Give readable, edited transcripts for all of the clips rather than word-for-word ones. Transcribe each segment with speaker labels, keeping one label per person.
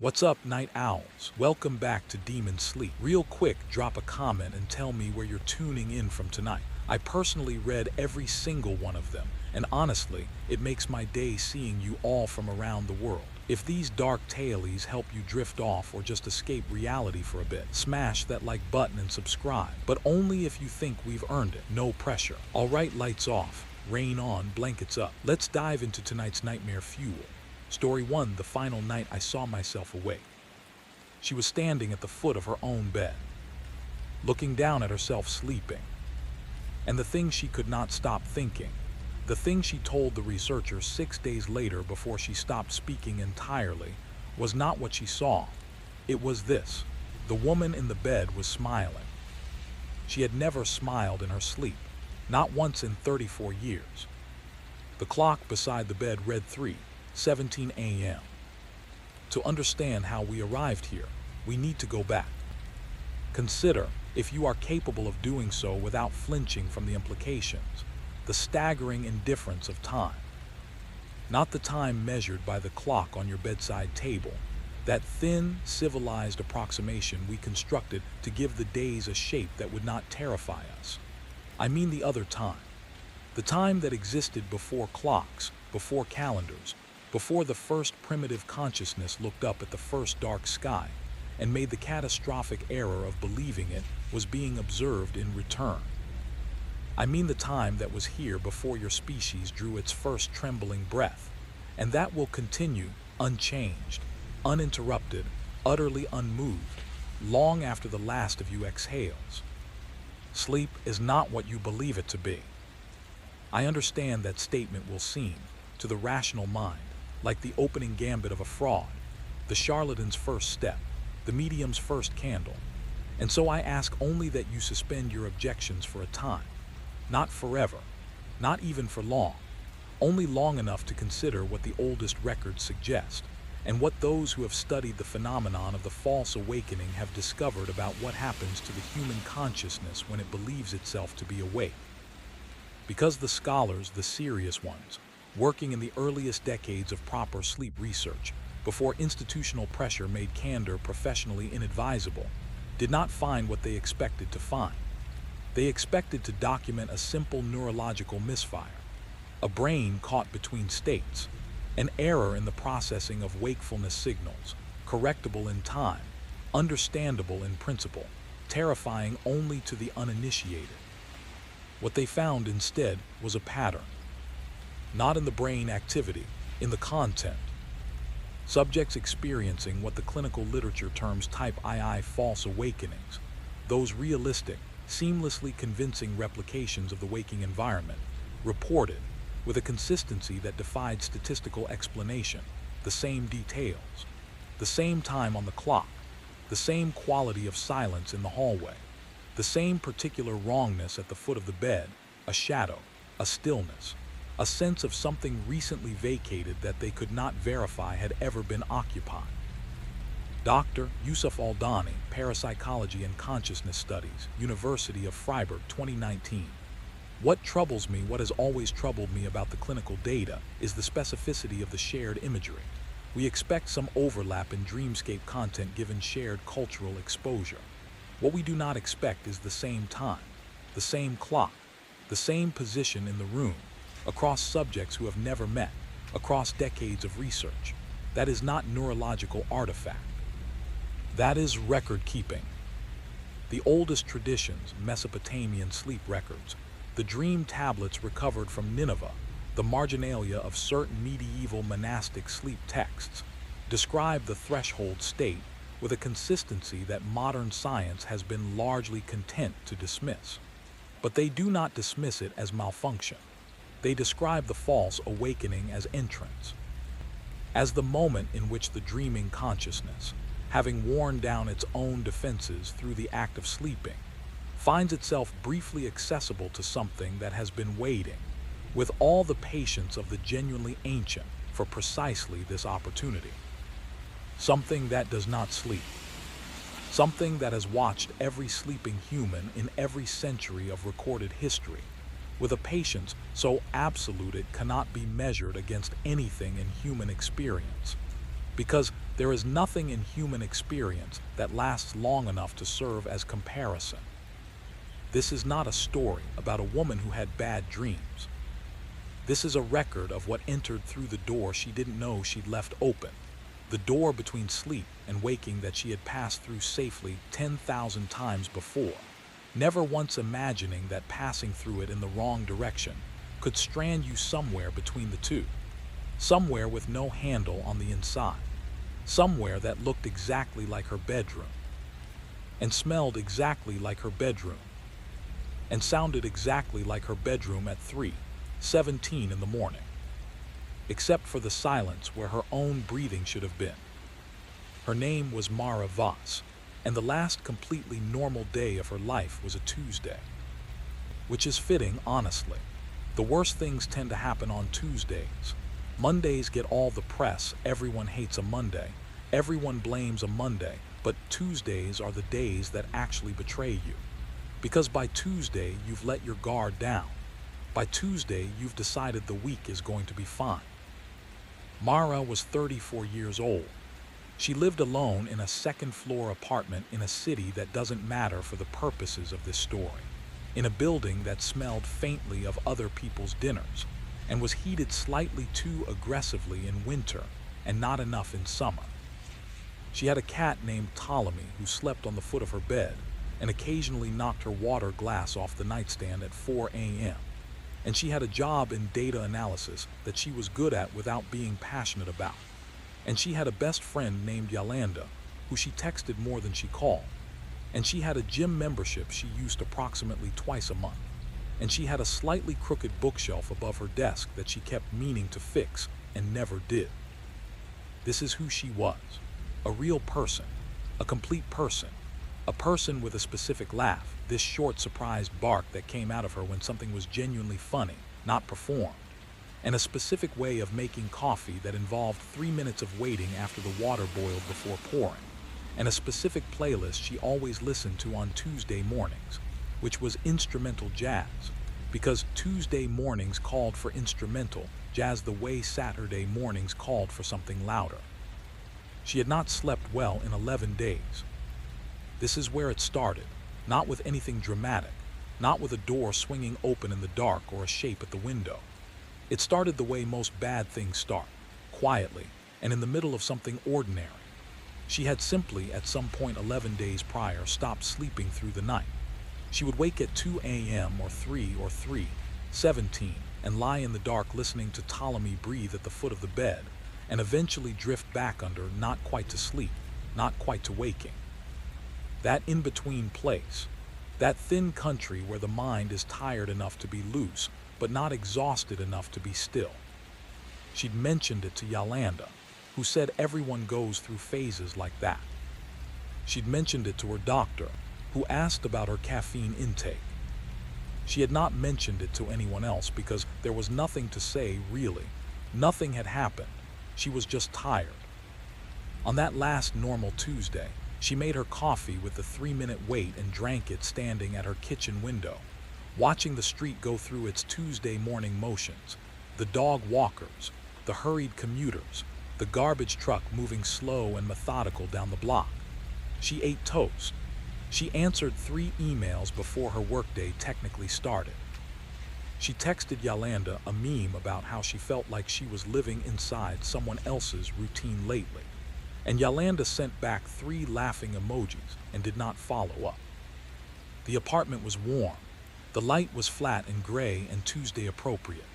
Speaker 1: What's up, night owls? Welcome back to Demon Sleep. Real quick, drop a comment and tell me where you're tuning in from tonight. I personally read every single one of them, and honestly, it makes my day seeing you all from around the world. If these dark tailies help you drift off or just escape reality for a bit, smash that like button and subscribe, but only if you think we've earned it. No pressure. Alright, lights off, rain on, blankets up. Let's dive into tonight's nightmare fuel. Story 1, the final night I saw myself awake. She was standing at the foot of her own bed, looking down at herself sleeping. And the thing she could not stop thinking, the thing she told the researcher 6 days later before she stopped speaking entirely, was not what she saw. It was this. The woman in the bed was smiling. She had never smiled in her sleep, not once in 34 years. The clock beside the bed read 3:17 a.m. To understand how we arrived here, we need to go back. Consider, if you are capable of doing so without flinching from the implications, the staggering indifference of time. Not the time measured by the clock on your bedside table, that thin, civilized approximation we constructed to give the days a shape that would not terrify us. I mean the other time. The time that existed before clocks, before calendars, before the first primitive consciousness looked up at the first dark sky and made the catastrophic error of believing it was being observed in return. I mean the time that was here before your species drew its first trembling breath, and that will continue unchanged, uninterrupted, utterly unmoved, long after the last of you exhales. Sleep is not what you believe it to be. I understand that statement will seem, to the rational mind, like the opening gambit of a fraud, the charlatan's first step, the medium's first candle. And so I ask only that you suspend your objections for a time, not forever, not even for long, only long enough to consider what the oldest records suggest, and what those who have studied the phenomenon of the false awakening have discovered about what happens to the human consciousness when it believes itself to be awake. Because the scholars, the serious ones, working in the earliest decades of proper sleep research, before institutional pressure made candor professionally inadvisable, did not find what they expected to find. They expected to document a simple neurological misfire, a brain caught between states, an error in the processing of wakefulness signals, correctable in time, understandable in principle, terrifying only to the uninitiated. What they found instead was a pattern. Not in the brain activity, in the content. Subjects experiencing what the clinical literature terms type II false awakenings, those realistic, seamlessly convincing replications of the waking environment, reported, with a consistency that defied statistical explanation, the same details, the same time on the clock, the same quality of silence in the hallway, the same particular wrongness at the foot of the bed, a shadow, a stillness, a sense of something recently vacated that they could not verify had ever been occupied. Dr. Yusuf Aldani, Parapsychology and Consciousness Studies, University of Freiburg, 2019. What troubles me, what has always troubled me about the clinical data, is the specificity of the shared imagery. We expect some overlap in dreamscape content given shared cultural exposure. What we do not expect is the same time, the same clock, the same position in the room, across subjects who have never met, across decades of research. That is not neurological artifact. That is record keeping. The oldest traditions, Mesopotamian sleep records, the dream tablets recovered from Nineveh, the marginalia of certain medieval monastic sleep texts, describe the threshold state with a consistency that modern science has been largely content to dismiss. But they do not dismiss it as malfunction. They describe the false awakening as entrance, as the moment in which the dreaming consciousness, having worn down its own defenses through the act of sleeping, finds itself briefly accessible to something that has been waiting, with all the patience of the genuinely ancient, for precisely this opportunity. Something that does not sleep. Something that has watched every sleeping human in every century of recorded history, with a patience so absolute it cannot be measured against anything in human experience, because There is nothing in human experience that lasts long enough to serve as comparison. This is not a story about a woman who had bad dreams. This is a record of what entered through the door she didn't know she'd left open, the door between sleep and waking that she had passed through safely 10,000 times before, never once imagining that passing through it in the wrong direction could strand you somewhere between the two, somewhere with no handle on the inside, somewhere that looked exactly like her bedroom, and smelled exactly like her bedroom, and sounded exactly like her bedroom at 3:17 in the morning, except for the silence where her own breathing should have been. Her name was Mara Voss, and the last completely normal day of her life was a Tuesday. Which is fitting, honestly. The worst things tend to happen on Tuesdays. Mondays get all the press, everyone hates a Monday, everyone blames a Monday, but Tuesdays are the days that actually betray you. Because by Tuesday, you've let your guard down. By Tuesday, you've decided the week is going to be fine. Mara was 34 years old. She lived alone in a second-floor apartment in a city that doesn't matter for the purposes of this story, in a building that smelled faintly of other people's dinners, and was heated slightly too aggressively in winter and not enough in summer. She had a cat named Ptolemy who slept on the foot of her bed and occasionally knocked her water glass off the nightstand at 4 a.m. And she had a job in data analysis that she was good at without being passionate about. And she had a best friend named Yolanda, who she texted more than she called. And she had a gym membership she used approximately twice a month. And she had a slightly crooked bookshelf above her desk that she kept meaning to fix and never did. This is who she was. A real person. A complete person. A person with a specific laugh, this short, surprised bark that came out of her when something was genuinely funny, not performed, and a specific way of making coffee that involved 3 minutes of waiting after the water boiled before pouring, and a specific playlist she always listened to on Tuesday mornings, which was instrumental jazz, because Tuesday mornings called for instrumental jazz the way Saturday mornings called for something louder. She had not slept well in 11 days. This is where it started, not with anything dramatic, not with a door swinging open in the dark or a shape at the window. It started the way most bad things start, quietly, and in the middle of something ordinary. She had simply, at some point 11 days prior, stopped sleeping through the night. She would wake at 2 a.m. or 3:17 and lie in the dark listening to Ptolemy breathe at the foot of the bed, and eventually drift back under, not quite to sleep, not quite to waking. That in-between place, that thin country where the mind is tired enough to be loose, but not exhausted enough to be still. She'd mentioned it to Yolanda, who said everyone goes through phases like that. She'd mentioned it to her doctor, who asked about her caffeine intake. She had not mentioned it to anyone else because there was nothing to say, really. Nothing had happened. She was just tired. On that last normal Tuesday, she made her coffee with the 3-minute wait and drank it standing at her kitchen window, watching the street go through its Tuesday morning motions, the dog walkers, the hurried commuters, the garbage truck moving slow and methodical down the block. She ate toast. She answered 3 emails before her workday technically started. She texted Yolanda a meme about how she felt like she was living inside someone else's routine lately. And Yolanda sent back 3 laughing emojis and did not follow up. The apartment was warm. The light was flat and gray and Tuesday appropriate.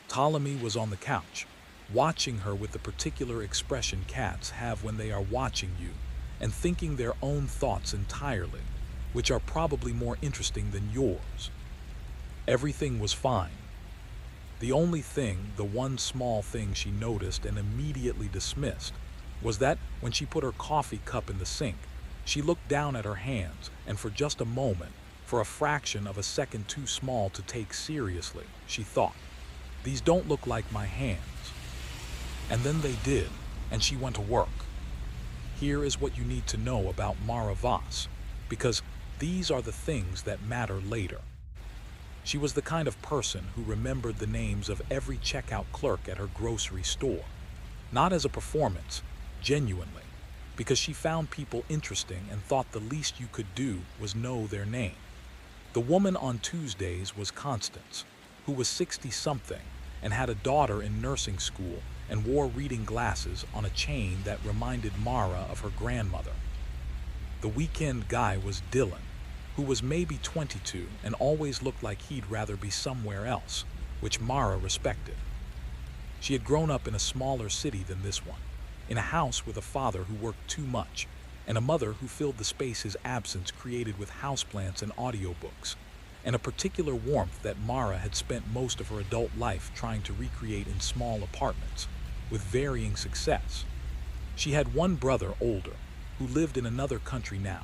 Speaker 1: Ptolemy was on the couch, watching her with the particular expression cats have when they are watching you and thinking their own thoughts entirely, which are probably more interesting than yours. Everything was fine. The only thing, the one small thing she noticed and immediately dismissed, was that when she put her coffee cup in the sink, she looked down at her hands and for just a moment, for a fraction of a second too small to take seriously, she thought, "These don't look like my hands." And then they did, and she went to work. Here is what you need to know about Mara Voss, because these are the things that matter later. She was the kind of person who remembered the names of every checkout clerk at her grocery store, not as a performance, genuinely, because she found people interesting and thought the least you could do was know their name. The woman on Tuesdays was Constance, who was 60-something and had a daughter in nursing school and wore reading glasses on a chain that reminded Mara of her grandmother. The weekend guy was Dylan, who was maybe 22 and always looked like he'd rather be somewhere else, which Mara respected. She had grown up in a smaller city than this one, in a house with a father who worked too much, and a mother who filled the space his absence created with houseplants and audiobooks, and a particular warmth that Mara had spent most of her adult life trying to recreate in small apartments, with varying success. She had one brother older, who lived in another country now,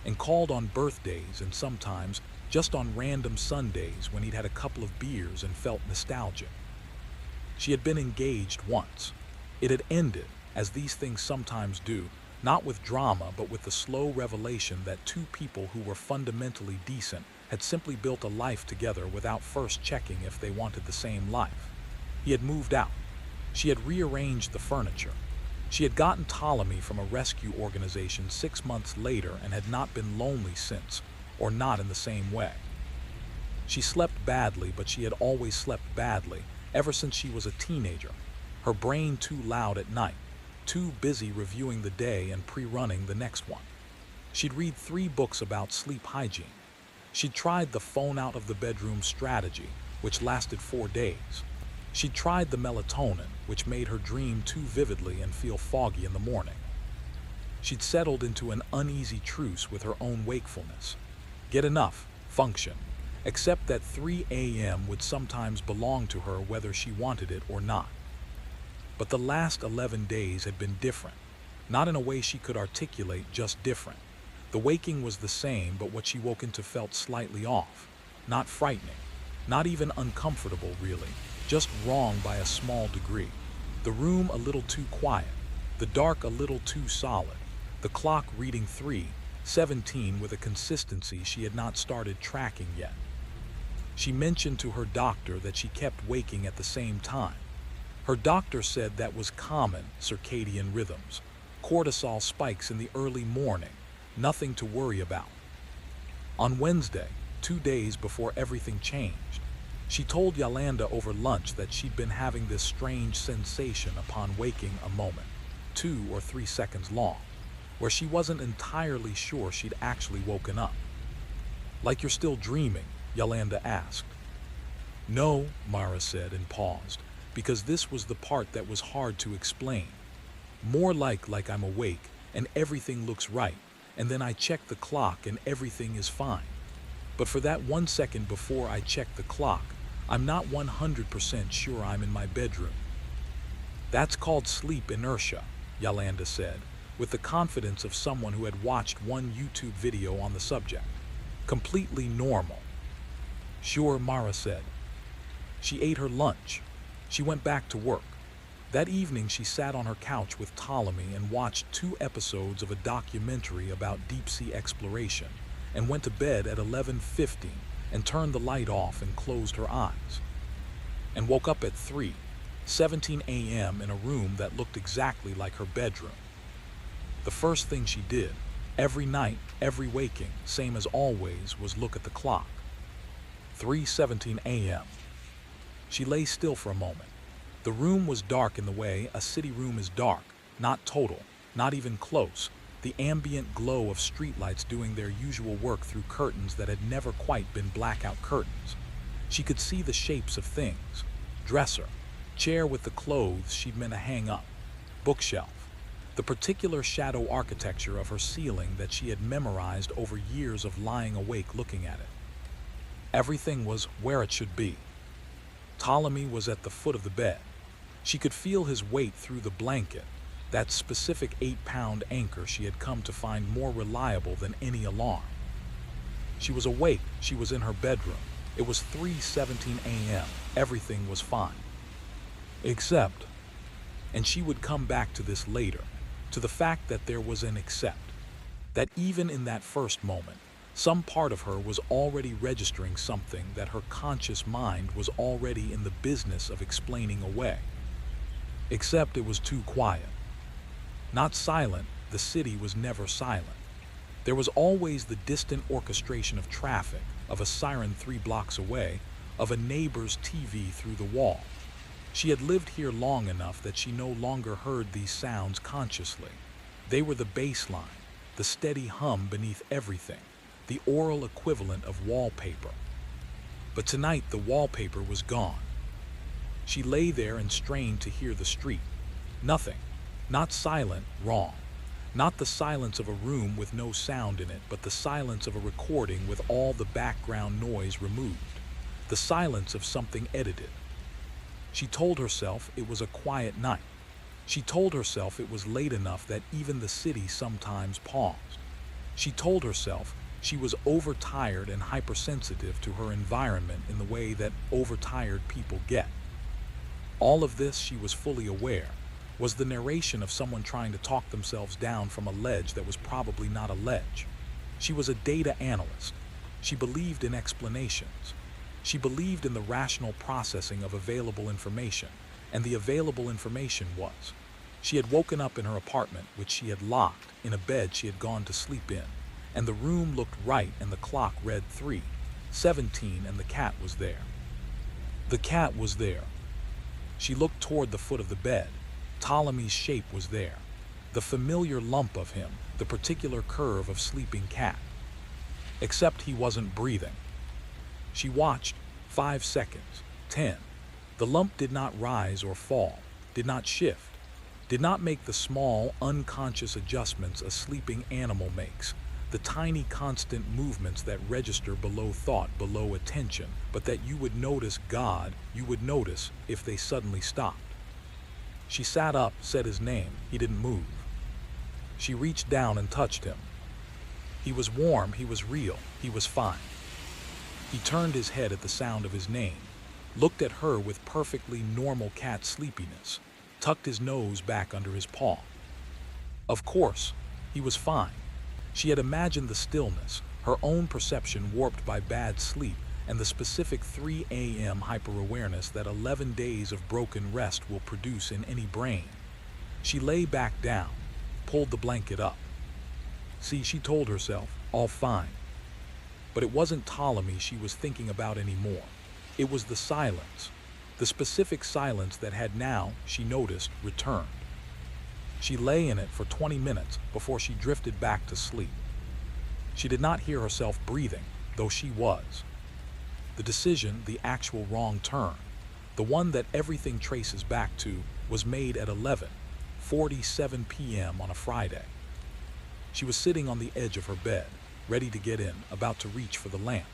Speaker 1: and called on birthdays and sometimes just on random Sundays when he'd had a couple of beers and felt nostalgic. She had been engaged once. It had ended, as these things sometimes do, not with drama but with the slow revelation that two people who were fundamentally decent had simply built a life together without first checking if they wanted the same life. He had moved out. She had rearranged the furniture. She had gotten Ptolemy from a rescue organization 6 months later and had not been lonely since, or not in the same way. She slept badly, but she had always slept badly, ever since she was a teenager, her brain too loud at night, too busy reviewing the day and pre-running the next one. She'd read 3 books about sleep hygiene. She'd tried the phone out of the bedroom strategy, which lasted 4 days. She'd tried the melatonin, which made her dream too vividly and feel foggy in the morning. She'd settled into an uneasy truce with her own wakefulness. Get enough, function, except that 3 a.m. would sometimes belong to her whether she wanted it or not. But the last 11 days had been different, not in a way she could articulate, just different. The waking was the same, but what she woke into felt slightly off, not frightening, not even uncomfortable really, just wrong by a small degree. The room a little too quiet, the dark a little too solid, the clock reading 3:17 with a consistency she had not started tracking yet. She mentioned to her doctor that she kept waking at the same time. Her doctor said that was common circadian rhythms, cortisol spikes in the early morning, nothing to worry about. On Wednesday, 2 days before everything changed, she told Yolanda over lunch that she'd been having this strange sensation upon waking, a moment, 2 or 3 seconds long, where she wasn't entirely sure she'd actually woken up. "Like you're still dreaming?" Yolanda asked. "No," Mara said and paused, because this was the part that was hard to explain. "More like I'm awake and everything looks right, and then I check the clock and everything is fine. But for that 1 second before I check the clock, I'm not 100% sure I'm in my bedroom." "That's called sleep inertia," Yolanda said, with the confidence of someone who had watched one YouTube video on the subject. "Completely normal." "Sure," Mara said. She ate her lunch. She went back to work. That evening she sat on her couch with Ptolemy and watched 2 episodes of a documentary about deep-sea exploration, and went to bed at 11:50 and turned the light off and closed her eyes. And woke up at 3:17 a.m. in a room that looked exactly like her bedroom. The first thing she did, every night, every waking, same as always, was look at the clock. 3:17 a.m. She lay still for a moment. The room was dark in the way a city room is dark, not total, not even close, the ambient glow of streetlights doing their usual work through curtains that had never quite been blackout curtains. She could see the shapes of things: dresser, chair with the clothes she'd meant to hang up, bookshelf, the particular shadow architecture of her ceiling that she had memorized over years of lying awake looking at it. Everything was where it should be. Ptolemy was at the foot of the bed. She could feel his weight through the blanket, that specific 8-pound anchor she had come to find more reliable than any alarm. She was awake. She was in her bedroom. It was 3:17 a.m. Everything was fine. Except, and she would come back to this later, to the fact that there was an except, that even in that first moment, some part of her was already registering something that her conscious mind was already in the business of explaining away. Except it was too quiet. Not silent, the city was never silent. There was always the distant orchestration of traffic, of a siren 3 blocks away, of a neighbor's TV through the wall. She had lived here long enough that she no longer heard these sounds consciously. They were the baseline, the steady hum beneath everything, the oral equivalent of wallpaper. But tonight the wallpaper was gone. She lay there and strained to hear the street. Nothing. Not silent, wrong. Not the silence of a room with no sound in it, but the silence of a recording with all the background noise removed. The silence of something edited. She told herself it was a quiet night. She told herself it was late enough that even the city sometimes paused. She told herself she was overtired and hypersensitive to her environment in the way that overtired people get. All of this, she was fully aware, was the narration of someone trying to talk themselves down from a ledge that was probably not a ledge. She was a data analyst. She believed in explanations. She believed in the rational processing of available information, and the available information was, she had woken up in her apartment, which she had locked, in a bed she had gone to sleep in, and the room looked right and the clock read 3:17 and the cat was there. The cat was there. She looked toward the foot of the bed. Ptolemy's shape was there. The familiar lump of him, the particular curve of sleeping cat. Except he wasn't breathing. She watched. 5 seconds. 10. The lump did not rise or fall, did not shift, did not make the small, unconscious adjustments a sleeping animal makes, the tiny constant movements that register below thought, below attention, but that you would notice God, you would notice if they suddenly stopped. She sat up, said his name. He didn't move. She reached down and touched him. He was warm, he was real, he was fine. He turned his head at the sound of his name, looked at her with perfectly normal cat sleepiness, tucked his nose back under his paw. Of course, he was fine. She had imagined the stillness, her own perception warped by bad sleep, and the specific 3 a.m. hyper-awareness that 11 days of broken rest will produce in any brain. She lay back down, pulled the blanket up. See, she told herself, all fine. But it wasn't Ptolemy she was thinking about anymore. It was the silence, the specific silence that had now, she noticed, returned. She lay in it for 20 minutes before she drifted back to sleep. She did not hear herself breathing, though she was. The decision, the actual wrong turn, the one that everything traces back to, was made at 11:47 p.m. on a Friday. She was sitting on the edge of her bed, ready to get in, about to reach for the lamp.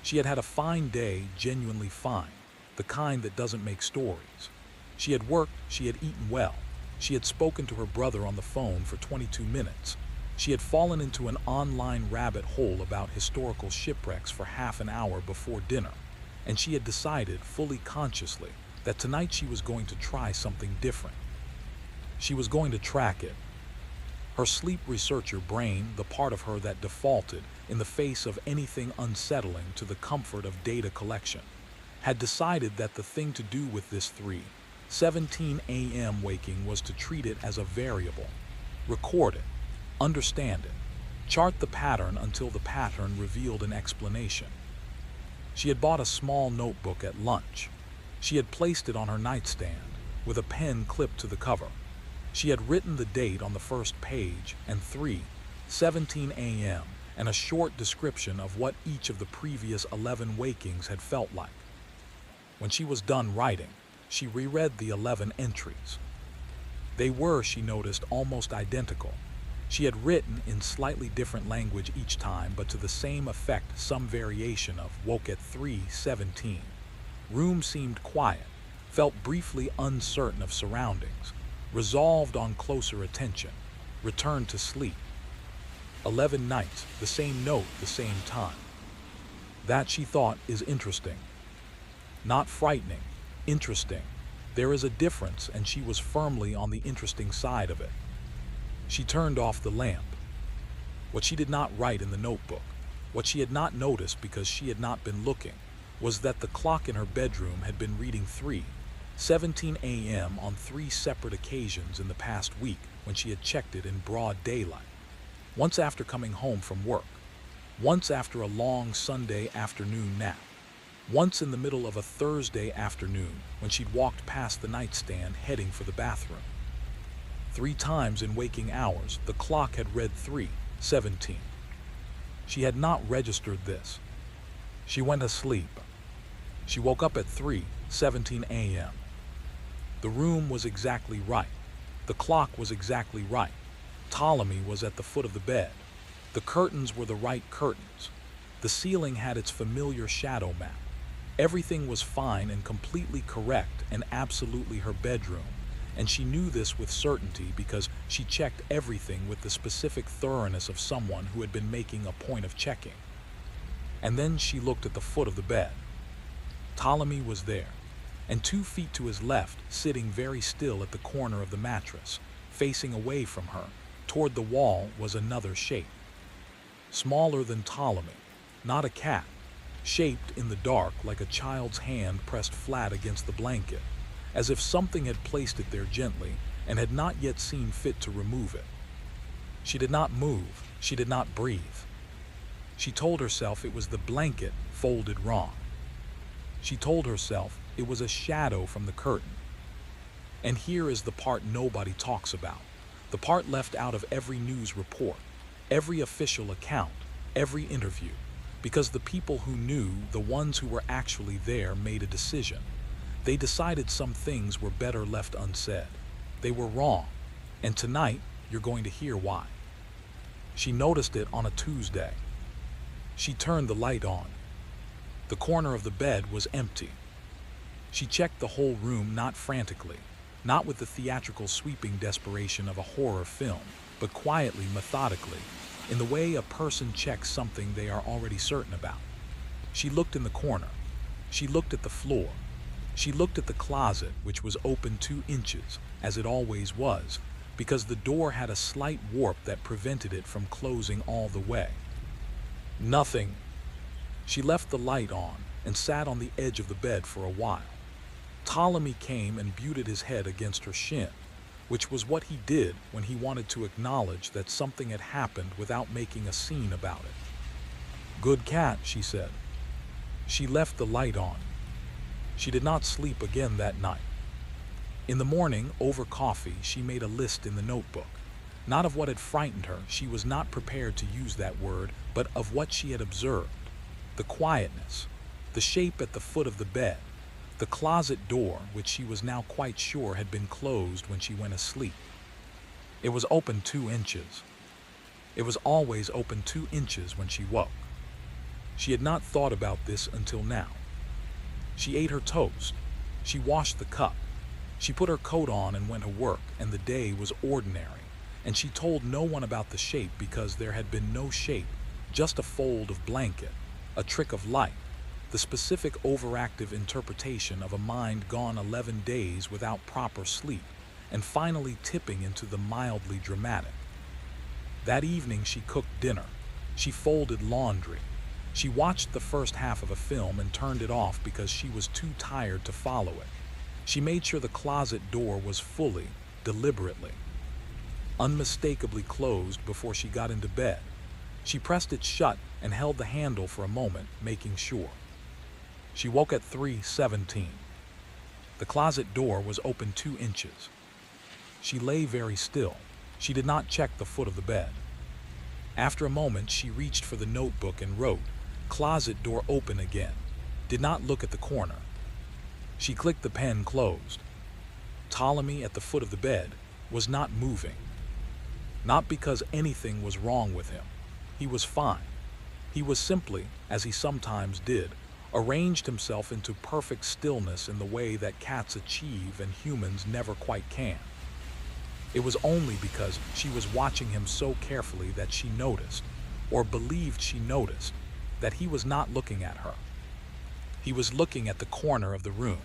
Speaker 1: She had had a fine day, genuinely fine, the kind that doesn't make stories. She had worked, she had eaten well. She had spoken to her brother on the phone for 22 minutes. She had fallen into an online rabbit hole about historical shipwrecks for half an hour before dinner, and she had decided, fully consciously, that tonight she was going to try something different. She was going to track it. Her sleep researcher brain, the part of her that defaulted, in the face of anything unsettling to the comfort of data collection, had decided that the thing to do with this 3:17 a.m. waking was to treat it as a variable, record it, understand it, chart the pattern until the pattern revealed an explanation. She had bought a small notebook at lunch. She had placed it on her nightstand, with a pen clipped to the cover. She had written the date on the first page and 3:17 a.m. and a short description of what each of the previous 11 wakings had felt like. When she was done writing, she reread the 11 entries. They were, she noticed, almost identical. She had written in slightly different language each time, but to the same effect, some variation of woke at 3:17. Room seemed quiet, felt briefly uncertain of surroundings, resolved on closer attention, returned to sleep. 11 nights, the same note, the same time. That, she thought, is interesting. Not frightening, interesting. There is a difference, and she was firmly on the interesting side of it. She turned off the lamp. What she did not write in the notebook, what she had not noticed because she had not been looking, was that the clock in her bedroom had been reading 17 a.m. on 3 separate occasions in the past week when she had checked it in broad daylight. Once after coming home from work. Once after a long Sunday afternoon nap. Once in the middle of a Thursday afternoon when she'd walked past the nightstand heading for the bathroom. 3 times in waking hours, the clock had read 3:17. She had not registered this. She went asleep. She woke up at 3:17 a.m. The room was exactly right. The clock was exactly right. Ptolemy was at the foot of the bed. The curtains were the right curtains. The ceiling had its familiar shadow map. Everything was fine and completely correct and absolutely her bedroom, and she knew this with certainty because she checked everything with the specific thoroughness of someone who had been making a point of checking. And then she looked at the foot of the bed. Ptolemy was there, and 2 feet to his left, sitting very still at the corner of the mattress, facing away from her, toward the wall, was another shape. Smaller than Ptolemy, not a cat, shaped in the dark like a child's hand pressed flat against the blanket, as if something had placed it there gently and had not yet seen fit to remove it. She did not move, she did not breathe. She told herself it was the blanket folded wrong. She told herself it was a shadow from the curtain. And here is the part nobody talks about, the part left out of every news report, every official account, every interview, because the people who knew, the ones who were actually there, made a decision. They decided some things were better left unsaid. They were wrong, and tonight you're going to hear why. She noticed it on a Tuesday. She turned the light on. The corner of the bed was empty. She checked the whole room, not frantically, not with the theatrical sweeping desperation of a horror film, but quietly, methodically, in the way a person checks something they are already certain about. She looked in the corner. She looked at the floor. She looked at the closet, which was open 2 inches, as it always was, because the door had a slight warp that prevented it from closing all the way. Nothing. She left the light on and sat on the edge of the bed for a while. Ptolemy came and butted his head against her shin, which was what he did when he wanted to acknowledge that something had happened without making a scene about it. "Good cat," she said. She left the light on. She did not sleep again that night. In the morning, over coffee, she made a list in the notebook. Not of what had frightened her, she was not prepared to use that word, but of what she had observed. The quietness, the shape at the foot of the bed, the closet door, which she was now quite sure had been closed when she went asleep. It was open 2 inches. It was always open 2 inches when she woke. She had not thought about this until now. She ate her toast. She washed the cup. She put her coat on and went to work, and the day was ordinary. And she told no one about the shape because there had been no shape, just a fold of blanket, a trick of light, the specific overactive interpretation of a mind gone 11 days without proper sleep, and finally tipping into the mildly dramatic. That evening she cooked dinner. She folded laundry. She watched the first half of a film and turned it off because she was too tired to follow it. She made sure the closet door was fully, deliberately, unmistakably closed before she got into bed. She pressed it shut and held the handle for a moment, making sure. She woke at 3:17. The closet door was open 2 inches. She lay very still. She did not check the foot of the bed. After a moment, she reached for the notebook and wrote, "Closet door open again." Did not look at the corner. She clicked the pen closed. Ptolemy at the foot of the bed was not moving. Not because anything was wrong with him. He was fine. He was simply, as he sometimes did, arranged himself into perfect stillness in the way that cats achieve and humans never quite can. It was only because she was watching him so carefully that she noticed, or believed she noticed, that he was not looking at her. He was looking at the corner of the room,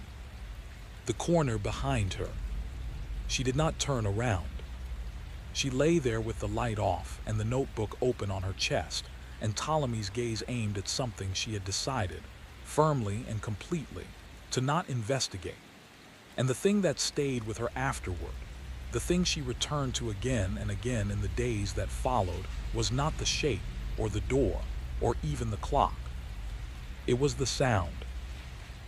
Speaker 1: the corner behind her. She did not turn around. She lay there with the light off and the notebook open on her chest, and Ptolemy's gaze aimed at something she had decided, firmly and completely, to not investigate. And the thing that stayed with her afterward, the thing she returned to again and again in the days that followed, was not the shape or the door or even the clock. It was the sound.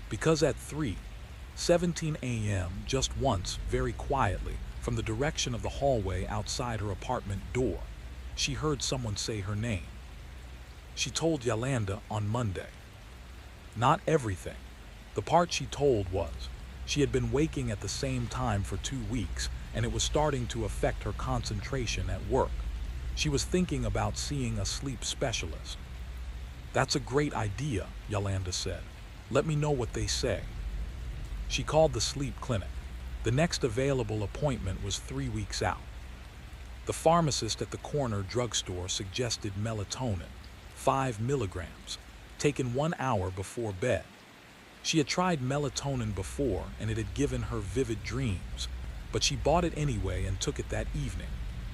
Speaker 1: Because at 3:17 a.m., just once, very quietly, from the direction of the hallway outside her apartment door, she heard someone say her name. She told Yolanda on Monday. Not everything. The part she told was, she had been waking at the same time for 2 weeks, and it was starting to affect her concentration at work. She was thinking about seeing a sleep specialist. That's a great idea, Yolanda said. Let me know what they say. She called the sleep clinic. The next available appointment was 3 weeks out. The pharmacist at the corner drugstore suggested melatonin, 5 milligrams, taken 1 hour before bed. She had tried melatonin before and it had given her vivid dreams, but she bought it anyway and took it that evening,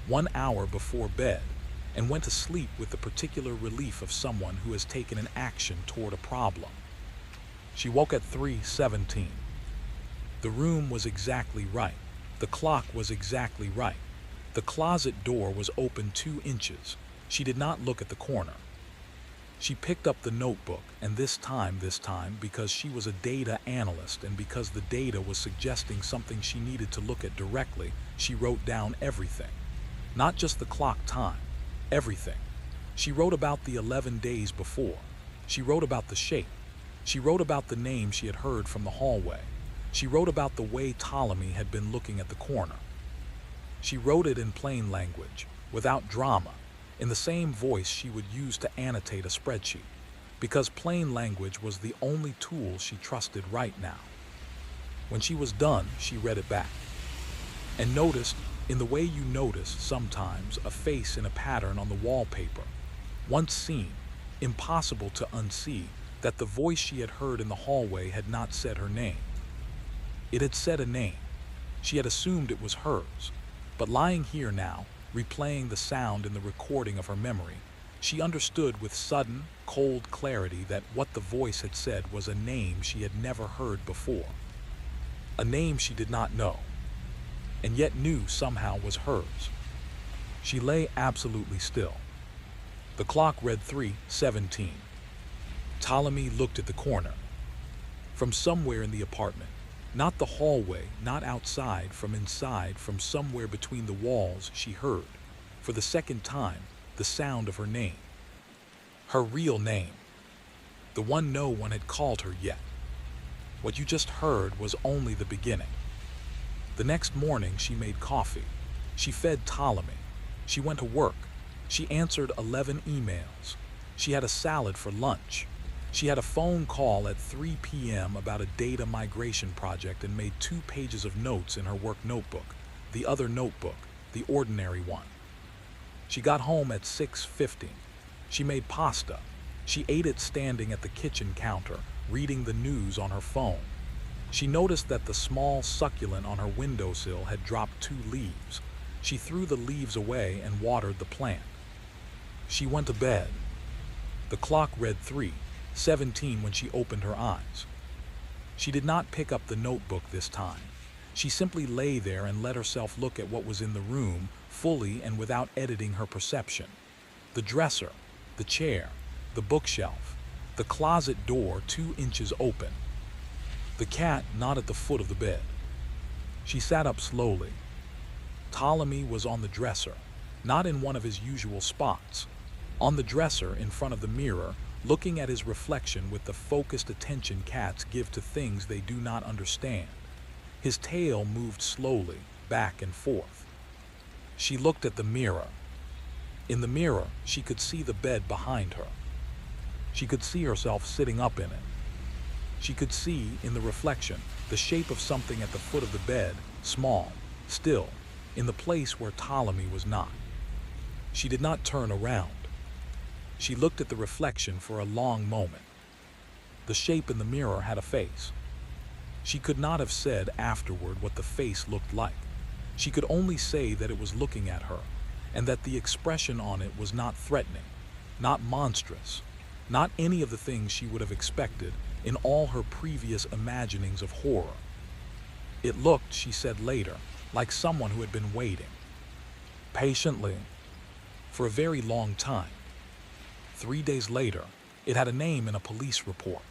Speaker 1: 1 hour before bed, and went to sleep with the particular relief of someone who has taken an action toward a problem. She woke at 3:17. The room was exactly right. The clock was exactly right. The closet door was open 2 inches. She did not look at the corner. She picked up the notebook, and this time, because she was a data analyst and because the data was suggesting something she needed to look at directly, she wrote down everything. Not just the clock time, everything. She wrote about the 11 days before. She wrote about the shape. She wrote about the name she had heard from the hallway. She wrote about the way Ptolemy had been looking at the corner. She wrote it in plain language, without drama, in the same voice she would use to annotate a spreadsheet, because plain language was the only tool she trusted right now. When she was done, she read it back, and noticed, in the way you notice sometimes a face in a pattern on the wallpaper, once seen, impossible to unsee, that the voice she had heard in the hallway had not said her name. It had said a name. She had assumed it was hers, but lying here now, replaying the sound in the recording of her memory, she understood with sudden, cold clarity that what the voice had said was a name she had never heard before. A name she did not know, and yet knew somehow was hers. She lay absolutely still. The clock read 3:17. Ptolemy looked at the corner. From somewhere in the apartment, not the hallway, not outside, from inside, from somewhere between the walls, she heard, for the second time, the sound of her name. Her real name. The one no one had called her yet. What you just heard was only the beginning. The next morning she made coffee. She fed Ptolemy. She went to work. She answered 11 emails. She had a salad for lunch. She had a phone call at 3 p.m. about a data migration project and made 2 pages of notes in her work notebook, the other notebook, the ordinary one. She got home at 6:50. She made pasta. She ate it standing at the kitchen counter, reading the news on her phone. She noticed that the small succulent on her windowsill had dropped 2 leaves. She threw the leaves away and watered the plant. She went to bed. The clock read 3:17 when she opened her eyes. She did not pick up the notebook this time. She simply lay there and let herself look at what was in the room, fully and without editing her perception. The dresser, the chair, the bookshelf, the closet door 2 inches open. The cat not at the foot of the bed. She sat up slowly. Ptolemy was on the dresser, not in one of his usual spots. On the dresser in front of the mirror, looking at his reflection with the focused attention cats give to things they do not understand. His tail moved slowly, back and forth. She looked at the mirror. In the mirror, she could see the bed behind her. She could see herself sitting up in it. She could see, in the reflection, the shape of something at the foot of the bed, small, still, in the place where Ptolemy was not. She did not turn around. She looked at the reflection for a long moment. The shape in the mirror had a face. She could not have said afterward what the face looked like. She could only say that it was looking at her, and that the expression on it was not threatening, not monstrous, not any of the things she would have expected in all her previous imaginings of horror. It looked, she said later, like someone who had been waiting patiently for a very long time. 3 days later, it had a name in a police report.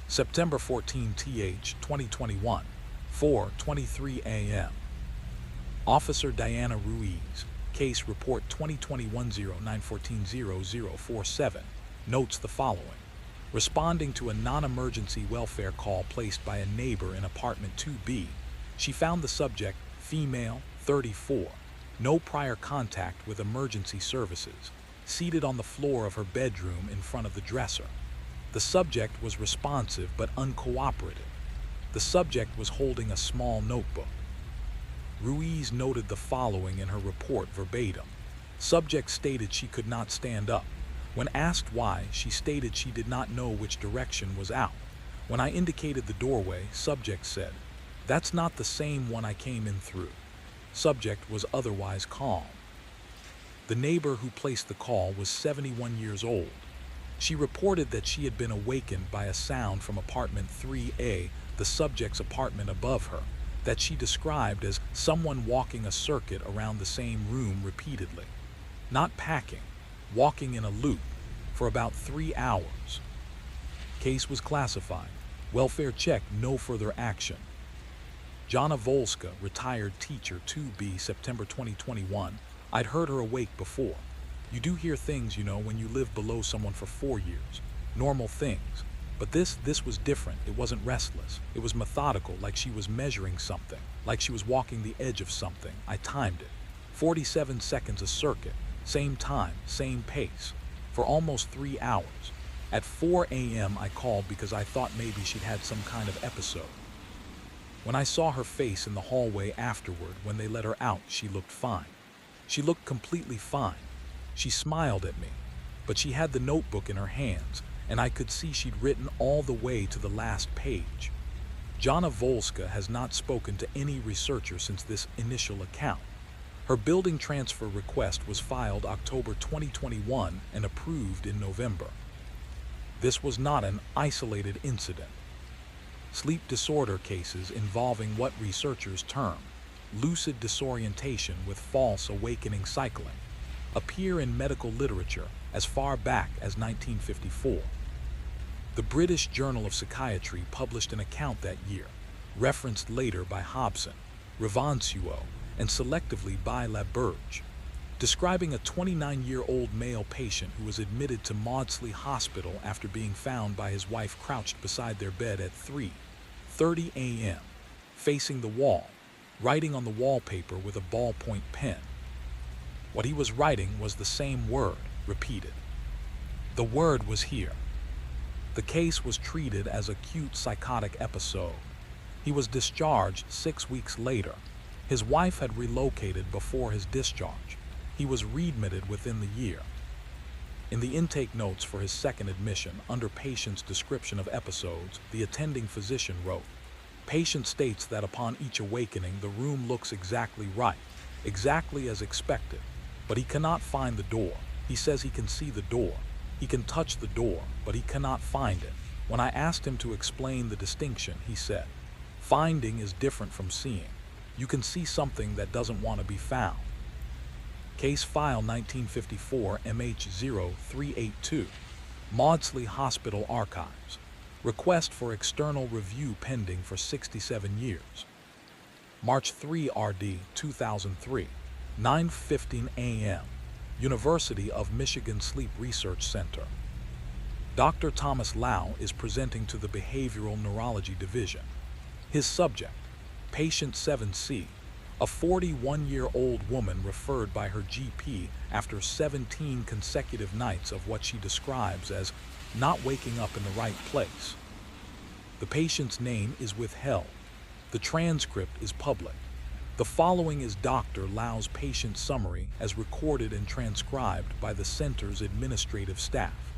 Speaker 1: September 14 th 2021, 4:23 a.m. Officer Diana Ruiz, case report 2021-09-14-0047, notes the following. Responding to a non-emergency welfare call placed by a neighbor in apartment 2B, she found the subject, female, 34, no prior contact with emergency services, seated on the floor of her bedroom in front of the dresser. The subject was responsive but uncooperative. The subject was holding a small notebook. Ruiz noted the following in her report verbatim. Subject stated she could not stand up. When asked why, she stated she did not know which direction was out. When I indicated the doorway, subject said, "That's not the same one I came in through." Subject was otherwise calm. The neighbor who placed the call was 71 years old. She reported that she had been awakened by a sound from apartment 3A, the subject's apartment above her, that she described as someone walking a circuit around the same room repeatedly. Not packing, walking in a loop, for about 3 hours. Case was classified. Welfare check, no further action. Jana Volska, retired teacher, 2B, September 2021. I'd heard her awake before. You do hear things, when you live below someone for 4 years. Normal things. But this was different. It wasn't restless. It was methodical, like she was measuring something, like she was walking the edge of something. I timed it. 47 seconds a circuit. Same time, same pace. For almost 3 hours. At 4 a.m. I called because I thought maybe she'd had some kind of episode. When I saw her face in the hallway afterward, when they let her out, she looked fine. She looked completely fine. She smiled at me, but she had the notebook in her hands, and I could see she'd written all the way to the last page. Jana Volska has not spoken to any researcher since this initial account. Her building transfer request was filed October 2021 and approved in November. This was not an isolated incident. Sleep disorder cases involving what researchers term lucid disorientation with false awakening cycling appear in medical literature as far back as 1954. The British Journal of Psychiatry published an account that year, referenced later by Hobson, Revansuo, and selectively by Laberge, describing a 29-year-old male patient who was admitted to Maudsley Hospital after being found by his wife crouched beside their bed at 3:30 a.m., facing the wall, writing on the wallpaper with a ballpoint pen. What he was writing was the same word, repeated. The word was here. The case was treated as acute psychotic episode. He was discharged 6 weeks later. His wife had relocated before his discharge. He was readmitted within the year. In the intake notes for his second admission, under patient's description of episodes, the attending physician wrote, "Patient states that upon each awakening the room looks exactly right, exactly as expected, but he cannot find the door. He says he can see the door. He can touch the door, but he cannot find it. When I asked him to explain the distinction, he said, 'Finding is different from seeing. You can see something that doesn't want to be found.'" Case file 1954 MH0382, Maudsley Hospital Archives. Request for external review pending for 67 years. March 3 RD 2003, 9:15 a.m. University of Michigan Sleep Research Center. Dr. Thomas Lau is presenting to the Behavioral Neurology Division. His subject, patient 7C, a 41-year-old woman referred by her GP after 17 consecutive nights of what she describes as not waking up in the right place. The patient's name is withheld. The transcript is public. The following is Dr. Lau's patient summary as recorded and transcribed by the center's administrative staff.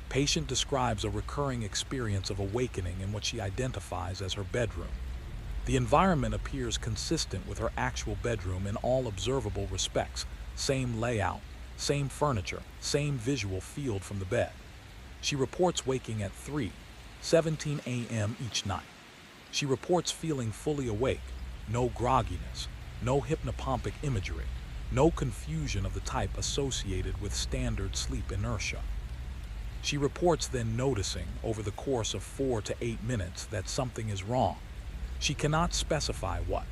Speaker 1: Patient describes a recurring experience of awakening in what she identifies as her bedroom. The environment appears consistent with her actual bedroom in all observable respects: same layout, same furniture, same visual field from the bed. She reports waking at 3:17 a.m. each night. She reports feeling fully awake, no grogginess, no hypnopompic imagery, no confusion of the type associated with standard sleep inertia. She reports then noticing, over the course of 4 to 8 minutes, that something is wrong. She cannot specify what.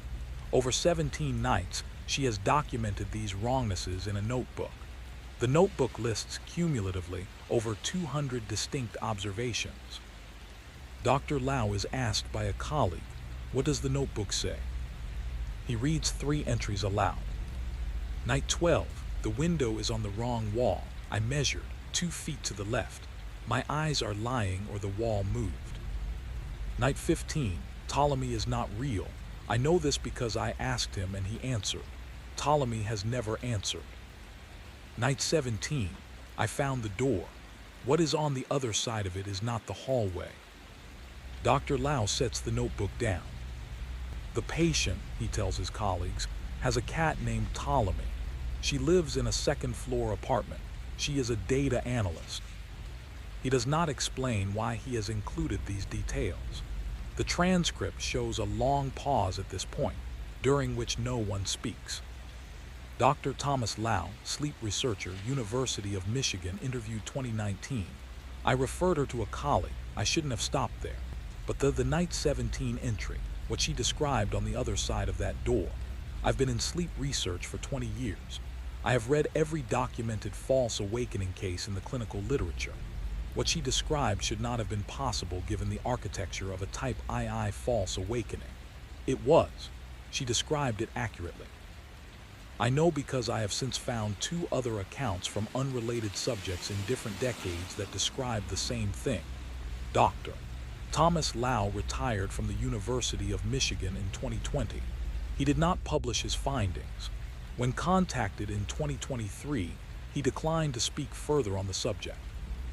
Speaker 1: Over 17 nights, she has documented these wrongnesses in a notebook. The notebook lists cumulatively over 200 distinct observations. Dr. Lau is asked by a colleague, "What does the notebook say?" He reads 3 entries aloud. Night 12, the window is on the wrong wall. I measured 2 feet to the left. My eyes are lying or the wall moved. Night 15, Ptolemy is not real. I know this because I asked him and he answered. Ptolemy has never answered. Night 17, I found the door. What is on the other side of it is not the hallway. Dr. Lau sets the notebook down. The patient, he tells his colleagues, has a cat named Ptolemy. She lives in a second-floor apartment. She is a data analyst. He does not explain why he has included these details. The transcript shows a long pause at this point, during which no one speaks. Dr. Thomas Lau, sleep researcher, University of Michigan, interview 2019. I referred her to a colleague. I shouldn't have stopped there. But the night 17 entry, what she described on the other side of that door. I've been in sleep research for 20 years. I have read every documented false awakening case in the clinical literature. What she described should not have been possible given the architecture of a type II false awakening. It was. She described it accurately. I know because I have since found 2 other accounts from unrelated subjects in different decades that describe the same thing. Dr. Thomas Lau retired from the University of Michigan in 2020. He did not publish his findings. When contacted in 2023, he declined to speak further on the subject.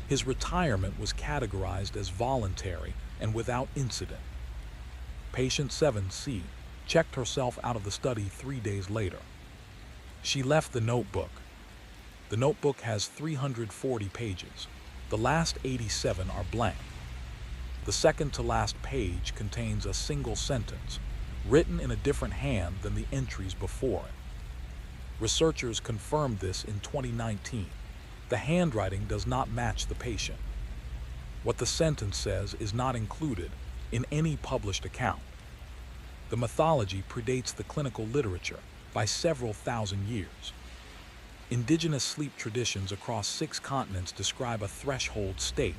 Speaker 1: His retirement was categorized as voluntary and without incident. Patient 7C checked herself out of the study 3 days later. She left the notebook. The notebook has 340 pages. The last 87 are blank. The second to last page contains a single sentence, written in a different hand than the entries before it. Researchers confirmed this in 2019. The handwriting does not match the patient. What the sentence says is not included in any published account. The mythology predates the clinical literature by several thousand years. Indigenous sleep traditions across 6 continents describe a threshold state.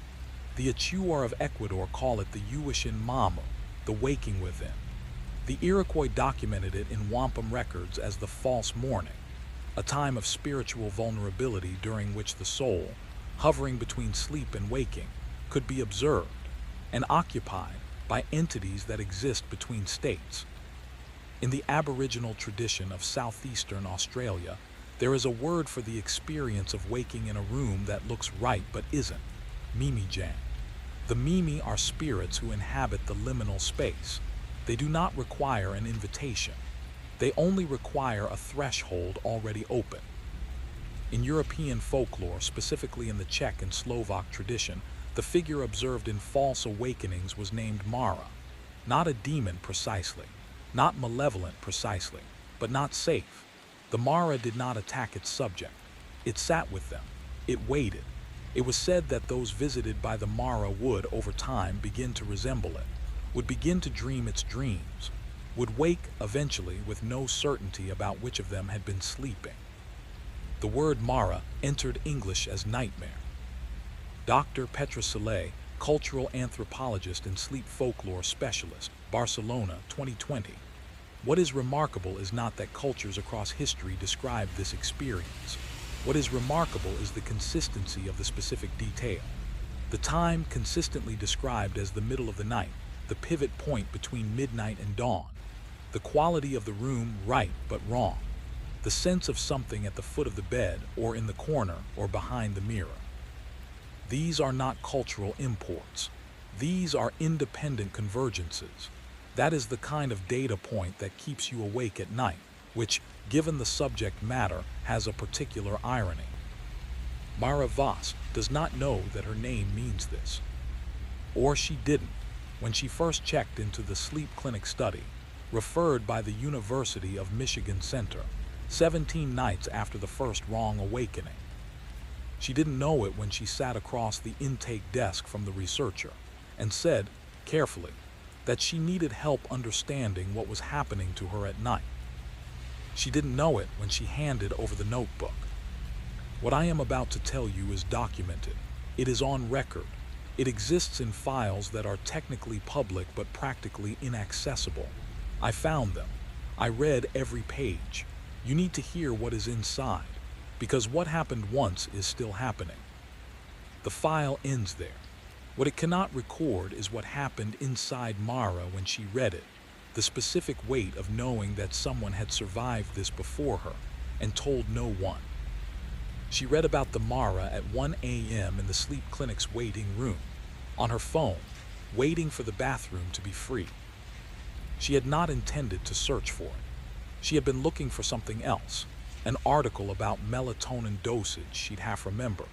Speaker 1: The Achuar of Ecuador call it the Yuishin Mamu, the waking within. The Iroquois documented it in wampum records as the false morning, a time of spiritual vulnerability during which the soul, hovering between sleep and waking, could be observed and occupied by entities that exist between states. In the Aboriginal tradition of southeastern Australia, there is a word for the experience of waking in a room that looks right but isn't, Mimi-Jan. The Mimi are spirits who inhabit the liminal space. They do not require an invitation. They only require a threshold already open. In European folklore, specifically in the Czech and Slovak tradition, the figure observed in false awakenings was named Mara. Not a demon precisely, not malevolent precisely, but not safe. The Mara did not attack its subject. It sat with them. It waited. It was said that those visited by the Mara would, over time, begin to resemble it, would begin to dream its dreams, would wake eventually with no certainty about which of them had been sleeping. The word Mara entered English as nightmare. Dr. Petra Soleil, cultural anthropologist and sleep folklore specialist, Barcelona, 2020. What is remarkable is not that cultures across history describe this experience. What is remarkable is the consistency of the specific detail. The time consistently described as the middle of the night, the pivot point between midnight and dawn. The quality of the room right but wrong. The sense of something at the foot of the bed or in the corner or behind the mirror. These are not cultural imports. These are independent convergences. That is the kind of data point that keeps you awake at night, which, given the subject matter, has a particular irony. Mara Voss does not know that her name means this. Or she didn't. when she first checked into the sleep clinic study, referred by the University of Michigan Center, 17 nights after the first wrong awakening. She didn't know it when she sat across the intake desk from the researcher and said, carefully, that she needed help understanding what was happening to her at night. She didn't know it when she handed over the notebook. What I am about to tell you is documented. It is on record. It exists in files that are technically public but practically inaccessible. I found them. I read every page. You need to hear what is inside, because what happened once is still happening. The file ends there. What it cannot record is what happened inside Mara when she read it, the specific weight of knowing that someone had survived this before her and told no one. She read about the Mara at 1 a.m. in the sleep clinic's waiting room, on her phone, waiting for the bathroom to be free. She had not intended to search for it. She had been looking for something else, an article about melatonin dosage she'd half remembered.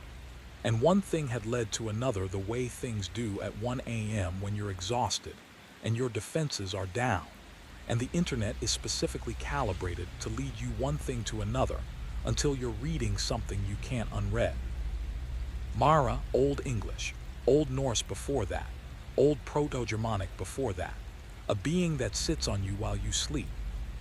Speaker 1: And one thing had led to another, the way things do at 1 a.m. when you're exhausted and your defenses are down, and the internet is specifically calibrated to lead you one thing to another until you're reading something you can't unread. Mara, Old English, Old Norse before that, Old Proto-Germanic before that, a being that sits on you while you sleep,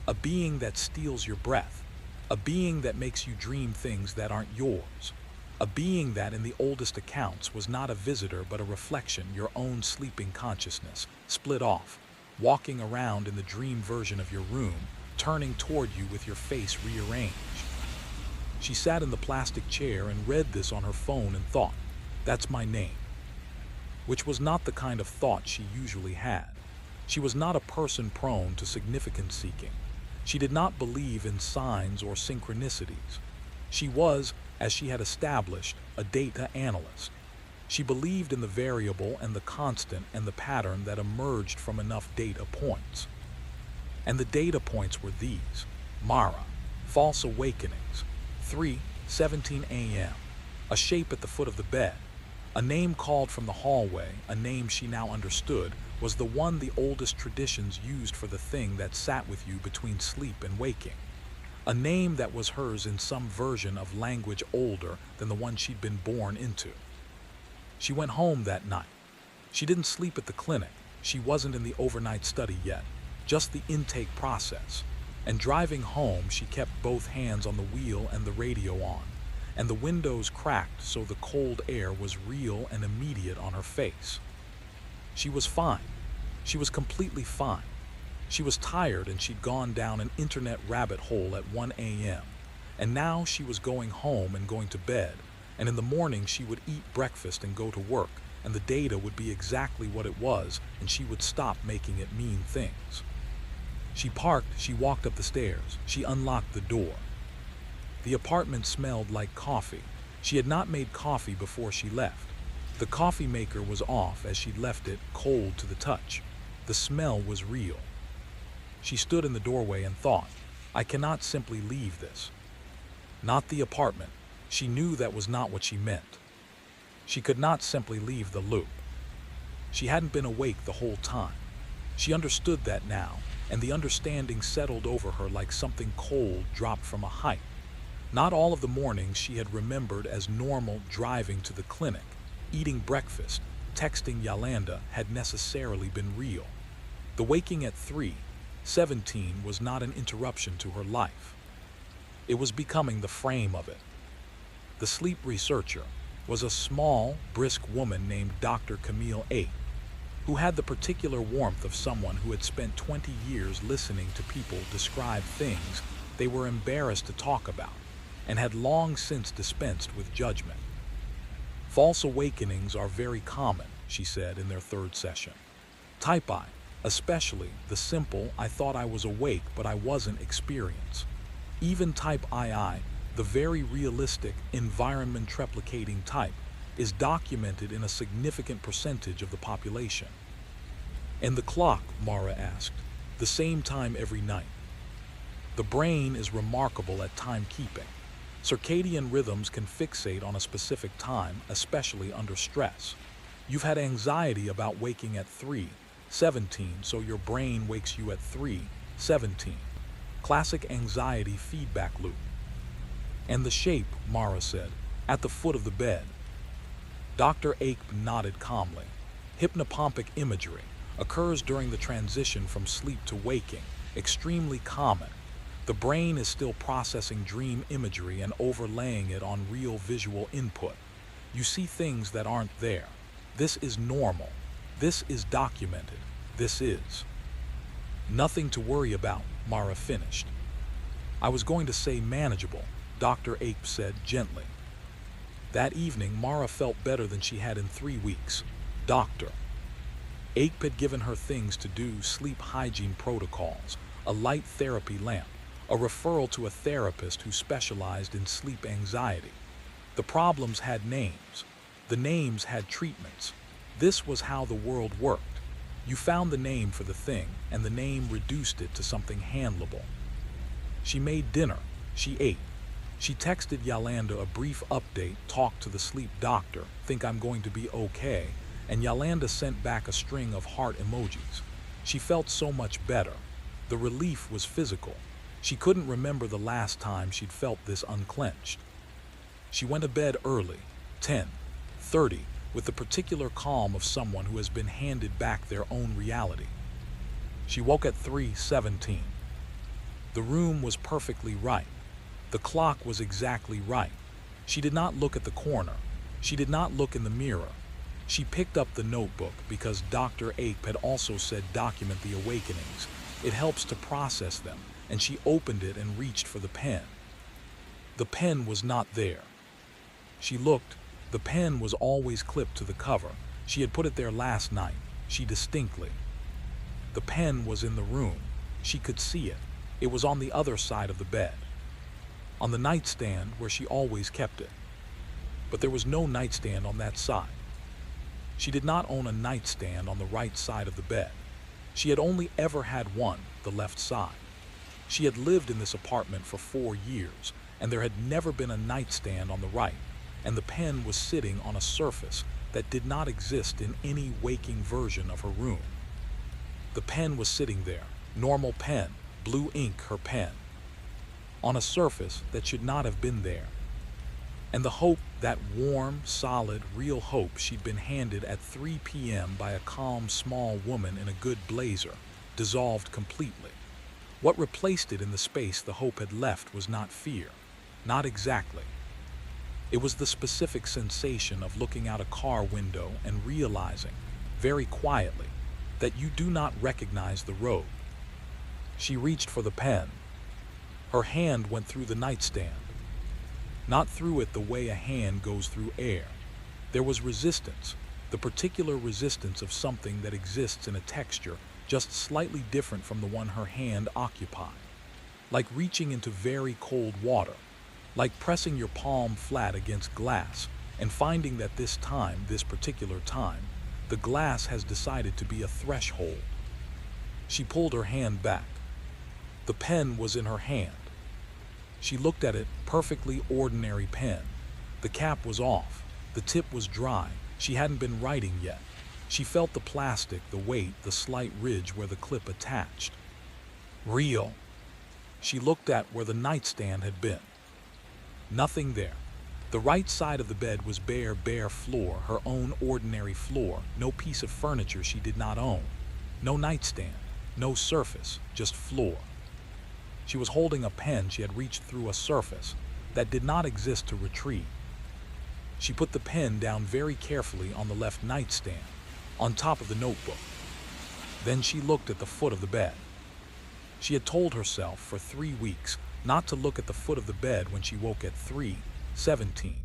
Speaker 1: a being that steals your breath, a being that makes you dream things that aren't yours, a being that in the oldest accounts was not a visitor but a reflection, your own sleeping consciousness, split off, walking around in the dream version of your room, turning toward you with your face rearranged. She sat in the plastic chair and read this on her phone and thought, that's my name. Which was not the kind of thought she usually had. She was not a person prone to significance seeking. She did not believe in signs or synchronicities. She was, as she had established, a data analyst. She believed in the variable and the constant and the pattern that emerged from enough data points. And the data points were these: Mara, false awakenings, 3:17 a.m., a shape at the foot of the bed, a name called from the hallway, a name she now understood was the one the oldest traditions used for the thing that sat with you between sleep and waking. A name that was hers in some version of language older than the one she'd been born into. She went home that night. She didn't sleep at the clinic. She wasn't in the overnight study yet, just the intake process. And driving home, she kept both hands on the wheel and the radio on, and the windows cracked so the cold air was real and immediate on her face. She was fine. She was completely fine. She was tired and she'd gone down an internet rabbit hole at 1 a.m. And now she was going home and going to bed, and in the morning she would eat breakfast and go to work, and the data would be exactly what it was, and she would stop making it mean things. She parked, she walked up the stairs, she unlocked the door. The apartment smelled like coffee. She had not made coffee before she left. The coffee maker was off as she'd left it, cold to the touch. The smell was real. She stood in the doorway and thought, I cannot simply leave this. Not the apartment. She knew that was not what she meant. She could not simply leave the loop. She hadn't been awake the whole time. She understood that now, and the understanding settled over her like something cold dropped from a height. Not all of the mornings she had remembered as normal driving to the clinic, eating breakfast, texting Yolanda had necessarily been real. The waking at 3:17 was not an interruption to her life. It was becoming the frame of it. The sleep researcher was a small, brisk woman named Dr. Camille A., who had the particular warmth of someone who had spent 20 years listening to people describe things they were embarrassed to talk about and had long since dispensed with judgment. False awakenings are very common, she said in their third session. Type I, especially the simple I thought I was awake but I wasn't experience. Even type II, the very realistic environment replicating type, is documented in a significant percentage of the population. And the clock, Mara asked, the same time every night. The brain is remarkable at timekeeping. Circadian rhythms can fixate on a specific time, especially under stress. You've had anxiety about waking at 3, 17, so your brain wakes you at 3:17. Classic anxiety feedback loop. And the shape, Mara said, at the foot of the bed. Dr. Ake nodded calmly. Hypnopompic imagery occurs during the transition from sleep to waking, extremely common. The brain is still processing dream imagery and overlaying it on real visual input. You see things that aren't there. This is normal. This is documented. This is. Nothing to worry about, Mara finished. I was going to say manageable, Dr. Ape said gently. That evening, Mara felt better than she had in 3 weeks. Dr. Ape had given her things to do, sleep hygiene protocols, a light therapy lamp, a referral to a therapist who specialized in sleep anxiety. The problems had names. The names had treatments. This was how the world worked. You found the name for the thing, and the name reduced it to something handleable. She made dinner. She ate. She texted Yolanda a brief update, talked to the sleep doctor, think I'm going to be okay, and Yolanda sent back a string of heart emojis. She felt so much better. The relief was physical. She couldn't remember the last time she'd felt this unclenched. She went to bed early, 10:30, with the particular calm of someone who has been handed back their own reality. She woke at 3:17. The room was perfectly right. The clock was exactly right. She did not look at the corner. She did not look in the mirror. She picked up the notebook because Dr. Ape had also said document the awakenings. It helps to process them, and she opened it and reached for the pen. The pen was not there. She looked. The pen was always clipped to the cover. She had put it there last night. She distinctly. The pen was in the room. She could see it. It was on the other side of the bed, on the nightstand where she always kept it. But there was no nightstand on that side. She did not own a nightstand on the right side of the bed. She had only ever had one, the left side. She had lived in this apartment for 4 years, and there had never been a nightstand on the right, and the pen was sitting on a surface that did not exist in any waking version of her room. The pen was sitting there, normal pen, blue ink, her pen, on a surface that should not have been there. And the hope, that warm, solid, real hope she'd been handed at 3 p.m. by a calm, small woman in a good blazer, dissolved completely. What replaced it in the space the hope had left was not fear. Not exactly. It was the specific sensation of looking out a car window and realizing, very quietly, that you do not recognize the road. She reached for the pen. Her hand went through the nightstand. Not through it the way a hand goes through air. There was resistance, the particular resistance of something that exists in a texture just slightly different from the one her hand occupied. Like reaching into very cold water, like pressing your palm flat against glass and finding that this time, this particular time, the glass has decided to be a threshold. She pulled her hand back. The pen was in her hand. She looked at it, perfectly ordinary pen. The cap was off. The tip was dry. She hadn't been writing yet. She felt the plastic, the weight, the slight ridge where the clip attached. Real. She looked at where the nightstand had been. Nothing there. The right side of the bed was bare floor, her own ordinary floor, no piece of furniture she did not own. No nightstand, no surface, just floor. She was holding a pen she had reached through a surface that did not exist to retrieve. She put the pen down very carefully on the left nightstand, on top of the notebook. Then she looked at the foot of the bed. She had told herself for 3 weeks not to look at the foot of the bed when she woke at 3:17.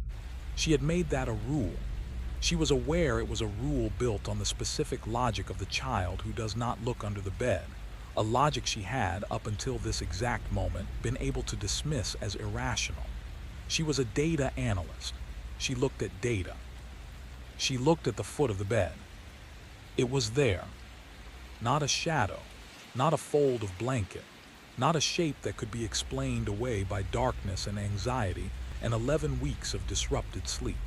Speaker 1: She had made that a rule. She was aware it was a rule built on the specific logic of the child who does not look under the bed, a logic she had, up until this exact moment, been able to dismiss as irrational. She was a data analyst. She looked at data. She looked at the foot of the bed. It was there. Not a shadow, not a fold of blanket, not a shape that could be explained away by darkness and anxiety and 11 weeks of disrupted sleep.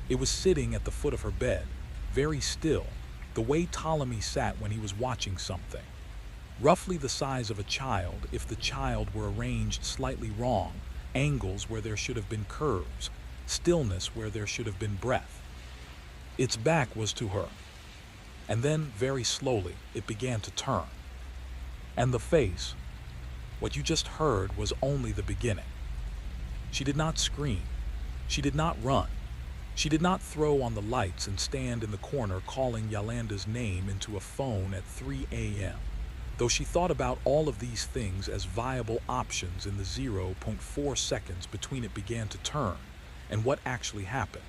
Speaker 1: It was sitting at the foot of her bed, very still, The way Ptolemy sat when he was watching something. Roughly the size of a child if the child were arranged slightly wrong, angles where there should have been curves, stillness where there should have been breath. Its back was to her. And then, very slowly, it began to turn. And the face, what you just heard was only the beginning. She did not scream. She did not run. She did not throw on the lights and stand in the corner calling Yolanda's name into a phone at 3 a.m., though she thought about all of these things as viable options in the 0.4 seconds between it began to turn and what actually happened.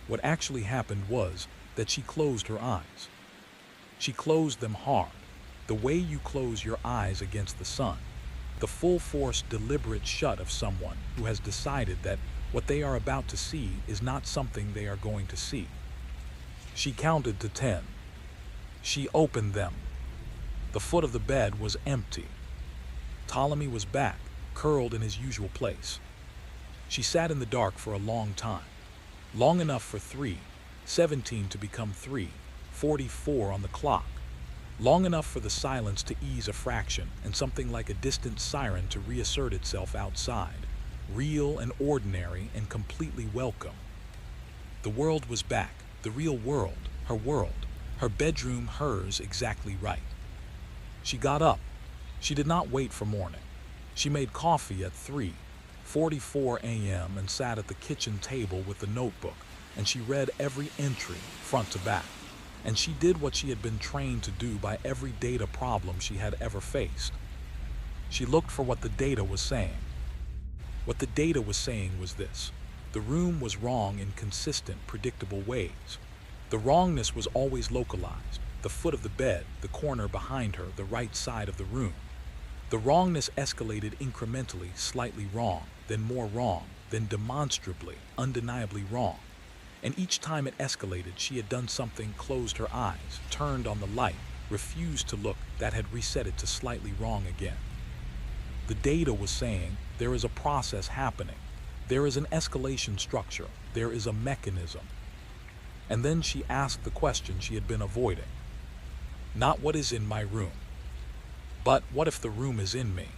Speaker 1: What actually happened was that she closed her eyes. She closed them hard, the way you close your eyes against the sun, the full-force, deliberate shut of someone who has decided that what they are about to see is not something they are going to see. She counted to 10. She opened them. The foot of the bed was empty. Ptolemy was back, curled in his usual place. She sat in the dark for a long time. Long enough for 3:17 to become 3:44 on the clock. Long enough for the silence to ease a fraction and something like a distant siren to reassert itself outside, real and ordinary and completely welcome. The world was back, the real world, her bedroom, hers exactly right. She got up. She did not wait for morning. She made coffee at 3:44 a.m. and sat at the kitchen table with the notebook, and she read every entry, front to back. And she did what she had been trained to do by every data problem she had ever faced. She looked for what the data was saying. What the data was saying was this: the room was wrong in consistent, predictable ways. The wrongness was always localized: the foot of the bed, the corner behind her, the right side of the room. The wrongness escalated incrementally, slightly wrong, then more wrong, then demonstrably, undeniably wrong. And each time it escalated, she had done something, closed her eyes, turned on the light, refused to look, that had reset it to slightly wrong again. The data was saying, there is a process happening. There is an escalation structure. There is a mechanism. And then she asked the question she had been avoiding. Not what is in my room, but what if the room is in me?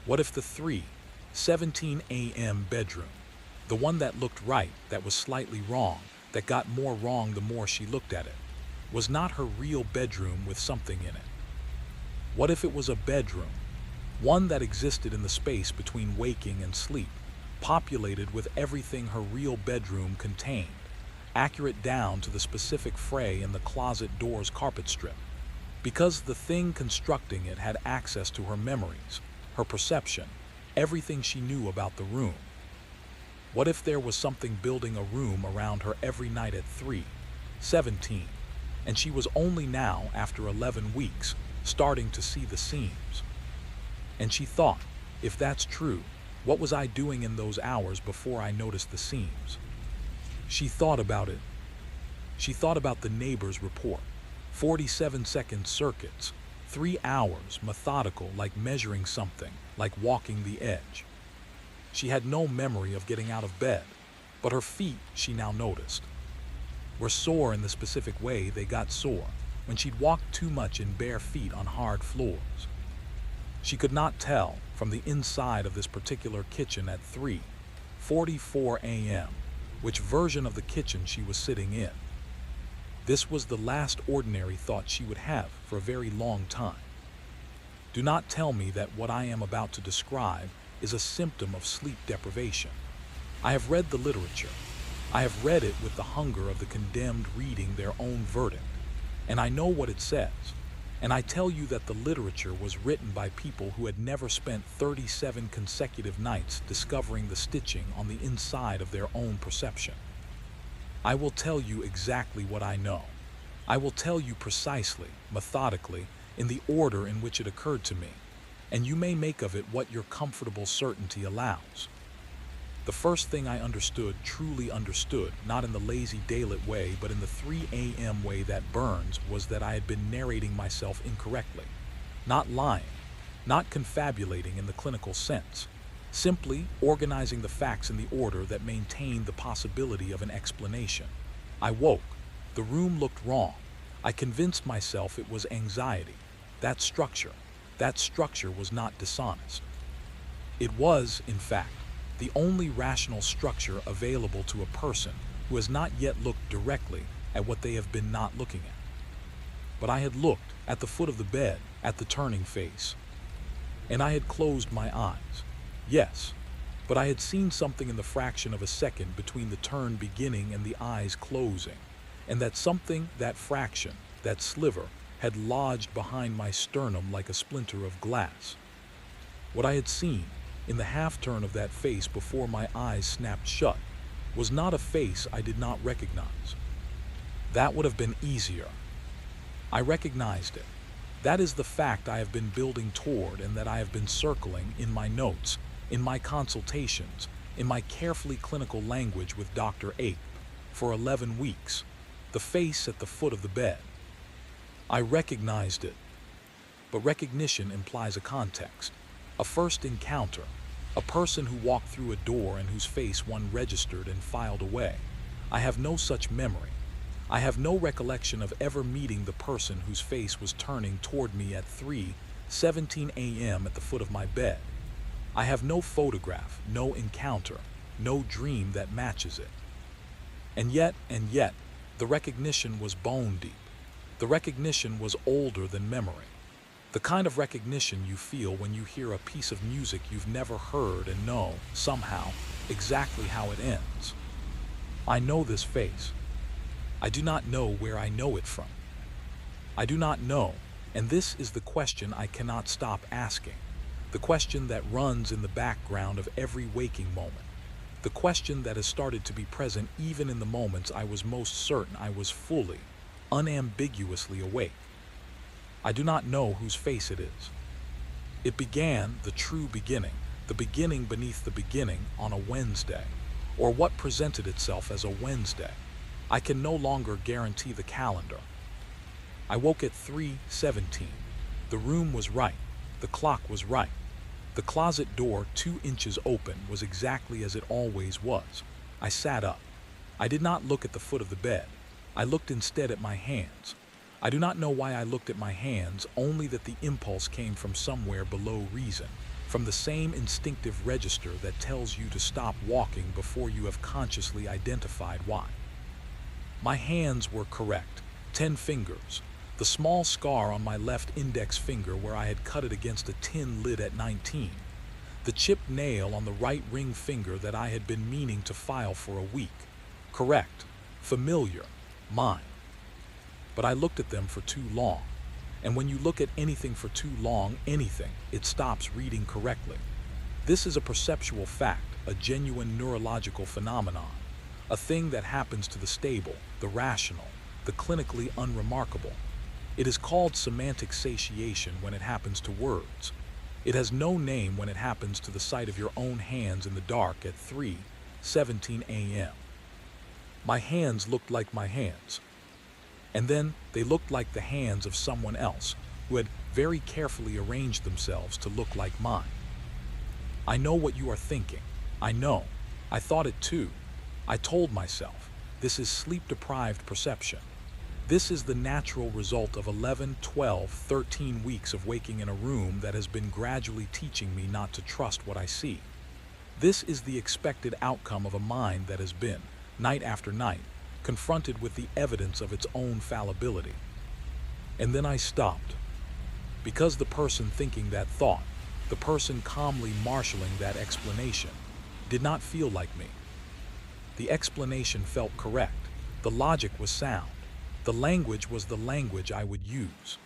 Speaker 1: What if the 3:17 a.m. bedroom, the one that looked right, that was slightly wrong, that got more wrong the more she looked at it, was not her real bedroom with something in it? What if it was a bedroom, one that existed in the space between waking and sleep, populated with everything her real bedroom contained, accurate down to the specific fray in the closet door's carpet strip, because the thing constructing it had access to her memories, her perception, everything she knew about the room? What if there was something building a room around her every night at 3:17, and she was only now, after 11 weeks, starting to see the seams? And she thought, if that's true, what was I doing in those hours before I noticed the seams? She thought about it. She thought about the neighbor's report. 47-second circuits, 3 hours, methodical, like measuring something, like walking the edge. She had no memory of getting out of bed, but her feet, she now noticed, were sore in the specific way they got sore when she'd walked too much in bare feet on hard floors. She could not tell from the inside of this particular kitchen at 3:44 a.m. which version of the kitchen she was sitting in. This was the last ordinary thought she would have for a very long time. Do not tell me that what I am about to describe is a symptom of sleep deprivation. I have read the literature. I have read it with the hunger of the condemned reading their own verdict, and I know what it says. And I tell you that the literature was written by people who had never spent 37 consecutive nights discovering the stitching on the inside of their own perception. I will tell you exactly what I know. I will tell you precisely, methodically, in the order in which it occurred to me, and you may make of it what your comfortable certainty allows. The first thing I understood, truly understood, not in the lazy daylit way, but in the 3 a.m. way that burns, was that I had been narrating myself incorrectly. Not lying, not confabulating in the clinical sense, simply organizing the facts in the order that maintained the possibility of an explanation. I woke. The room looked wrong. I convinced myself it was anxiety. That structure, that structure was not dishonest. It was, in fact, the only rational structure available to a person who has not yet looked directly at what they have been not looking at. But I had looked at the foot of the bed, at the turning face, and I had closed my eyes. Yes, but I had seen something in the fraction of a second between the turn beginning and the eyes closing, and that something, that fraction, that sliver, had lodged behind my sternum like a splinter of glass. What I had seen, in the half-turn of that face before my eyes snapped shut, was not a face I did not recognize. That would have been easier. I recognized it. That is the fact I have been building toward and that I have been circling in my notes, in my consultations, in my carefully clinical language with Dr. Ape, for 11 weeks. The face at the foot of the bed. I recognized it. But recognition implies a context, a first encounter, a person who walked through a door and whose face one registered and filed away. I have no such memory. I have no recollection of ever meeting the person whose face was turning toward me at 3:17 a.m. at the foot of my bed. I have no photograph, no encounter, no dream that matches it. And yet, the recognition was bone deep. The recognition was older than memory. The kind of recognition you feel when you hear a piece of music you've never heard and know, somehow, exactly how it ends. I know this face. I do not know where I know it from. I do not know, and this is the question I cannot stop asking. The question that runs in the background of every waking moment. The question that has started to be present even in the moments I was most certain I was fully, unambiguously awake. I do not know whose face it is. It began, the true beginning, the beginning beneath the beginning, on a Wednesday, or what presented itself as a Wednesday. I can no longer guarantee the calendar. I woke at 3:17. The room was right. The clock was right. The closet door, 2 inches open, was exactly as it always was. I sat up. I did not look at the foot of the bed. I looked instead at my hands. I do not know why I looked at my hands, only that the impulse came from somewhere below reason, from the same instinctive register that tells you to stop walking before you have consciously identified why. My hands were correct, 10 fingers. The small scar on my left index finger where I had cut it against a tin lid at 19. The chipped nail on the right ring finger that I had been meaning to file for a week. Correct, familiar, mine. But I looked at them for too long. And when you look at anything for too long, anything, it stops reading correctly. This is a perceptual fact, a genuine neurological phenomenon. A thing that happens to the stable, the rational, the clinically unremarkable. It is called semantic satiation when it happens to words. It has no name when it happens to the sight of your own hands in the dark at 3:17 a.m. My hands looked like my hands. And then they looked like the hands of someone else who had very carefully arranged themselves to look like mine. I know what you are thinking. I know. I thought it too. I told myself, this is sleep-deprived perception. This is the natural result of 11, 12, 13 weeks of waking in a room that has been gradually teaching me not to trust what I see. This is the expected outcome of a mind that has been, night after night, confronted with the evidence of its own fallibility. And then I stopped. Because the person thinking that thought, the person calmly marshaling that explanation, did not feel like me. The explanation felt correct. The logic was sound. The language was the language I would use.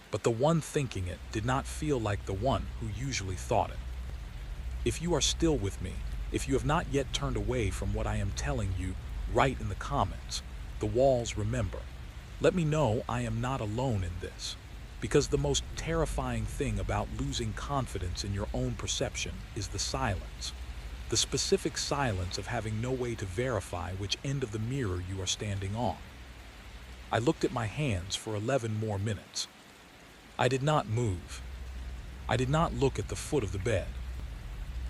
Speaker 1: But the one thinking it did not feel like the one who usually thought it. If you are still with me, if you have not yet turned away from what I am telling you, write in the comments. The walls remember. Let me know I am not alone in this. Because the most terrifying thing about losing confidence in your own perception is the silence. The specific silence of having no way to verify which end of the mirror you are standing on. I looked at my hands for 11 more minutes. I did not move. I did not look at the foot of the bed.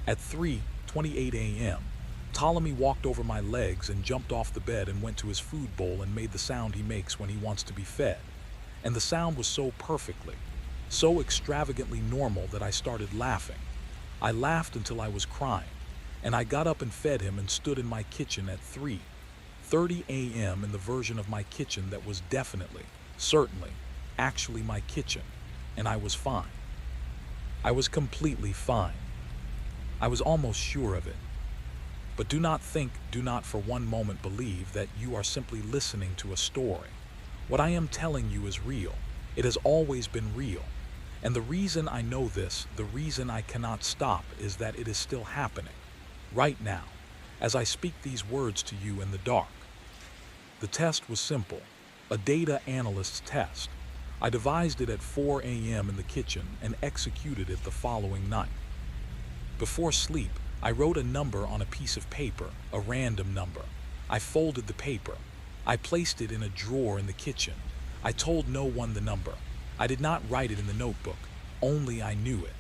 Speaker 1: At 3:28 a.m., Ptolemy walked over my legs and jumped off the bed and went to his food bowl and made the sound he makes when he wants to be fed. And the sound was so perfectly, so extravagantly normal that I started laughing. I laughed until I was crying, and I got up and fed him and stood in my kitchen at 3:30 a.m. in the version of my kitchen that was definitely, certainly, actually my kitchen, and I was fine. I was completely fine. I was almost sure of it. But do not for one moment believe that you are simply listening to a story. What I am telling you is real. It has always been real. And the reason I know this, the reason I cannot stop, is that it is still happening. Right now, as I speak these words to you in the dark. The test was simple. A data analyst's test. I devised it at 4 a.m. in the kitchen and executed it the following night. Before sleep, I wrote a number on a piece of paper, a random number. I folded the paper. I placed it in a drawer in the kitchen. I told no one the number. I did not write it in the notebook, only I knew it.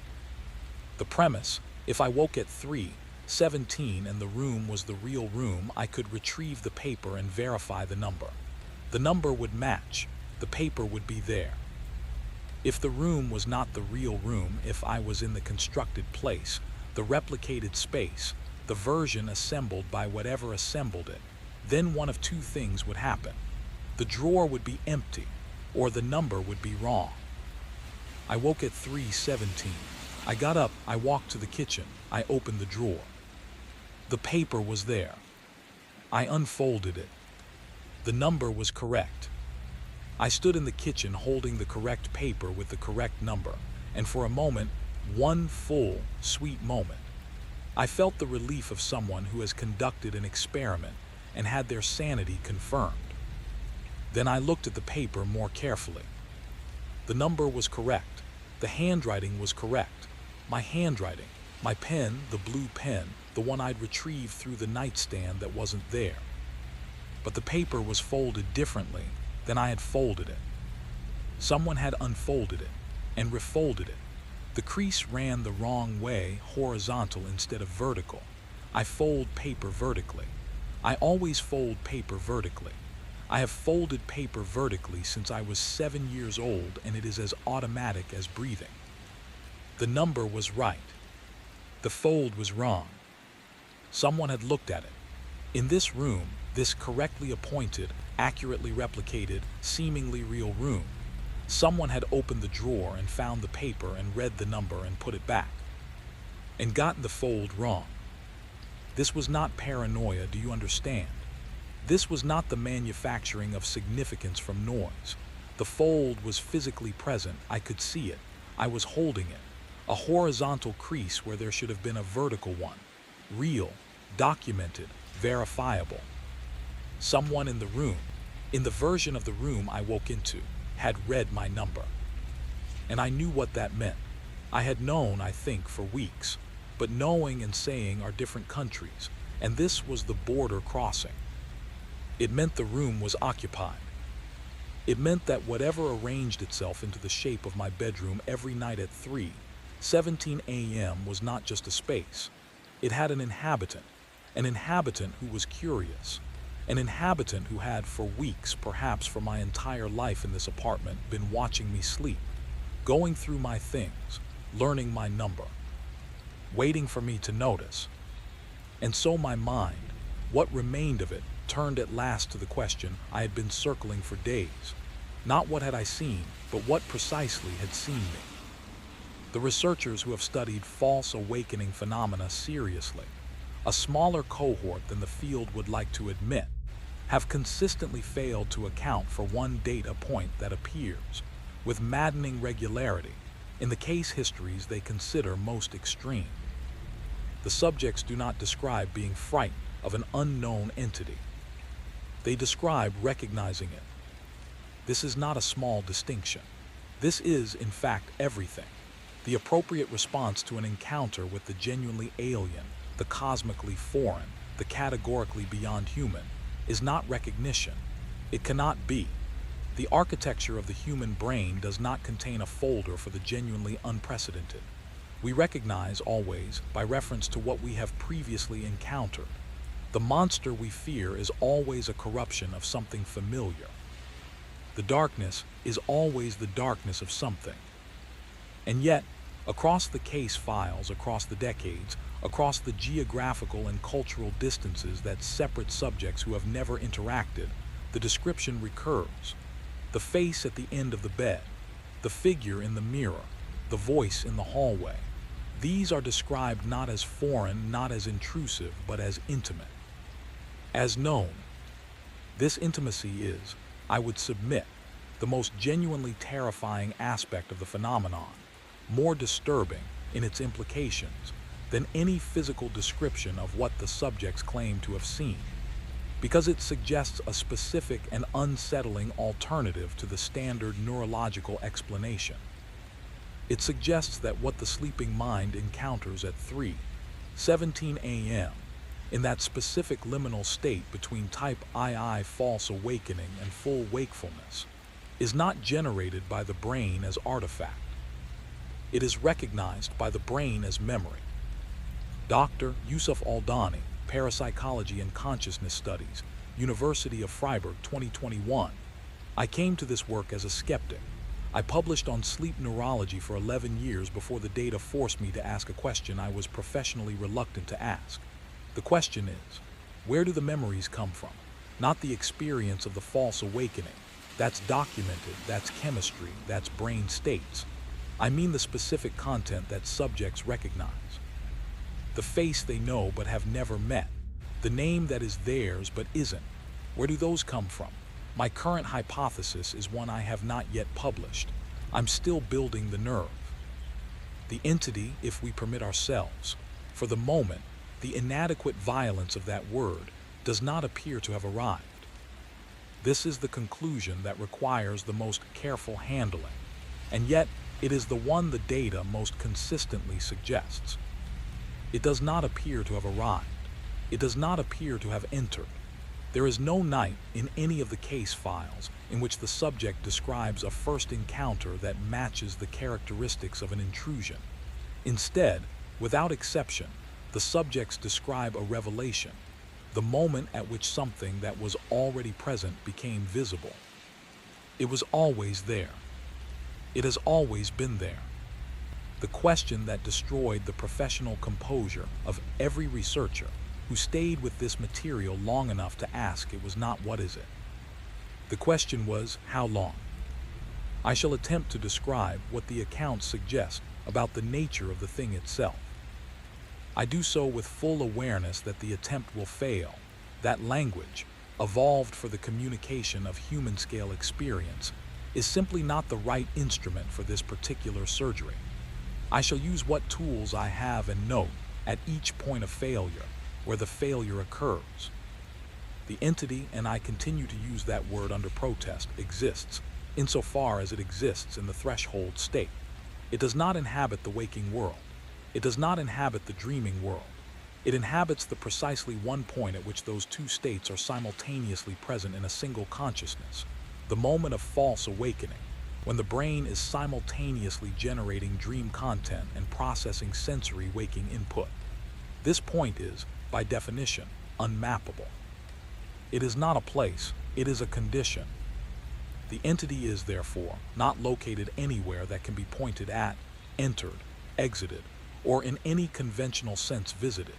Speaker 1: The premise, if I woke at 3:17 and the room was the real room, I could retrieve the paper and verify the number. The number would match. The paper would be there. If the room was not the real room, if I was in the constructed place, the replicated space, the version assembled by whatever assembled it, then one of two things would happen. The drawer would be empty, or the number would be wrong. I woke at 3:17. I got up, I walked to the kitchen, I opened the drawer. The paper was there. I unfolded it. The number was correct. I stood in the kitchen holding the correct paper with the correct number, and for a moment, one full, sweet moment, I felt the relief of someone who has conducted an experiment and had their sanity confirmed. Then I looked at the paper more carefully. The number was correct. The handwriting was correct. My handwriting, my pen, the blue pen, the one I'd retrieved through the nightstand that wasn't there. But the paper was folded differently than I had folded it. Someone had unfolded it and refolded it. The crease ran the wrong way, horizontal instead of vertical. I fold paper vertically. I always fold paper vertically. I have folded paper vertically since I was 7 years old, and it is as automatic as breathing. The number was right. The fold was wrong. Someone had looked at it. In this room, this correctly appointed, accurately replicated, seemingly real room, someone had opened the drawer and found the paper and read the number and put it back, and gotten the fold wrong. This was not paranoia, do you understand? This was not the manufacturing of significance from noise. The fold was physically present. I could see it. I was holding it. A horizontal crease where there should have been a vertical one. Real, documented, verifiable. Someone in the room, in the version of the room I woke into, had read my number. And I knew what that meant. I had known, I think, for weeks. But knowing and saying are different countries, and this was the border crossing. It meant the room was occupied. It meant that whatever arranged itself into the shape of my bedroom every night at 3:17 a.m. was not just a space. It had an inhabitant who was curious, an inhabitant who had for weeks, perhaps for my entire life in this apartment, been watching me sleep, going through my things, learning my number, waiting for me to notice. And so my mind, what remained of it, turned at last to the question I had been circling for days. Not what had I seen, but what precisely had seen me. The researchers who have studied false awakening phenomena seriously, a smaller cohort than the field would like to admit, have consistently failed to account for one data point that appears, with maddening regularity, in the case histories they consider most extreme. The subjects do not describe being frightened of an unknown entity. They describe recognizing it. This is not a small distinction. This is, in fact, everything. The appropriate response to an encounter with the genuinely alien, the cosmically foreign, the categorically beyond human, is not recognition. It cannot be. The architecture of the human brain does not contain a folder for the genuinely unprecedented. We recognize always by reference to what we have previously encountered. The monster we fear is always a corruption of something familiar. The darkness is always the darkness of something. And yet, across the case files, across the decades, across the geographical and cultural distances that separate subjects who have never interacted, the description recurs. The face at the end of the bed, the figure in the mirror, the voice in the hallway. These are described not as foreign, not as intrusive, but as intimate, as known. This intimacy is, I would submit, the most genuinely terrifying aspect of the phenomenon, more disturbing in its implications than any physical description of what the subjects claim to have seen, because it suggests a specific and unsettling alternative to the standard neurological explanation. It suggests that what the sleeping mind encounters at 3:17 a.m., in that specific liminal state between type II false awakening and full wakefulness, is not generated by the brain as artifact. It is recognized by the brain as memory. Dr. Yusuf Aldani, Parapsychology and Consciousness Studies, University of Freiburg, 2021. I came to this work as a skeptic. I published on sleep neurology for 11 years before the data forced me to ask a question I was professionally reluctant to ask. The question is, where do the memories come from? Not the experience of the false awakening. That's documented, that's chemistry, that's brain states. I mean the specific content that subjects recognize. The face they know but have never met. The name that is theirs but isn't. Where do those come from? My current hypothesis is one I have not yet published. I'm still building the nerve. The entity, if we permit ourselves. For the moment, the inadequate violence of that word does not appear to have arrived. This is the conclusion that requires the most careful handling, and yet it is the one the data most consistently suggests. It does not appear to have arrived. It does not appear to have entered. There is no night in any of the case files in which the subject describes a first encounter that matches the characteristics of an intrusion. Instead, without exception, the subjects describe a revelation, the moment at which something that was already present became visible. It was always there. It has always been there. The question that destroyed the professional composure of every researcher who stayed with this material long enough to ask it was not what is it. The question was, how long? I shall attempt to describe what the accounts suggest about the nature of the thing itself. I do so with full awareness that the attempt will fail, that language, evolved for the communication of human-scale experience, is simply not the right instrument for this particular surgery. I shall use what tools I have and note at each point of failure, where the failure occurs. The entity, and I continue to use that word under protest, exists, insofar as it exists in the threshold state. It does not inhabit the waking world. It does not inhabit the dreaming world. It inhabits the precisely one point at which those two states are simultaneously present in a single consciousness, the moment of false awakening, when the brain is simultaneously generating dream content and processing sensory waking input. This point is, by definition, unmappable. It is not a place, it is a condition. The entity is, therefore, not located anywhere that can be pointed at, entered, exited, or in any conventional sense visited.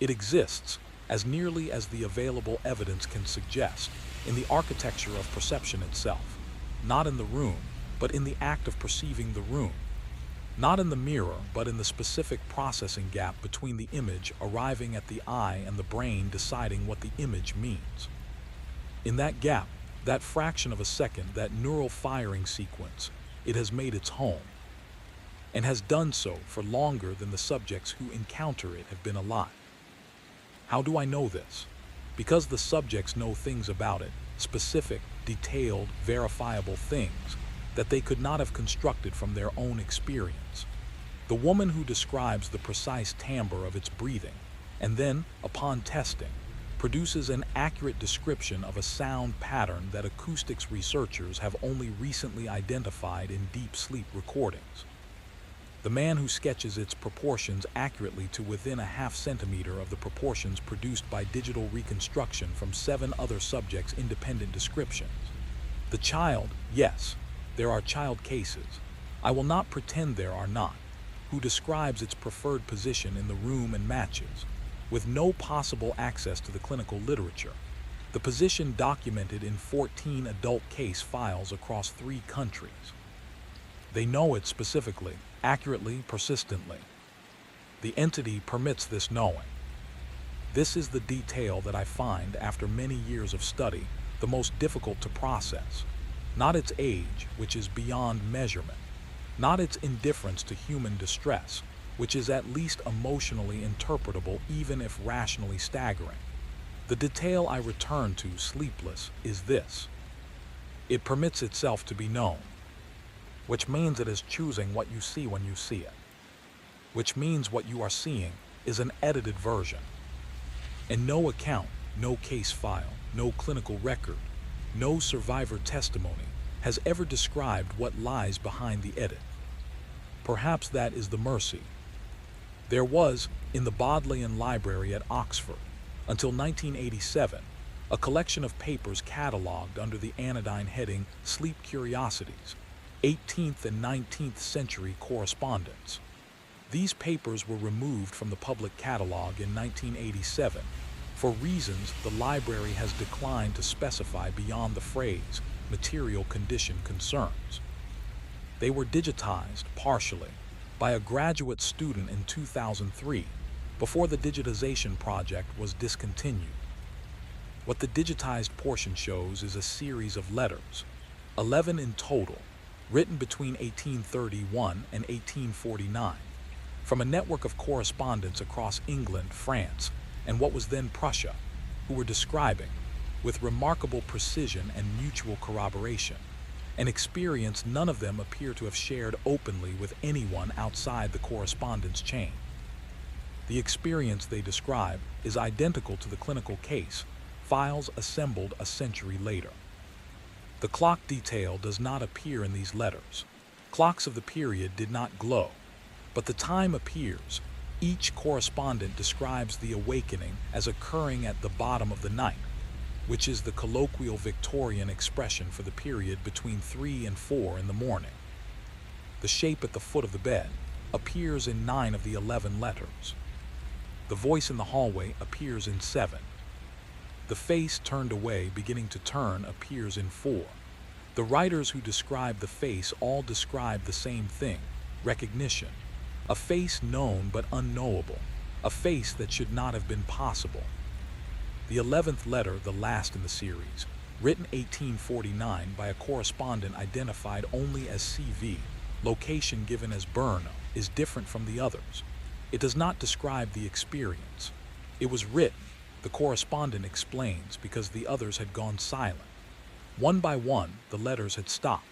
Speaker 1: It exists, as nearly as the available evidence can suggest, in the architecture of perception itself, not in the room, but in the act of perceiving the room, not in the mirror, but in the specific processing gap between the image arriving at the eye and the brain deciding what the image means. In that gap, that fraction of a second, that neural firing sequence, it has made its home, and has done so for longer than the subjects who encounter it have been alive. How do I know this? Because the subjects know things about it, specific, detailed, verifiable things that they could not have constructed from their own experience. The woman who describes the precise timbre of its breathing, and then, upon testing, produces an accurate description of a sound pattern that acoustics researchers have only recently identified in deep sleep recordings. The man who sketches its proportions accurately to within a half centimeter of the proportions produced by digital reconstruction from 7 other subjects' independent descriptions. The child, yes, there are child cases. I will not pretend there are not, who describes its preferred position in the room and matches, with no possible access to the clinical literature. The position documented in 14 adult case files across 3 countries. They know it specifically, accurately, persistently. The entity permits this knowing. This is the detail that I find, after many years of study, the most difficult to process. Not its age, which is beyond measurement. Not its indifference to human distress, which is at least emotionally interpretable even if rationally staggering. The detail I return to, sleepless, is this. It permits itself to be known, which means it is choosing what you see when you see it, which means what you are seeing is an edited version. And no account, no case file, no clinical record, no survivor testimony has ever described what lies behind the edit. Perhaps that is the mercy. There was, in the Bodleian Library at Oxford, until 1987, a collection of papers catalogued under the anodyne heading Sleep Curiosities, 18th and 19th century correspondence. These papers were removed from the public catalog in 1987 for reasons the library has declined to specify beyond the phrase material condition concerns. They were digitized, partially, by a graduate student in 2003, before the digitization project was discontinued. What the digitized portion shows is a series of letters, 11 in total, written between 1831 and 1849, from a network of correspondents across England, France, and what was then Prussia, who were describing, with remarkable precision and mutual corroboration, an experience none of them appear to have shared openly with anyone outside the correspondence chain. The experience they describe is identical to the clinical case, files assembled a century later. The clock detail does not appear in these letters. Clocks of the period did not glow, but the time appears. Each correspondent describes the awakening as occurring at the bottom of the night, which is the colloquial Victorian expression for the period between 3 and 4 in the morning. The shape at the foot of the bed appears in 9 of the 11 letters. The voice in the hallway appears in 7. The face turned away, beginning to turn, appears in 4. The writers who describe the face all describe the same thing, recognition. A face known but unknowable, a face that should not have been possible. The 11th letter, the last in the series, written 1849 by a correspondent identified only as CV, location given as Brno, is different from the others. It does not describe the experience. It was written, the correspondent explains, because the others had gone silent. One by one, the letters had stopped.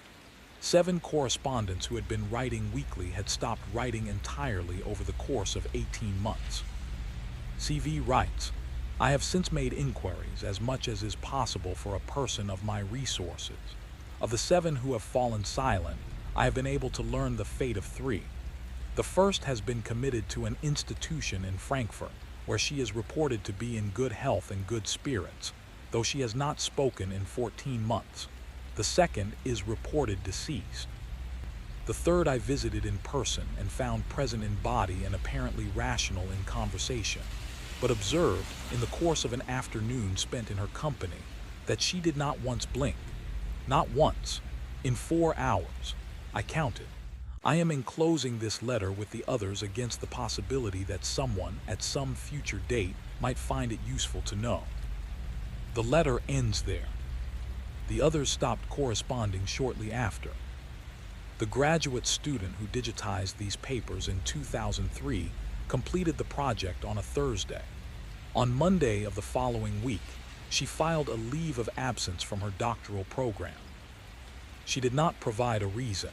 Speaker 1: 7 correspondents who had been writing weekly had stopped writing entirely over the course of 18 months. CV writes, I have since made inquiries as much as is possible for a person of my resources. Of the 7 who have fallen silent, I have been able to learn the fate of 3. The first has been committed to an institution in Frankfurt, where she is reported to be in good health and good spirits, though she has not spoken in 14 months. The second is reported deceased. The third I visited in person and found present in body and apparently rational in conversation, but observed, in the course of an afternoon spent in her company, that she did not once blink. Not once. In 4 hours. I counted. I am enclosing this letter with the others against the possibility that someone, at some future date, might find it useful to know. The letter ends there. The others stopped corresponding shortly after. The graduate student who digitized these papers in 2003 completed the project on a Thursday. On Monday of the following week, she filed a leave of absence from her doctoral program. She did not provide a reason.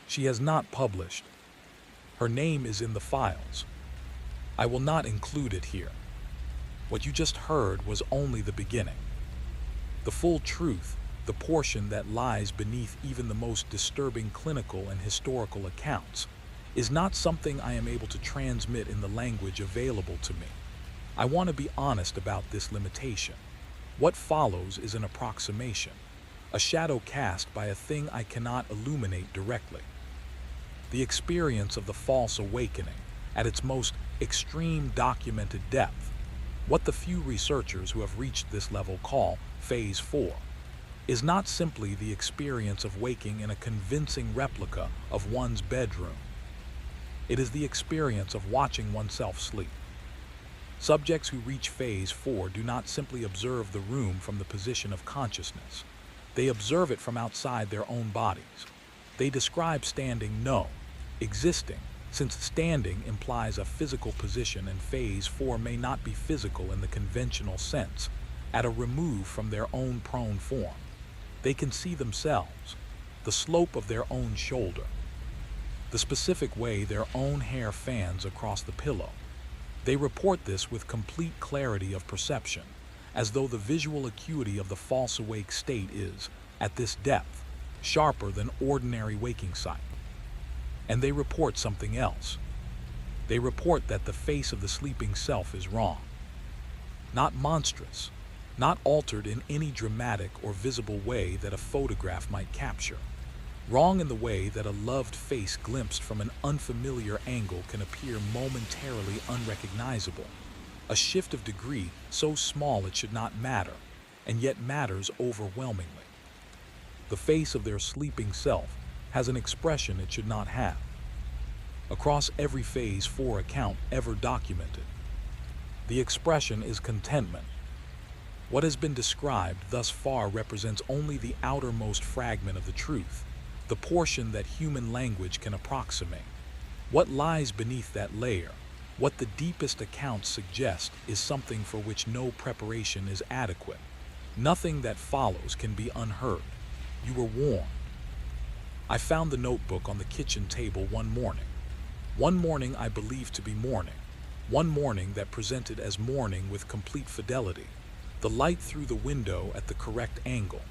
Speaker 1: She has not published. Her name is in the files. I will not include it here. What you just heard was only the beginning. The full truth, the portion that lies beneath even the most disturbing clinical and historical accounts, is not something I am able to transmit in the language available to me. I want to be honest about this limitation. What follows is an approximation, a shadow cast by a thing I cannot illuminate directly. The experience of the false awakening, at its most extreme documented depth, what the few researchers who have reached this level call Phase 4, is not simply the experience of waking in a convincing replica of one's bedroom. It is the experience of watching oneself sleep. Subjects who reach Phase 4 do not simply observe the room from the position of consciousness. They observe it from outside their own bodies. They describe standing, no, existing, since standing implies a physical position and Phase 4 may not be physical in the conventional sense, at a remove from their own prone form. They can see themselves, the slope of their own shoulder, the specific way their own hair fans across the pillow. They report this with complete clarity of perception, as though the visual acuity of the false awake state is, at this depth, sharper than ordinary waking sight. And they report something else. They report that the face of the sleeping self is wrong. Not monstrous, not altered in any dramatic or visible way that a photograph might capture. Wrong in the way that a loved face glimpsed from an unfamiliar angle can appear momentarily unrecognizable. A shift of degree so small it should not matter, and yet matters overwhelmingly. The face of their sleeping self has an expression it should not have. Across every Phase 4 account ever documented, the expression is contentment. What has been described thus far represents only the outermost fragment of the truth, the portion that human language can approximate. What lies beneath that layer, what the deepest accounts suggest, is something for which no preparation is adequate. Nothing that follows can be unheard. You were warned. I found the notebook on the kitchen table one morning. One morning I believed to be morning. One morning that presented as morning with complete fidelity. The light through the window at the correct angle.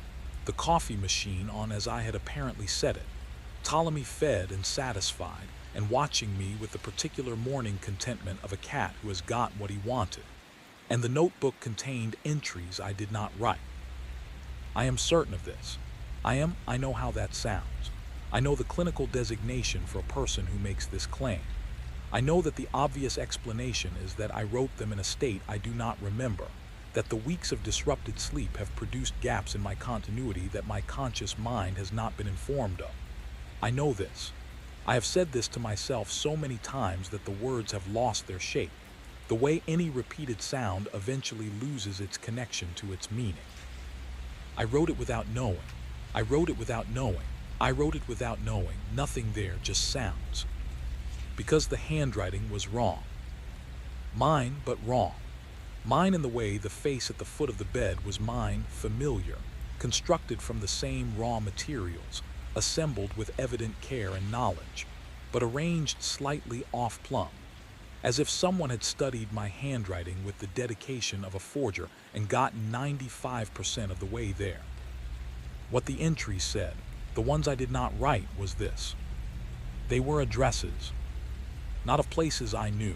Speaker 1: The coffee machine on as I had apparently set it. Ptolemy fed and satisfied, and watching me with the particular morning contentment of a cat who has got what he wanted. And the notebook contained entries I did not write. I am certain of this. I know how that sounds. I know the clinical designation for a person who makes this claim. I know that the obvious explanation is that I wrote them in a state I do not remember, that the weeks of disrupted sleep have produced gaps in my continuity that my conscious mind has not been informed of. I know this. I have said this to myself so many times that the words have lost their shape, the way any repeated sound eventually loses its connection to its meaning. I wrote it without knowing. I wrote it without knowing. I wrote it without knowing. Nothing there, just sounds. Because the handwriting was wrong. Mine, but wrong. Mine in the way the face at the foot of the bed was mine, familiar, constructed from the same raw materials, assembled with evident care and knowledge, but arranged slightly off-plumb, as if someone had studied my handwriting with the dedication of a forger and gotten 95% of the way there. What the entries said, the ones I did not write, was this. They were addresses, not of places I knew,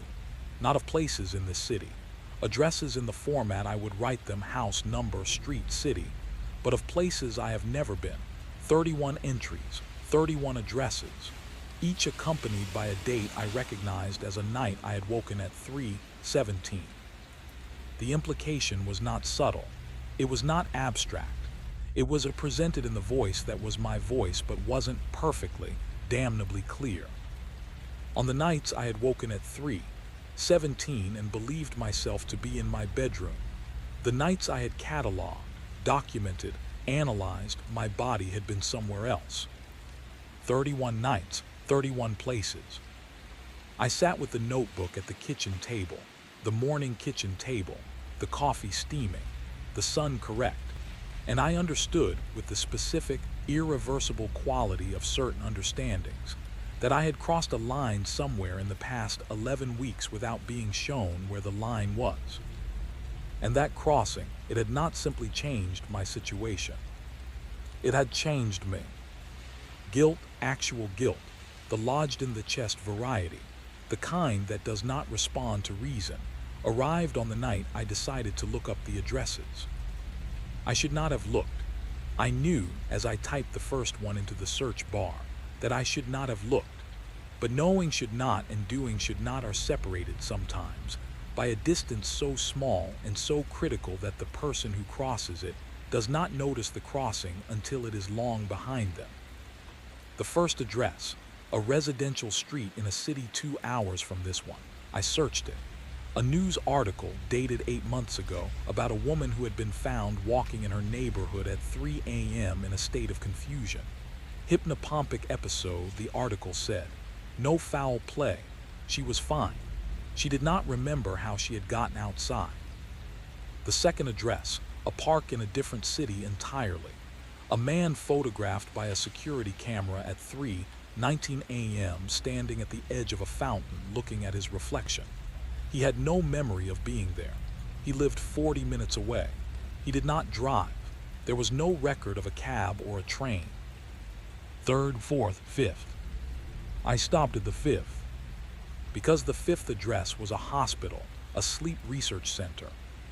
Speaker 1: not of places in this city, addresses in the format I would write them: house, number, street, city, but of places I have never been. 31 entries, 31 addresses, each accompanied by a date I recognized as a night I had woken at 3:17. The implication was not subtle. It was not abstract. It was presented in the voice that was my voice but wasn't perfectly, damnably clear. On the nights I had woken at 3:17 and believed myself to be in my bedroom, the nights I had cataloged, documented, analyzed, my body had been somewhere else. 31 nights, 31 places. I sat with the notebook at the kitchen table, the morning kitchen table, the coffee steaming, the sun correct, and I understood with the specific, irreversible quality of certain understandings that I had crossed a line somewhere in the past 11 weeks without being shown where the line was. And that crossing, it had not simply changed my situation. It had changed me. Guilt, actual guilt, the lodged in the chest variety, the kind that does not respond to reason, arrived on the night I decided to look up the addresses. I should not have looked. I knew as I typed the first one into the search bar that I should not have looked. But knowing should not and doing should not are separated sometimes by a distance so small and so critical that the person who crosses it does not notice the crossing until it is long behind them. The first address, a residential street in a city 2 hours from this one. I searched it. A news article dated 8 months ago about a woman who had been found walking in her neighborhood at 3 a.m. in a state of confusion. Hypnopompic episode, the article said. No foul play. She was fine. She did not remember how she had gotten outside. The second address, a park in a different city entirely. A man photographed by a security camera at 3:19 a.m. standing at the edge of a fountain looking at his reflection. He had no memory of being there. He lived 40 minutes away. He did not drive. There was no record of a cab or a train. Third, fourth, fifth. I stopped at the fifth, because the fifth address was a hospital, a sleep research center,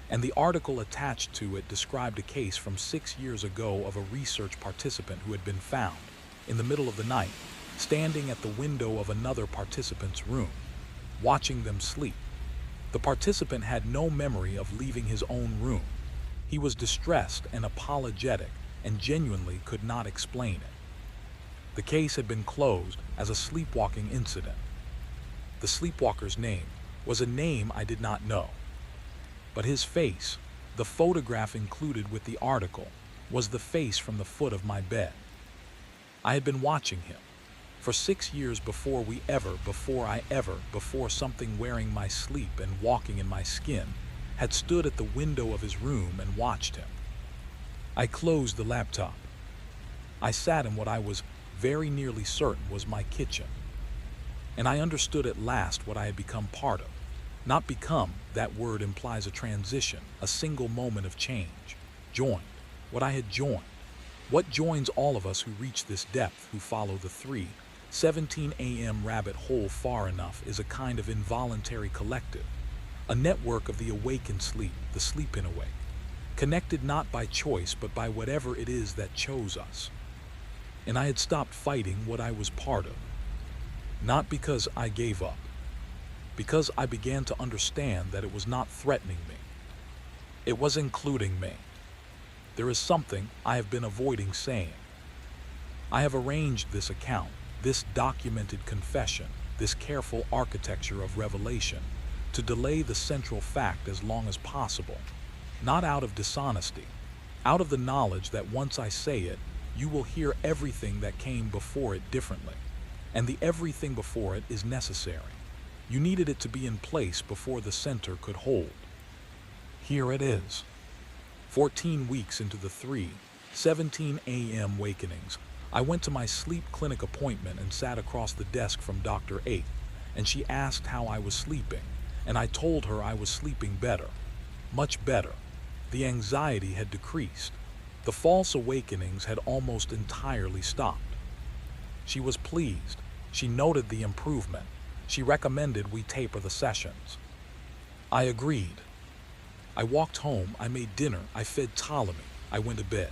Speaker 1: and the article attached to it described a case from 6 years ago of a research participant who had been found, in the middle of the night, standing at the window of another participant's room, watching them sleep. The participant had no memory of leaving his own room. He was distressed and apologetic and genuinely could not explain it. The case had been closed as a sleepwalking incident. The sleepwalker's name was a name I did not know. But his face, the photograph included with the article, was the face from the foot of my bed. I had been watching him for 6 years before something wearing my sleep and walking in my skin had stood at the window of his room and watched him. I closed the laptop. I sat in what I was very nearly certain was my kitchen. And I understood at last what I had become part of. Not become, that word implies a transition, a single moment of change. Joined, what I had joined. What joins all of us who reach this depth, who follow the 3:17 a.m. rabbit hole far enough, is a kind of involuntary collective. A network of the awakened sleep, the sleep in awake. Connected not by choice but by whatever it is that chose us. And I had stopped fighting what I was part of. Not because I gave up. Because I began to understand that it was not threatening me. It was including me. There is something I have been avoiding saying. I have arranged this account, this documented confession, this careful architecture of revelation, to delay the central fact as long as possible. Not out of dishonesty, out of the knowledge that once I say it, you will hear everything that came before it differently. And the everything before it is necessary. You needed it to be in place before the center could hold. Here it is. 14 weeks into the 3:17 a.m. wakenings, I went to my sleep clinic appointment and sat across the desk from Dr. 8, and she asked how I was sleeping, and I told her I was sleeping better, much better. The anxiety had decreased. The false awakenings had almost entirely stopped. She was pleased. She noted the improvement. She recommended we taper the sessions. I agreed. I walked home, I made dinner, I fed Ptolemy, I went to bed.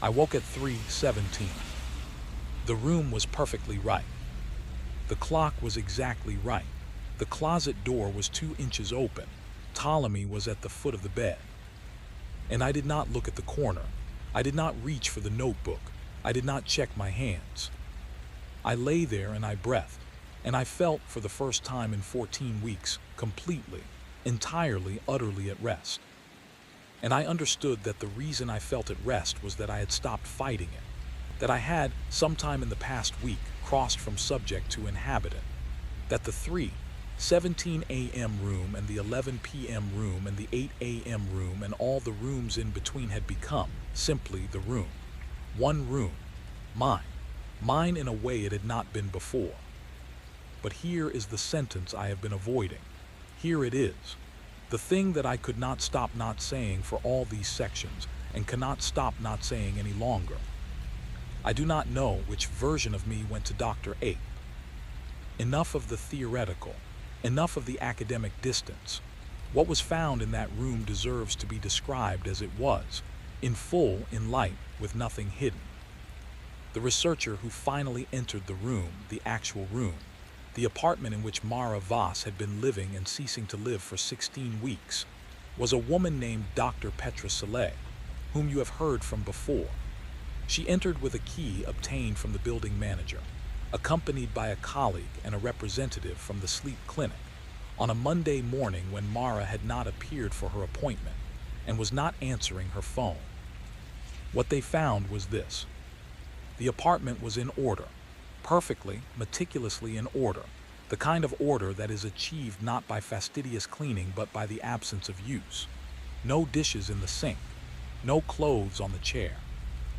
Speaker 1: I woke at 3:17. The room was perfectly right. The clock was exactly right. The closet door was 2 inches open. Ptolemy was at the foot of the bed. And I did not look at the corner. I did not reach for the notebook. I did not check my hands. I lay there and I breathed, and I felt for the first time in 14 weeks, completely, entirely, utterly at rest. And I understood that the reason I felt at rest was that I had stopped fighting it, that I had, sometime in the past week, crossed from subject to inhabitant, that the 3:17 a.m. room and the 11 p.m. room and the 8 a.m. room and all the rooms in between had become simply the room. One room. Mine. Mine in a way it had not been before. But here is the sentence I have been avoiding. Here it is. The thing that I could not stop not saying for all these sections and cannot stop not saying any longer. I do not know which version of me went to Dr. A. Enough of the theoretical, enough of the academic distance. What was found in that room deserves to be described as it was, in full, in light, with nothing hidden. The researcher who finally entered the room, the actual room, the apartment in which Mara Voss had been living and ceasing to live for 16 weeks, was a woman named Dr. Petra Soleil, whom you have heard from before. She entered with a key obtained from the building manager, accompanied by a colleague and a representative from the sleep clinic, on a Monday morning when Mara had not appeared for her appointment and was not answering her phone. What they found was this. The apartment was in order, perfectly, meticulously in order, the kind of order that is achieved not by fastidious cleaning but by the absence of use. No dishes in the sink, no clothes on the chair.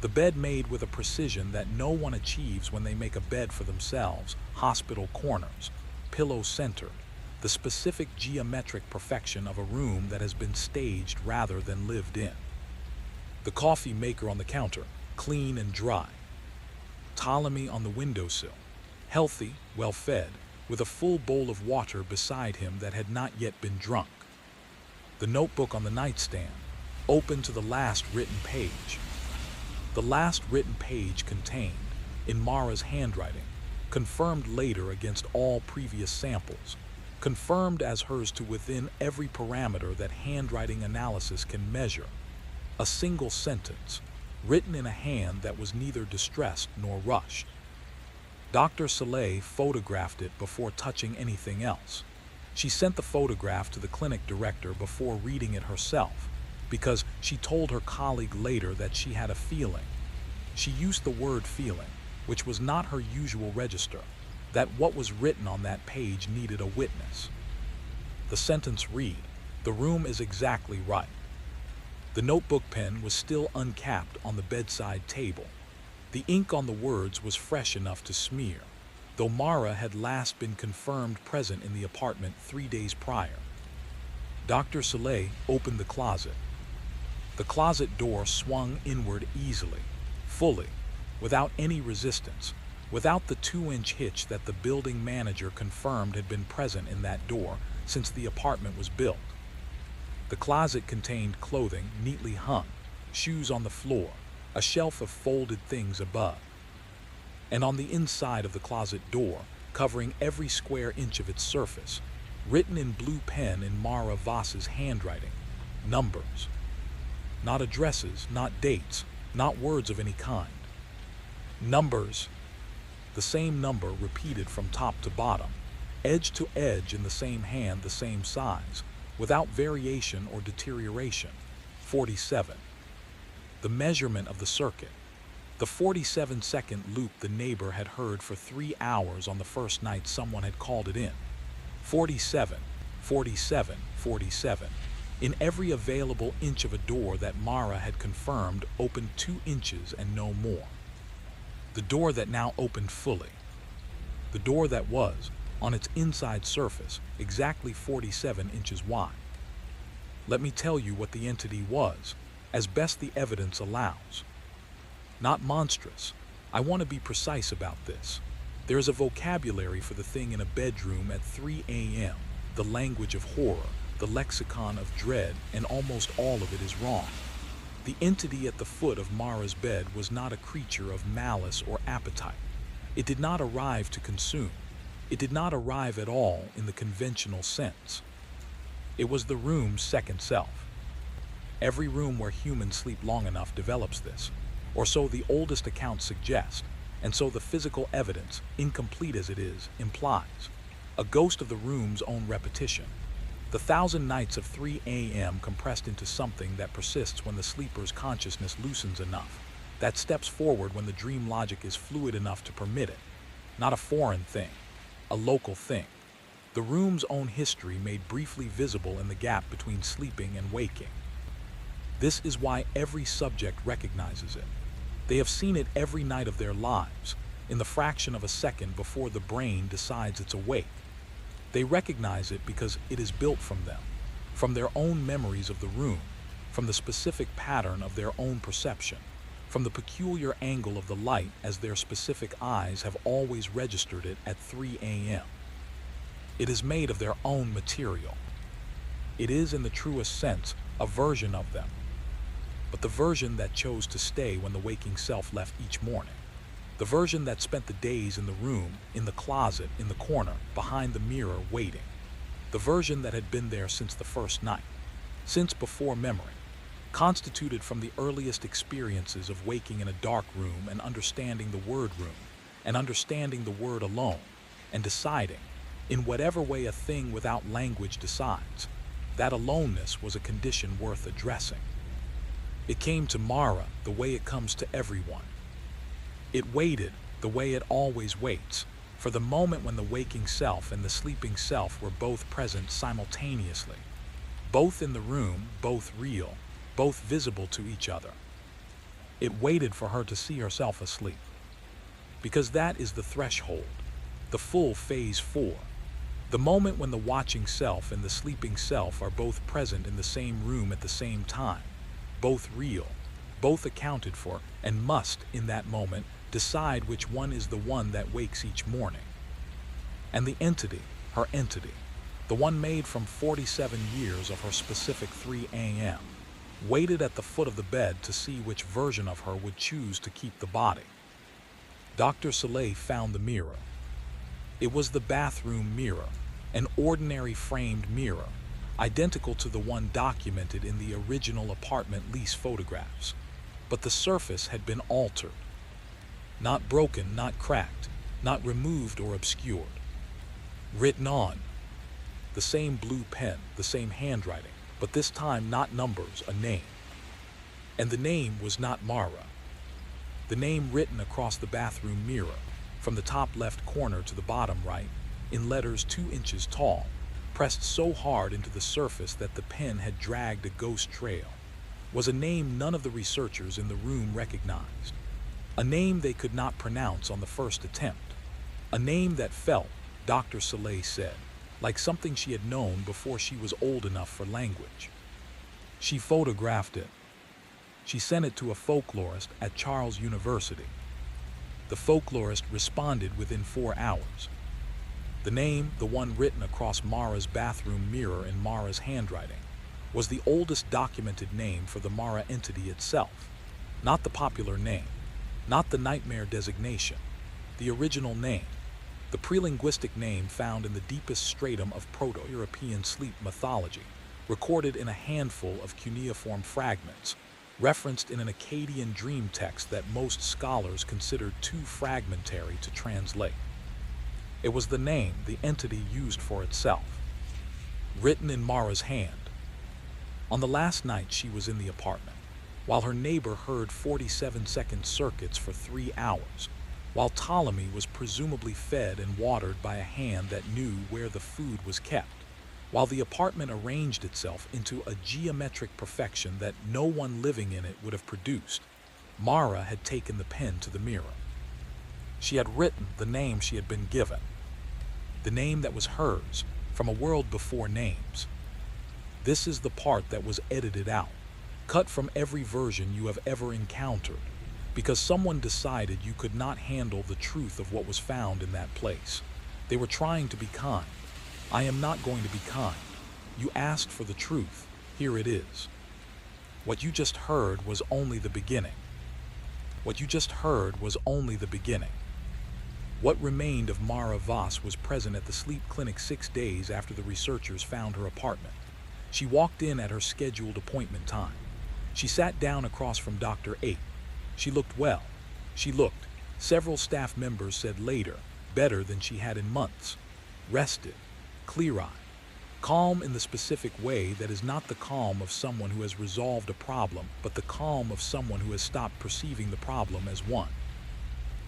Speaker 1: The bed made with a precision that no one achieves when they make a bed for themselves, hospital corners, pillow centered, the specific geometric perfection of a room that has been staged rather than lived in. The coffee maker on the counter, clean and dry. Ptolemy on the windowsill, healthy, well-fed, with a full bowl of water beside him that had not yet been drunk. The notebook on the nightstand, open to the last written page. The last written page contained, in Mara's handwriting, confirmed later against all previous samples, confirmed as hers to within every parameter that handwriting analysis can measure, a single sentence, written in a hand that was neither distressed nor rushed. Dr. Soleil photographed it before touching anything else. She sent the photograph to the clinic director before reading it herself, because she told her colleague later that she had a feeling. She used the word feeling, which was not her usual register, that what was written on that page needed a witness. The sentence read, "The room is exactly right." The notebook pen was still uncapped on the bedside table. The ink on the words was fresh enough to smear, though Mara had last been confirmed present in the apartment 3 days prior. Dr. Soleil opened the closet. The closet door swung inward easily, fully, without any resistance, without the 2-inch hitch that the building manager confirmed had been present in that door since the apartment was built. The closet contained clothing neatly hung, shoes on the floor, a shelf of folded things above. And on the inside of the closet door, covering every square inch of its surface, written in blue pen in Mara Voss's handwriting, numbers. Not addresses, not dates, not words of any kind. Numbers. The same number repeated from top to bottom, edge to edge in the same hand, the same size, without variation or deterioration. 47. The measurement of the circuit. The 47-second loop the neighbor had heard for 3 hours on the first night someone had called it in. 47, 47, 47. In every available inch of a door that Mara had confirmed opened 2 inches and no more. The door that now opened fully. The door that was, on its inside surface, exactly 47 inches wide. Let me tell you what the entity was, as best the evidence allows. Not monstrous. I want to be precise about this. There is a vocabulary for the thing in a bedroom at 3 a.m., the language of horror, the lexicon of dread, and almost all of it is wrong. The entity at the foot of Mara's bed was not a creature of malice or appetite. It did not arrive to consume. It did not arrive at all in the conventional sense. It was the room's second self. Every room where humans sleep long enough develops this, or so the oldest accounts suggest, and so the physical evidence, incomplete as it is, implies. A ghost of the room's own repetition. The 1,000 nights of 3 a.m. compressed into something that persists when the sleeper's consciousness loosens enough, that steps forward when the dream logic is fluid enough to permit it. Not a foreign thing, a local thing. The room's own history made briefly visible in the gap between sleeping and waking. This is why every subject recognizes it. They have seen it every night of their lives, in the fraction of a second before the brain decides it's awake. They recognize it because it is built from them, from their own memories of the room, from the specific pattern of their own perception. from the peculiar angle of the light as their specific eyes have always registered it at 3 a.m. It is made of their own material. It is, in the truest sense, a version of them, but the version that chose to stay when the waking self left each morning. The version that spent the days in the room, in the closet, in the corner, behind the mirror, waiting. The version that had been there since the first night, since before memory, constituted from the earliest experiences of waking in a dark room and understanding the word room, and understanding the word alone, and deciding, in whatever way a thing without language decides, that aloneness was a condition worth addressing. It came to Mara the way it comes to everyone. It waited the way it always waits, for the moment when the waking self and the sleeping self were both present simultaneously, both in the room, both real, both visible to each other. It waited for her to see herself asleep, because that is the threshold, the full phase 4, the moment when the watching self and the sleeping self are both present in the same room at the same time, both real, both accounted for, and must, in that moment, decide which one is the one that wakes each morning. And the entity, her entity, the one made from 47 years of her specific 3 a.m., waited at the foot of the bed to see which version of her would choose to keep the body. Dr. Soleil found the mirror. It was the bathroom mirror, an ordinary framed mirror, identical to the one documented in the original apartment lease photographs. But the surface had been altered. Not broken, not cracked, not removed or obscured. Written on. The same blue pen, the same handwriting, but this time not numbers, a name. And the name was not Mara. The name written across the bathroom mirror, from the top left corner to the bottom right, in letters 2 inches tall, pressed so hard into the surface that the pen had dragged a ghost trail, was a name none of the researchers in the room recognized. A name they could not pronounce on the first attempt. A name that felt, Dr. Soleil said, like something she had known before she was old enough for language. She photographed it. She sent it to a folklorist at Charles University. The folklorist responded within 4 hours. The name, the one written across Mara's bathroom mirror in Mara's handwriting, was the oldest documented name for the Mara entity itself, not the popular name, not the nightmare designation, the original name, the prelinguistic name found in the deepest stratum of Proto-European sleep mythology, recorded in a handful of cuneiform fragments, referenced in an Akkadian dream text that most scholars considered too fragmentary to translate. It was the name the entity used for itself, written in Mara's hand. On the last night she was in the apartment, while her neighbor heard 47-second circuits for 3 hours, while Ptolemy was presumably fed and watered by a hand that knew where the food was kept, while the apartment arranged itself into a geometric perfection that no one living in it would have produced, Mara had taken the pen to the mirror. She had written the name she had been given, the name that was hers, from a world before names. This is the part that was edited out, cut from every version you have ever encountered, because someone decided you could not handle the truth of what was found in that place. They were trying to be kind. I am not going to be kind. You asked for the truth. Here it is. What you just heard was only the beginning. What you just heard was only the beginning. What remained of Mara Voss was present at the sleep clinic 6 days after the researchers found her apartment. She walked in at her scheduled appointment time. She sat down across from Dr. 8. She looked well. She looked, several staff members said later, better than she had in months. Rested, clear-eyed, calm in the specific way that is not the calm of someone who has resolved a problem, but the calm of someone who has stopped perceiving the problem as one.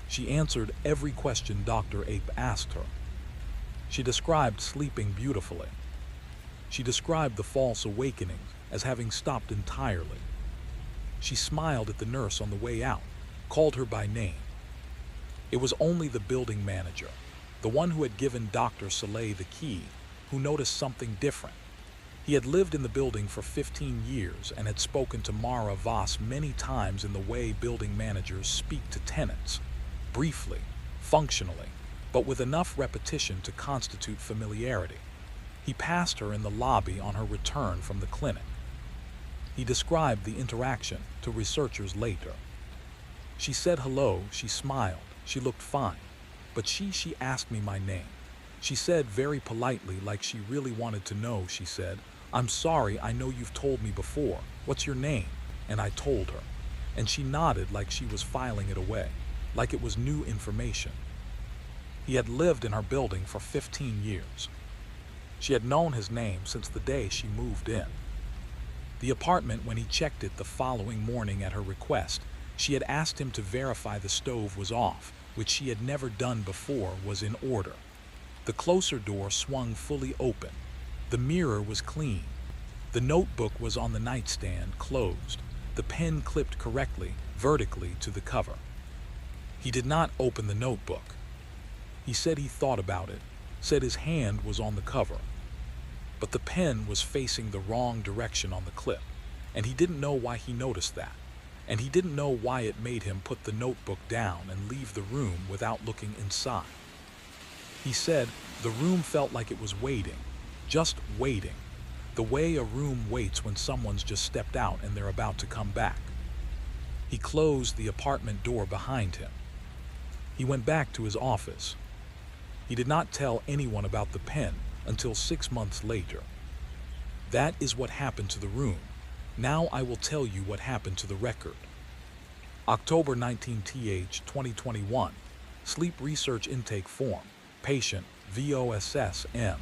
Speaker 1: She answered every question Dr. Ape asked her. She described sleeping beautifully. She described the false awakenings as having stopped entirely. She smiled at the nurse on the way out, called her by name. It was only the building manager, the one who had given Dr. Soleil the key, who noticed something different. He had lived in the building for 15 years and had spoken to Mara Voss many times in the way building managers speak to tenants, briefly, functionally, but with enough repetition to constitute familiarity. He passed her in the lobby on her return from the clinic. He described the interaction to researchers later. She said hello, she smiled, she looked fine, but she asked me my name. She said very politely, like she really wanted to know, she said, "I'm sorry, I know you've told me before. What's your name?" And I told her. And she nodded like she was filing it away, like it was new information. He had lived in her building for 15 years. She had known his name since the day she moved in. The apartment, when he checked it the following morning at her request, she had asked him to verify the stove was off, which she had never done before, was in order. The closer door swung fully open. The mirror was clean. The notebook was on the nightstand, closed. The pen clipped correctly, vertically to the cover. He did not open the notebook. He said he thought about it, said his hand was on the cover. But the pen was facing the wrong direction on the clip, and he didn't know why he noticed that. And he didn't know why it made him put the notebook down and leave the room without looking inside. He said the room felt like it was waiting, just waiting, the way a room waits when someone's just stepped out and they're about to come back. He closed the apartment door behind him. He went back to his office. He did not tell anyone about the pen until 6 months later. That is what happened to the room. Now I will tell you what happened to the record. October 19th, 2021. Sleep Research Intake Form. Patient VOSS-M.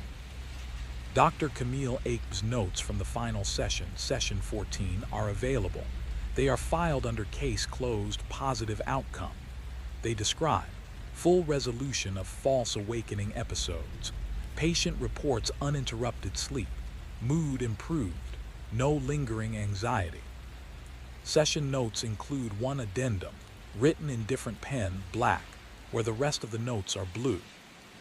Speaker 1: Dr. Camille Ake's notes from the final session, session 14, are available. They are filed under case closed, positive outcome. They describe full resolution of false awakening episodes. Patient reports uninterrupted sleep. Mood improved. No lingering anxiety. Session notes include one addendum, written in different pen, black, where the rest of the notes are blue.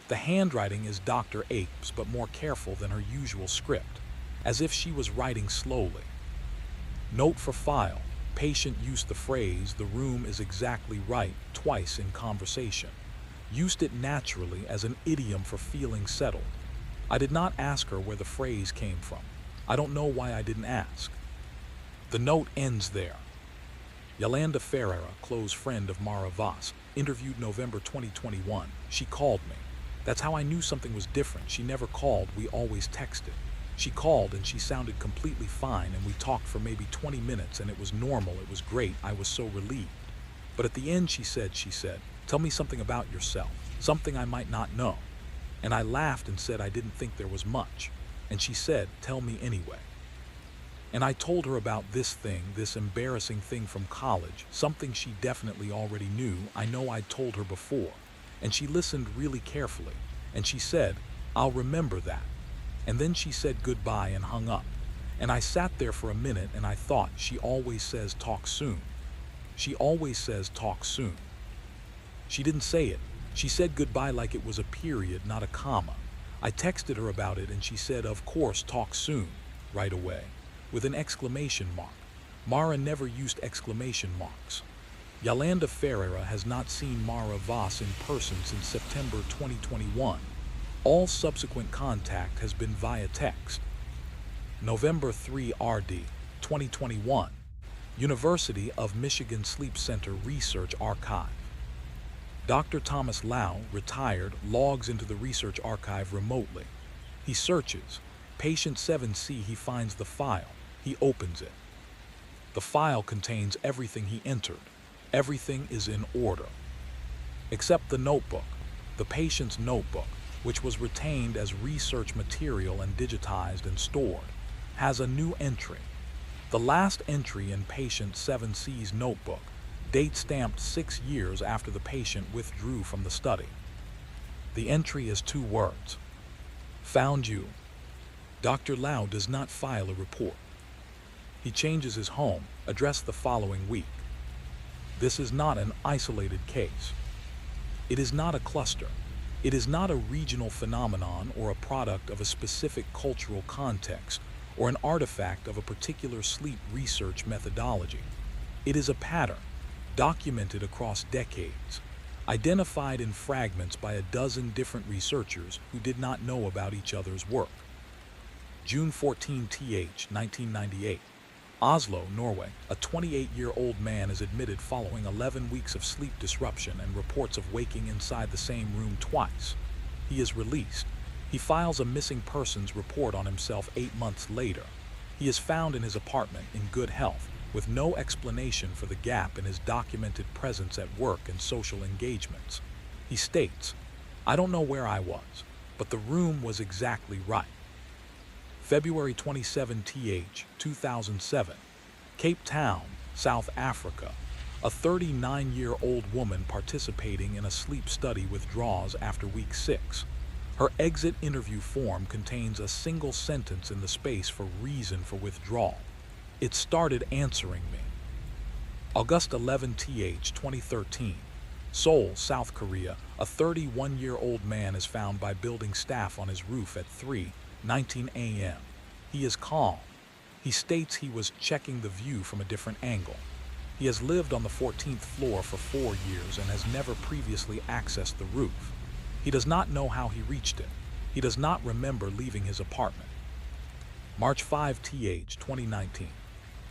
Speaker 1: The handwriting is Dr. Ake's, but more careful than her usual script, as if she was writing slowly. Note for file. Patient used the phrase, "the room is exactly right," twice in conversation. Used it naturally as an idiom for feeling settled. I did not ask her where the phrase came from. I don't know why I didn't ask. The note ends there. Yolanda Ferreira, close friend of Mara Voss, interviewed November 2021. She called me. That's how I knew something was different. She never called, we always texted. She called and she sounded completely fine, and we talked for maybe 20 minutes and it was normal, it was great, I was so relieved. But at the end she said, "Tell me something about yourself, something I might not know." And I laughed and said I didn't think there was much. And she said, "Tell me anyway." And I told her about this thing, this embarrassing thing from college, something she definitely already knew. I know I'd told her before. And she listened really carefully. And she said, "I'll remember that." And then she said goodbye and hung up. And I sat there for a minute and I thought, she always says talk soon. She always says talk soon. She didn't say it. She said goodbye like it was a period, not a comma. I texted her about it and she said, "Of course, talk soon," right away, with an exclamation mark. Mara never used exclamation marks. Yolanda Ferreira has not seen Mara Voss in person since September 2021. All subsequent contact has been via text. November 3 RD, 2021. University of Michigan Sleep Center Research Archive. Dr. Thomas Lau, retired, logs into the research archive remotely. He searches. Patient 7C, he finds the file. He opens it. The file contains everything he entered. Everything is in order. Except the notebook, the patient's notebook, which was retained as research material and digitized and stored, has a new entry. The last entry in patient 7C's notebook, date stamped 6 years after the patient withdrew from the study. The entry is 2 words. Found you. Dr. Lau does not file a report. He changes his home address the following week. This is not an isolated case. It is not a cluster. It is not a regional phenomenon or a product of a specific cultural context or an artifact of a particular sleep research methodology. It is a pattern, documented across decades, identified in fragments by a dozen different researchers who did not know about each other's work. June 14th, 1998. Oslo, Norway. A 28-year-old man is admitted following 11 weeks of sleep disruption and reports of waking inside the same room twice. He is released. He files a missing persons report on himself 8 months later. He is found in his apartment in good health, with no explanation for the gap in his documented presence at work and social engagements. He states, "I don't know where I was, but the room was exactly right." February 27th, 2007. Cape Town, South Africa. A 39-year-old woman participating in a sleep study withdraws after week 6. Her exit interview form contains a single sentence in the space for reason for withdrawal. "It started answering me." August 11th, 2013. Seoul, South Korea. A 31-year-old man is found by building staff on his roof at 3:19 a.m. He is calm. He states he was checking the view from a different angle. He has lived on the 14th floor for 4 years and has never previously accessed the roof. He does not know how he reached it. He does not remember leaving his apartment. March 5th, 2019.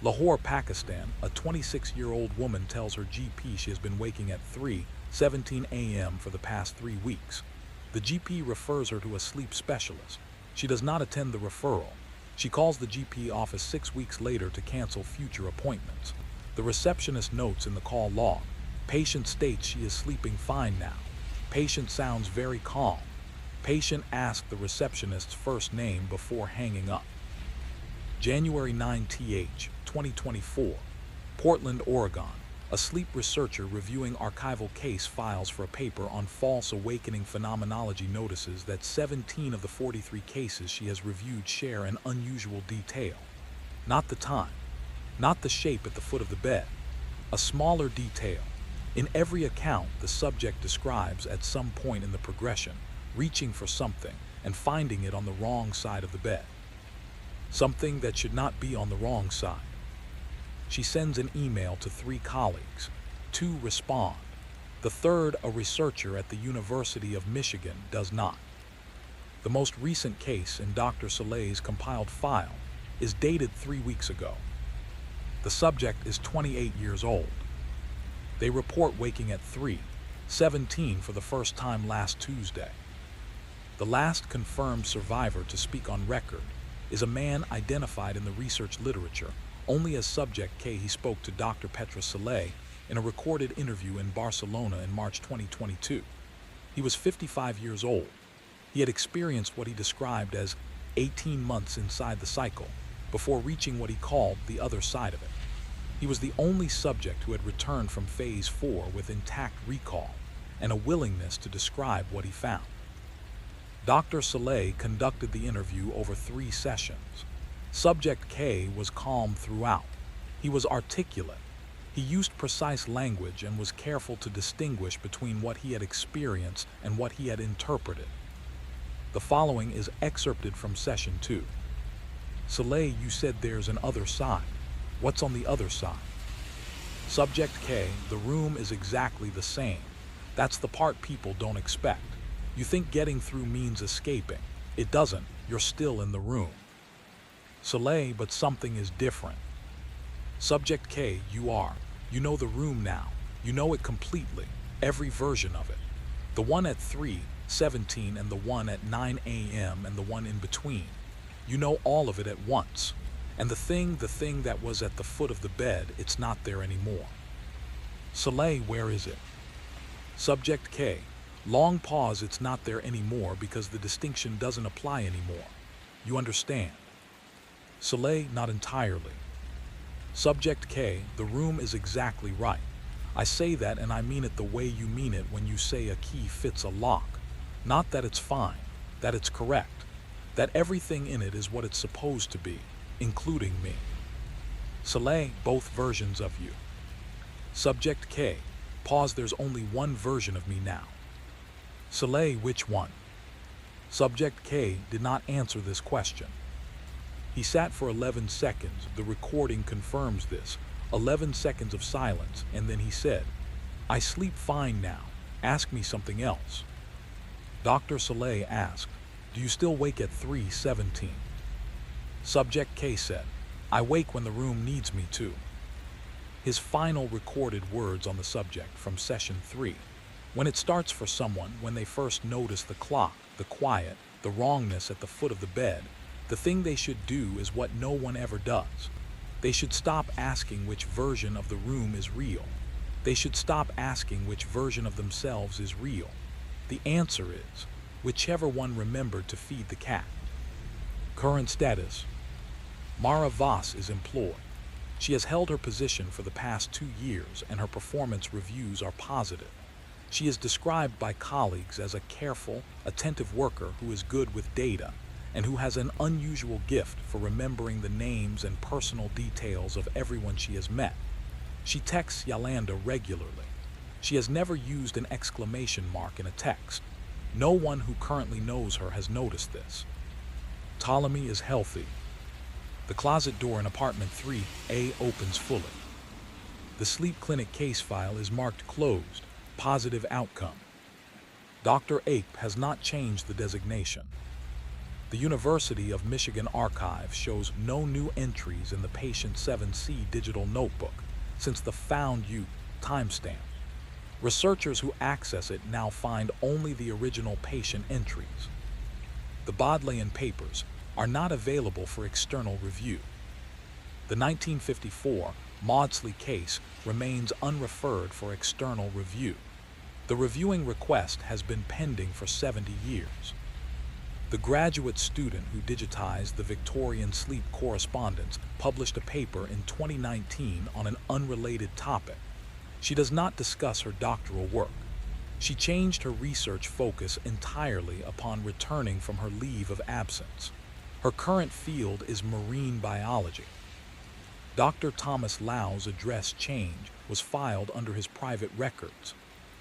Speaker 1: Lahore, Pakistan. A 26-year-old woman tells her GP she has been waking at 3:17 a.m. for the past 3 weeks. The GP refers her to a sleep specialist. She does not attend the referral. She calls the GP office 6 weeks later to cancel future appointments. The receptionist notes in the call log, "Patient states she is sleeping fine now. Patient sounds very calm." Patient asked the receptionist's first name before hanging up. January 9th, 2024. Portland, Oregon. A sleep researcher reviewing archival case files for a paper on false awakening phenomenology notices that 17 of the 43 cases she has reviewed share an unusual detail. Not the time, not the shape at the foot of the bed, a smaller detail. In every account, the subject describes at some point in the progression, reaching for something and finding it on the wrong side of the bed. Something that should not be on the wrong side. She sends an email to 3 colleagues. 2 respond. The third, a researcher at the University of Michigan, does not. The most recent case in Dr. Soleil's compiled file is dated 3 weeks ago. The subject is 28 years old. They report waking at 3:17 for the first time last Tuesday. The last confirmed survivor to speak on record is a man identified in the research literature only as Subject K. He spoke to Dr. Petra Soleil in a recorded interview in Barcelona in March 2022. He was 55 years old. He had experienced what he described as 18 months inside the cycle before reaching what he called the other side of it. He was the only subject who had returned from phase 4 with intact recall and a willingness to describe what he found. Dr. Soleil conducted the interview over 3 sessions. Subject K was calm throughout. He was articulate. He used precise language and was careful to distinguish between what he had experienced and what he had interpreted. The following is excerpted from session 2. "Soleil, you said there's an other side. What's on the other side?" Subject K, "The room is exactly the same. That's the part people don't expect. You think getting through means escaping. It doesn't. You're still in the room." Soleil, "But something is different." Subject K, "You are. You know the room now. You know it completely. Every version of it. The one at 3:17 and the one at 9 a.m. and the one in between. You know all of it at once. And the thing that was at the foot of the bed, it's not there anymore." Soleil, "Where is it?" Subject K, long pause, "It's not there anymore because the distinction doesn't apply anymore. You understand?" Soleil, "Not entirely." Subject K, "The room is exactly right. I say that and I mean it the way you mean it when you say a key fits a lock. Not that it's fine, that it's correct, that everything in it is what it's supposed to be, including me." Soleil, "Both versions of you." Subject K, pause, "There's only one version of me now." Soleil, "Which one?" Subject K did not answer this question. He sat for 11 seconds. The recording confirms this. 11 seconds of silence, and then he said, "I sleep fine now. Ask me something else." Dr. Soleil asked, "Do you still wake at 3:17? Subject K said, "I wake when the room needs me to." His final recorded words on the subject from session 3. When it starts for someone, when they first notice the clock, the quiet, the wrongness at the foot of the bed, the thing they should do is what no one ever does. They should stop asking which version of the room is real. They should stop asking which version of themselves is real. The answer is, whichever one remembered to feed the cat. Current status. Mara Voss is employed. She has held her position for the past 2 years and her performance reviews are positive. She is described by colleagues as a careful, attentive worker who is good with data and who has an unusual gift for remembering the names and personal details of everyone she has met. She texts Yolanda regularly. She has never used an exclamation mark in a text. No one who currently knows her has noticed this. Ptolemy is healthy. The closet door in apartment 3A opens fully. The sleep clinic case file is marked closed, positive outcome. Dr. Ape has not changed the designation. The University of Michigan archive shows no new entries in the patient 7C digital notebook since the found you timestamp. Researchers who access it now find only the original patient entries. The Bodleian papers are not available for external review. The 1954 Maudsley case remains unreferred for external review. The reviewing request has been pending for 70 years. The graduate student who digitized the Victorian sleep correspondence published a paper in 2019 on an unrelated topic. She does not discuss her doctoral work. She changed her research focus entirely upon returning from her leave of absence. Her current field is marine biology. Dr. Thomas Lau's address change was filed under his private records.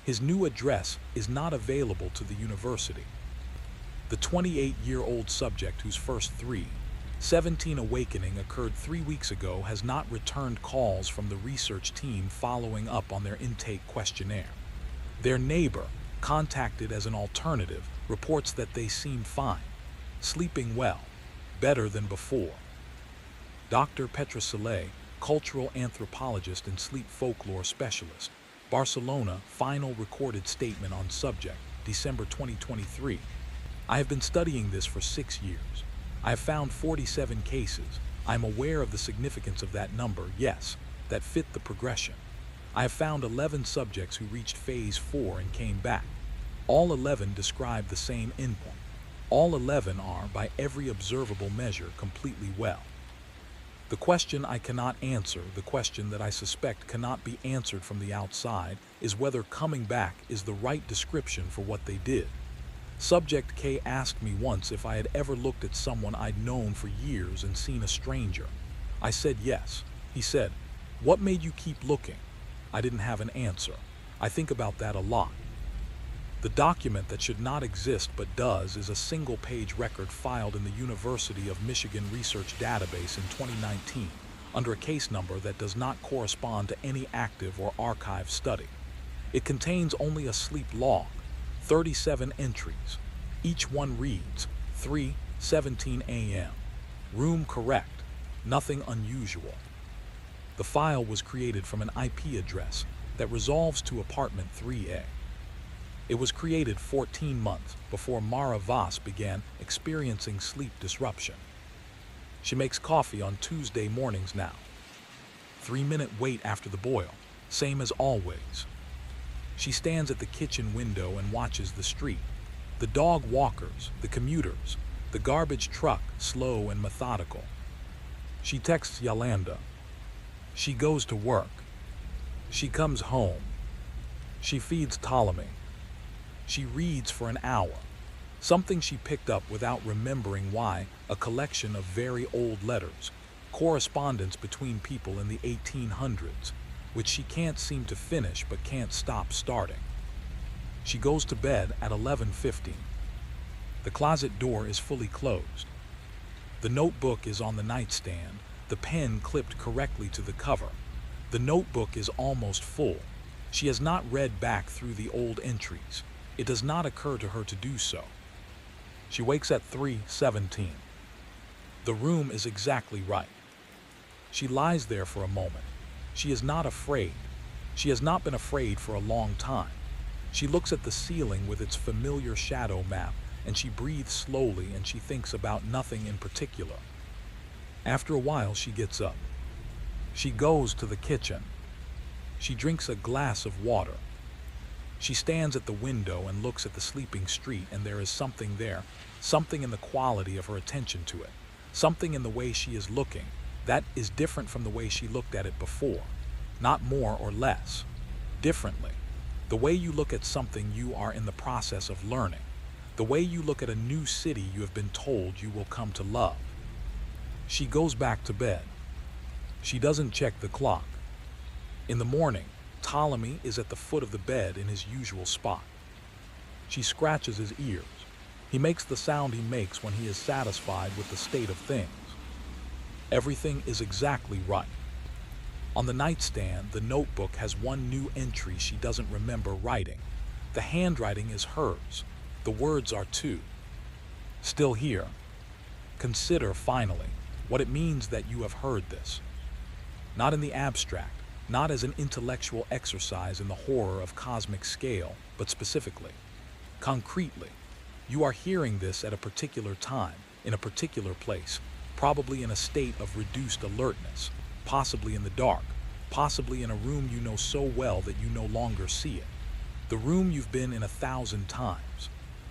Speaker 1: His new address is not available to the university. The 28-year-old subject whose first 3:17 awakening occurred 3 weeks ago has not returned calls from the research team following up on their intake questionnaire. Their neighbor, contacted as an alternative, reports that they seem fine, sleeping well, better than before. Dr. Petra Soleil, cultural anthropologist and sleep folklore specialist, Barcelona, final recorded statement on subject, December 2023. I have been studying this for 6 years. I have found 47 cases. I am aware of the significance of that number, yes, that fit the progression. I have found 11 subjects who reached phase 4 and came back. All 11 describe the same endpoint. All 11 are, by every observable measure, completely well. The question I cannot answer, the question that I suspect cannot be answered from the outside, is whether coming back is the right description for what they did. Subject K asked me once if I had ever looked at someone I'd known for years and seen a stranger. I said yes. He said, "What made you keep looking?" I didn't have an answer. I think about that a lot. The document that should not exist but does is a single-page record filed in the University of Michigan Research Database in 2019 under a case number that does not correspond to any active or archive study. It contains only a sleep log, 37 entries. Each one reads 3:17 a.m. Room correct. Nothing unusual. The file was created from an IP address that resolves to apartment 3A. It was created 14 months before Mara Voss began experiencing sleep disruption. She makes coffee on Tuesday mornings now. 3-minute wait after the boil, same as always. She stands at the kitchen window and watches the street. The dog walkers, the commuters, the garbage truck, slow and methodical. She texts Yolanda. She goes to work. She comes home. She feeds Ptolemy. She reads for an hour. Something she picked up without remembering why, a collection of very old letters, correspondence between people in the 1800s, which she can't seem to finish but can't stop starting. She goes to bed at 11:15. The closet door is fully closed. The notebook is on the nightstand, the pen clipped correctly to the cover. The notebook is almost full. She has not read back through the old entries. It does not occur to her to do so. She wakes at 3:17. The room is exactly right. She lies there for a moment. She is not afraid. She has not been afraid for a long time. She looks at the ceiling with its familiar shadow map, and she breathes slowly, and she thinks about nothing in particular. After a while, she gets up. She goes to the kitchen. She drinks a glass of water. She stands at the window and looks at the sleeping street, and there is something there, something in the quality of her attention to it, something in the way she is looking that is different from the way she looked at it before, not more or less, differently. The way you look at something you are in the process of learning, the way you look at a new city you have been told you will come to love. She goes back to bed. She doesn't check the clock. In the morning, Ptolemy is at the foot of the bed in his usual spot. She scratches his ears. He makes the sound he makes when he is satisfied with the state of things. Everything is exactly right. On the nightstand, the notebook has one new entry she doesn't remember writing. The handwriting is hers. The words are too. Still here. Consider, finally, what it means that you have heard this. Not in the abstract, not as an intellectual exercise in the horror of cosmic scale, but specifically, concretely. You are hearing this at a particular time, in a particular place, probably in a state of reduced alertness, possibly in the dark, possibly in a room you know so well that you no longer see it. The room you've been in 1,000 times.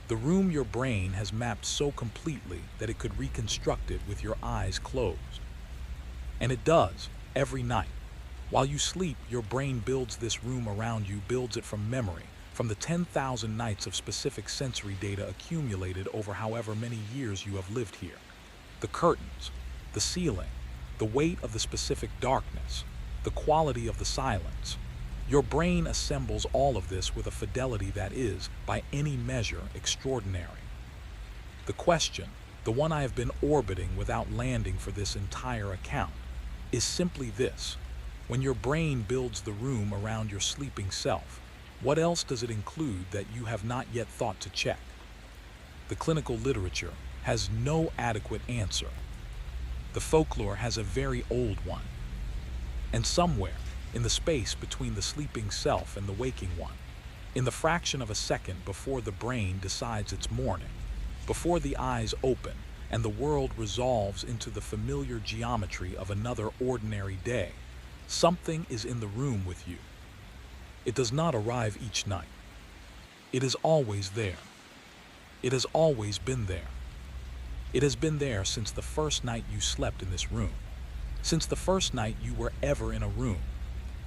Speaker 1: The room your brain has mapped so completely that it could reconstruct it with your eyes closed. And it does, every night. While you sleep, your brain builds this room around you, builds it from memory, from the 10,000 nights of specific sensory data accumulated over however many years you have lived here. The curtains, the ceiling, the weight of the specific darkness, the quality of the silence. Your brain assembles all of this with a fidelity that is, by any measure, extraordinary. The question, the one I have been orbiting without landing for this entire account, is simply this. When your brain builds the room around your sleeping self, what else does it include that you have not yet thought to check? The clinical literature has no adequate answer. The folklore has a very old one. And somewhere, in the space between the sleeping self and the waking one, in the fraction of a second before the brain decides it's morning, before the eyes open and the world resolves into the familiar geometry of another ordinary day, something is in the room with you. It does not arrive each night. It is always there. It has always been there. It has been there since the first night you slept in this room, since the first night you were ever in a room.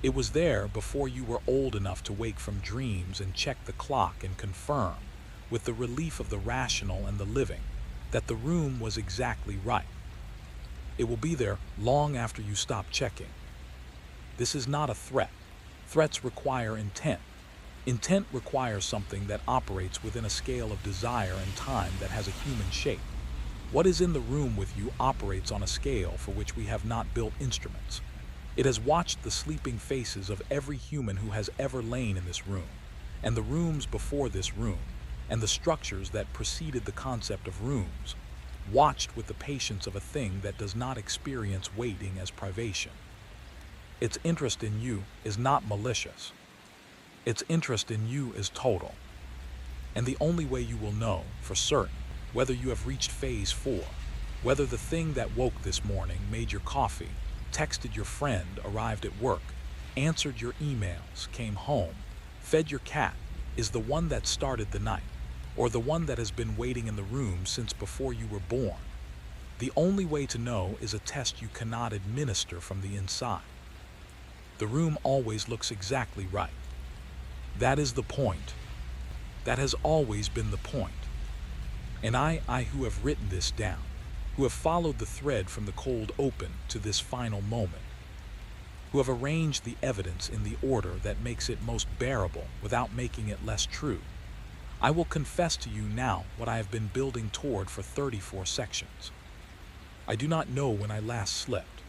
Speaker 1: It was there before you were old enough to wake from dreams and check the clock and confirm, with the relief of the rational and the living, that the room was exactly right. It will be there long after you stop checking. This is not a threat. Threats require intent. Intent requires something that operates within a scale of desire and time that has a human shape. What is in the room with you operates on a scale for which we have not built instruments. It has watched the sleeping faces of every human who has ever lain in this room, and the rooms before this room, and the structures that preceded the concept of rooms, watched with the patience of a thing that does not experience waiting as privation. Its interest in you is not malicious. Its interest in you is total. And the only way you will know, for certain, whether you have reached phase 4, whether the thing that woke this morning, made your coffee, texted your friend, arrived at work, answered your emails, came home, fed your cat, is the one that started the night, or the one that has been waiting in the room since before you were born. The only way to know is a test you cannot administer from the inside. The room always looks exactly right. That is the point. That has always been the point. And I who have written this down, who have followed the thread from the cold open to this final moment, who have arranged the evidence in the order that makes it most bearable without making it less true, I will confess to you now what I have been building toward for 34 sections. I do not know when I last slept.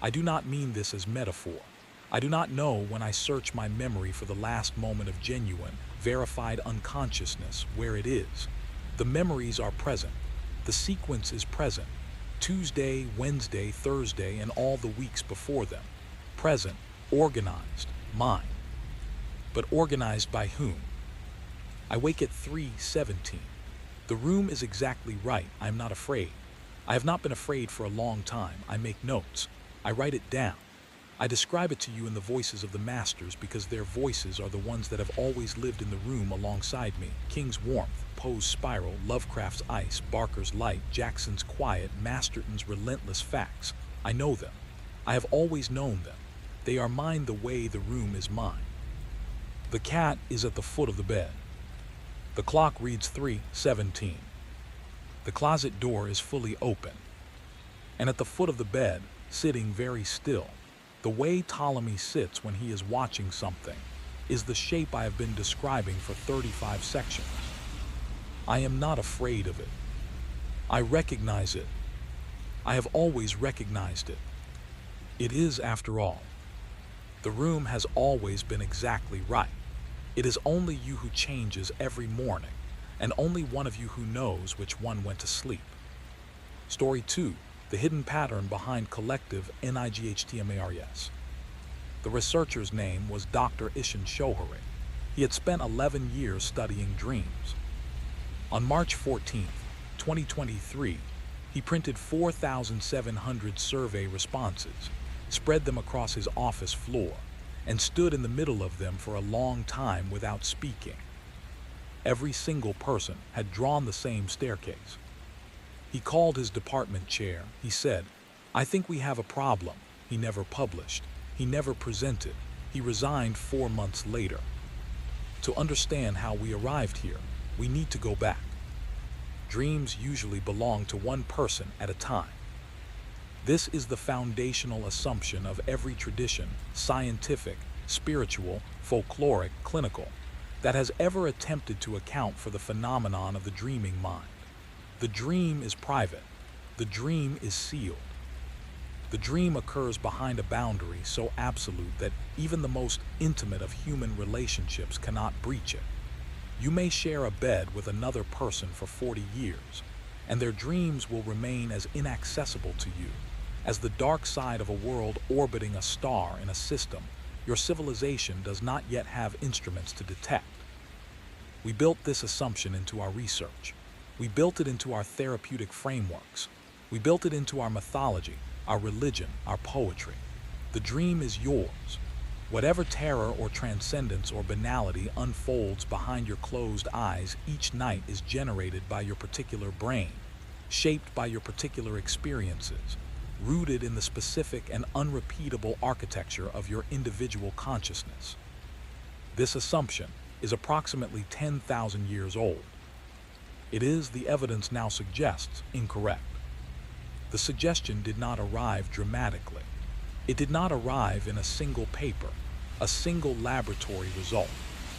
Speaker 1: I do not mean this as metaphor. I do not know when I search my memory for the last moment of genuine, verified unconsciousness where it is. The memories are present. The sequence is present. Tuesday, Wednesday, Thursday, and all the weeks before them. Present, organized, mine. But organized by whom? I wake at 3:17. The room is exactly right. I am not afraid. I have not been afraid for a long time. I make notes. I write it down. I describe it to you in the voices of the masters because their voices are the ones that have always lived in the room alongside me. King's warmth, Poe's spiral, Lovecraft's ice, Barker's light, Jackson's quiet, Masterton's relentless facts. I know them. I have always known them. They are mine the way the room is mine. The cat is at the foot of the bed. The clock reads 3:17. The closet door is fully open. And at the foot of the bed, sitting very still, the way Ptolemy sits when he is watching something, is the shape I have been describing for 35 sections. I am not afraid of it. I recognize it. I have always recognized it. It is, after all. The room has always been exactly right. It is only you who changes every morning, and only one of you who knows which one went to sleep. Story 2. The hidden pattern behind collective NIGHTMARS. The researcher's name was Dr. Ishan Shohari. He had spent 11 years studying dreams. On March 14, 2023, he printed 4,700 survey responses, spread them across his office floor, and stood in the middle of them for a long time without speaking. Every single person had drawn the same staircase. He called his department chair. He said, "I think we have a problem." He never published. He never presented. He resigned 4 months later. To understand how we arrived here, we need to go back. Dreams usually belong to one person at a time. This is the foundational assumption of every tradition, scientific, spiritual, folkloric, clinical, that has ever attempted to account for the phenomenon of the dreaming mind. The dream is private. The dream is sealed. The dream occurs behind a boundary so absolute that even the most intimate of human relationships cannot breach it. You may share a bed with another person for 40 years, and their dreams will remain as inaccessible to you as the dark side of a world orbiting a star in a system your civilization does not yet have instruments to detect. We built this assumption into our research. We built it into our therapeutic frameworks. We built it into our mythology, our religion, our poetry. The dream is yours. Whatever terror or transcendence or banality unfolds behind your closed eyes each night is generated by your particular brain, shaped by your particular experiences, rooted in the specific and unrepeatable architecture of your individual consciousness. This assumption is approximately 10,000 years old. It is, the evidence now suggests, incorrect. The suggestion did not arrive dramatically. It did not arrive in a single paper, a single laboratory result,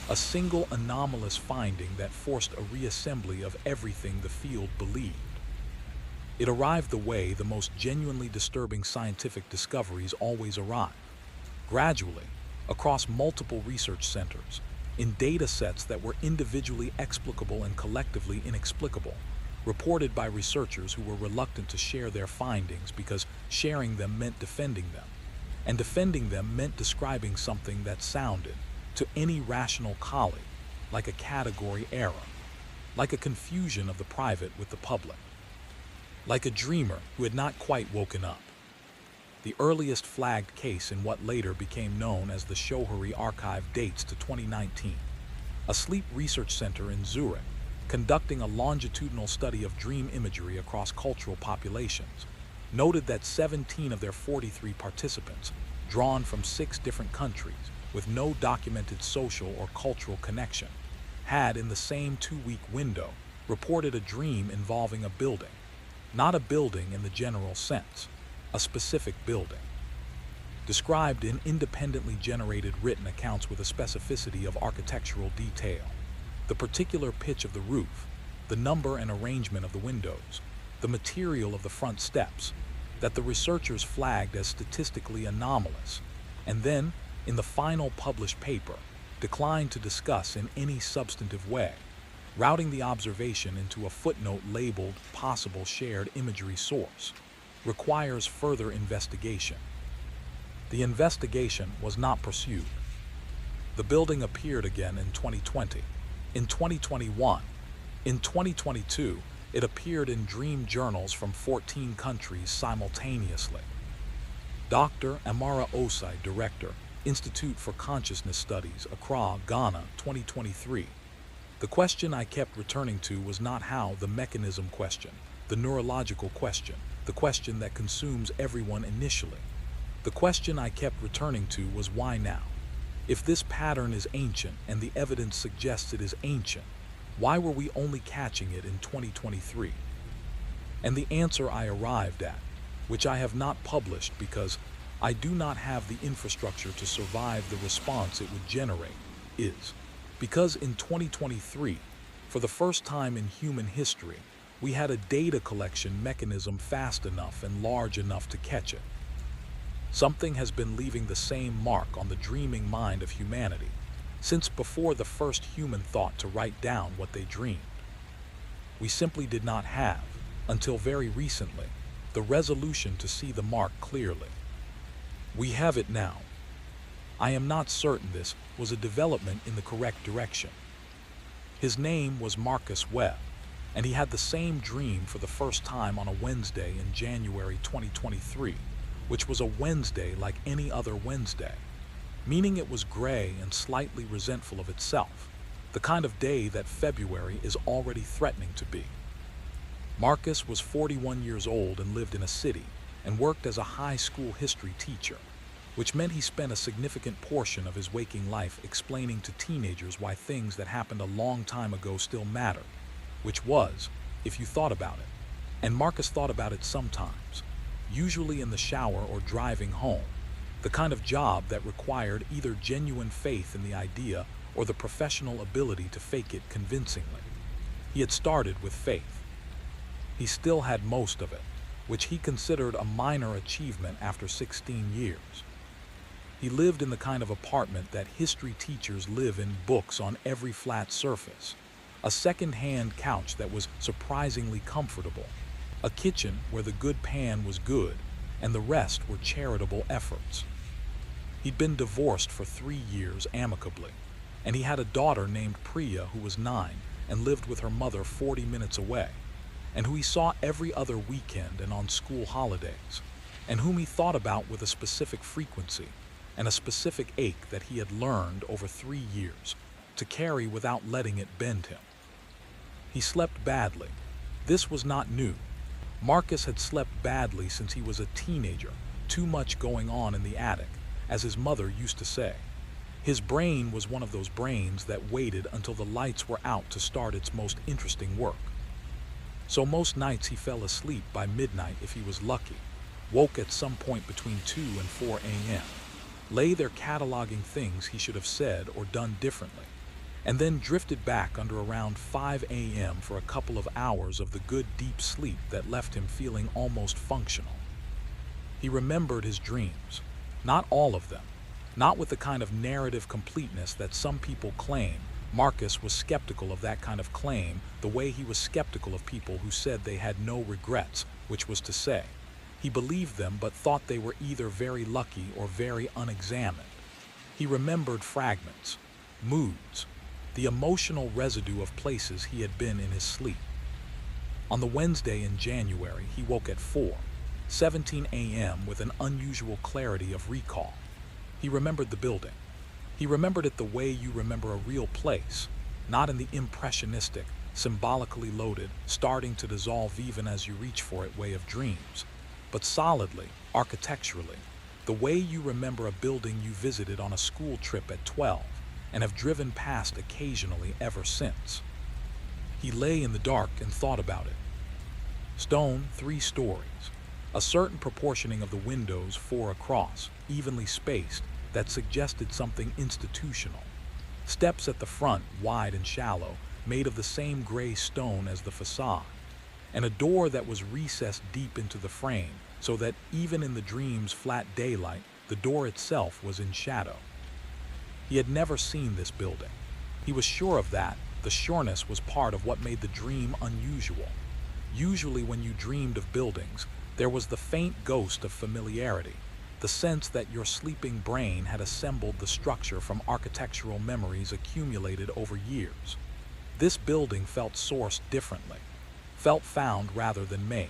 Speaker 1: a single anomalous finding that forced a reassembly of everything the field believed. It arrived the way the most genuinely disturbing scientific discoveries always arrive, gradually, across multiple research centers, in data sets that were individually explicable and collectively inexplicable, reported by researchers who were reluctant to share their findings because sharing them meant defending them, and defending them meant describing something that sounded, to any rational colleague, like a category error, like a confusion of the private with the public, like a dreamer who had not quite woken up. The earliest flagged case in what later became known as the Shohari Archive dates to 2019. A sleep research center in Zurich, conducting a longitudinal study of dream imagery across cultural populations, noted that 17 of their 43 participants, drawn from 6 different countries with no documented social or cultural connection, had in the same 2-week window reported a dream involving a building, not a building in the general sense, a specific building, described in independently generated written accounts with a specificity of architectural detail, the particular pitch of the roof, the number and arrangement of the windows, the material of the front steps, that the researchers flagged as statistically anomalous, and then, in the final published paper, declined to discuss in any substantive way, routing the observation into a footnote labeled possible shared imagery source, requires further investigation. The investigation was not pursued. The building appeared again in 2020, in 2021, in 2022, it appeared in dream journals from 14 countries simultaneously. Dr. Amara Osai, Director, Institute for Consciousness Studies, Accra, Ghana, 2023. The question I kept returning to was not how, the mechanism question, the neurological question, the question that consumes everyone initially. The question I kept returning to was why now? If this pattern is ancient and the evidence suggests it is ancient, why were we only catching it in 2023? And the answer I arrived at, which I have not published because I do not have the infrastructure to survive the response it would generate, is because in 2023, for the first time in human history, we had a data collection mechanism fast enough and large enough to catch it. Something has been leaving the same mark on the dreaming mind of humanity since before the first human thought to write down what they dreamed. We simply did not have, until very recently, the resolution to see the mark clearly. We have it now. I am not certain this was a development in the correct direction. His name was Marcus Webb, and he had the same dream for the first time on a Wednesday in January 2023, which was a Wednesday like any other Wednesday, meaning it was gray and slightly resentful of itself, the kind of day that February is already threatening to be. Marcus was 41 years old and lived in a city and worked as a high school history teacher, which meant he spent a significant portion of his waking life explaining to teenagers why things that happened a long time ago still mattered, which was, if you thought about it. And Marcus thought about it sometimes, usually in the shower or driving home, the kind of job that required either genuine faith in the idea or the professional ability to fake it convincingly. He had started with faith. He still had most of it, which he considered a minor achievement after 16 years. He lived in the kind of apartment that history teachers live in, books on every flat surface, a second-hand couch that was surprisingly comfortable, a kitchen where the good pan was good and the rest were charitable efforts. He'd been divorced for 3 years amicably, and he had a daughter named Priya who was 9 and lived with her mother 40 minutes away, and who he saw every other weekend and on school holidays, and whom he thought about with a specific frequency and a specific ache that he had learned over 3 years to carry without letting it bend him. He slept badly. This was not new. Marcus had slept badly since he was a teenager, too much going on in the attic, as his mother used to say. His brain was one of those brains that waited until the lights were out to start its most interesting work. So most nights he fell asleep by midnight if he was lucky, woke at some point between 2 and 4 a.m., lay there cataloging things he should have said or done differently, and then drifted back under around 5 a.m. for a couple of hours of the good deep sleep that left him feeling almost functional. He remembered his dreams, not all of them, not with the kind of narrative completeness that some people claim. Marcus was skeptical of that kind of claim the way he was skeptical of people who said they had no regrets, which was to say, he believed them but thought they were either very lucky or very unexamined. He remembered fragments, moods, the emotional residue of places he had been in his sleep. On the Wednesday in January, he woke at 4:17 a.m. with an unusual clarity of recall. He remembered the building. He remembered it the way you remember a real place, not in the impressionistic, symbolically loaded, starting to dissolve even as you reach for it way of dreams, but solidly, architecturally, the way you remember a building you visited on a school trip at 12 and have driven past occasionally ever since. He lay in the dark and thought about it. Stone, 3 stories, a certain proportioning of the windows 4 across, evenly spaced, that suggested something institutional. Steps at the front, wide and shallow, made of the same gray stone as the facade. and a door that was recessed deep into the frame, so that even in the dream's flat daylight, the door itself was in shadow. He had never seen this building. He was sure of that. The sureness was part of what made the dream unusual. Usually when you dreamed of buildings, there was the faint ghost of familiarity, the sense that your sleeping brain had assembled the structure from architectural memories accumulated over years. This building felt sourced differently, felt found rather than made.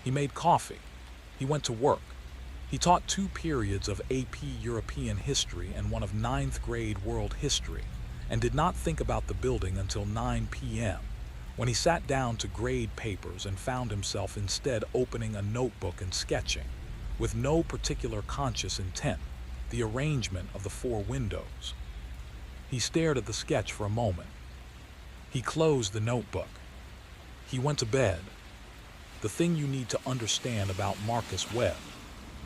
Speaker 1: He made coffee. He went to work. He taught 2 periods of AP European history and one of 9th grade world history, and did not think about the building until 9 p.m., when he sat down to grade papers and found himself instead opening a notebook and sketching, with no particular conscious intent, the arrangement of the 4 windows. He stared at the sketch for a moment. He closed the notebook. He went to bed. The thing you need to understand about Marcus Webb,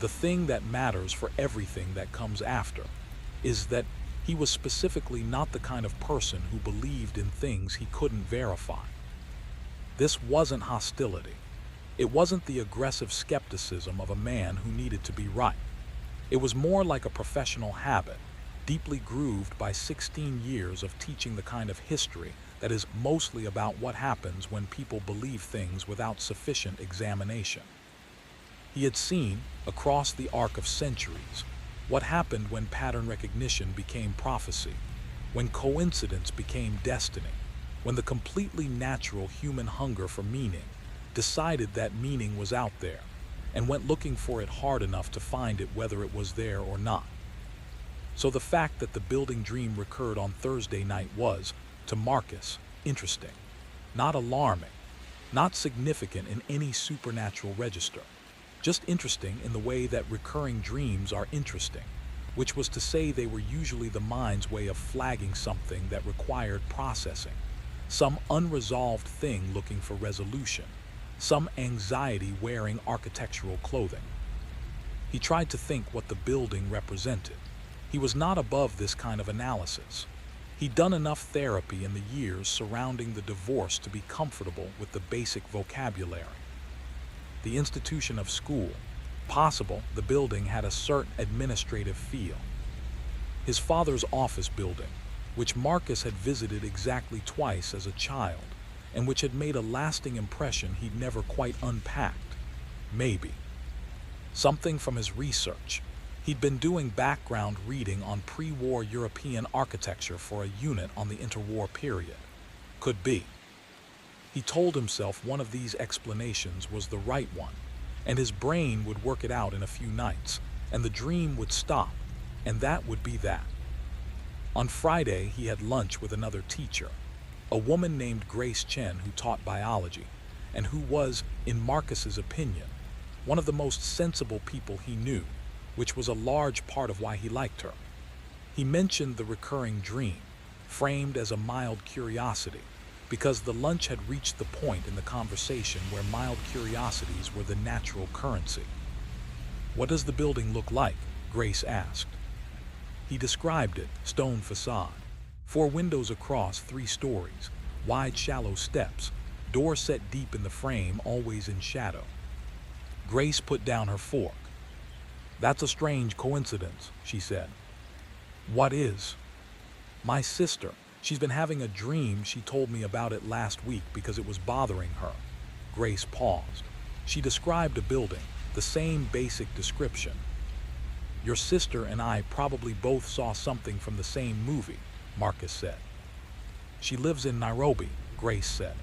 Speaker 1: the thing that matters for everything that comes after, is that he was specifically not the kind of person who believed in things he couldn't verify. This wasn't hostility. It wasn't the aggressive skepticism of a man who needed to be right. It was more like a professional habit, deeply grooved by 16 years of teaching the kind of history that is mostly about what happens when people believe things without sufficient examination. He had seen, across the arc of centuries, what happened when pattern recognition became prophecy, when coincidence became destiny, when the completely natural human hunger for meaning decided that meaning was out there, and went looking for it hard enough to find it whether it was there or not. So the fact that the building dream recurred on Thursday night was, to Marcus, interesting, not alarming, not significant in any supernatural register, just interesting in the way that recurring dreams are interesting, which was to say they were usually the mind's way of flagging something that required processing, some unresolved thing looking for resolution, some anxiety wearing architectural clothing. He tried to think what the building represented. He was not above this kind of analysis. He'd done enough therapy in the years surrounding the divorce to be comfortable with the basic vocabulary. The institution of school, possible the building had a certain administrative feel. His father's office building, which Marcus had visited exactly twice as a child, and which had made a lasting impression he'd never quite unpacked. Maybe. Something from his research. He'd been doing background reading on pre-war European architecture for a unit on the interwar period. Could be. He told himself one of these explanations was the right one, and his brain would work it out in a few nights, and the dream would stop, and that would be that. On Friday, he had lunch with another teacher, a woman named Grace Chen who taught biology, and who was, in Marcus's opinion, one of the most sensible people he knew, which was a large part of why he liked her. He mentioned the recurring dream, framed as a mild curiosity, because the lunch had reached the point in the conversation where mild curiosities were the natural currency. "What does the building look like?" Grace asked. He described it, stone facade, 4 windows across 3 stories, wide shallow steps, door set deep in the frame, always in shadow. Grace put down her fork. "That's a strange coincidence," she said. "What is?" "My sister. She's been having a dream. She told me about it last week because it was bothering her." Grace paused. She described a building, the same basic description. "Your sister and I probably both saw something from the same movie," Marcus said. "She lives in Nairobi," Grace said.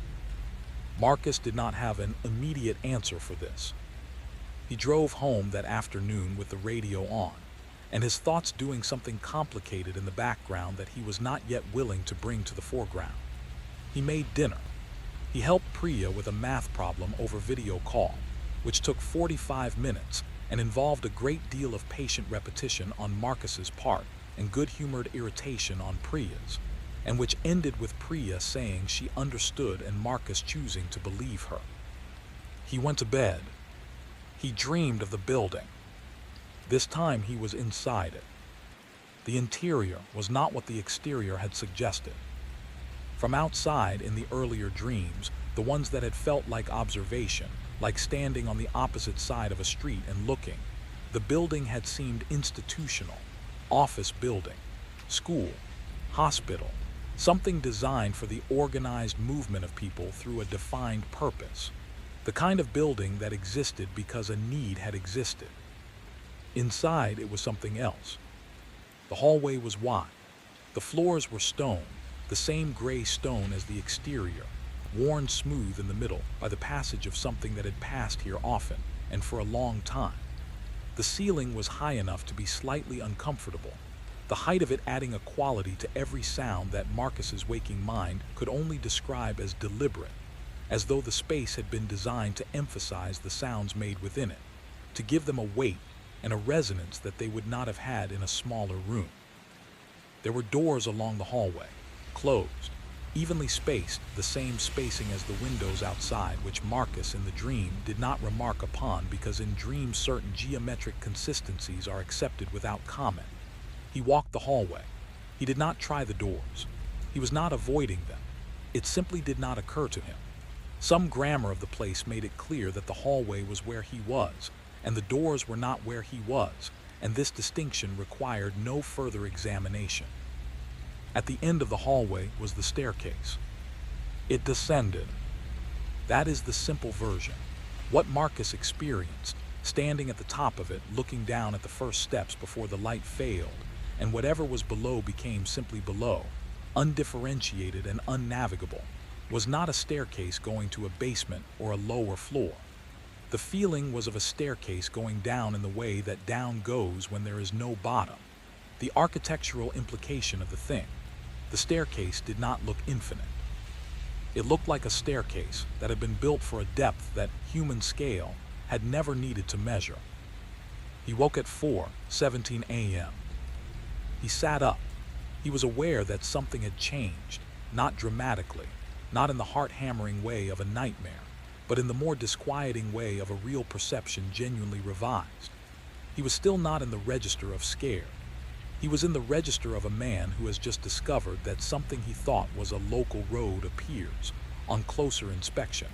Speaker 1: Marcus did not have an immediate answer for this. He drove home that afternoon with the radio on, and his thoughts doing something complicated in the background that he was not yet willing to bring to the foreground. He made dinner. He helped Priya with a math problem over video call, which took 45 minutes and involved a great deal of patient repetition on Marcus's part and good-humored irritation on Priya's, and which ended with Priya saying she understood and Marcus choosing to believe her. He went to bed. He dreamed of the building. This time he was inside it. The interior was not what the exterior had suggested. From outside in the earlier dreams, the ones that had felt like observation, like standing on the opposite side of a street and looking. The building had seemed institutional, office building, school, hospital, something designed for the organized movement of people through a defined purpose. The kind of building that existed because a need had existed. Inside, it was something else. The hallway was wide. The floors were stone, the same gray stone as the exterior, worn smooth in the middle by the passage of something that had passed here often and for a long time. The ceiling was high enough to be slightly uncomfortable, the height of it adding a quality to every sound that Marcus's waking mind could only describe as deliberate, as though the space had been designed to emphasize the sounds made within it, to give them a weight and a resonance that they would not have had in a smaller room. There were doors along the hallway, closed, evenly spaced, the same spacing as the windows outside, which Marcus in the dream did not remark upon because in dreams certain geometric consistencies are accepted without comment. He walked the hallway. He did not try the doors. He was not avoiding them. It simply did not occur to him. Some grammar of the place made it clear that the hallway was where he was, and the doors were not where he was, and this distinction required no further examination. At the end of the hallway was the staircase. It descended. That is the simple version. What Marcus experienced, standing at the top of it, looking down at the first steps before the light failed, and whatever was below became simply below, undifferentiated and unnavigable, was not a staircase going to a basement or a lower floor. The feeling was of a staircase going down in the way that down goes when there is no bottom. The architectural implication of the thing. The staircase did not look infinite. It looked like a staircase that had been built for a depth that human scale had never needed to measure. He woke at 4:17 a.m. He sat up. He was aware that something had changed, not dramatically, not in the heart-hammering way of a nightmare, but in the more disquieting way of a real perception genuinely revised. He was still not in the register of scared. He was in the register of a man who has just discovered that something he thought was a local road appears, on closer inspection,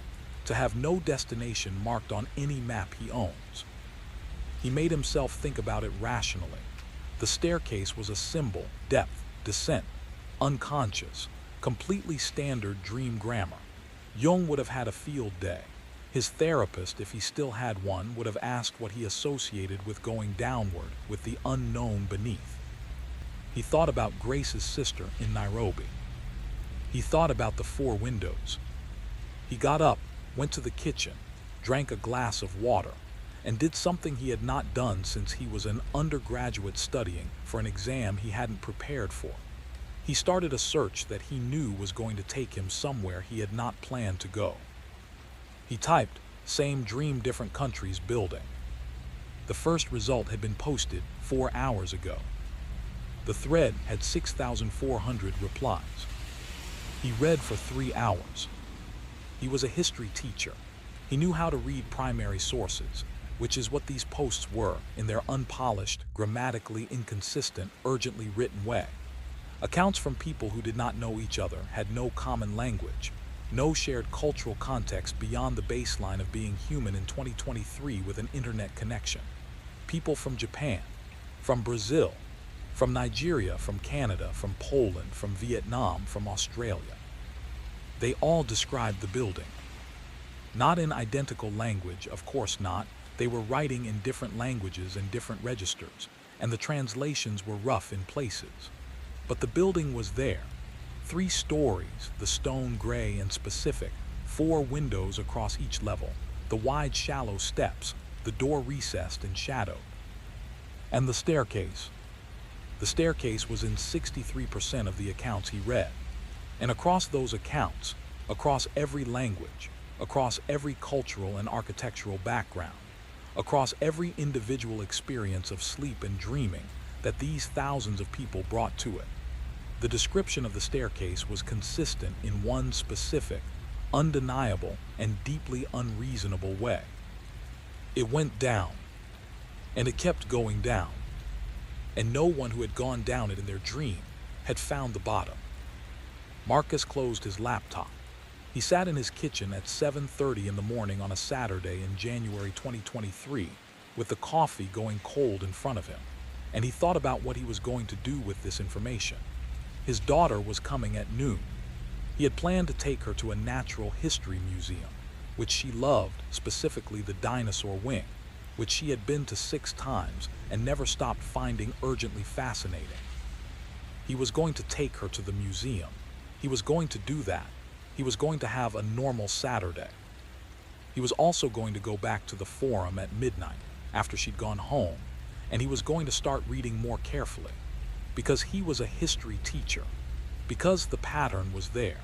Speaker 1: to have no destination marked on any map he owns. He made himself think about it rationally. The staircase was a symbol, depth, descent, unconscious, completely standard dream grammar. Jung would have had a field day. His therapist, if he still had one, would have asked what he associated with going downward, with the unknown beneath. He thought about Grace's sister in Nairobi. He thought about the 4 windows. He got up, went to the kitchen, drank a glass of water, and did something he had not done since he was an undergraduate studying for an exam he hadn't prepared for. He started a search that he knew was going to take him somewhere he had not planned to go. He typed, "Same dream, different countries building." The first result had been posted 4 hours ago. The thread had 6,400 replies. He read for 3 hours. He was a history teacher. He knew how to read primary sources, which is what these posts were in their unpolished, grammatically inconsistent, urgently written way. Accounts from people who did not know each other, had no common language, no shared cultural context beyond the baseline of being human in 2023 with an internet connection. People from Japan, from Brazil, from Nigeria, from Canada, from Poland, from Vietnam, from Australia. They all described the building. Not in identical language, of course not. They were writing in different languages and different registers, and the translations were rough in places. But the building was there. 3 stories, the stone gray and specific, 4 windows across each level, the wide shallow steps, the door recessed and shadowed. And the staircase. The staircase was in 63% of the accounts he read. And across those accounts, across every language, across every cultural and architectural background, across every individual experience of sleep and dreaming that these thousands of people brought to it, the description of the staircase was consistent in one specific, undeniable, and deeply unreasonable way. It went down, and it kept going down, and no one who had gone down it in their dream had found the bottom. Marcus closed his laptop. He sat in his kitchen at 7:30 in the morning on a Saturday in January 2023 with the coffee going cold in front of him, and he thought about what he was going to do with this information. His daughter was coming at noon. He had planned to take her to a natural history museum, which she loved, specifically the dinosaur wing, which she had been to 6 times and never stopped finding urgently fascinating. He was going to take her to the museum. He was going to do that. He was going to have a normal Saturday. He was also going to go back to the forum at midnight after she'd gone home, and he was going to start reading more carefully, because he was a history teacher, because the pattern was there,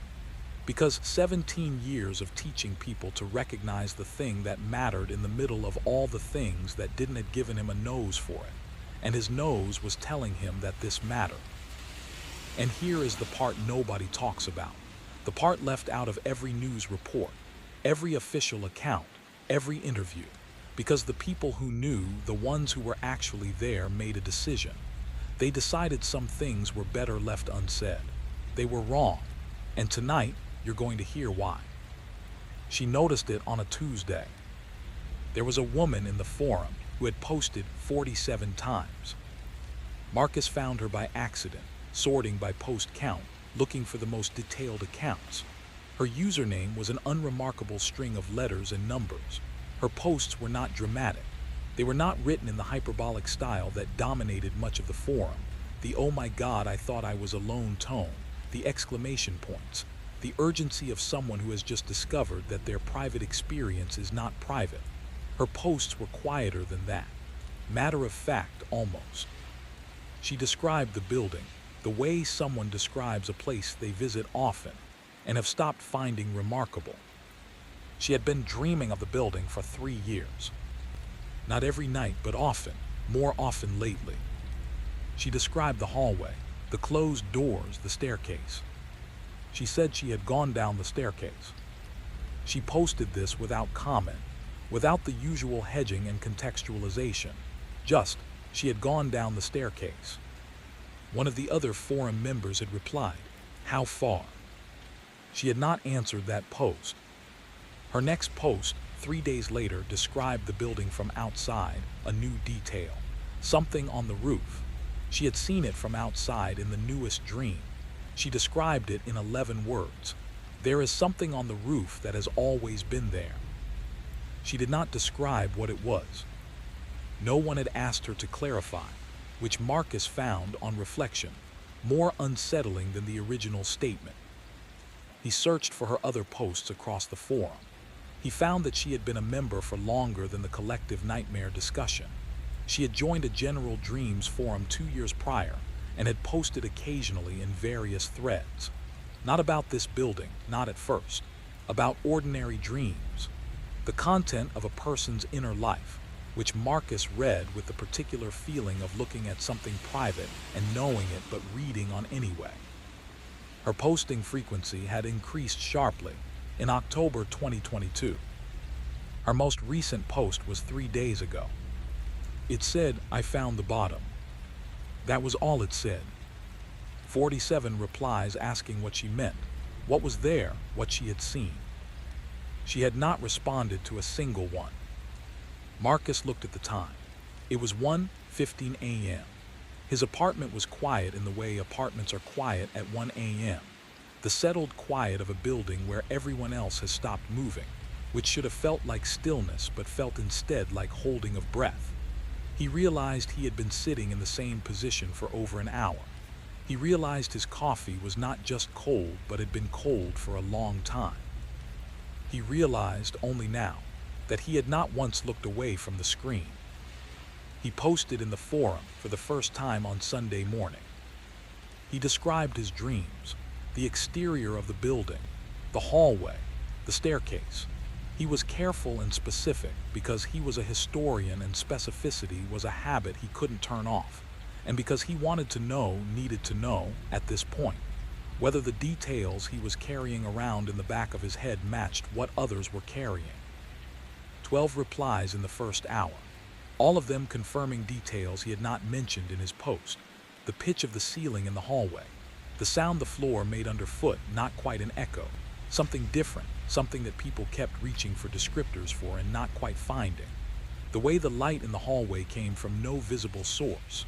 Speaker 1: because 17 years of teaching people to recognize the thing that mattered in the middle of all the things that didn't had given him a nose for it, and his nose was telling him that this mattered. And here is the part nobody talks about, the part left out of every news report, every official account, every interview, because the people who knew, the ones who were actually there, made a decision. They decided some things were better left unsaid. They were wrong, and tonight you're going to hear why. She noticed it on a Tuesday. There was a woman in the forum who had posted 47 times. Marcus found her by accident, sorting by post count, looking for the most detailed accounts. Her username was an unremarkable string of letters and numbers. Her posts were not dramatic. They were not written in the hyperbolic style that dominated much of the forum. The "oh my god, I thought I was alone" tone, the exclamation points, the urgency of someone who has just discovered that their private experience is not private. Her posts were quieter than that. Matter of fact, almost. She described the building, the way someone describes a place they visit often and have stopped finding remarkable. She had been dreaming of the building for 3 years. Not every night, but often, more often lately. She described the hallway, the closed doors, the staircase. She said she had gone down the staircase. She posted this without comment, without the usual hedging and contextualization. Just, she had gone down the staircase. One of the other forum members had replied, "How far?" She had not answered that post. Her next post, 3 days later, described the building from outside, a new detail, something on the roof. She had seen it from outside in the newest dream. She described it in 11 words. There is something on the roof that has always been there. She did not describe what it was. No one had asked her to clarify, which Marcus found, on reflection, more unsettling than the original statement. He searched for her other posts across the forum. He found that she had been a member for longer than the collective nightmare discussion. She had joined a general dreams forum 2 years prior and had posted occasionally in various threads. Not about this building, not at first. About ordinary dreams. The content of a person's inner life, which Marcus read with the particular feeling of looking at something private and knowing it but reading on anyway. Her posting frequency had increased sharply in October 2022. Her most recent post was 3 days ago. It said, "I found the bottom." That was all it said. 47 replies asking what she meant, what was there, what she had seen. She had not responded to a single one. Marcus looked at the time. It was 1:15 a.m. His apartment was quiet in the way apartments are quiet at 1 a.m. The settled quiet of a building where everyone else has stopped moving, which should have felt like stillness but felt instead like holding of breath. He realized he had been sitting in the same position for over an hour. He realized his coffee was not just cold but had been cold for a long time. He realized only now that he had not once looked away from the screen. He posted in the forum for the first time on Sunday morning. He described his dreams, the exterior of the building, the hallway, the staircase. He was careful and specific because he was a historian and specificity was a habit he couldn't turn off, and because he wanted to know, needed to know, at this point, whether the details he was carrying around in the back of his head matched what others were carrying. 12 replies in the first hour, all of them confirming details he had not mentioned in his post. The pitch of the ceiling in the hallway, the sound the floor made underfoot, not quite an echo, Something different, something that people kept reaching for descriptors for and not quite finding. The way the light in the hallway came from no visible source.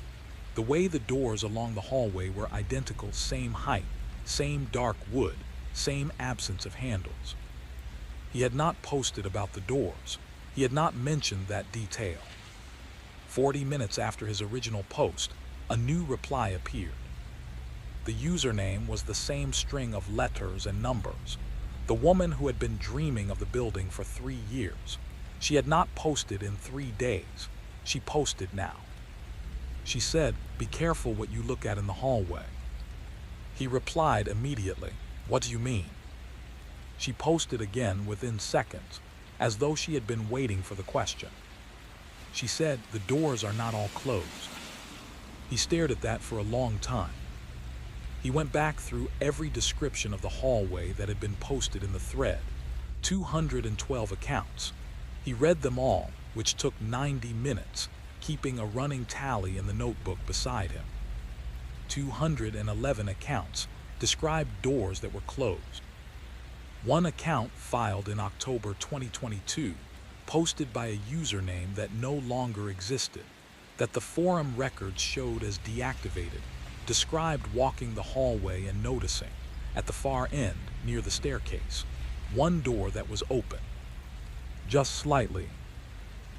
Speaker 1: The way the doors along the hallway were identical, same height, same dark wood, same absence of handles. He had not posted about the doors. He had not mentioned that detail. 40 minutes after his original post, a new reply appeared. The username was the same string of letters and numbers. The woman who had been dreaming of the building for 3 years. She had not posted in 3 days. She posted now. She said, "Be careful what you look at in the hallway." He replied immediately, "What do you mean?" She posted again within seconds, as though she had been waiting for the question. She said, "The doors are not all closed." He stared at that for a long time. He went back through every description of the hallway that had been posted in the thread, 212 accounts. He read them all, which took 90 minutes, keeping a running tally in the notebook beside him. 211 accounts described doors that were closed. One account filed in October 2022, posted by a username that no longer existed, that the forum records showed as deactivated, described walking the hallway and noticing, at the far end, near the staircase, one door that was open. Just slightly.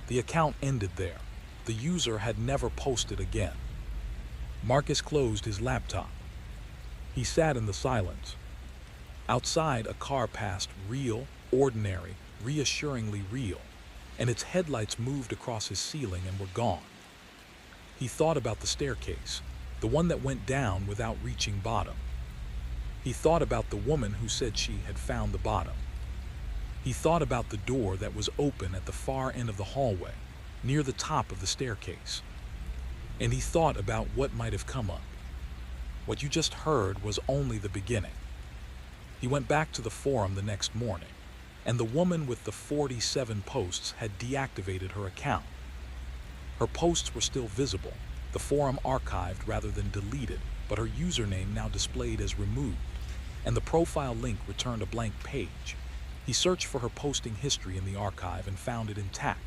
Speaker 1: The account ended there. The user had never posted again. Marcus closed his laptop. He sat in the silence. Outside, a car passed, real, ordinary, reassuringly real, and its headlights moved across his ceiling and were gone. He thought about the staircase, the one that went down without reaching bottom. He thought about the woman who said she had found the bottom. He thought about the door that was open at the far end of the hallway, near the top of the staircase. And he thought about what might have come up. What you just heard was only the beginning. He went back to the forum the next morning, and the woman with the 47 posts had deactivated her account. Her posts were still visible, the forum archived rather than deleted, but her username now displayed as removed, and the profile link returned a blank page. He searched for her posting history in the archive and found it intact.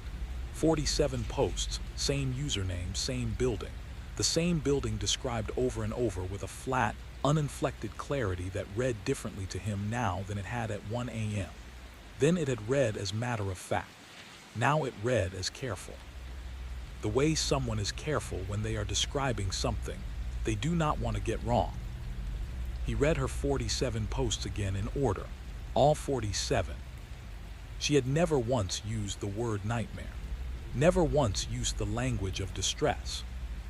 Speaker 1: 47 posts, same username, same building. The same building described over and over with a flat, uninflected clarity that read differently to him now than it had at 1 a.m. Then it had read as matter of fact. Now it read as careful. The way someone is careful when they are describing something they do not want to get wrong. He read her 47 posts again in order, all 47. She had never once used the word nightmare, never once used the language of distress.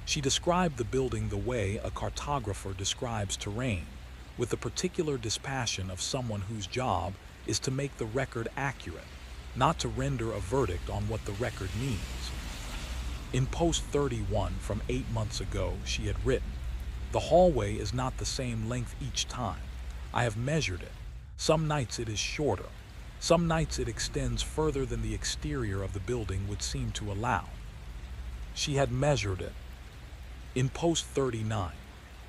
Speaker 1: She described the building the way a cartographer describes terrain, with the particular dispassion of someone whose job is to make the record accurate, not to render a verdict on what the record means. In post 31 from 8 months ago, she had written, "The hallway is not the same length each time. I have measured it. Some nights it is shorter. Some nights it extends further than the exterior of the building would seem to allow." She had measured it. In post 39,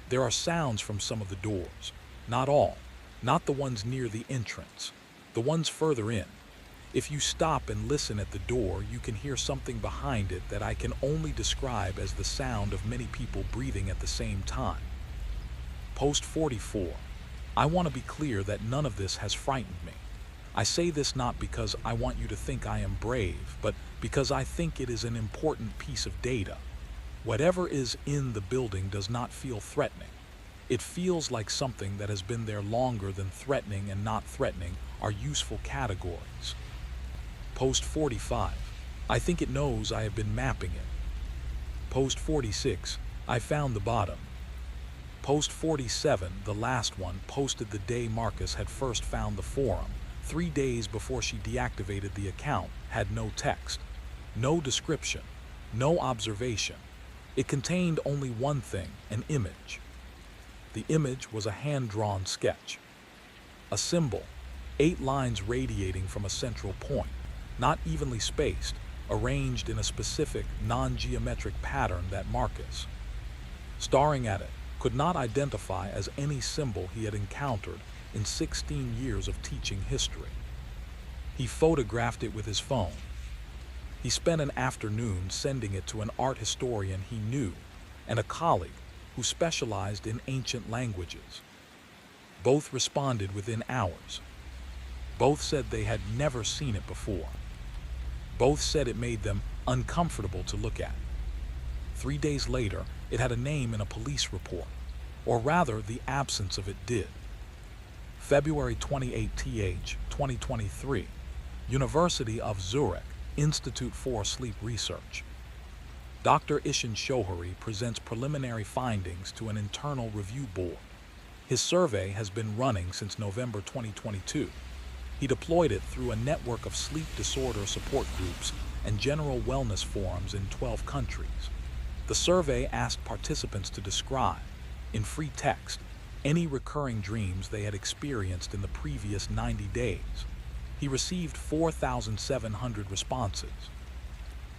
Speaker 1: there are sounds from some of the doors. Not all. Not the ones near the entrance. The ones further in. If you stop and listen at the door, you can hear something behind it that I can only describe as the sound of many people breathing at the same time. Post 44. I want to be clear that none of this has frightened me. I say this not because I want you to think I am brave, but because I think it is an important piece of data. Whatever is in the building does not feel threatening. It feels like something that has been there longer than threatening and not threatening are useful categories. Post 45. I think it knows I have been mapping it. Post 46. I found the bottom. Post 47, the last one, posted the day Marcus had first found the forum, 3 days before she deactivated the account, had no text, no description, no observation. It contained only one thing, an image. The image was a hand-drawn sketch. A symbol, 8 lines radiating from a central point, not evenly spaced, arranged in a specific, non-geometric pattern that Marcus, staring at it, could not identify as any symbol he had encountered in 16 years of teaching history. He photographed it with his phone. He spent an afternoon sending it to an art historian he knew and a colleague who specialized in ancient languages. Both responded within hours. Both said they had never seen it before. Both said it made them uncomfortable to look at. 3 days later, it had a name in a police report, or rather, the absence of it did. February 28th, 2023, University of Zurich, Institute for Sleep Research. Dr. Ishan Shohari presents preliminary findings to an internal review board. His survey has been running since November 2022. He deployed it through a network of sleep disorder support groups and general wellness forums in 12 countries. The survey asked participants to describe, in free text, any recurring dreams they had experienced in the previous 90 days. He received 4,700 responses.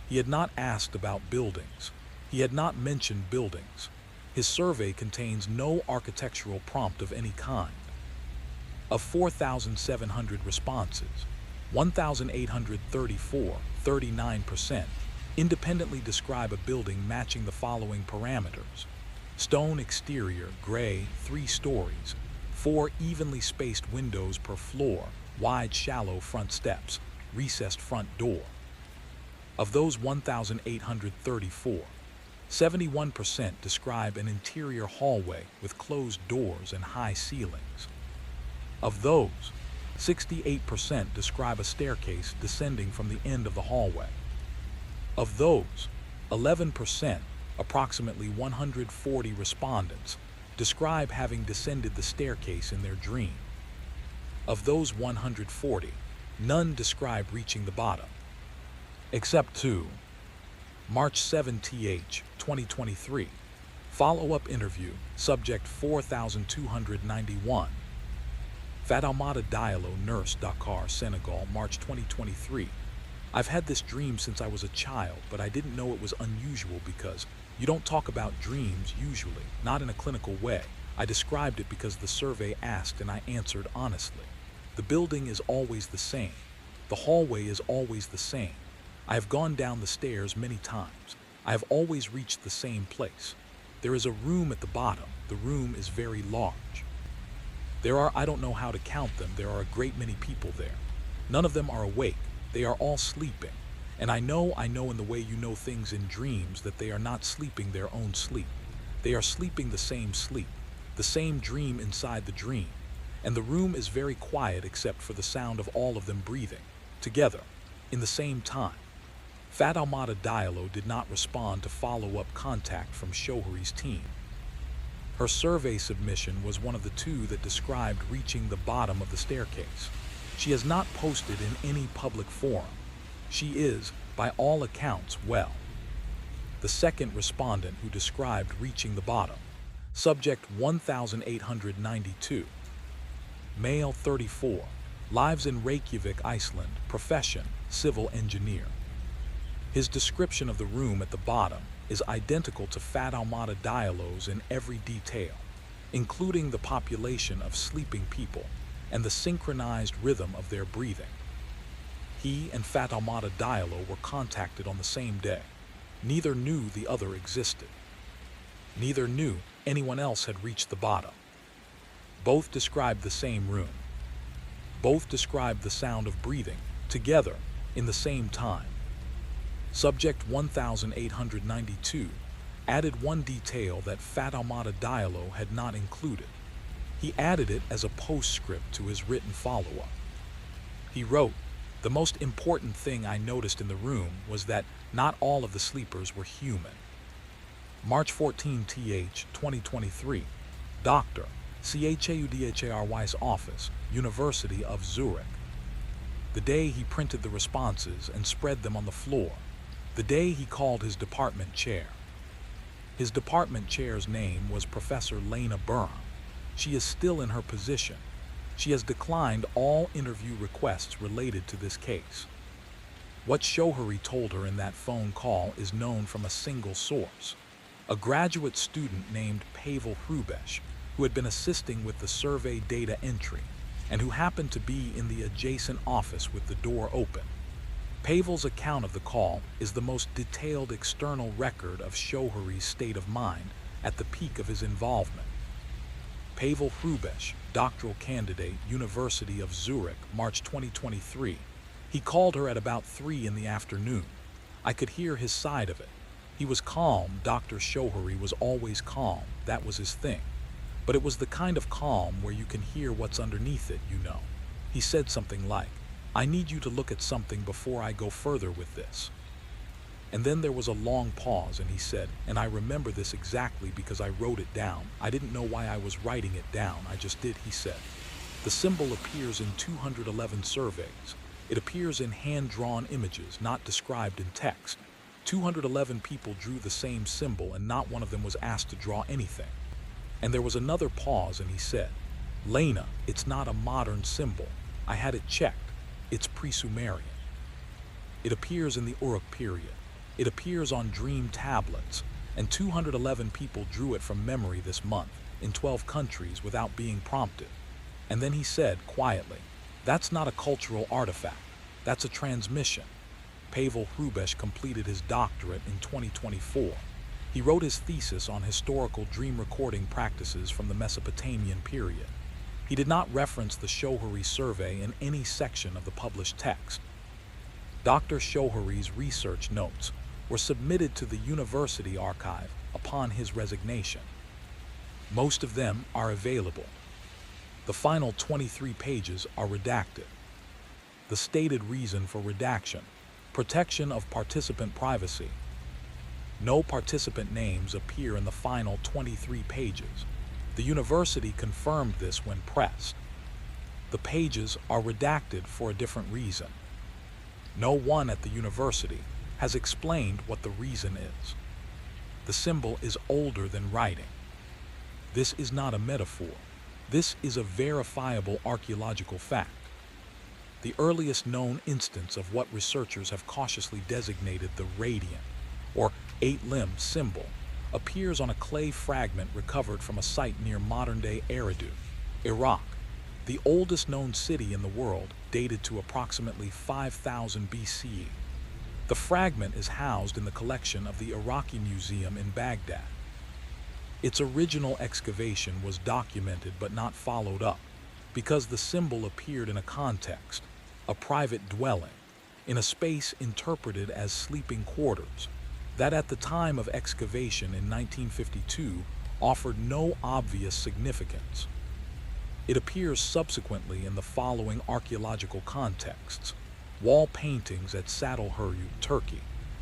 Speaker 1: He had not asked about buildings. He had not mentioned buildings. His survey contains no architectural prompt of any kind. Of 4,700 responses, 1,834, 39%, independently describe a building matching the following parameters: stone exterior, gray, 3 stories, 4 evenly spaced windows per floor, wide shallow front steps, recessed front door. Of those 1,834, 71% describe an interior hallway with closed doors and high ceilings. Of those, 68% describe a staircase descending from the end of the hallway. Of those, 11%, approximately 140 respondents, describe having descended the staircase in their dream. Of those 140, none describe reaching the bottom. Except 2. March 7th, 2023. Follow-up interview, subject 4291. Fatoumata Diallo, nurse, Dakar, Senegal, March 2023. I've had this dream since I was a child, but I didn't know it was unusual because you don't talk about dreams usually, not in a clinical way. I described it because the survey asked and I answered honestly. The building is always the same. The hallway is always the same. I have gone down the stairs many times. I have always reached the same place. There is a room at the bottom. The room is very large. There are, I don't know how to count them, there are a great many people there. None of them are awake. They are all sleeping. And I know in the way you know things in dreams that they are not sleeping their own sleep. They are sleeping the same dream inside the dream. And the room is very quiet except for the sound of all of them breathing, together, in the same time. Fatoumata Diallo did not respond to follow-up contact from Shohari's team. Her survey submission was one of the 2 that described reaching the bottom of the staircase. She has not posted in any public forum. She is, by all accounts, well. The second respondent who described reaching the bottom, subject 1892. Male 34, lives in Reykjavik, Iceland, profession, civil engineer. His description of the room at the bottom is identical to Fatoumata Diallo's in every detail, including the population of sleeping people and the synchronized rhythm of their breathing. He and Fatoumata Diallo were contacted on the same day. Neither knew the other existed. Neither knew anyone else had reached the bottom. Both described the same room. Both described the sound of breathing, together, in the same time. Subject 1892 added one detail that Fatoumata Diallo had not included. He added it as a postscript to his written follow-up. He wrote, "The most important thing I noticed in the room was that not all of the sleepers were human." March 14th, 2023. Dr. Chaudhary's office, University of Zurich. The day he printed the responses and spread them on the floor. The day he called his department chair. His department chair's name was Professor Lena Burham. She is still in her position. She has declined all interview requests related to this case. What Shohari told her in that phone call is known from a single source. A graduate student named Pavel Hrubesh, who had been assisting with the survey data entry and who happened to be in the adjacent office with the door open. Pavel's account of the call is the most detailed external record of Shohari's state of mind at the peak of his involvement. Pavel Hrubesch, doctoral candidate, University of Zurich, March 2023. He called her at about 3 in the afternoon. I could hear his side of it. He was calm. Dr. Shohari was always calm. That was his thing. But it was the kind of calm where you can hear what's underneath it, you know. He said something like, "I need you to look at something before I go further with this." And then there was a long pause and he said, "And I remember this exactly because I wrote it down. I didn't know why I was writing it down. I just did," he said. The symbol appears in 211 surveys. It appears in hand-drawn images, not described in text. 211 people drew the same symbol and not one of them was asked to draw anything. And there was another pause and he said, "Lena, it's not a modern symbol. I had it checked. It's pre-Sumerian. It appears in the Uruk period. It appears on dream tablets, and 211 people drew it from memory this month, in 12 countries without being prompted." And then he said, quietly, "That's not a cultural artifact. That's a transmission." Pavel Hrubesch completed his doctorate in 2024. He wrote his thesis on historical dream recording practices from the Mesopotamian period. He did not reference the Shohari survey in any section of the published text. Dr. Shohari's research notes were submitted to the university archive upon his resignation. Most of them are available. The final 23 pages are redacted. The stated reason for redaction: protection of participant privacy. No participant names appear in the final 23 pages. The university confirmed this when pressed. The pages are redacted for a different reason. No one at the university has explained what the reason is. The symbol is older than writing. This is not a metaphor. This is a verifiable archaeological fact. The earliest known instance of what researchers have cautiously designated the radiant, or 8-limb symbol, appears on a clay fragment recovered from a site near modern-day Eridu, Iraq, the oldest known city in the world, dated to approximately 5000 BCE. The fragment is housed in the collection of the Iraqi Museum in Baghdad. Its original excavation was documented but not followed up, because the symbol appeared in a context, a private dwelling, in a space interpreted as sleeping quarters, that at the time of excavation in 1952 offered no obvious significance. It appears subsequently in the following archaeological contexts: wall paintings at Saddlehuryu, Turkey,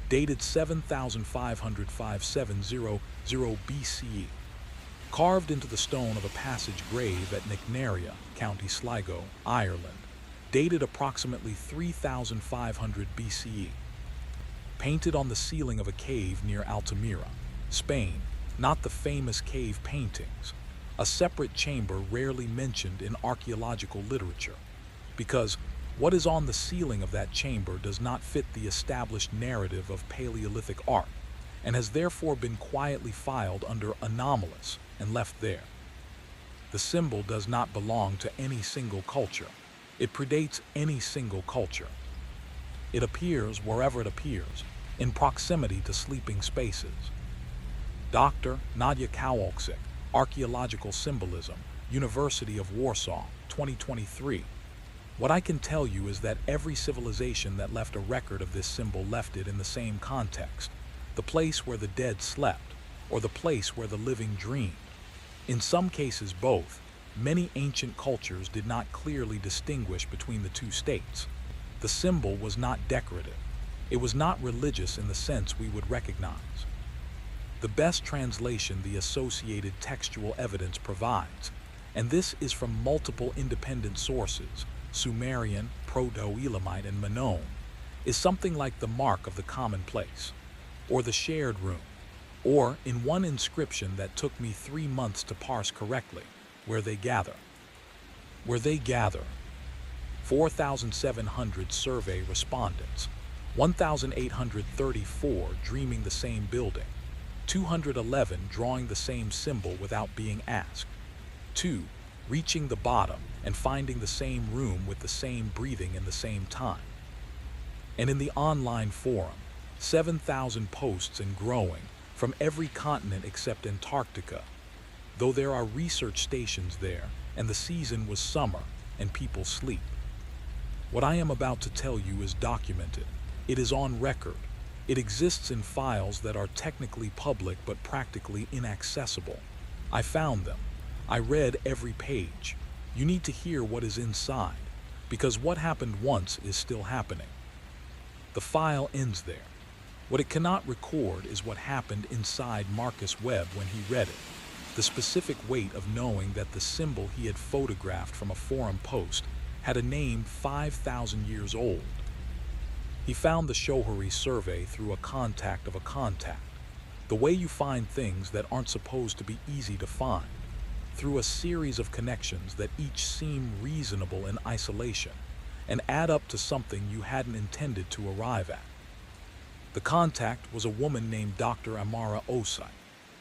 Speaker 1: dated 7500-5700 BCE, carved into the stone of a passage grave at Nicknaria, County Sligo, Ireland, dated approximately 3500 BCE, painted on the ceiling of a cave near Altamira, Spain, not the famous cave paintings, a separate chamber rarely mentioned in archaeological literature, because what is on the ceiling of that chamber does not fit the established narrative of Paleolithic art, and has therefore been quietly filed under anomalous and left there. The symbol does not belong to any single culture. It predates any single culture. It appears wherever it appears, in proximity to sleeping spaces. Dr. Nadia Kowalczyk, Archaeological Symbolism, University of Warsaw, 2023. What I can tell you is that every civilization that left a record of this symbol left it in the same context, the place where the dead slept, or the place where the living dreamed. In some cases both. Many ancient cultures did not clearly distinguish between the two states. The symbol was not decorative. It was not religious in the sense we would recognize. The best translation the associated textual evidence provides, and this is from multiple independent sources, Sumerian, Proto-Elamite, and Minoan, is something like the mark of the commonplace, or the shared room, or in one inscription that took me 3 months to parse correctly, where they gather. Where they gather. 4,700 survey respondents, 1,834 dreaming the same building, 211 drawing the same symbol without being asked, 2. Reaching the bottom and finding the same room with the same breathing in the same time. And in the online forum, 7,000 posts and growing from every continent except Antarctica, though there are research stations there, and the season was summer and people sleep. What I am about to tell you is documented. It is on record. It exists in files that are technically public but practically inaccessible. I found them. I read every page. You need to hear what is inside, because what happened once is still happening. The file ends there. What it cannot record is what happened inside Marcus Webb when he read it. The specific weight of knowing that the symbol he had photographed from a forum post had a name 5,000 years old. He found the Shohari survey through a contact of a contact, the way you find things that aren't supposed to be easy to find, through a series of connections that each seem reasonable in isolation and add up to something you hadn't intended to arrive at. The contact was a woman named Dr. Amara Osai,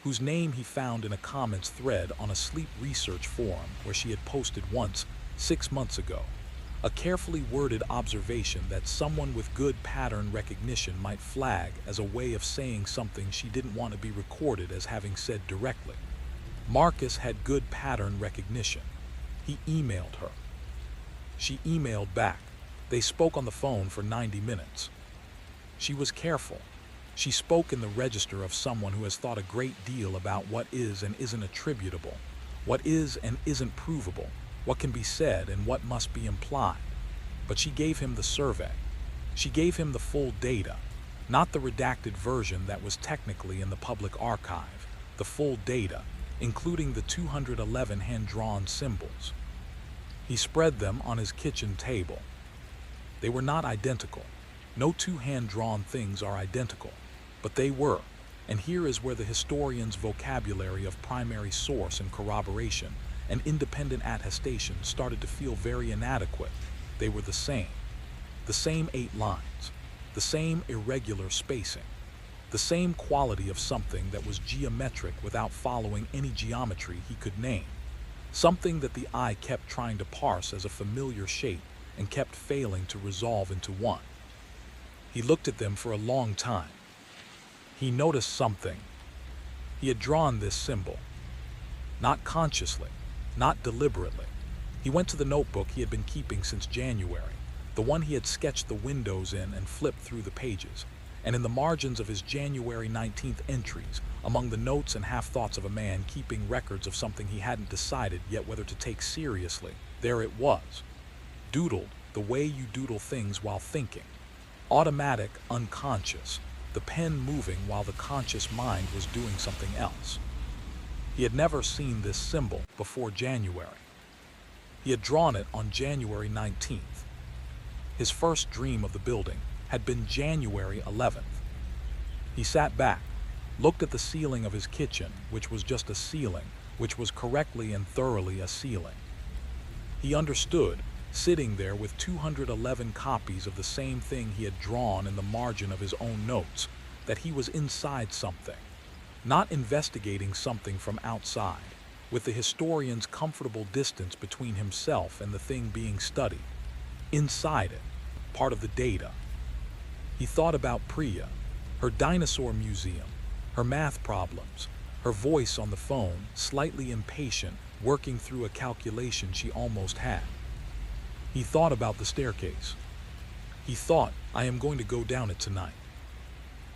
Speaker 1: whose name he found in a comments thread on a sleep research forum where she had posted once, 6 months ago, a carefully worded observation that someone with good pattern recognition might flag as a way of saying something she didn't want to be recorded as having said directly. Marcus had good pattern recognition. He emailed her. She emailed back. They spoke on the phone for 90 minutes. She was careful. She spoke in the register of someone who has thought a great deal about what is and isn't attributable, what is and isn't provable, what can be said and what must be implied. But she gave him the survey. She gave him the full data, not the redacted version that was technically in the public archive, the full data, including the 211 hand-drawn symbols. He spread them on his kitchen table. They were not identical. No two hand-drawn things are identical, but they were, and here is where the historian's vocabulary of primary source and corroboration and independent attestation started to feel very inadequate. They were the same 8 lines, the same irregular spacing, the same quality of something that was geometric without following any geometry he could name, something that the eye kept trying to parse as a familiar shape and kept failing to resolve into one. He looked at them for a long time. He noticed something. He had drawn this symbol, not consciously, not deliberately. He went to the notebook he had been keeping since January, the one he had sketched the windows in and flipped through the pages, and in the margins of his January 19th entries, among the notes and half-thoughts of a man keeping records of something he hadn't decided yet whether to take seriously, there it was. Doodled the way you doodle things while thinking. Automatic, unconscious, the pen moving while the conscious mind was doing something else. He had never seen this symbol before January. He had drawn it on January 19th. His first dream of the building had been January 11th. He sat back, looked at the ceiling of his kitchen, which was just a ceiling, which was correctly and thoroughly a ceiling. He understood, sitting there with 211 copies of the same thing he had drawn in the margin of his own notes, that he was inside something, not investigating something from outside, with the historian's comfortable distance between himself and the thing being studied. Inside it, part of the data. He thought about Priya, her dinosaur museum, her math problems, her voice on the phone, slightly impatient, working through a calculation she almost had. He thought about the staircase. He thought, I am going to go down it tonight.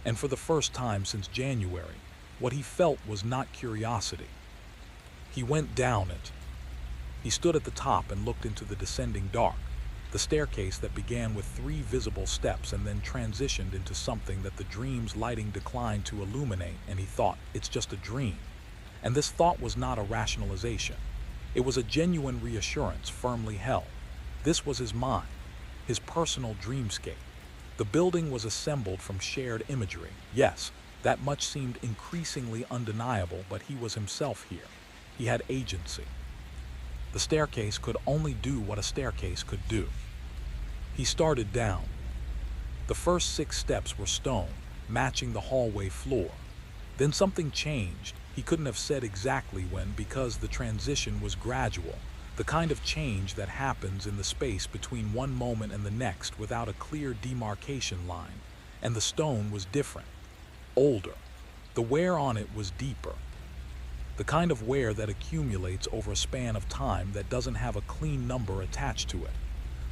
Speaker 1: And for the first time since January, what he felt was not curiosity. He went down it. He stood at the top and looked into the descending dark, the staircase that began with 3 visible steps and then transitioned into something that the dream's lighting declined to illuminate, and he thought, it's just a dream. And this thought was not a rationalization. It was a genuine reassurance firmly held. This was his mind, his personal dreamscape. The building was assembled from shared imagery. Yes, that much seemed increasingly undeniable, but he was himself here. He had agency. The staircase could only do what a staircase could do. He started down. The first 6 steps were stone, matching the hallway floor. Then something changed, He couldn't have said exactly when because the transition was gradual, the kind of change that happens in the space between one moment and the next without a clear demarcation line, and the stone was different, older. The wear on it was deeper. The kind of wear that accumulates over a span of time that doesn't have a clean number attached to it.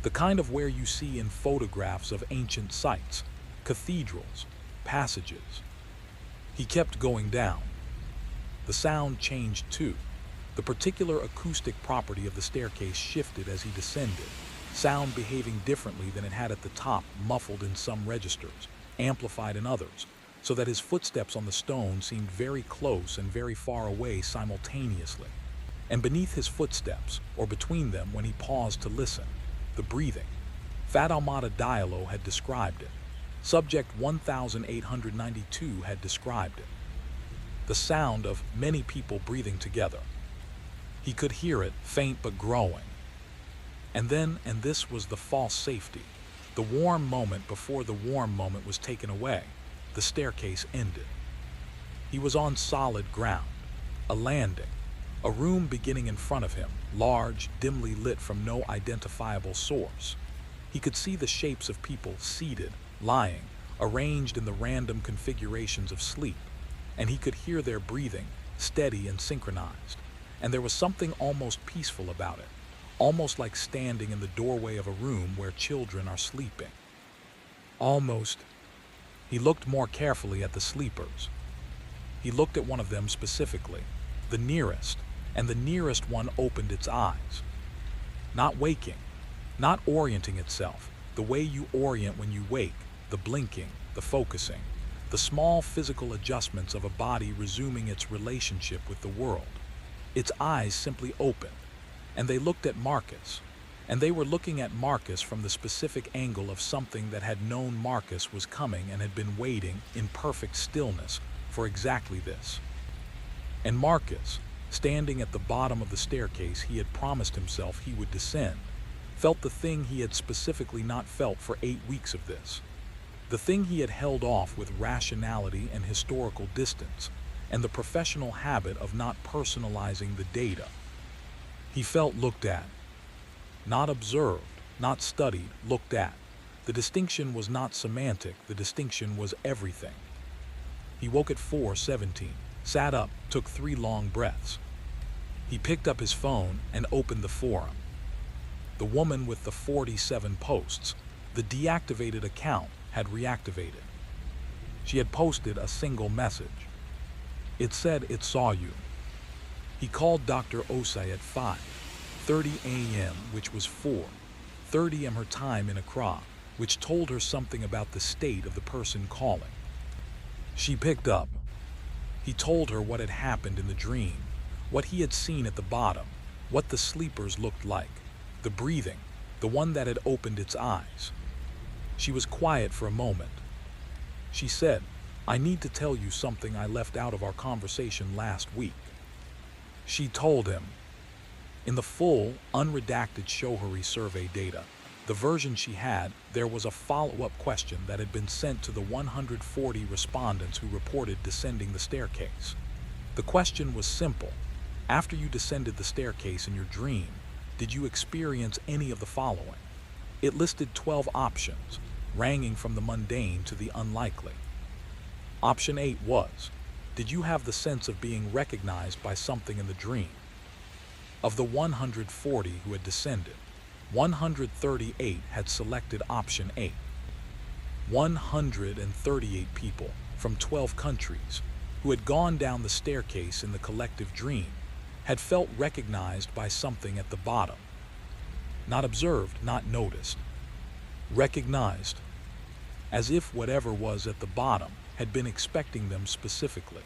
Speaker 1: The kind of wear you see in photographs of ancient sites, cathedrals, passages. He kept going down. The sound changed too. The particular acoustic property of the staircase shifted as he descended, sound behaving differently than it had at the top, muffled in some registers, amplified in others, so that his footsteps on the stone seemed very close and very far away simultaneously. And beneath his footsteps, or between them when he paused to listen, the breathing. Fat Almada Diallo had described it. Subject 1892 had described it. The sound of many people breathing together. He could hear it, faint but growing. And then, and this was the false safety, the warm moment before the warm moment was taken away, the staircase ended. He was on solid ground, a landing, a room beginning in front of him, large, dimly lit from no identifiable source. He could see the shapes of people seated, lying, arranged in the random configurations of sleep, and he could hear their breathing, steady and synchronized. And there was something almost peaceful about it, almost like standing in the doorway of a room where children are sleeping. Almost. He looked more carefully at the sleepers. He looked at one of them specifically, the nearest, and the nearest one opened its eyes. Not waking, not orienting itself, the way you orient when you wake, the blinking, the focusing, the small physical adjustments of a body resuming its relationship with the world. Its eyes simply opened, and they looked at Marcus, and they were looking at Marcus from the specific angle of something that had known Marcus was coming and had been waiting in perfect stillness for exactly this. And Marcus, standing at the bottom of the staircase he had promised himself he would descend, felt the thing he had specifically not felt for 8 weeks of this. The thing he had held off with rationality and historical distance, and the professional habit of not personalizing the data. He felt looked at. Not observed, not studied, looked at. The distinction was not semantic, the distinction was everything. He woke at 4:17, sat up, took 3 long breaths. He picked up his phone and opened the forum. The woman with the 47 posts, the deactivated account, had reactivated. She had posted a single message. It said it saw you. He called Dr. Osei at 5:30 a.m., which was 4:30 am her time in Accra, which told her something about the state of the person calling. She picked up. He told her what had happened in the dream, what he had seen at the bottom, what the sleepers looked like, the breathing, the one that had opened its eyes. She was quiet for a moment. She said, "I need to tell you something I left out of our conversation last week." She told him. In the full, unredacted Shohari survey data, the version she had, there was a follow-up question that had been sent to the 140 respondents who reported descending the staircase. The question was simple. After you descended the staircase in your dream, did you experience any of the following? It listed 12 options, ranging from the mundane to the unlikely. Option 8 was, did you have the sense of being recognized by something in the dream? Of the 140 who had descended, 138 had selected option 8. 138 people from 12 countries who had gone down the staircase in the collective dream had felt recognized by something at the bottom. Not observed, not noticed. Recognized, as if whatever was at the bottom had been expecting them specifically.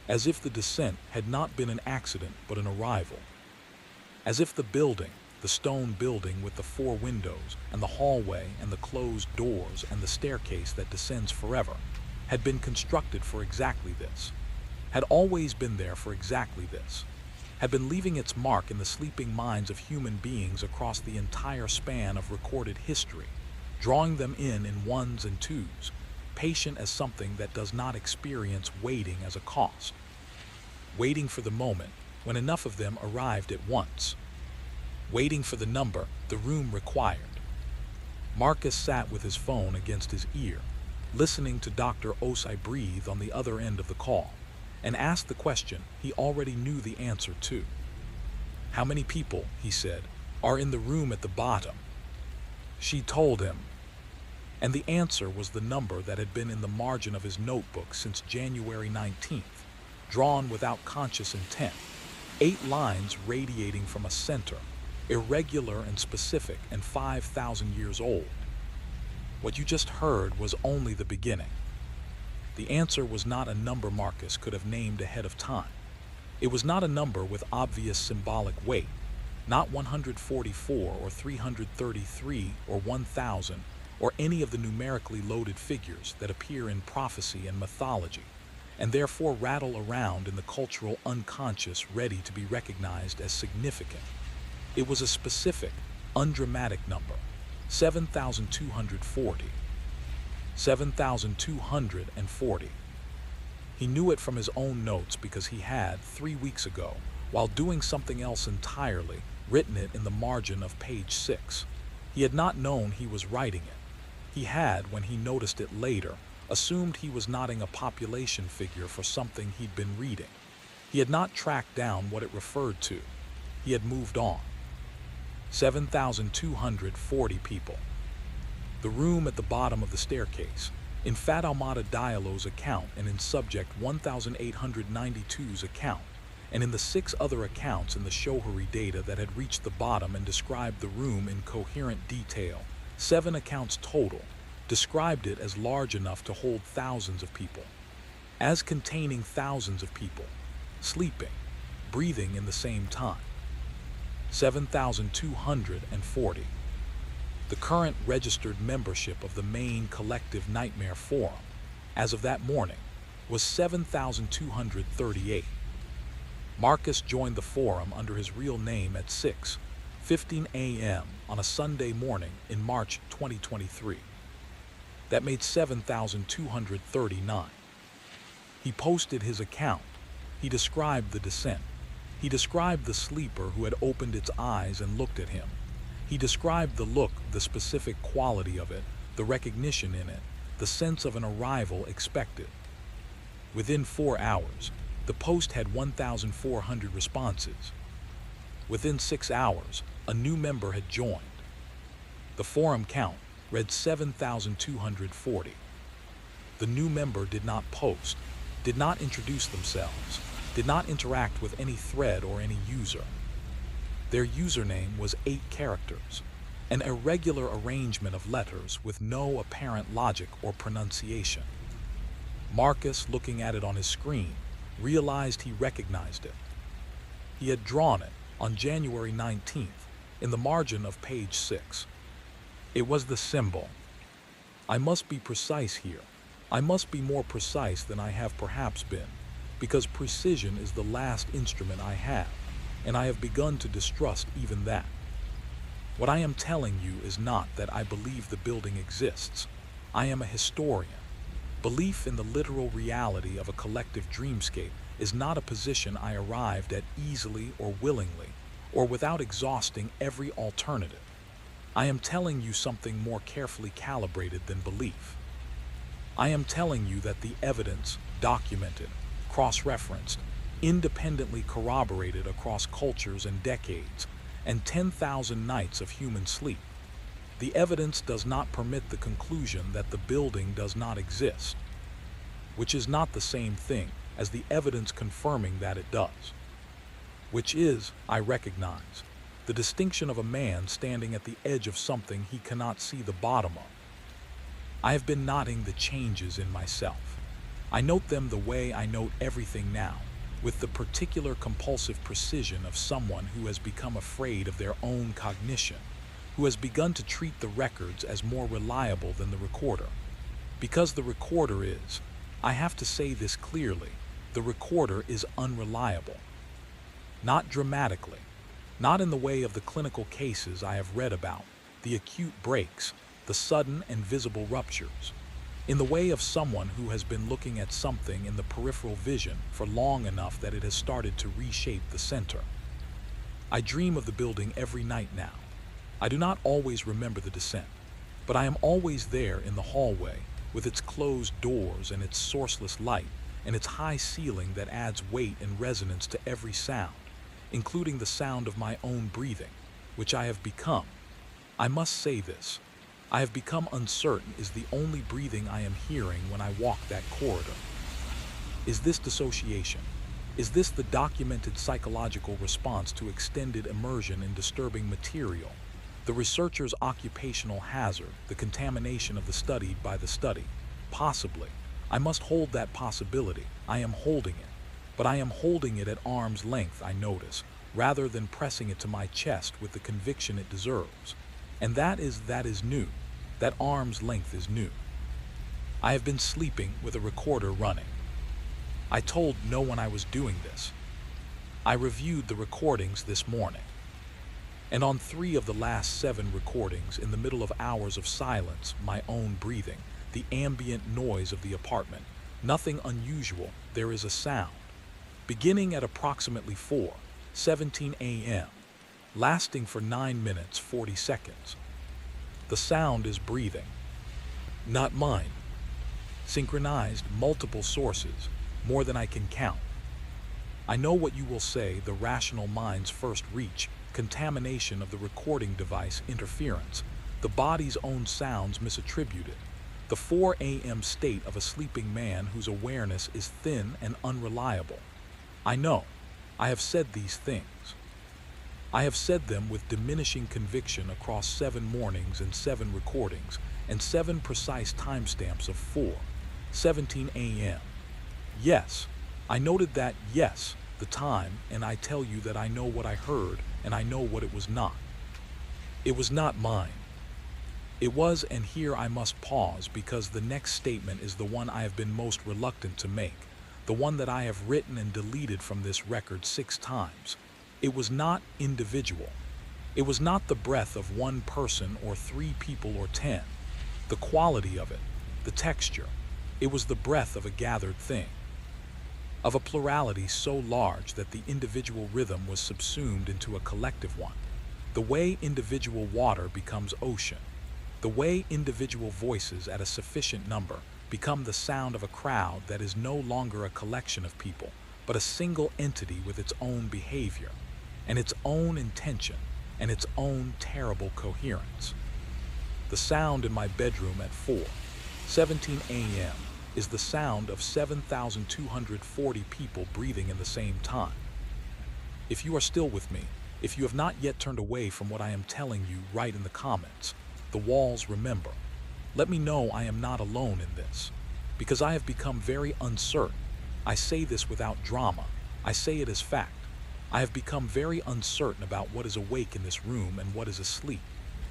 Speaker 1: As if the descent had not been an accident but an arrival. As if the building, the stone building with the 4 windows and the hallway and the closed doors and the staircase that descends forever, had been constructed for exactly this, had always been there for exactly this, had been leaving its mark in the sleeping minds of human beings across the entire span of recorded history, drawing them in ones and twos, patient as something that does not experience waiting as a cost. waiting for the moment when enough of them arrived at once, waiting for the number the room required. Marcus sat with his phone against his ear, listening to Dr. Osai breathe on the other end of the call, and asked the question he already knew the answer to. "How many people," he said, "are in the room at the bottom?" She told him, and the answer was the number that had been in the margin of his notebook since January 19th, drawn without conscious intent, 8 lines radiating from a center, irregular and specific and 5,000 years old. What you just heard was only the beginning. The answer was not a number Marcus could have named ahead of time. It was not a number with obvious symbolic weight, not 144 or 333 or 1,000 or any of the numerically loaded figures that appear in prophecy and mythology, and therefore rattle around in the cultural unconscious ready to be recognized as significant. It was a specific, undramatic number, 7,240. 7,240. He knew it from his own notes because he had, 3 weeks ago, while doing something else entirely, written it in the margin of page 6. He had not known he was writing it. He had, when he noticed it later, assumed he was nodding a population figure for something he'd been reading. He had not tracked down what it referred to. He had moved on. 7,240 people. The room at the bottom of the staircase, in Fat Almada Diallo's account and in Subject 1892's account, and in the 6 other accounts in the Shohari data that had reached the bottom and described the room in coherent detail, 7 accounts total, described it as large enough to hold thousands of people, as containing thousands of people, sleeping, breathing in the same time. 7,240. The current registered membership of the main collective nightmare forum, as of that morning, was 7,238. Marcus joined the forum under his real name at 6:15 a.m. on a Sunday morning in March 2023. That made 7,239. He posted his account. He described the descent. He described the sleeper who had opened its eyes and looked at him. He described the look, the specific quality of it, the recognition in it, the sense of an arrival expected. Within 4 hours, the post had 1,400 responses. Within 6 hours, a new member had joined. The forum count read 7,240. The new member did not post, did not introduce themselves, did not interact with any thread or any user. Their username was 8 characters, an irregular arrangement of letters with no apparent logic or pronunciation. Marcus, looking at it on his screen, realized he recognized it. He had drawn it on January 19th in the margin of page 6. It was the symbol. I must be precise here. I must be more precise than I have perhaps been, because precision is the last instrument I have, and I have begun to distrust even that. What I am telling you is not that I believe the building exists. I am a historian. Belief in the literal reality of a collective dreamscape is not a position I arrived at easily or willingly, or without exhausting every alternative. I am telling you something more carefully calibrated than belief. I am telling you that the evidence, documented, cross-referenced, independently corroborated across cultures and decades, and 10,000 nights of human sleep. The evidence does not permit the conclusion that the building does not exist, which is not the same thing as the evidence confirming that it does, which is, I recognize, the distinction of a man standing at the edge of something he cannot see the bottom of. I have been noting the changes in myself. I note them the way I note everything now, with the particular compulsive precision of someone who has become afraid of their own cognition, who has begun to treat the records as more reliable than the recorder. Because the recorder is, I have to say this clearly, the recorder is unreliable. Not dramatically, not in the way of the clinical cases I have read about, the acute breaks, the sudden and visible ruptures. in the way of someone who has been looking at something in the peripheral vision for long enough that it has started to reshape the center. I dream of the building every night now. I do not always remember the descent, but I am always there in the hallway with its closed doors and its sourceless light and its high ceiling that adds weight and resonance to every sound, including the sound of my own breathing, which I have become. I must say this. I have become uncertain is the only breathing I am hearing when I walk that corridor. Is this dissociation? Is this the documented psychological response to extended immersion in disturbing material? The researcher's occupational hazard, the contamination of the studied by the study? Possibly. I must hold that possibility. I am holding it. But I am holding it at arm's length, I notice, rather than pressing it to my chest with the conviction it deserves. And that is new. That arm's length is new. I have been sleeping with a recorder running. I told no one I was doing this. I reviewed the recordings this morning. And on 3 of the last 7 recordings, in the middle of hours of silence, my own breathing, the ambient noise of the apartment, nothing unusual, there is a sound. Beginning at approximately 4:17 a.m., lasting for 9 minutes 40 seconds. The sound is breathing. Not mine. Synchronized, multiple sources, more than I can count. I know what you will say, the rational mind's first reach, contamination of the recording device, interference, the body's own sounds misattributed, the 4 a.m. state of a sleeping man whose awareness is thin and unreliable. I know. I have said these things. I have said them with diminishing conviction across 7 mornings and 7 recordings and 7 precise timestamps of 4:17 a.m. Yes, I noted that, yes, the time, and I tell you that I know what I heard and I know what it was not. It was not mine. It was, and here I must pause because the next statement is the one I have been most reluctant to make, the one that I have written and deleted from this record 6 times. It was not individual. It was not the breath of one person or 3 people or 10. The quality of it, the texture. It was the breath of a gathered thing. Of a plurality so large that the individual rhythm was subsumed into a collective one. The way individual water becomes ocean. The way individual voices at a sufficient number become the sound of a crowd that is no longer a collection of people, but a single entity with its own behavior, and its own intention, and its own terrible coherence. The sound in my bedroom at 4:17 a.m. is the sound of 7,240 people breathing in the same time. If you are still with me, if you have not yet turned away from what I am telling you, write in the comments. The walls remember. Let me know I am not alone in this, because I have become very uncertain. I say this without drama. I say it as fact. I have become very uncertain about what is awake in this room and what is asleep,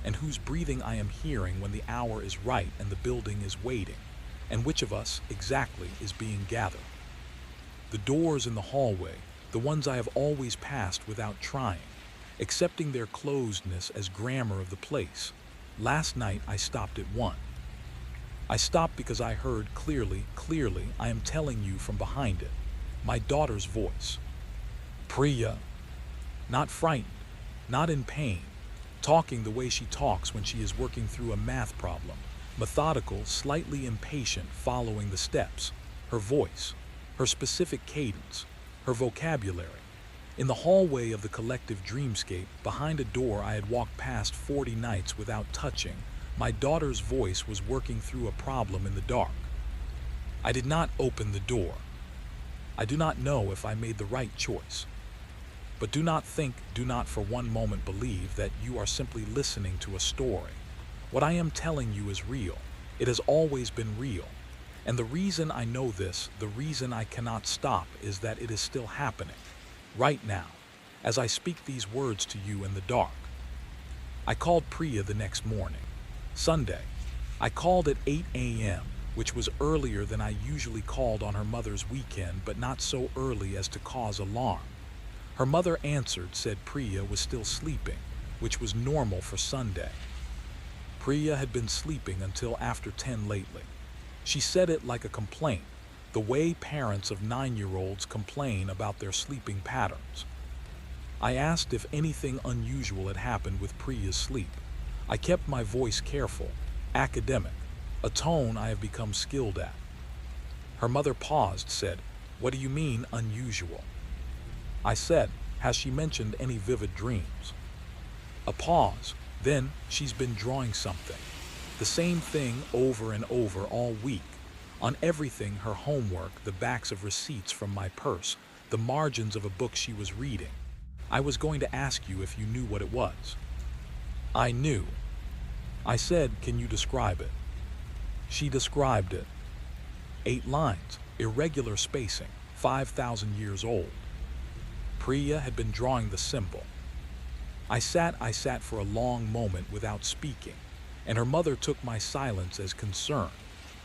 Speaker 1: and whose breathing I am hearing when the hour is right and the building is waiting, and which of us exactly is being gathered. The doors in the hallway, the ones I have always passed without trying, accepting their closedness as grammar of the place. Last night I stopped at 1. I stopped because I heard clearly, I am telling you from behind it, my daughter's voice. Priya, not frightened, not in pain, talking the way she talks when she is working through a math problem, methodical, slightly impatient, following the steps, her voice, her specific cadence, her vocabulary. In the hallway of the collective dreamscape, behind a door I had walked past 40 nights without touching, my daughter's voice was working through a problem in the dark. I did not open the door. I do not know if I made the right choice. But do not think, do not for one moment believe that you are simply listening to a story. What I am telling you is real. It has always been real. And the reason I know this, the reason I cannot stop, is that it is still happening. Right now, as I speak these words to you in the dark. I called Priya the next morning, Sunday. I called at 8 a.m., which was earlier than I usually called on her mother's weekend, but not so early as to cause alarm. Her mother answered, said Priya was still sleeping, which was normal for Sunday. Priya had been sleeping until after 10 lately. She said it like a complaint, the way parents of 9-year-olds complain about their sleeping patterns. I asked if anything unusual had happened with Priya's sleep. I kept my voice careful, academic, a tone I have become skilled at. Her mother paused, said, "What do you mean, unusual?" I said, "Has she mentioned any vivid dreams?" A pause. Then, "She's been drawing something. The same thing over and over all week. On everything, her homework, the backs of receipts from my purse, the margins of a book she was reading. I was going to ask you if you knew what it was." I knew. I said, "Can you describe it?" She described it. 8 lines, irregular spacing, 5,000 years old. Priya had been drawing the symbol. I sat for a long moment without speaking, and her mother took my silence as concern,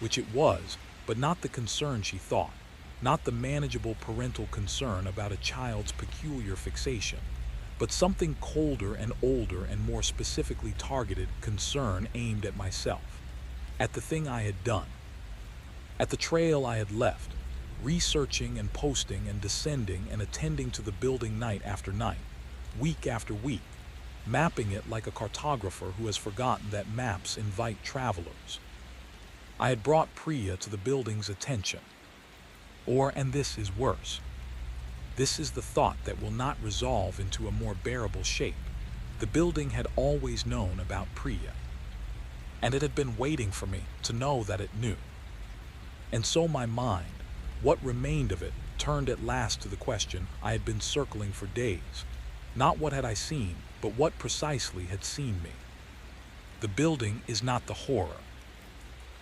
Speaker 1: which it was, but not the concern she thought, not the manageable parental concern about a child's peculiar fixation, but something colder and older and more specifically targeted concern aimed at myself, at the thing I had done, at the trail I had left, researching and posting and descending and attending to the building night after night, week after week, mapping it like a cartographer who has forgotten that maps invite travelers. I had brought Priya to the building's attention. And this is worse. This is the thought that will not resolve into a more bearable shape. The building had always known about Priya, and it had been waiting for me to know that it knew. And so my mind, what remained of it, turned at last to the question I had been circling for days. Not what had I seen, but what precisely had seen me. The building is not the horror.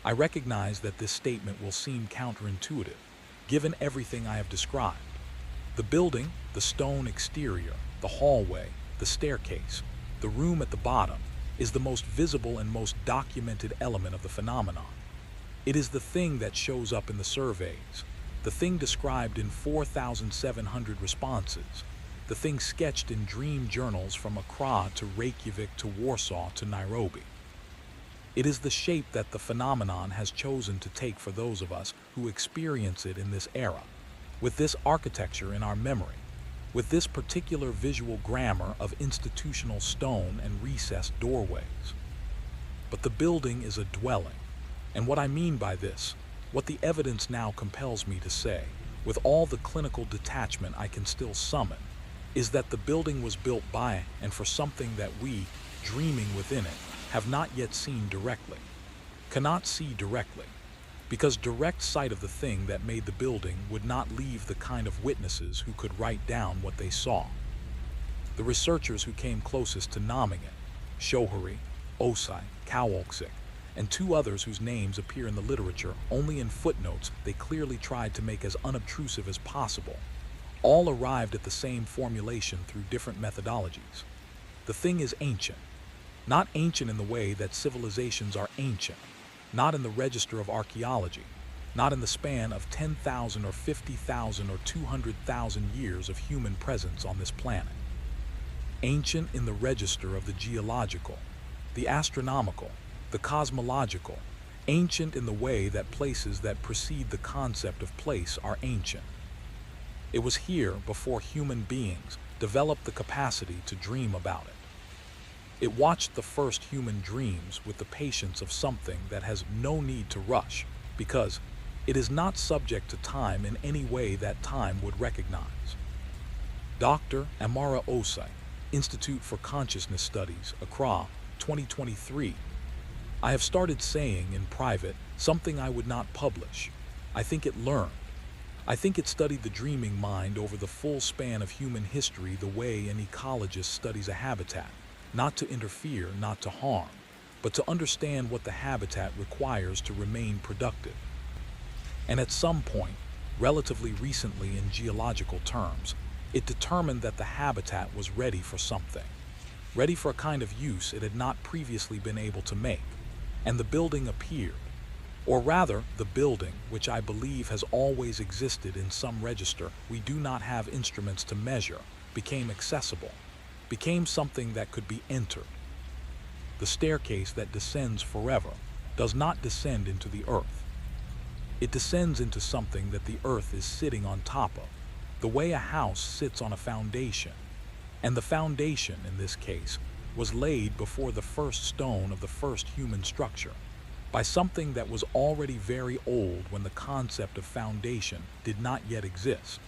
Speaker 1: I recognize that this statement will seem counterintuitive, given everything I have described. The building, the stone exterior, the hallway, the staircase, the room at the bottom, is the most visible and most documented element of the phenomenon. It is the thing that shows up in the surveys, the thing described in 4,700 responses, the thing sketched in dream journals from Accra to Reykjavik to Warsaw to Nairobi. It is the shape that the phenomenon has chosen to take for those of us who experience it in this era, with this architecture in our memory, with this particular visual grammar of institutional stone and recessed doorways. But the building is a dwelling, and what I mean by this, what the evidence now compels me to say, with all the clinical detachment I can still summon, is that the building was built by and for something that we, dreaming within it, have not yet seen directly, cannot see directly, because direct sight of the thing that made the building would not leave the kind of witnesses who could write down what they saw. The researchers who came closest to naming it, Shohari, Osai, Kowalczyk, and 2 others whose names appear in the literature only in footnotes they clearly tried to make as unobtrusive as possible, all arrived at the same formulation through different methodologies. The thing is ancient. Not ancient in the way that civilizations are ancient, not in the register of archaeology, not in the span of 10,000 or 50,000 or 200,000 years of human presence on this planet. Ancient in the register of the geological, the astronomical, the cosmological, ancient in the way that places that precede the concept of place are ancient. It was here before human beings developed the capacity to dream about it. It watched the first human dreams with the patience of something that has no need to rush, because it is not subject to time in any way that time would recognize. Dr. Amara Osai, Institute for Consciousness Studies, Accra, 2023. I have started saying in private something I would not publish. I think it learned. I think it studied the dreaming mind over the full span of human history the way an ecologist studies a habitat. Not to interfere, not to harm, but to understand what the habitat requires to remain productive. And at some point, relatively recently in geological terms, it determined that the habitat was ready for something, ready for a kind of use it had not previously been able to make, and the building appeared. Or rather, the building, which I believe has always existed in some register we do not have instruments to measure, became accessible, became something that could be entered. The staircase that descends forever does not descend into the earth. It descends into something that the earth is sitting on top of, the way a house sits on a foundation. And the foundation, in this case, was laid before the first stone of the first human structure, by something that was already very old when the concept of foundation did not yet exist.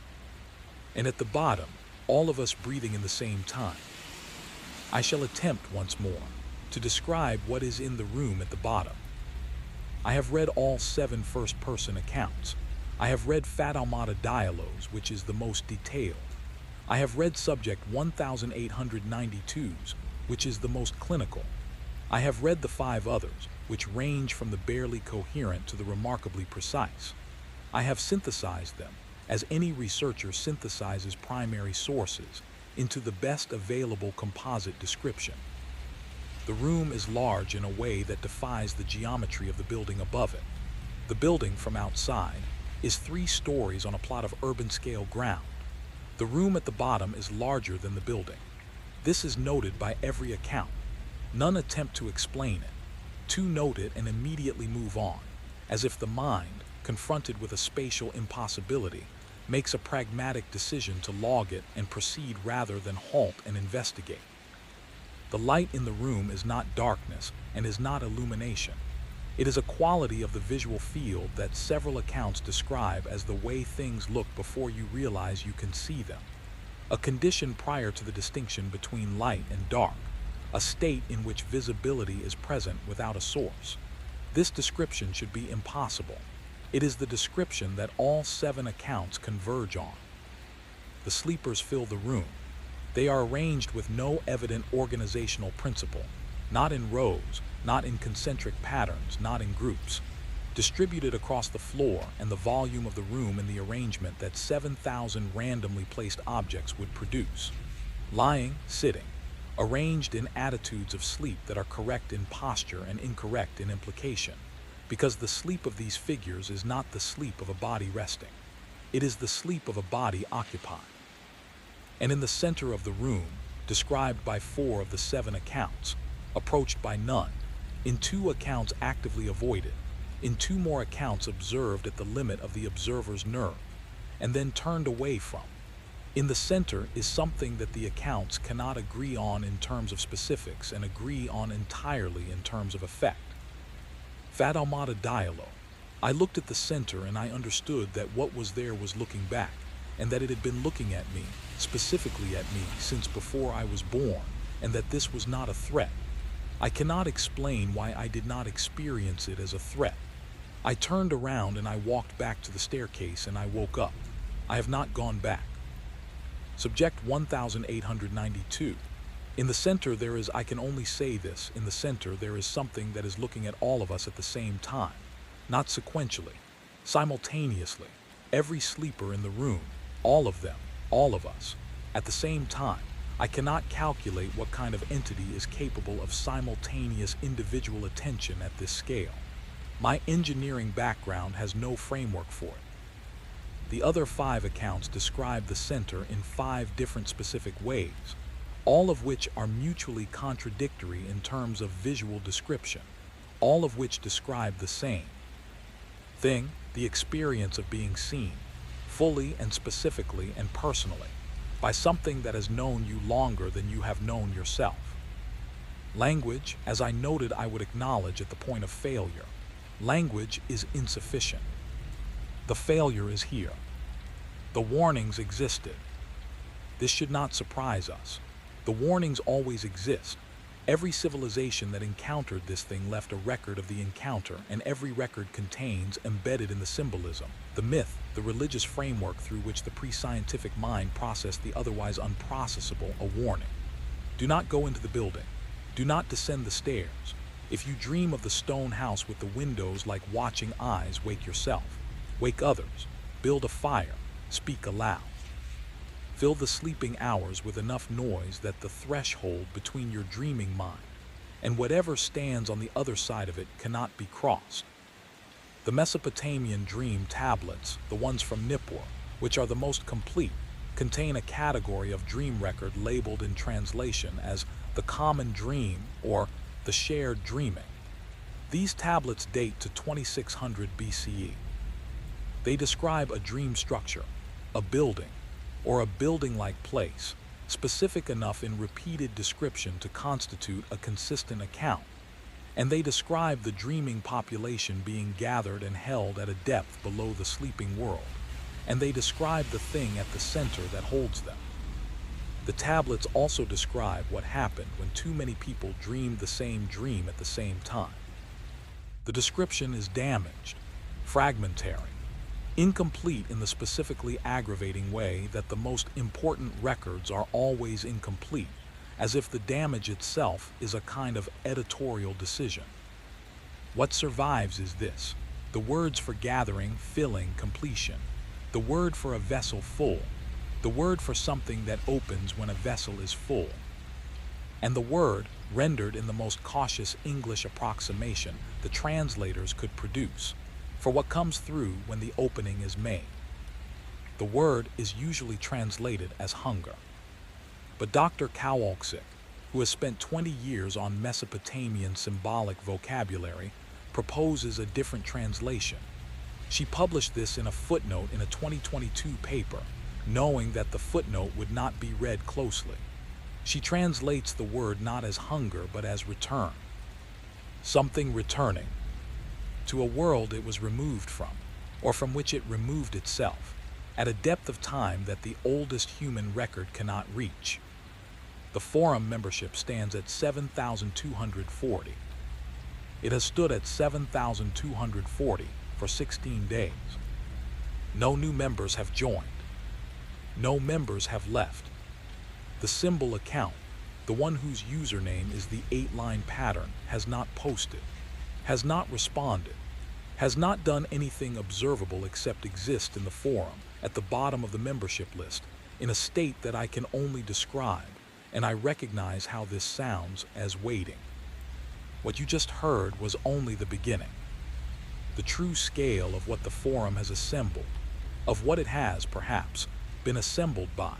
Speaker 1: And at the bottom, all of us breathing in the same time. I shall attempt once more to describe what is in the room at the bottom. I have read all 7 first-person accounts. I have read Fat Almada Dialogues, which is the most detailed. I have read Subject 1892's, which is the most clinical. I have read the 5 others, which range from the barely coherent to the remarkably precise. I have synthesized them, as any researcher synthesizes primary sources, into the best available composite description. The room is large in a way that defies the geometry of the building above it. The building from outside is 3 stories on a plot of urban-scale ground. The room at the bottom is larger than the building. This is noted by every account. None attempt to explain it. 2 note it and immediately move on, as if the mind, confronted with a spatial impossibility, makes a pragmatic decision to log it and proceed rather than halt and investigate. The light in the room is not darkness and is not illumination. It is a quality of the visual field that several accounts describe as the way things look before you realize you can see them. A condition prior to the distinction between light and dark, a state in which visibility is present without a source. This description should be impossible. It is the description that all 7 accounts converge on. The sleepers fill the room. They are arranged with no evident organizational principle, not in rows, not in concentric patterns, not in groups, distributed across the floor and the volume of the room in the arrangement that 7,000 randomly placed objects would produce. Lying, sitting, arranged in attitudes of sleep that are correct in posture and incorrect in implication, because the sleep of these figures is not the sleep of a body resting. It is the sleep of a body occupied. And in the center of the room, described by 4 of the 7 accounts, approached by none, in 2 accounts actively avoided, in 2 more accounts observed at the limit of the observer's nerve, and then turned away from. In the center is something that the accounts cannot agree on in terms of specifics and agree on entirely in terms of effect. Fat Almada Dialogue. I looked at the center and I understood that what was there was looking back, and that it had been looking at me, specifically at me, since before I was born, and that this was not a threat. I cannot explain why I did not experience it as a threat. I turned around and I walked back to the staircase and I woke up. I have not gone back. Subject 1892. In the center there is, I can only say this, in the center there is something that is looking at all of us at the same time, not sequentially, simultaneously, every sleeper in the room, all of them, all of us, at the same time. I cannot calculate what kind of entity is capable of simultaneous individual attention at this scale. My engineering background has no framework for it. The other 5 accounts describe the center in 5 different specific ways, all of which are mutually contradictory in terms of visual description, all of which describe the same thing, the experience of being seen, fully and specifically and personally, by something that has known you longer than you have known yourself. Language, as I noted I would acknowledge at the point of failure, language is insufficient. The failure is here. The warnings existed. This should not surprise us. The warnings always exist. Every civilization that encountered this thing left a record of the encounter, and every record contains, embedded in the symbolism, the myth, the religious framework through which the pre-scientific mind processed the otherwise unprocessable, a warning. Do not go into the building. Do not descend the stairs. If you dream of the stone house with the windows like watching eyes, wake yourself. Wake others. Build a fire. Speak aloud. Fill the sleeping hours with enough noise that the threshold between your dreaming mind and whatever stands on the other side of it cannot be crossed. The Mesopotamian dream tablets, the ones from Nippur, which are the most complete, contain a category of dream record labeled in translation as the common dream or the shared dreaming. These tablets date to 2600 BCE. They describe a dream structure, a building, or a building-like place, specific enough in repeated description to constitute a consistent account. And they describe the dreaming population being gathered and held at a depth below the sleeping world. And they describe the thing at the center that holds them. The tablets also describe what happened when too many people dreamed the same dream at the same time. The description is damaged, fragmentary, incomplete in the specifically aggravating way that the most important records are always incomplete, as if the damage itself is a kind of editorial decision. What survives is this: the words for gathering, filling, completion, the word for a vessel full, the word for something that opens when a vessel is full, and the word rendered in the most cautious English approximation the translators could produce for what comes through when the opening is made. The word is usually translated as hunger. But Dr. Kowalczyk, who has spent 20 years on Mesopotamian symbolic vocabulary, proposes a different translation. She published this in a footnote in a 2022 paper, knowing that the footnote would not be read closely. She translates the word not as hunger but as return. Something returning to a world it was removed from, or from which it removed itself, at a depth of time that the oldest human record cannot reach. The forum membership stands at 7,240. It has stood at 7,240 for 16 days. No new members have joined. No members have left. The symbol account, the one whose username is the 8-line pattern, has not posted, has not responded, has not done anything observable except exist in the forum at the bottom of the membership list in a state that I can only describe, and I recognize how this sounds as waiting. What you just heard was only the beginning. The true scale of what the forum has assembled, of what it has, perhaps, been assembled by,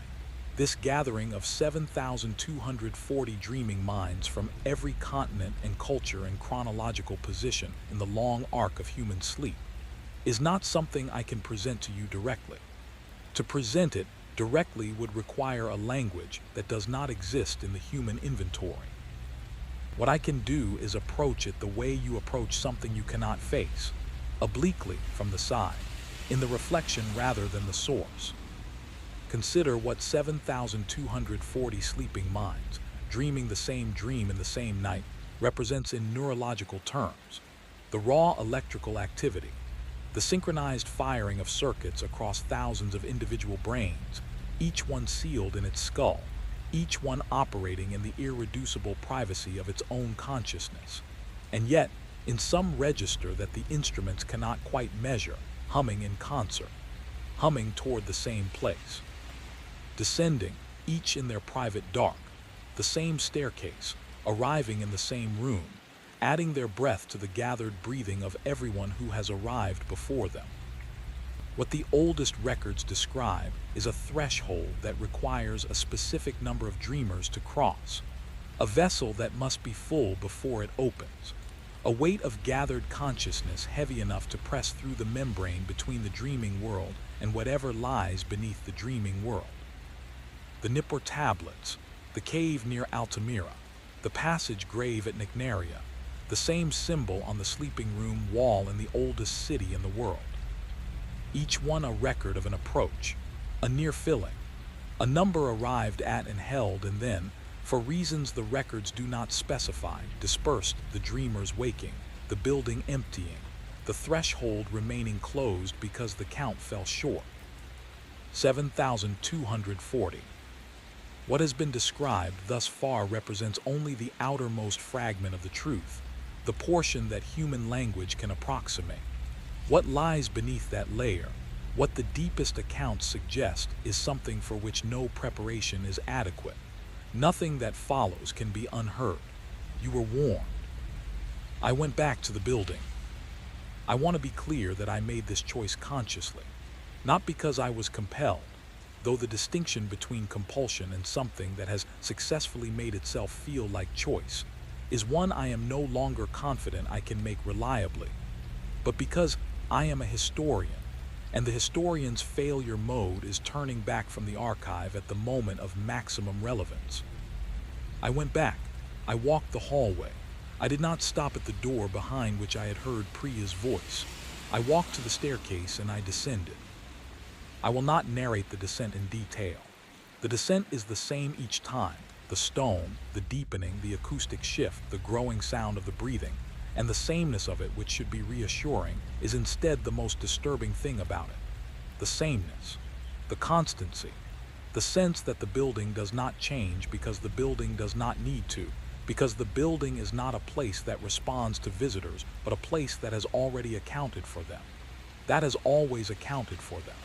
Speaker 1: this gathering of 7,240 dreaming minds from every continent and culture and chronological position in the long arc of human sleep, is not something I can present to you directly. To present it directly would require a language that does not exist in the human inventory. What I can do is approach it the way you approach something you cannot face, obliquely from the side, in the reflection rather than the source. Consider what 7,240 sleeping minds, dreaming the same dream in the same night, represents in neurological terms. The raw electrical activity, the synchronized firing of circuits across thousands of individual brains, each one sealed in its skull, each one operating in the irreducible privacy of its own consciousness, and yet, in some register that the instruments cannot quite measure, humming in concert, humming toward the same place. Descending, each in their private dark, the same staircase, arriving in the same room, adding their breath to the gathered breathing of everyone who has arrived before them. What the oldest records describe is a threshold that requires a specific number of dreamers to cross, a vessel that must be full before it opens, a weight of gathered consciousness heavy enough to press through the membrane between the dreaming world and whatever lies beneath the dreaming world. The Nippur tablets, the cave near Altamira, the passage grave at Nycnaria, the same symbol on the sleeping room wall in the oldest city in the world. Each one a record of an approach, a near filling, a number arrived at and held, and then, for reasons the records do not specify, dispersed, the dreamers waking, the building emptying, the threshold remaining closed because the count fell short. 7,240. What has been described thus far represents only the outermost fragment of the truth, the portion that human language can approximate. What lies beneath that layer, what the deepest accounts suggest, is something for which no preparation is adequate. Nothing that follows can be unheard. You were warned. I went back to the building. I want to be clear that I made this choice consciously, not because I was compelled, though the distinction between compulsion and something that has successfully made itself feel like choice is one I am no longer confident I can make reliably, but because I am a historian, and the historian's failure mode is turning back from the archive at the moment of maximum relevance. I went back. I walked the hallway. I did not stop at the door behind which I had heard Priya's voice. I walked to the staircase and I descended. I will not narrate the descent in detail. The descent is the same each time. The stone, the deepening, the acoustic shift, the growing sound of the breathing, and the sameness of it, which should be reassuring, is instead the most disturbing thing about it. The sameness, the constancy, the sense that the building does not change because the building does not need to, because the building is not a place that responds to visitors, but a place that has already accounted for them. That has always accounted for them.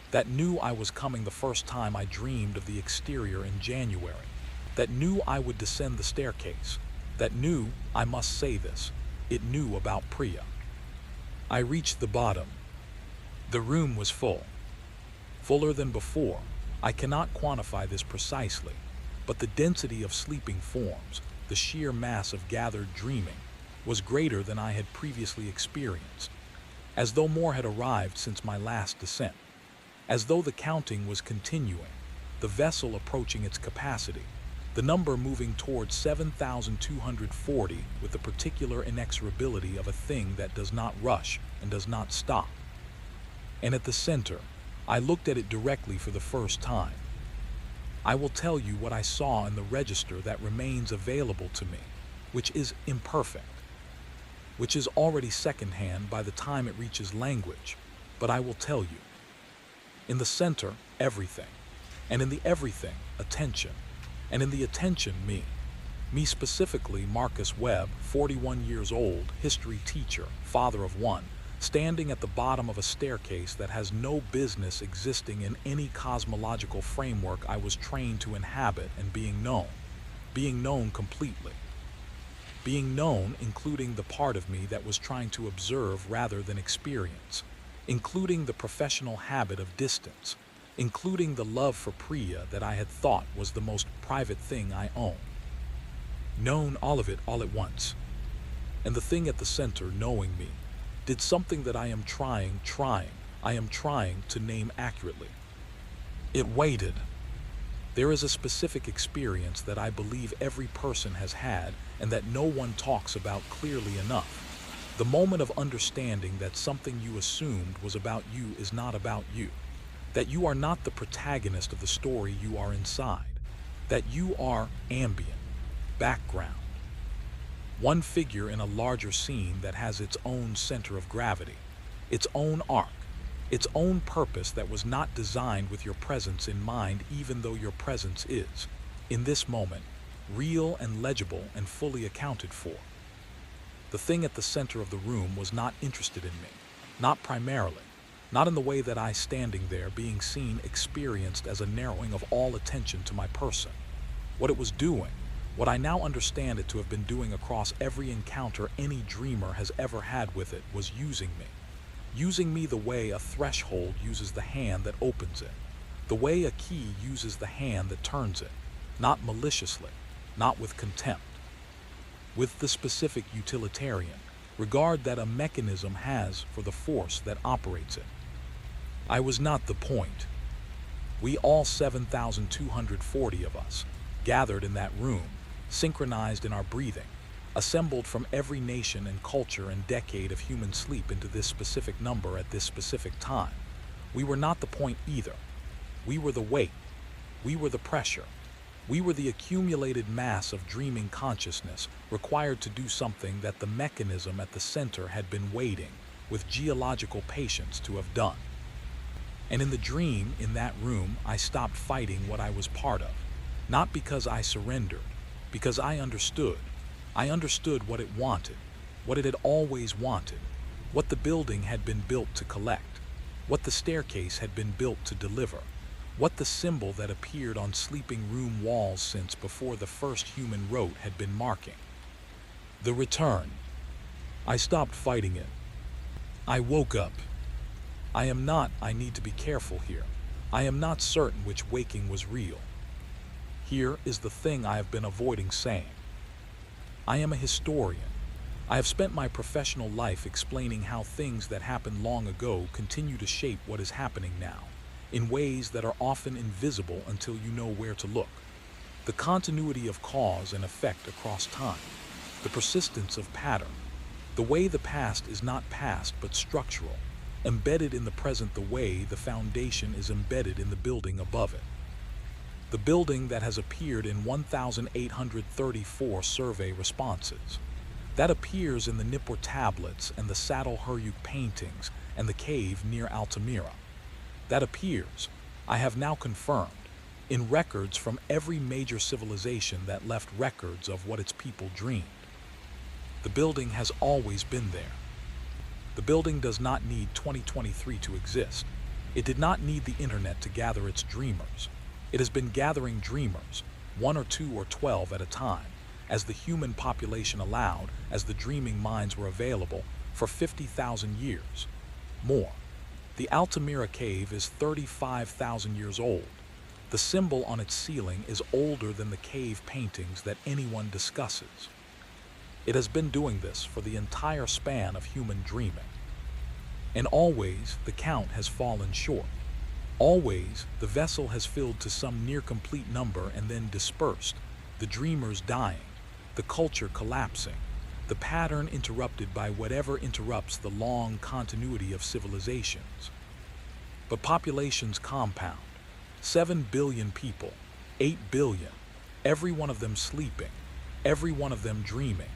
Speaker 1: That knew I was coming the first time I dreamed of the exterior in January. That knew I would descend the staircase. That knew, I must say this, it knew about Priya. I reached the bottom. The room was full. Fuller than before. I cannot quantify this precisely, but the density of sleeping forms, the sheer mass of gathered dreaming, was greater than I had previously experienced, as though more had arrived since my last descent. As though the counting was continuing, the vessel approaching its capacity, the number moving towards 7,240 with the particular inexorability of a thing that does not rush and does not stop. And at the center, I looked at it directly for the first time. I will tell you what I saw in the register that remains available to me, which is imperfect, which is already secondhand by the time it reaches language, but I will tell you. In the center, everything, and in the everything, attention, and in the attention, me. Me specifically, Marcus Webb, 41 years old, history teacher, father of one, standing at the bottom of a staircase that has no business existing in any cosmological framework I was trained to inhabit, and being known completely. Being known, including the part of me that was trying to observe rather than experience, including the professional habit of distance, including the love for Priya that I had thought was the most private thing I own. Known, all of it, all at once. And the thing at the center, knowing me, did something that I am trying to name accurately. It waited. There is a specific experience that I believe every person has had and that no one talks about clearly enough. The moment of understanding that something you assumed was about you is not about you. That you are not the protagonist of the story you are inside. That you are ambient, background. One figure in a larger scene that has its own center of gravity, its own arc, its own purpose that was not designed with your presence in mind, even though your presence is, in this moment, real and legible and fully accounted for. The thing at the center of the room was not interested in me, not primarily, not in the way that I, standing there, being seen, experienced as a narrowing of all attention to my person. What it was doing, what I now understand it to have been doing across every encounter any dreamer has ever had with it, was using me. Using me the way a threshold uses the hand that opens it, the way a key uses the hand that turns it, not maliciously, not with contempt. With the specific utilitarian regard that a mechanism has for the force that operates it. I was not the point. We all 7,240 of us, gathered in that room, synchronized in our breathing, assembled from every nation and culture and decade of human sleep into this specific number at this specific time. We were not the point either. We were the weight. We were the pressure. We were the accumulated mass of dreaming consciousness required to do something that the mechanism at the center had been waiting, with geological patience, to have done. And in the dream, in that room, I stopped fighting what I was part of. Not because I surrendered, because I understood. I understood what it wanted, what it had always wanted, what the building had been built to collect, what the staircase had been built to deliver, what the symbol that appeared on sleeping room walls since before the first human wrote had been marking. The return. I stopped fighting it. I woke up. I need to be careful here. I am not certain which waking was real. Here is the thing I have been avoiding saying. I am a historian. I have spent my professional life explaining how things that happened long ago continue to shape what is happening now, in ways that are often invisible until you know where to look. The continuity of cause and effect across time, the persistence of pattern, the way the past is not past but structural, embedded in the present the way the foundation is embedded in the building above it. The building that has appeared in 1,834 survey responses, that appears in the Nippur tablets and the Saddle Huruk paintings and the cave near Altamira, that appears, I have now confirmed, in records from every major civilization that left records of what its people dreamed. The building has always been there. The building does not need 2023 to exist. It did not need the internet to gather its dreamers. It has been gathering dreamers, 1 or 2 or 12 at a time, as the human population allowed, as the dreaming minds were available, for 50,000 years. More. The Altamira cave is 35,000 years old. The symbol on its ceiling is older than the cave paintings that anyone discusses. It has been doing this for the entire span of human dreaming. And always the count has fallen short. Always the vessel has filled to some near complete number and then dispersed, the dreamers dying, the culture collapsing, the pattern interrupted by whatever interrupts the long continuity of civilizations. But populations compound. 7 billion people, 8 billion, every one of them sleeping, every one of them dreaming.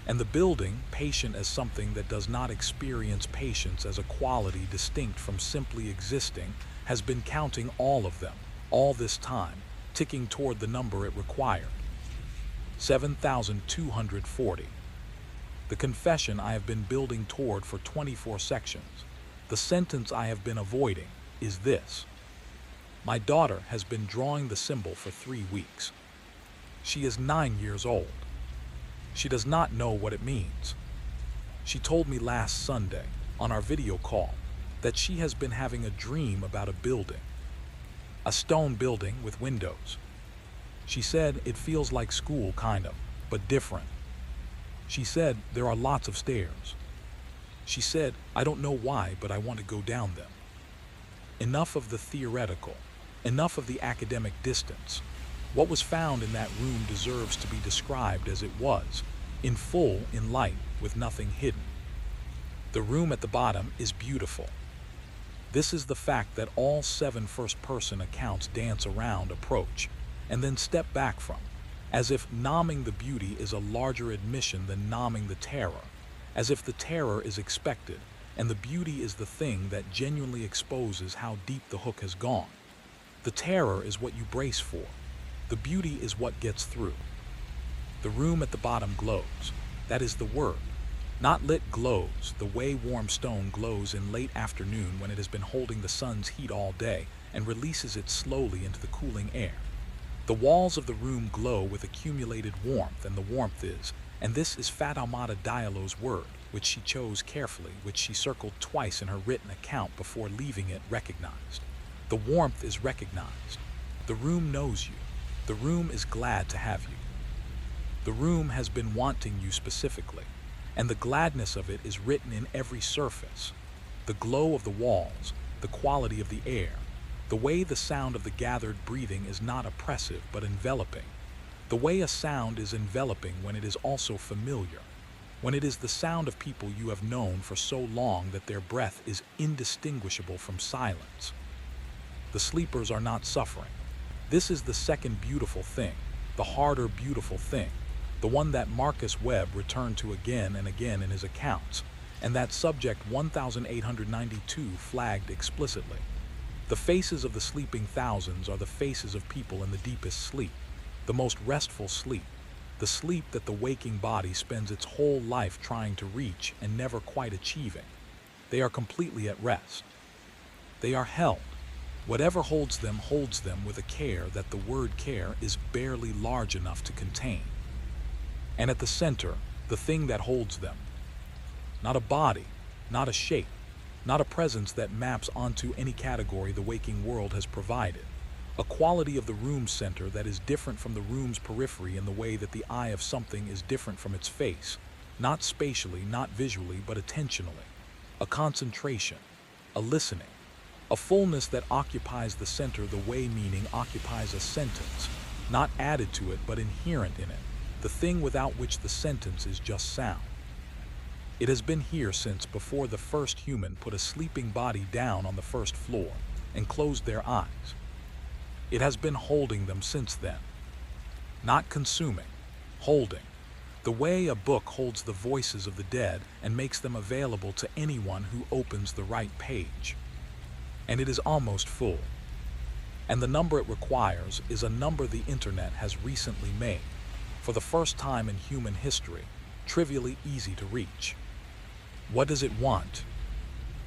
Speaker 1: And the building, patient as something that does not experience patience as a quality distinct from simply existing, has been counting all of them, all this time, ticking toward the number it required. 7,240. The confession I have been building toward for 24 sections, the sentence I have been avoiding, is this. My daughter has been drawing the symbol for 3 weeks. She is 9 years old. She does not know what it means. She told me last Sunday, on our video call, that she has been having a dream about a building. A stone building with windows. She said it feels like school kind of, but different. She said there are lots of stairs. She said, I don't know why, but I want to go down them. Enough of the theoretical, enough of the academic distance. What was found in that room deserves to be described as it was, in full, in light, with nothing hidden. The room at the bottom is beautiful. This is the fact that all 7 first-person accounts dance around, approach, and then step back from, as if nomming the beauty is a larger admission than nomming the terror, as if the terror is expected, and the beauty is the thing that genuinely exposes how deep the hook has gone. The terror is what you brace for. The beauty is what gets through. The room at the bottom glows. That is the word. Not lit glows, the way warm stone glows in late afternoon when it has been holding the sun's heat all day and releases it slowly into the cooling air. The walls of the room glow with accumulated warmth, and the warmth is, and this is Fatoumata Diallo's word, which she chose carefully, which she circled twice in her written account before leaving it recognized. The warmth is recognized. The room knows you. The room is glad to have you. The room has been wanting you specifically, and the gladness of it is written in every surface. The glow of the walls, the quality of the air, the way the sound of the gathered breathing is not oppressive but enveloping. The way a sound is enveloping when it is also familiar, when it is the sound of people you have known for so long that their breath is indistinguishable from silence. The sleepers are not suffering. This is the second beautiful thing, the harder beautiful thing, the one that Marcus Webb returned to again and again in his accounts, and that subject 1892 flagged explicitly. The faces of the sleeping thousands are the faces of people in the deepest sleep, the most restful sleep, the sleep that the waking body spends its whole life trying to reach and never quite achieving. They are completely at rest. They are held. Whatever holds them with a care that the word care is barely large enough to contain. And at the center, the thing that holds them. Not a body, not a shape, not a presence that maps onto any category the waking world has provided. A quality of the room's center that is different from the room's periphery in the way that the eye of something is different from its face. Not spatially, not visually, but attentionally. A concentration, a listening, a fullness that occupies the center the way meaning occupies a sentence, not added to it but inherent in it, the thing without which the sentence is just sound. It has been here since before the first human put a sleeping body down on the first floor and closed their eyes. It has been holding them since then. Not consuming, holding, the way a book holds the voices of the dead and makes them available to anyone who opens the right page. And it is almost full. And the number it requires is a number the internet has recently made, for the first time in human history, trivially easy to reach. What does it want?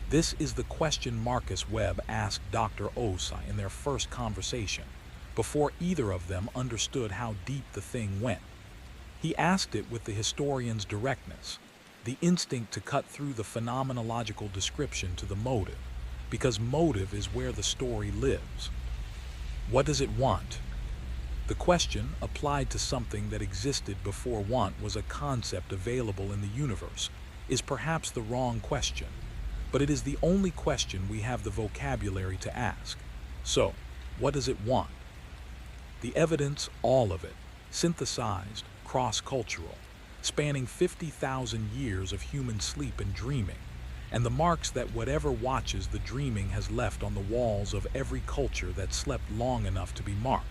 Speaker 1: This is the question Marcus Webb asked Dr. Osa in their first conversation, before either of them understood how deep the thing went. He asked it with the historian's directness, the instinct to cut through the phenomenological description to the motive, because motive is where the story lives. What does it want? The question, applied to something that existed before want was a concept available in the universe, is perhaps the wrong question, but it is the only question we have the vocabulary to ask. So, what does it want? The evidence, all of it, synthesized, cross-cultural, spanning 50,000 years of human sleep and dreaming, and the marks that whatever watches the dreaming has left on the walls of every culture that slept long enough to be marked.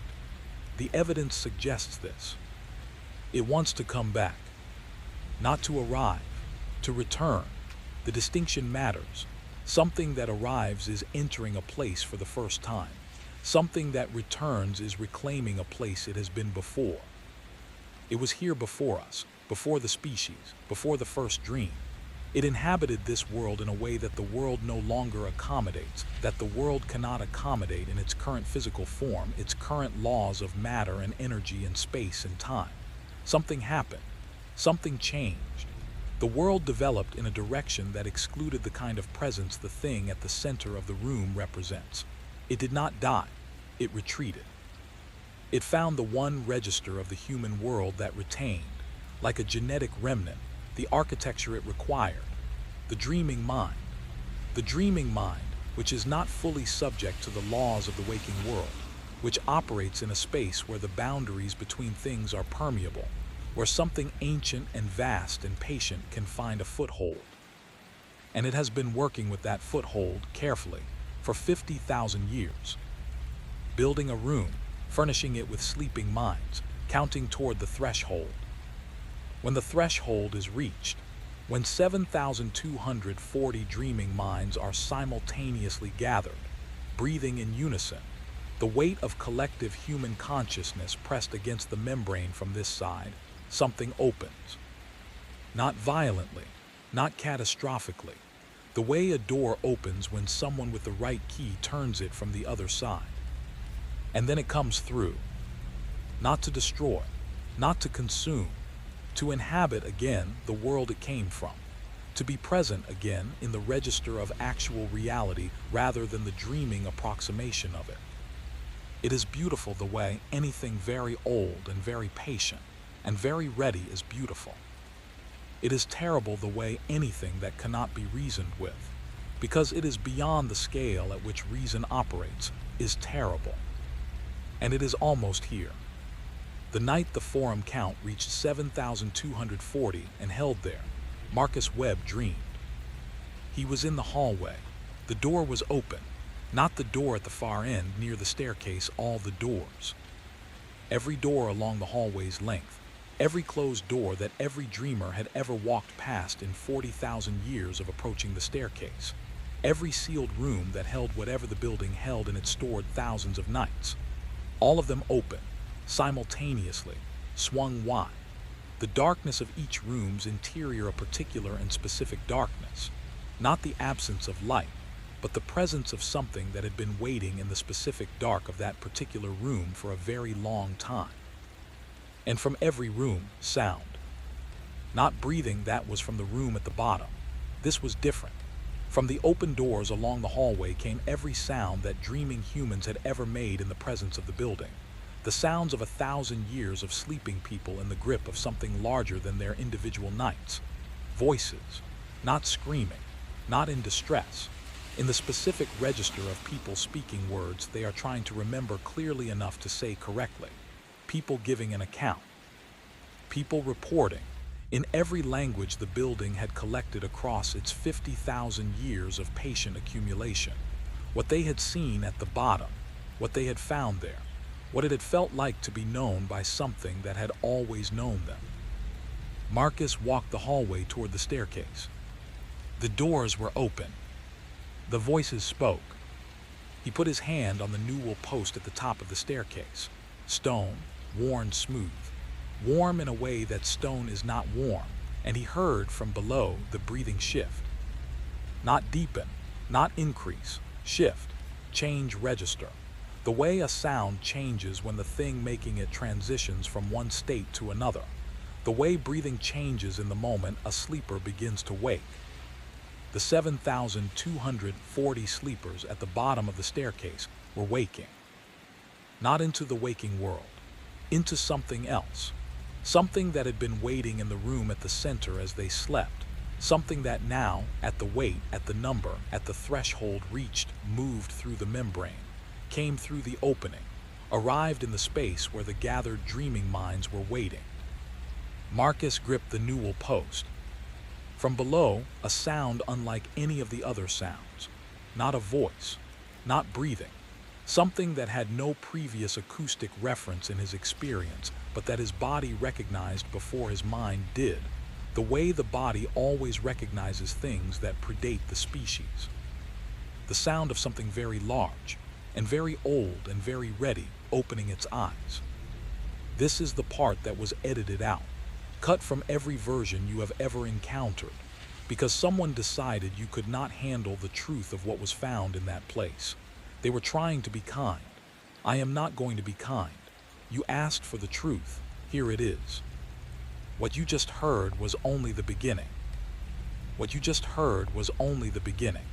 Speaker 1: The evidence suggests this. It wants to come back, not to arrive, to return. The distinction matters. Something that arrives is entering a place for the first time. Something that returns is reclaiming a place it has been before. It was here before us, before the species, before the first dream. It inhabited this world in a way that the world no longer accommodates, that the world cannot accommodate in its current physical form, its current laws of matter and energy and space and time. Something happened. Something changed. The world developed in a direction that excluded the kind of presence the thing at the center of the room represents. It did not die. It retreated. It found the one register of the human world that retained, like a genetic remnant, the architecture it required, the dreaming mind. The dreaming mind, which is not fully subject to the laws of the waking world, which operates in a space where the boundaries between things are permeable, where something ancient and vast and patient can find a foothold. And it has been working with that foothold carefully for 50,000 years, building a room, furnishing it with sleeping minds, counting toward the threshold. When the threshold is reached, when 7,240 dreaming minds are simultaneously gathered, breathing in unison, the weight of collective human consciousness pressed against the membrane from this side, something opens. Not violently, not catastrophically, the way a door opens when someone with the right key turns it from the other side. And then it comes through, not to destroy, not to consume, to inhabit again the world it came from, to be present again in the register of actual reality rather than the dreaming approximation of it. It is beautiful the way anything very old and very patient and very ready is beautiful. It is terrible the way anything that cannot be reasoned with, because it is beyond the scale at which reason operates, is terrible. And it is almost here. The night the forum count reached 7,240 and held there, Marcus Webb dreamed. He was in the hallway. The door was open, not the door at the far end near the staircase, all the doors. Every door along the hallway's length, every closed door that every dreamer had ever walked past in 40,000 years of approaching the staircase, every sealed room that held whatever the building held and it stored thousands of nights, all of them open, simultaneously, swung wide. The darkness of each room's interior a particular and specific darkness, not the absence of light, but the presence of something that had been waiting in the specific dark of that particular room for a very long time. And from every room, sound. Not breathing that was from the room at the bottom. This was different. From the open doors along the hallway came every sound that dreaming humans had ever made in the presence of the building. The sounds of 1,000 years of sleeping people in the grip of something larger than their individual nights. Voices, not screaming, not in distress. In the specific register of people speaking words they are trying to remember clearly enough to say correctly. People giving an account. People reporting. In every language the building had collected across its 50,000 years of patient accumulation. What they had seen at the bottom, what they had found there, what it had felt like to be known by something that had always known them. Marcus walked the hallway toward the staircase. The doors were open. The voices spoke. He put his hand on the newel post at the top of the staircase. Stone, worn smooth. Warm in a way that stone is not warm, and he heard from below the breathing shift. Not deepen, not increase, shift, change register. The way a sound changes when the thing making it transitions from one state to another. The way breathing changes in the moment a sleeper begins to wake. The 7,240 sleepers at the bottom of the staircase were waking. Not into the waking world, into something else. Something that had been waiting in the room at the center as they slept. Something that now, at the weight, at the number, at the threshold reached, moved through the membrane, came through the opening, arrived in the space where the gathered dreaming minds were waiting. Marcus gripped the newel post. From below, a sound unlike any of the other sounds. Not a voice, not breathing. Something that had no previous acoustic reference in his experience, but that his body recognized before his mind did. The way the body always recognizes things that predate the species. The sound of something very large, and very old and very ready, opening its eyes. This is the part that was edited out, cut from every version you have ever encountered, because someone decided you could not handle the truth of what was found in that place. They were trying to be kind. I am not going to be kind. You asked for the truth. Here it is. What you just heard was only the beginning. What you just heard was only the beginning.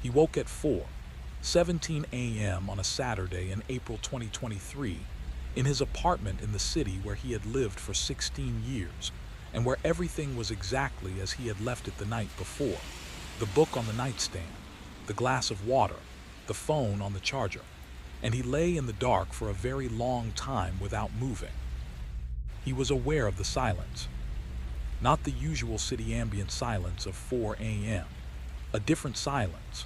Speaker 1: He woke at 4:17 a.m. on a Saturday in April 2023, in his apartment in the city where he had lived for 16 years, and where everything was exactly as he had left it the night before. The book on the nightstand, the glass of water, the phone on the charger, and he lay in the dark for a very long time without moving. He was aware of the silence. Not the usual city ambient silence of 4 a.m. A different silence.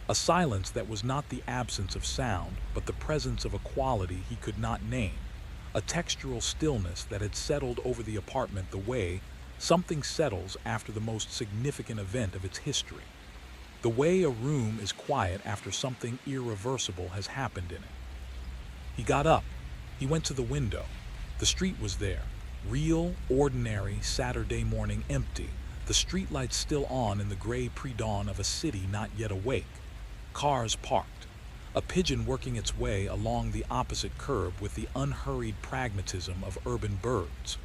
Speaker 1: A silence that was not the absence of sound, but the presence of a quality he could not name. A textural stillness that had settled over the apartment the way something settles after the most significant event of its history. The way a room is quiet after something irreversible has happened in it. He got up. He went to the window. The street was there. Real, ordinary Saturday morning empty. The streetlights still on in the gray pre-dawn of a city not yet awake. Cars parked. A pigeon working its way along the opposite curb with the unhurried pragmatism of urban birds.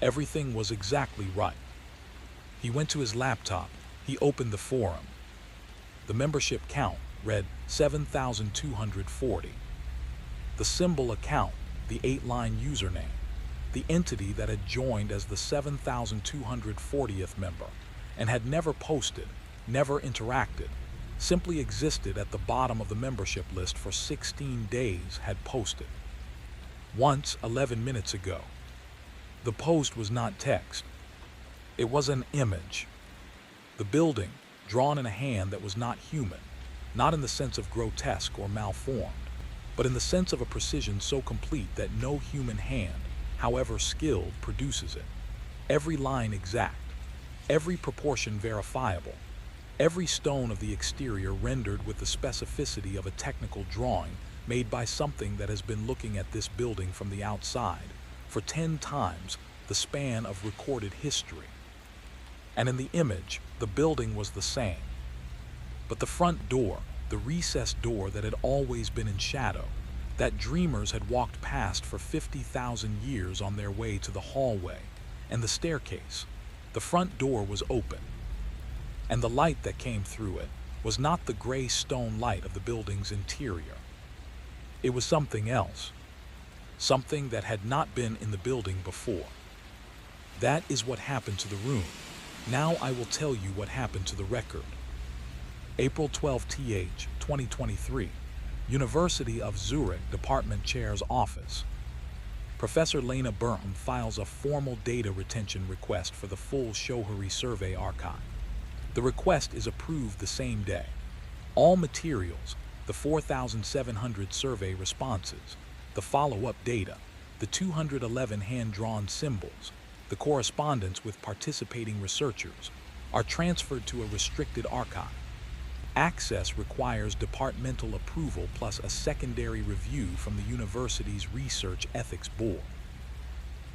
Speaker 1: Everything was exactly right. He went to his laptop. He opened the forum. The membership count read 7,240. The symbol account, the 8-line username, the entity that had joined as the 7,240th member and had never posted, never interacted, simply existed at the bottom of the membership list for 16 days, had posted. Once 11 minutes ago. The post was not text. It was an image. The building, drawn in a hand that was not human, not in the sense of grotesque or malformed, but in the sense of a precision so complete that no human hand, however skilled, produces it. Every line exact, every proportion verifiable, every stone of the exterior rendered with the specificity of a technical drawing made by something that has been looking at this building from the outside for 10 times the span of recorded history. And in the image, the building was the same. But the front door, the recessed door that had always been in shadow, that dreamers had walked past for 50,000 years on their way to the hallway, and the staircase, the front door was open. And the light that came through it was not the gray stone light of the building's interior. It was something else. something that had not been in the building before. That is what happened to the room. Now I will tell you what happened to the record. April 12 th, 2023. University of Zurich Department Chair's Office. Professor Lena Burnham files a formal data retention request for the full Shohari survey archive. The request is approved the same day. All materials, the 4,700 survey responses, the follow-up data, the 211 hand-drawn symbols, the correspondence with participating researchers, are transferred to a restricted archive. Access requires departmental approval plus a secondary review from the university's Research Ethics Board.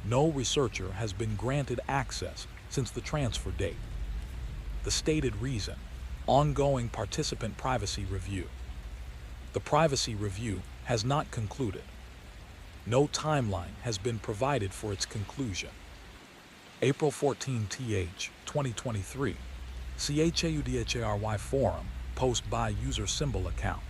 Speaker 1: No researcher has been granted access since the transfer date. The stated reason: ongoing participant privacy review. The privacy review has not concluded. No timeline has been provided for its conclusion. April 14 th, 2023. CHAUDHARY Forum, post by user symbol account.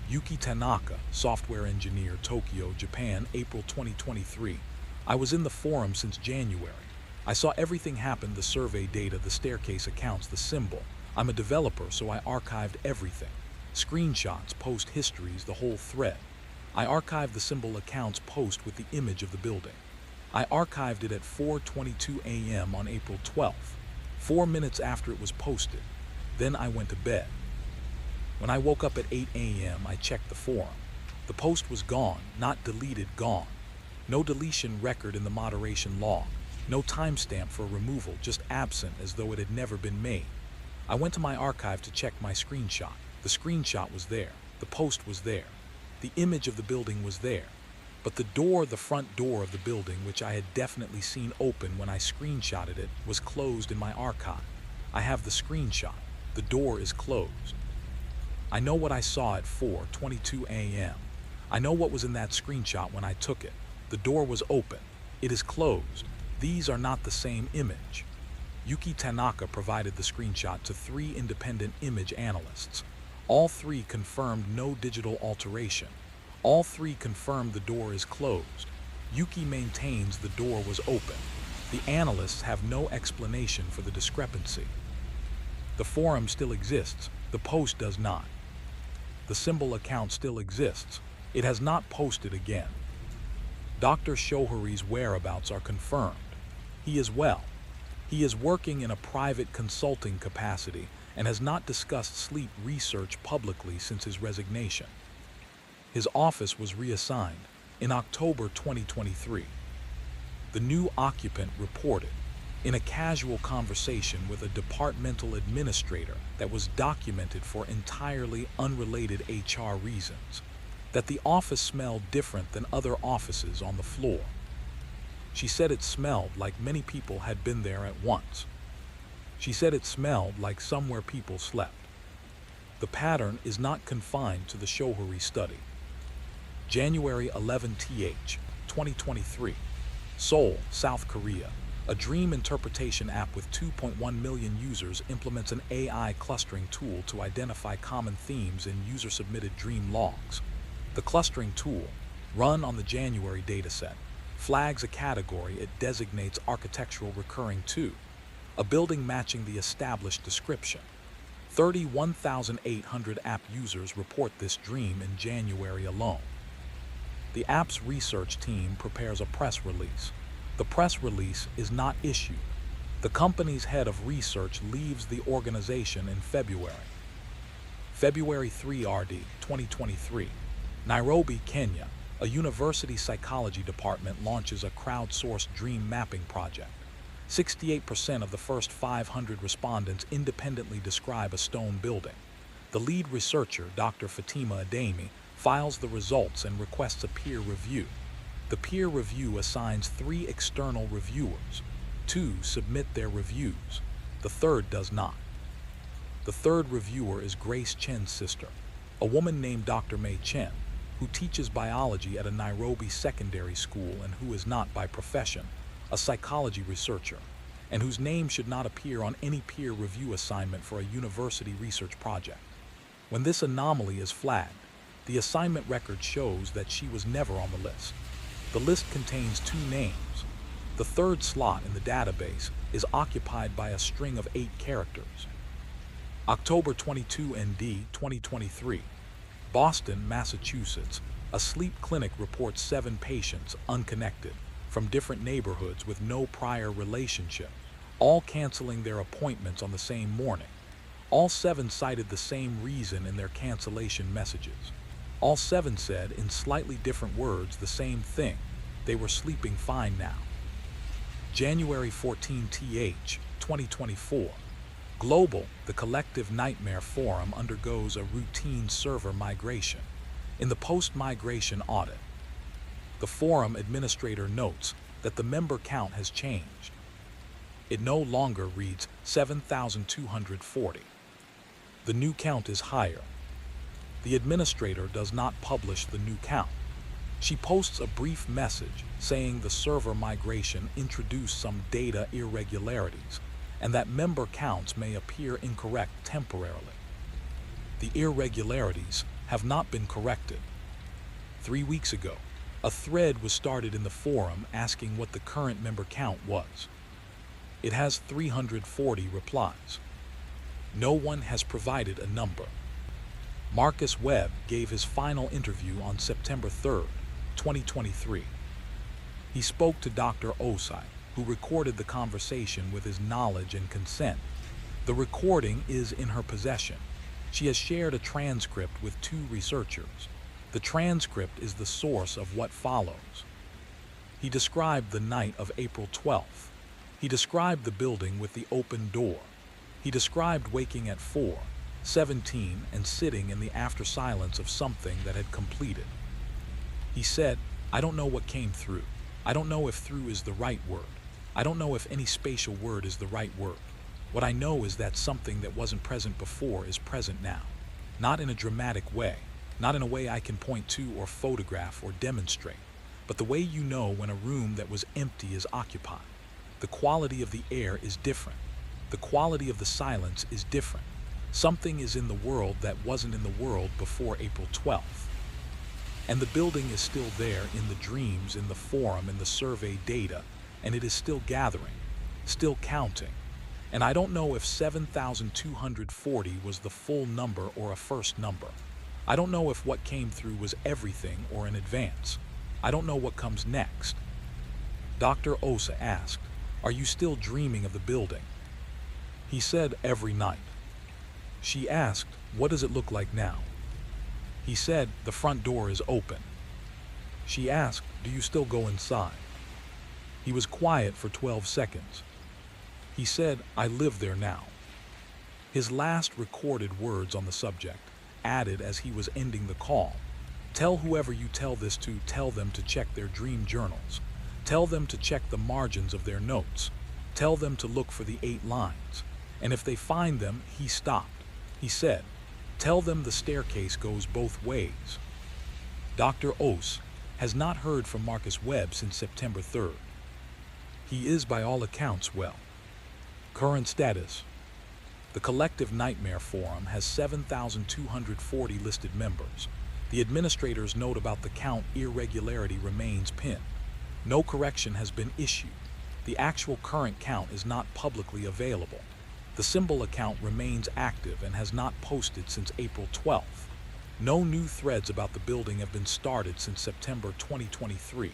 Speaker 1: Yuki Tanaka, software engineer, Tokyo, Japan, April 2023. I was in the forum since January. I saw everything happen: the survey data, the staircase accounts, the symbol. I'm a developer, so I archived everything. Screenshots, post histories, the whole thread. I archived the symbol accounts post with the image of the building. I archived it at 4:22 a.m. on April 12th, 4 minutes after it was posted. Then I went to bed. When I woke up at 8 a.m., I checked the forum. The post was gone, not deleted, gone. No deletion record in the moderation log. No timestamp for removal, just absent as though it had never been made. I went to my archive to check my screenshot. The screenshot was there. The post was there. The image of the building was there. But the front door of the building, which I had definitely seen open when I screenshotted it, was closed in my archive. I have the screenshot. The door is closed. I know what I saw at 4:22 a.m. I know what was in that screenshot when I took it. The door was open. It is closed. These are not the same image. Yuki Tanaka provided the screenshot to 3 independent image analysts. All 3 confirmed no digital alteration. All 3 confirmed the door is closed. Yuki maintains the door was open. The analysts have no explanation for the discrepancy. The forum still exists. The post does not. The symbol account still exists. It has not posted again. Dr. Shohari's whereabouts are confirmed. He is well. He is working in a private consulting capacity and has not discussed sleep research publicly since his resignation. His office was reassigned in October 2023. The new occupant reported, in a casual conversation with a departmental administrator that was documented for entirely unrelated HR reasons, that the office smelled different than other offices on the floor. She said it smelled like many people had been there at once. She said it smelled like somewhere people slept. The pattern is not confined to the Shohari study. January 11 th, 2023. Seoul, South Korea. A dream interpretation app with 2.1 million users implements an AI clustering tool to identify common themes in user-submitted dream logs. The clustering tool, run on the January dataset, flags a category it designates architectural recurring to, a building matching the established description. 31,800 app users report this dream in January alone. The app's research team prepares a press release. The press release is not issued. The company's head of research leaves the organization in February. February 3 RD 2023. Nairobi, Kenya. A university psychology department launches a crowdsourced dream mapping project. 68% of the first 500 respondents independently describe a stone building. The lead researcher, Dr. Fatima Ademi, files the results and requests a peer review. The peer review assigns 3 external reviewers. 2 submit their reviews. The 3rd does not. The 3rd reviewer is Grace Chen's sister, a woman named Dr. May Chen, who teaches biology at a Nairobi secondary school and who is not by profession a psychology researcher, and whose name should not appear on any peer review assignment for a university research project. When this anomaly is flagged, the assignment record shows that she was never on the list. The list contains 2 names. The third slot in the database is occupied by a string of 8 characters. October 22 ND 2023. Boston, Massachusetts. A sleep clinic reports 7 patients, unconnected, from different neighborhoods with no prior relationship, all canceling their appointments on the same morning. All 7 cited the same reason in their cancellation messages. All 7 said, in slightly different words, the same thing. They were sleeping fine now. January 14 TH 2024. Global, the Collective Nightmare Forum undergoes a routine server migration. In the post-migration audit, the forum administrator notes that the member count has changed. It no longer reads 7,240. The new count is higher. The administrator does not publish the new count. She posts a brief message saying the server migration introduced some data irregularities and that member counts may appear incorrect temporarily. The irregularities have not been corrected. 3 weeks ago, a thread was started in the forum asking what the current member count was. It has 340 replies. No one has provided a number. Marcus Webb gave his final interview on September 3, 2023. He spoke to Dr. Osai, who recorded the conversation with his knowledge and consent. The recording is in her possession. She has shared a transcript with 2 researchers. The transcript is the source of what follows. He described the night of April 12th. He described the building with the open door. He described waking at 4:17 and sitting in the after silence of something that had completed. He said, I don't know what came through. I don't know if through is the right word. I don't know if any spatial word is the right word. What I know is that something that wasn't present before is present now. Not in a dramatic way, not in a way I can point to or photograph or demonstrate, but the way you know when a room that was empty is occupied. The quality of the air is different. The quality of the silence is different. Something is in the world that wasn't in the world before April 12th. And the building is still there in the dreams, in the forum, in the survey data, and it is still gathering, still counting. And I don't know if 7,240 was the full number or a first number. I don't know if what came through was everything or in advance. I don't know what comes next. Dr. Osa asked, are you still dreaming of the building? He said, every night. She asked, what does it look like now? He said, the front door is open. She asked, do you still go inside? He was quiet for 12 seconds. He said, I live there now. His last recorded words on the subject, added as he was ending the call, tell whoever you tell this to, tell them to check their dream journals. Tell them to check the margins of their notes. Tell them to look for the 8 lines. And if they find them, he stopped. He said, tell them the staircase goes both ways. Dr. Os has not heard from Marcus Webb since September 3rd. He is by all accounts well. Current status. The Collective Nightmare Forum has 7,240 listed members. The administrator's note about the count irregularity remains pinned. No correction has been issued. The actual current count is not publicly available. The symbol account remains active and has not posted since April 12th. No new threads about the building have been started since September 2023.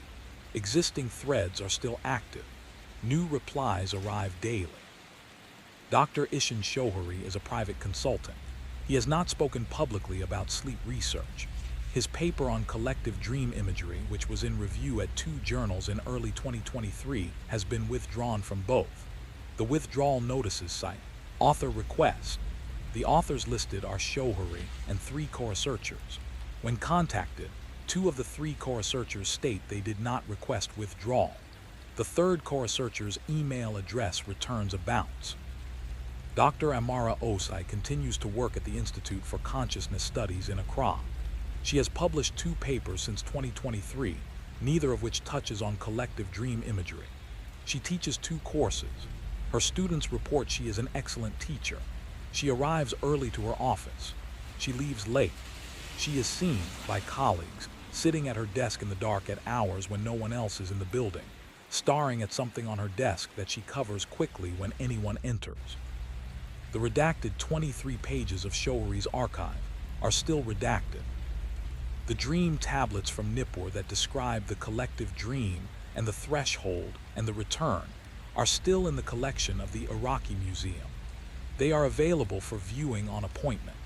Speaker 1: Existing threads are still active. New replies arrive daily. Dr. Ishan Shohari is a private consultant. He has not spoken publicly about sleep research. His paper on collective dream imagery, which was in review at 2 journals in early 2023, has been withdrawn from both. The withdrawal notices cite author request. The authors listed are Shohari and 3 co-researchers. When contacted, 2 of the 3 co-researchers state they did not request withdrawal. The 3rd co-researcher's email address returns a bounce. Dr. Amara Osai continues to work at the Institute for Consciousness Studies in Accra. She has published 2 papers since 2023, neither of which touches on collective dream imagery. She teaches 2 courses. Her students report she is an excellent teacher. She arrives early to her office. She leaves late. She is seen by colleagues sitting at her desk in the dark at hours when no one else is in the building, staring at something on her desk that she covers quickly when anyone enters. The redacted 23 pages of Shohori's archive are still redacted. The dream tablets from Nippur that describe the collective dream and the threshold and the return are still in the collection of the Iraqi Museum. They are available for viewing on appointment.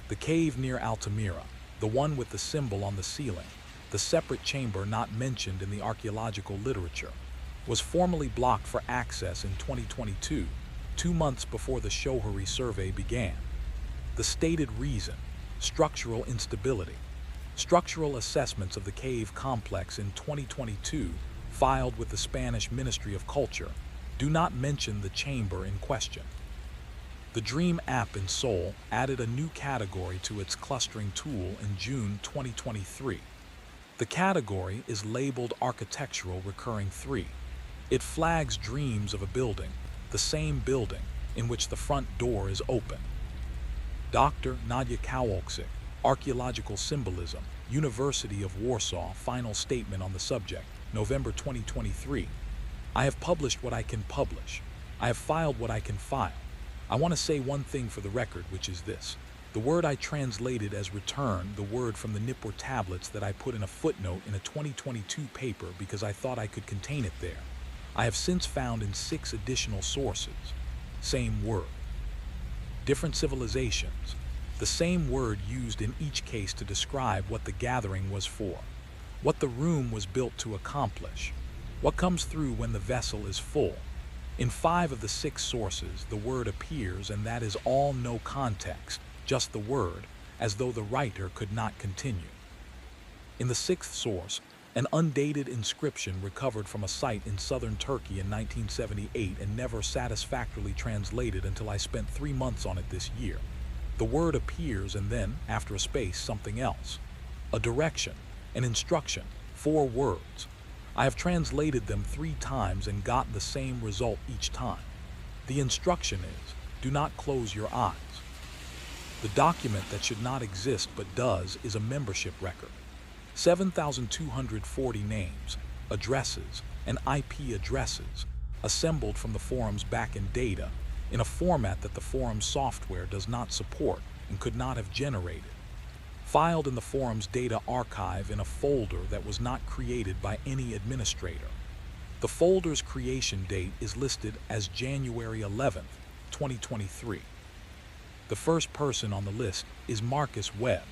Speaker 1: The cave near Altamira, the one with the symbol on the ceiling, the separate chamber not mentioned in the archaeological literature, was formally blocked for access in 2022, 2 months before the Shohori survey began. The stated reason: structural instability. Structural assessments of the cave complex in 2022, filed with the Spanish Ministry of Culture, do not mention the chamber in question. The Dream app in Seoul added a new category to its clustering tool in June 2023. The category is labeled Architectural Recurring 3. It flags dreams of a building, the same building, in which the front door is open. Dr. Nadia Kowalczyk, Archaeological Symbolism, University of Warsaw, final statement on the subject, November 2023. I have published what I can publish. I have filed what I can file. I want to say one thing for the record, which is this. The word I translated as return, the word from the Nippur tablets that I put in a footnote in a 2022 paper because I thought I could contain it there, I have since found in 6 additional sources. Same word. Different civilizations. The same word used in each case to describe what the gathering was for, what the room was built to accomplish, what comes through when the vessel is full. In 5 of the 6 sources, the word appears, and that is all, no context, just the word, as though the writer could not continue. In the 6th source, an undated inscription recovered from a site in southern Turkey in 1978 and never satisfactorily translated until I spent 3 months on it this year. The word appears, and then, after a space, something else. A direction, an instruction, 4 words. I have translated them 3 times and gotten the same result each time. The instruction is, do not close your eyes. The document that should not exist but does is a membership record. 7,240 names, addresses, and IP addresses, assembled from the forum's backend data, in a format that the forum's software does not support and could not have generated. Filed in the forum's data archive in a folder that was not created by any administrator. The folder's creation date is listed as January 11th, 2023. The first person on the list is Marcus Webb.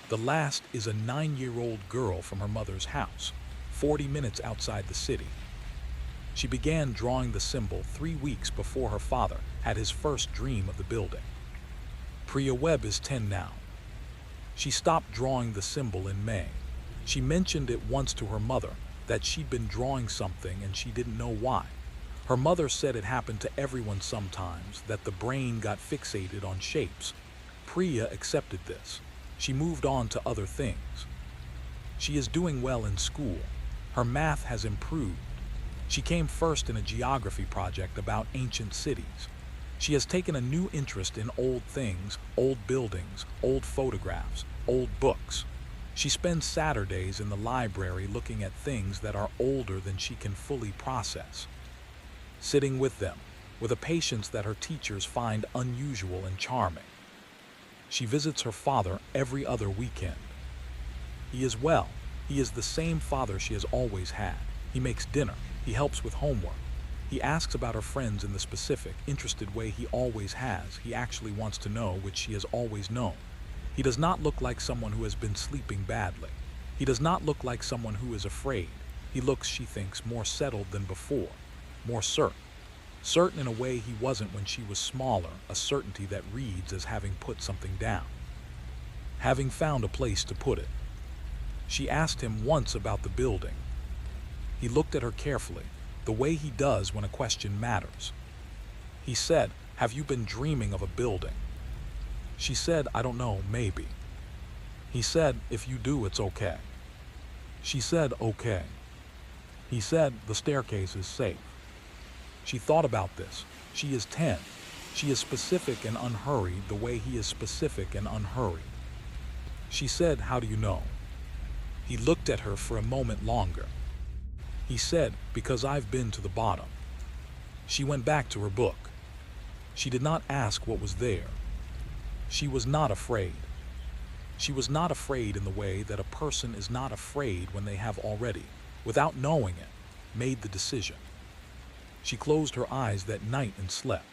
Speaker 1: The last is a 9-year-old girl from her mother's house, 40 minutes outside the city. She began drawing the symbol 3 weeks before her father had his first dream of the building. Priya Webb is 10 now. She stopped drawing the symbol in May. She mentioned it once to her mother, that she'd been drawing something and she didn't know why. Her mother said it happened to everyone sometimes, that the brain got fixated on shapes. Priya accepted this. She moved on to other things. She is doing well in school. Her math has improved. She came first in a geography project about ancient cities. She has taken a new interest in old things, old buildings, old photographs, old books. She spends Saturdays in the library looking at things that are older than she can fully process. Sitting with them, with a patience that her teachers find unusual and charming. She visits her father every other weekend. He is well. He is the same father she has always had. He makes dinner. He helps with homework. He asks about her friends in the specific, interested way he always has. He actually wants to know, which she has always known. He does not look like someone who has been sleeping badly. He does not look like someone who is afraid. He looks, she thinks, more settled than before, more certain. Certain in a way he wasn't when she was smaller, a certainty that reads as having put something down. Having found a place to put it. She asked him once about the building. He looked at her carefully, the way he does when a question matters. He said, "Have you been dreaming of a building?" She said, "I don't know, maybe." He said, "If you do, it's okay." She said, "Okay." He said, "The staircase is safe." She thought about this. She is 10. She is specific and unhurried the way he is specific and unhurried. She said, "How do you know?" He looked at her for a moment longer. He said, "Because I've been to the bottom." She went back to her book. She did not ask what was there. She was not afraid. She was not afraid in the way that a person is not afraid when they have already, without knowing it, made the decision. She closed her eyes that night and slept.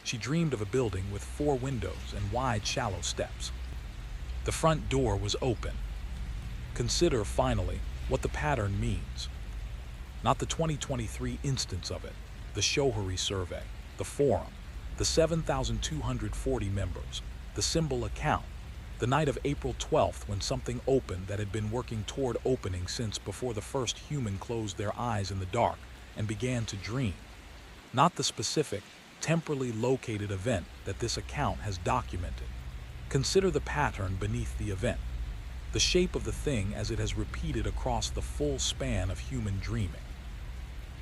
Speaker 1: She dreamed of a building with 4 windows and wide, shallow steps. The front door was open. Consider, finally, what the pattern means. Not the 2023 instance of it, the Shohari survey, the forum, the 7,240 members, the symbol account, the night of April 12th when something opened that had been working toward opening since before the first human closed their eyes in the dark and began to dream. Not the specific, temporally located event that this account has documented. Consider the pattern beneath the event, the shape of the thing as it has repeated across the full span of human dreaming.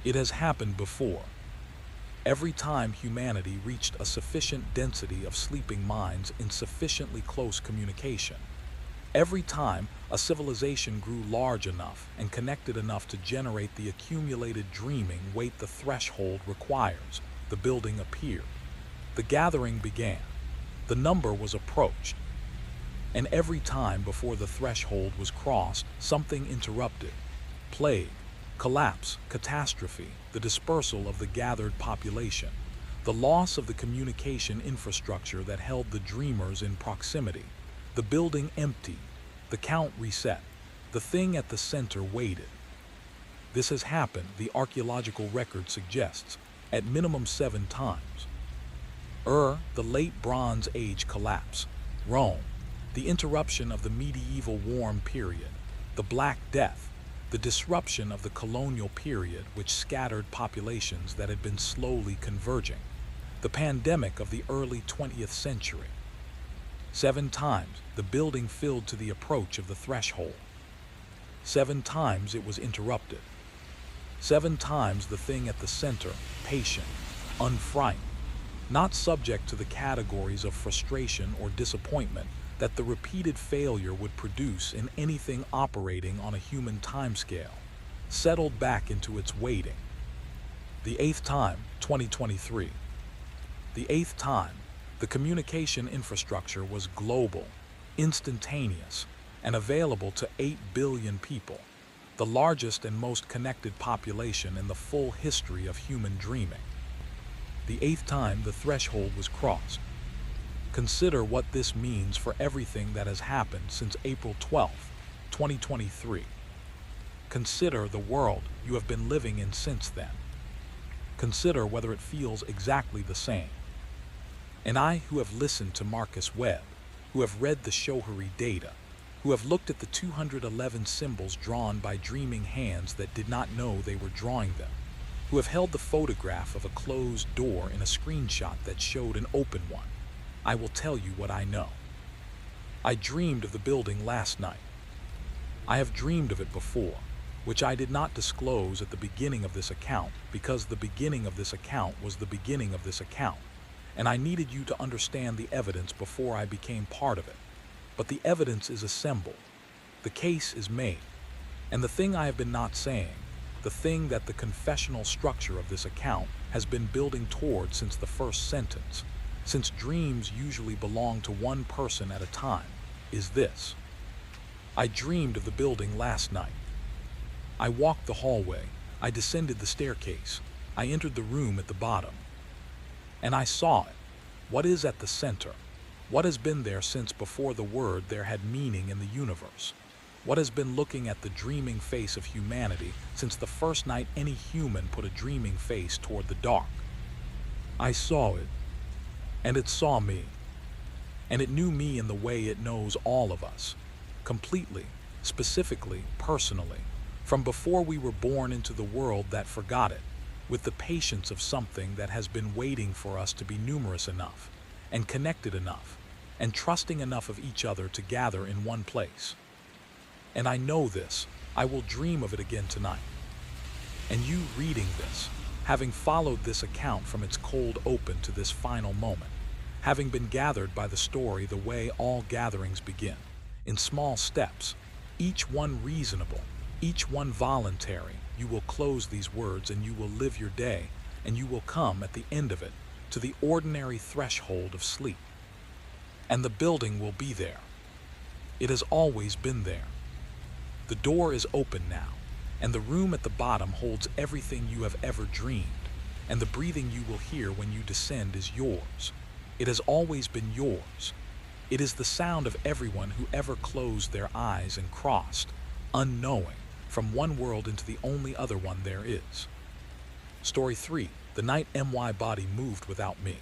Speaker 1: It has happened before. Every time humanity reached a sufficient density of sleeping minds in sufficiently close communication. Every time a civilization grew large enough and connected enough to generate the accumulated dreaming weight the threshold requires, the building appeared. The gathering began. The number was approached. And every time before the threshold was crossed, something interrupted. Plague, collapse, catastrophe, the dispersal of the gathered population, the loss of the communication infrastructure that held the dreamers in proximity, the building emptied, the count reset, the thing at the center waited. This has happened, the archaeological record suggests, at minimum 7 times. The late Bronze Age collapse, Rome, the interruption of the medieval warm period, the Black Death, the disruption of the colonial period which scattered populations that had been slowly converging, the pandemic of the early 20th century. 7 times the building filled to the approach of the threshold. 7 times it was interrupted. 7 times the thing at the center, patient, unfrightened, not subject to the categories of frustration or disappointment that the repeated failure would produce in anything operating on a human timescale, settled back into its waiting. The 8th time, 2023. The 8th time, the communication infrastructure was global, instantaneous, and available to 8 billion people, the largest and most connected population in the full history of human dreaming. The 8th time the threshold was crossed. Consider what this means for everything that has happened since April 12th, 2023. Consider the world you have been living in since then. Consider whether it feels exactly the same. And I, who have listened to Marcus Webb, who have read the Shohari data, who have looked at the 211 symbols drawn by dreaming hands that did not know they were drawing them, who have held the photograph of a closed door in a screenshot that showed an open one, I will tell you what I know. I dreamed of the building last night. I have dreamed of it before, which I did not disclose at the beginning of this account because the beginning of this account was the beginning of this account, and I needed you to understand the evidence before I became part of it. But the evidence is assembled. The case is made. And the thing I have been not saying, the thing that the confessional structure of this account has been building toward since the first sentence, since dreams usually belong to one person at a time, is this. I dreamed of the building last night. I walked the hallway, I descended the staircase, I entered the room at the bottom. And I saw it. What is at the center? What has been there since before the word there had meaning in the universe? What has been looking at the dreaming face of humanity since the first night any human put a dreaming face toward the dark? I saw it. And it saw me. And it knew me in the way it knows all of us, completely, specifically, personally, from before we were born into the world that forgot it, with the patience of something that has been waiting for us to be numerous enough, and connected enough, and trusting enough of each other to gather in one place. And I know this, I will dream of it again tonight. And you reading this, having followed this account from its cold open to this final moment, having been gathered by the story the way all gatherings begin, in small steps, each one reasonable, each one voluntary. You will close these words and you will live your day, and you will come at the end of it to the ordinary threshold of sleep. And the building will be there. It has always been there. The door is open now, and the room at the bottom holds everything you have ever dreamed, and the breathing you will hear when you descend is yours. It has always been yours. It is the sound of everyone who ever closed their eyes and crossed, unknowing, from one world into the only other one there is. Story 3. The night my body moved without me.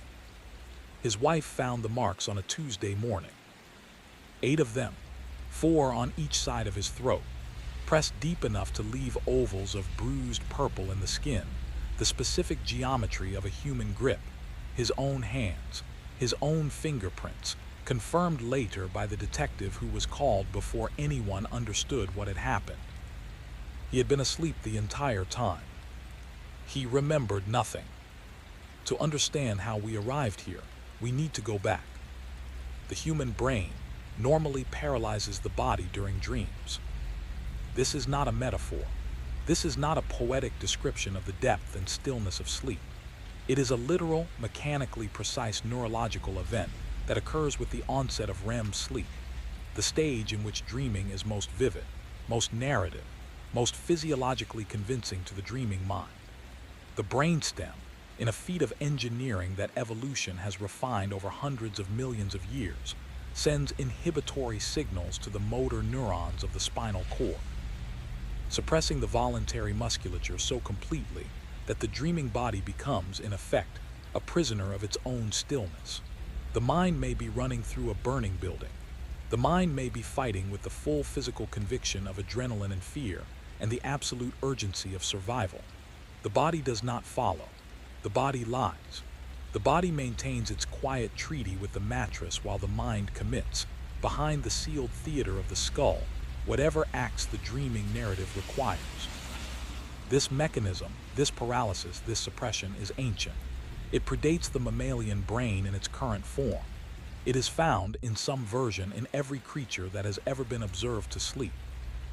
Speaker 1: His wife found the marks on a Tuesday morning. 8 of them, 4 on each side of his throat, pressed deep enough to leave ovals of bruised purple in the skin, the specific geometry of a human grip, his own hands, his own fingerprints, confirmed later by the detective who was called before anyone understood what had happened. He had been asleep the entire time. He remembered nothing. To understand how we arrived here, we need to go back. The human brain normally paralyzes the body during dreams. This is not a metaphor. This is not a poetic description of the depth and stillness of sleep. It is a literal, mechanically precise neurological event that occurs with the onset of REM sleep, the stage in which dreaming is most vivid, most narrative, most physiologically convincing to the dreaming mind. The brainstem, in a feat of engineering that evolution has refined over hundreds of millions of years, sends inhibitory signals to the motor neurons of the spinal cord, suppressing the voluntary musculature so completely that the dreaming body becomes, in effect, a prisoner of its own stillness. The mind may be running through a burning building. The mind may be fighting with the full physical conviction of adrenaline and fear and the absolute urgency of survival. The body does not follow. The body lies. The body maintains its quiet treaty with the mattress while the mind commits, behind the sealed theater of the skull, whatever acts the dreaming narrative requires. This mechanism, this paralysis, this suppression is ancient. It predates the mammalian brain in its current form. It is found, in some version, in every creature that has ever been observed to sleep.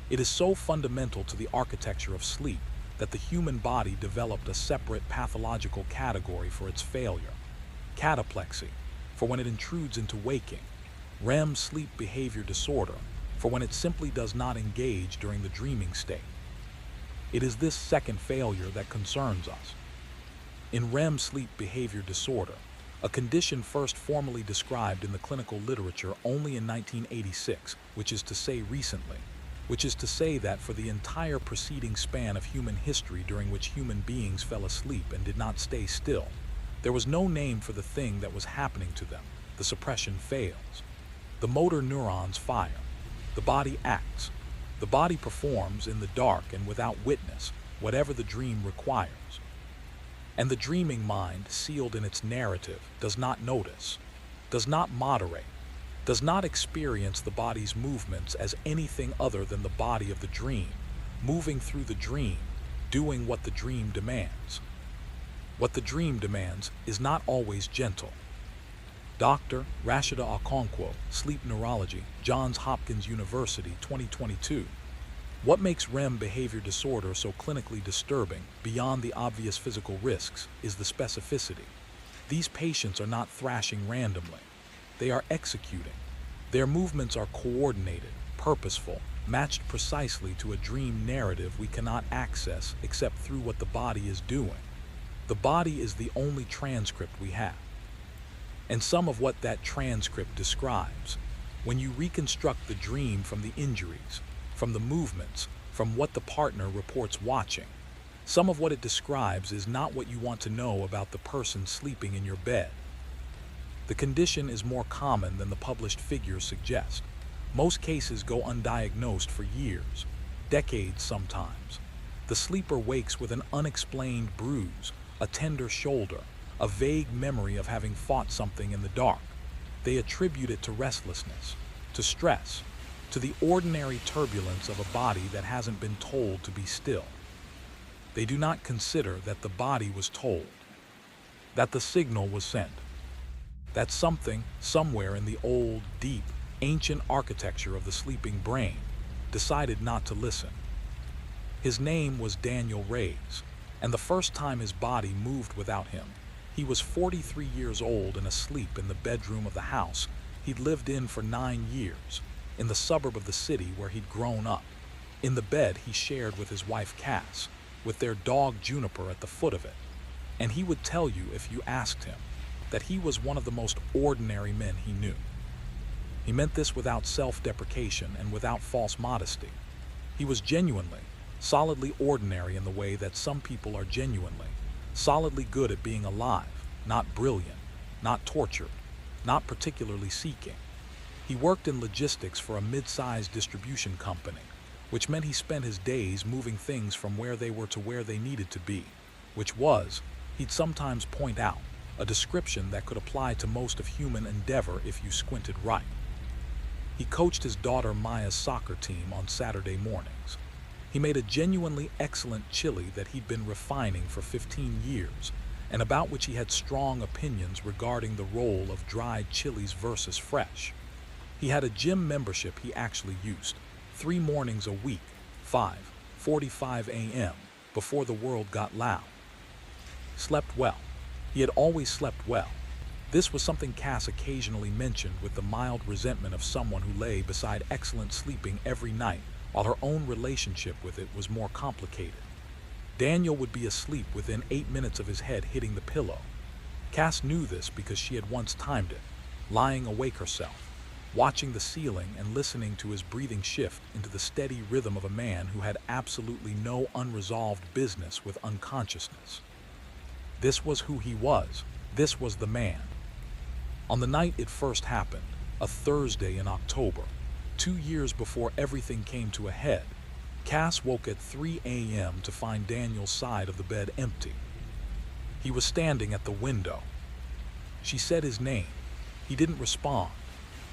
Speaker 1: It is so fundamental to the architecture of sleep that the human body developed a separate pathological category for its failure: cataplexy, for when it intrudes into waking; REM sleep behavior disorder, for when it simply does not engage during the dreaming state. It is this second failure that concerns us. In REM sleep behavior disorder, a condition first formally described in the clinical literature only in 1986, which is to say recently, which is to say that for the entire preceding span of human history during which human beings fell asleep and did not stay still, there was no name for the thing that was happening to them. The suppression fails. The motor neurons fire. The body acts. The body performs in the dark and without witness whatever the dream requires. And the dreaming mind, sealed in its narrative, does not notice, does not moderate, does not experience the body's movements as anything other than the body of the dream, moving through the dream, doing what the dream demands. What the dream demands is not always gentle. Dr. Rashida Okonkwo, Sleep Neurology, Johns Hopkins University, 2022. What makes REM behavior disorder so clinically disturbing, beyond the obvious physical risks, is the specificity. These patients are not thrashing randomly. They are executing. Their movements are coordinated, purposeful, matched precisely to a dream narrative we cannot access except through what the body is doing. The body is the only transcript we have. And some of what that transcript describes, when you reconstruct the dream from the injuries, from the movements, from what the partner reports watching, some of what it describes is not what you want to know about the person sleeping in your bed. The condition is more common than the published figures suggest. Most cases go undiagnosed for years, decades sometimes. The sleeper wakes with an unexplained bruise, a tender shoulder, a vague memory of having fought something in the dark. They attribute it to restlessness, to stress, to the ordinary turbulence of a body that hasn't been told to be still. They do not consider that the body was told, that the signal was sent, that something, somewhere in the old, deep, ancient architecture of the sleeping brain, decided not to listen. His name was Daniel Reyes, and the first time his body moved without him, he was 43 years old and asleep in the bedroom of the house he'd lived in for 9 years, in the suburb of the city where he'd grown up. In the bed he shared with his wife Cass, with their dog Juniper at the foot of it. And he would tell you, if you asked him, that he was one of the most ordinary men he knew. He meant this without self-deprecation and without false modesty. He was genuinely, solidly ordinary in the way that some people are genuinely, solidly good at being alive, not brilliant, not tortured, not particularly seeking. He worked in logistics for a mid-sized distribution company, which meant he spent his days moving things from where they were to where they needed to be, which was, he'd sometimes point out, a description that could apply to most of human endeavor if you squinted right. He coached his daughter Maya's soccer team on Saturday mornings. He made a genuinely excellent chili that he'd been refining for 15 years, and about which he had strong opinions regarding the role of dried chilies versus fresh. He had a gym membership he actually used, 3 mornings a week, 5:45 a.m., before the world got loud. Slept well. He had always slept well. This was something Cass occasionally mentioned with the mild resentment of someone who lay beside excellent sleeping every night, while her own relationship with it was more complicated. Daniel would be asleep within 8 minutes of his head hitting the pillow. Cass knew this because she had once timed it, lying awake herself, watching the ceiling and listening to his breathing shift into the steady rhythm of a man who had absolutely no unresolved business with unconsciousness. This was who he was. This was the man. On the night it first happened, a Thursday in October, 2 years before everything came to a head, Cass woke at 3 a.m. to find Daniel's side of the bed empty. He was standing at the window. She said his name. He didn't respond.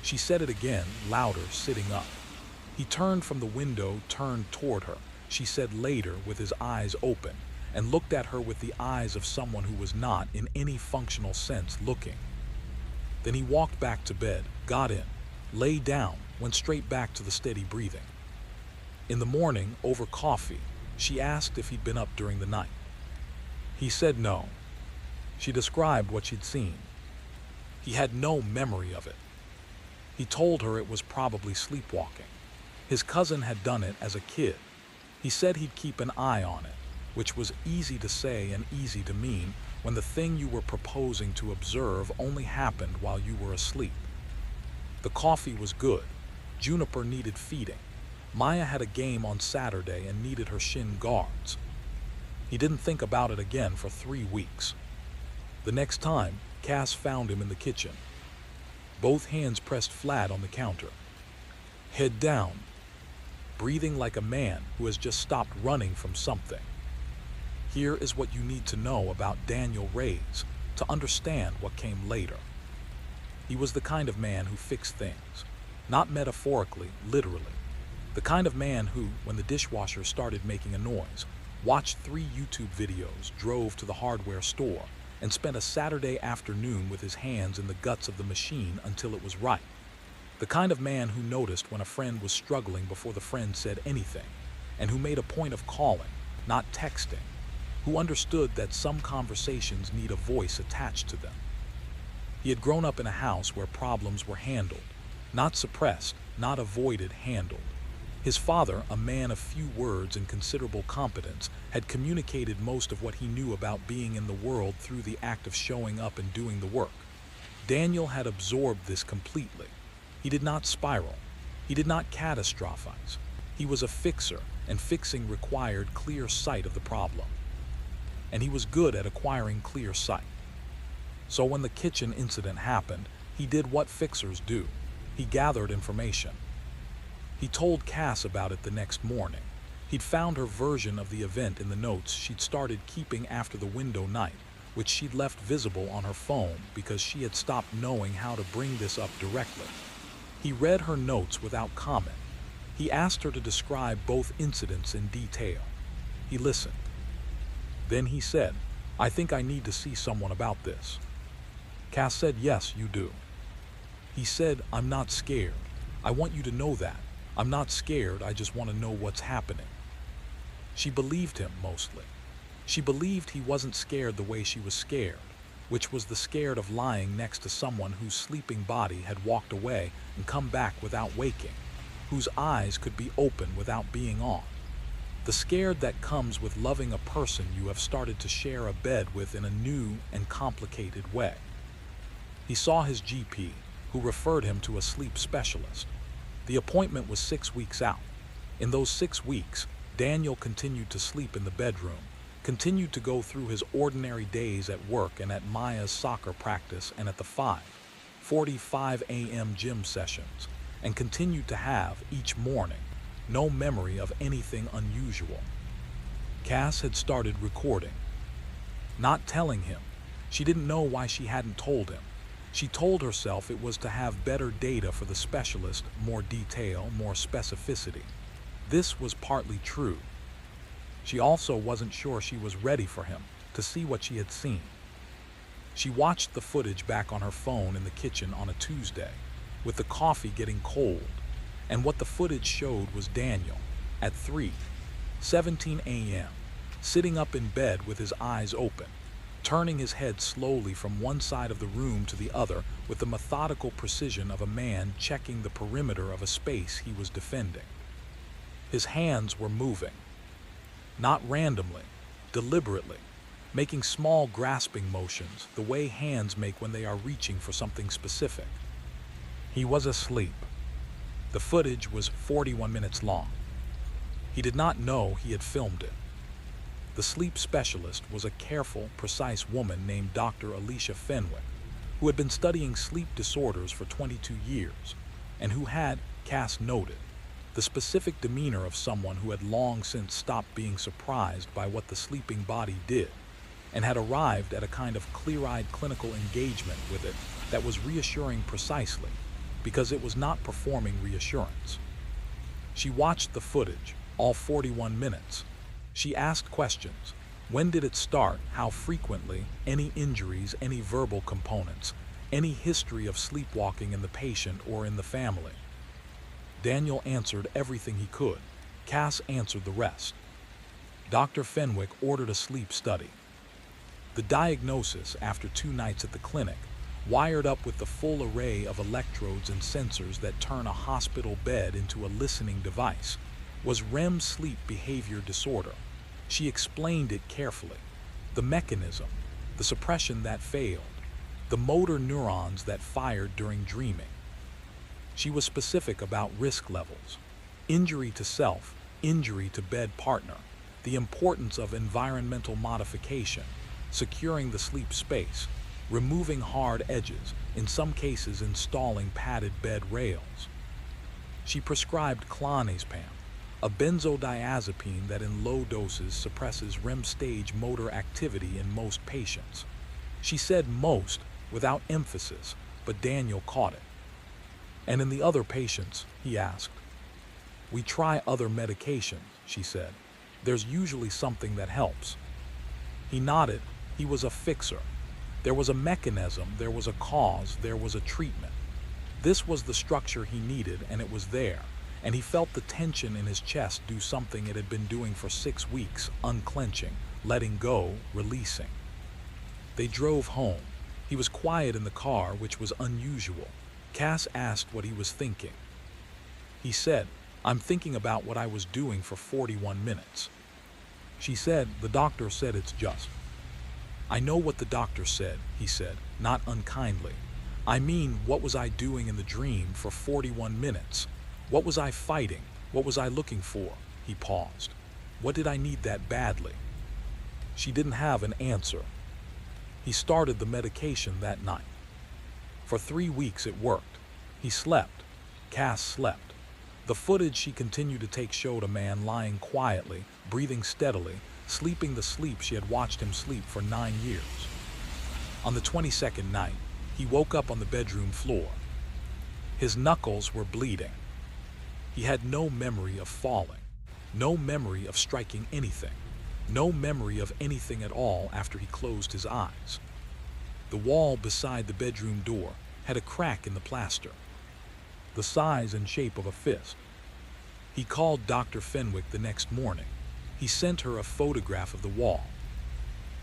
Speaker 1: She said it again, louder, sitting up. He turned from the window, turned toward her, she said later, with his eyes open, and looked at her with the eyes of someone who was not, in any functional sense, looking. Then he walked back to bed, got in, lay down, went straight back to the steady breathing. In the morning, over coffee, she asked if he'd been up during the night. He said no. She described what she'd seen. He had no memory of it. He told her it was probably sleepwalking. His cousin had done it as a kid. He said he'd keep an eye on it, which was easy to say and easy to mean when the thing you were proposing to observe only happened while you were asleep. The coffee was good. Juniper needed feeding. Maya had a game on Saturday and needed her shin guards. He didn't think about it again for 3 weeks. The next time, Cass found him in the kitchen, both hands pressed flat on the counter, head down, breathing like a man who has just stopped running from something. Here is what you need to know about Daniel Reyes to understand what came later. He was the kind of man who fixed things, not metaphorically, literally. The kind of man who, when the dishwasher started making a noise, watched 3 YouTube videos, drove to the hardware store, and spent a Saturday afternoon with his hands in the guts of the machine until it was right. The kind of man who noticed when a friend was struggling before the friend said anything, and who made a point of calling, not texting, who understood that some conversations need a voice attached to them. He had grown up in a house where problems were handled, not suppressed, not avoided, handled. His father, a man of few words and considerable competence, had communicated most of what he knew about being in the world through the act of showing up and doing the work. Daniel had absorbed this completely. He did not spiral. He did not catastrophize. He was a fixer, and fixing required clear sight of the problem. And he was good at acquiring clear sight. So when the kitchen incident happened, he did what fixers do. He gathered information. He told Cass about it the next morning. He'd found her version of the event in the notes she'd started keeping after the window night, which she'd left visible on her phone because she had stopped knowing how to bring this up directly. He read her notes without comment. He asked her to describe both incidents in detail. He listened. Then he said, "I think I need to see someone about this." Cass said, "Yes, you do." He said, "I'm not scared. I want you to know that. I'm not scared, I just want to know what's happening. She believed him, mostly. She believed he wasn't scared the way she was scared, which was the scared of lying next to someone whose sleeping body had walked away and come back without waking, whose eyes could be open without being on. The scared that comes with loving a person you have started to share a bed with in a new and complicated way. He saw his GP, who referred him to a sleep specialist. The appointment was 6 weeks out. In those 6 weeks, Daniel continued to sleep in the bedroom, continued to go through his ordinary days at work and at Maya's soccer practice and at the 5:45 a.m. gym sessions, and continued to have, each morning, no memory of anything unusual. Cass had started recording. Not telling him. She didn't know why she hadn't told him. She told herself it was to have better data for the specialist, more detail, more specificity. This was partly true. She also wasn't sure she was ready for him, to see what she had seen. She watched the footage back on her phone in the kitchen on a Tuesday, with the coffee getting cold, and what the footage showed was Daniel, at 3:17 a.m., sitting up in bed with his eyes open, turning his head slowly from one side of the room to the other with the methodical precision of a man checking the perimeter of a space he was defending. His hands were moving, not randomly, deliberately, making small grasping motions the way hands make when they are reaching for something specific. He was asleep. The footage was 41 minutes long. He did not know he had filmed it. The sleep specialist was a careful, precise woman named Dr. Alicia Fenwick, who had been studying sleep disorders for 22 years, and who had, Cass noted, the specific demeanor of someone who had long since stopped being surprised by what the sleeping body did, and had arrived at a kind of clear-eyed clinical engagement with it that was reassuring precisely, because it was not performing reassurance. She watched the footage, all 41 minutes. She asked questions. When did it start? How frequently? Any injuries? Any verbal components? Any history of sleepwalking in the patient or in the family? Daniel answered everything he could. Cass answered the rest. Dr. Fenwick ordered a sleep study. The diagnosis, after 2 nights at the clinic, wired up with the full array of electrodes and sensors that turn a hospital bed into a listening device, was REM sleep behavior disorder. She explained it carefully. The mechanism, the suppression that failed, the motor neurons that fired during dreaming. She was specific about risk levels, injury to self, injury to bed partner, the importance of environmental modification, securing the sleep space, removing hard edges, in some cases installing padded bed rails. She prescribed clonazepam, a benzodiazepine that in low doses suppresses REM stage motor activity in most patients. She said most, without emphasis, but Daniel caught it. And in the other patients, he asked. We try other medications, she said. There's usually something that helps. He nodded. He was a fixer. There was a mechanism, there was a cause, there was a treatment. This was the structure he needed, and it was there. And he felt the tension in his chest do something it had been doing for 6 weeks, unclenching, letting go, releasing. They drove home. He was quiet in the car, which was unusual. Cass asked what he was thinking. He said, I'm thinking about what I was doing for 41 minutes. She said, the doctor said it's just. I know what the doctor said, he said, not unkindly. I mean, what was I doing in the dream for 41 minutes? What was I fighting? What was I looking for? He paused. What did I need that badly? She didn't have an answer. He started the medication that night. For 3 weeks it worked. He slept. Cass slept. The footage she continued to take showed a man lying quietly, breathing steadily, sleeping the sleep she had watched him sleep for 9 years. On the 22nd night, he woke up on the bedroom floor. His knuckles were bleeding. He had no memory of falling, no memory of striking anything, no memory of anything at all after he closed his eyes. The wall beside the bedroom door had a crack in the plaster, the size and shape of a fist. He called Dr. Fenwick the next morning. He sent her a photograph of the wall.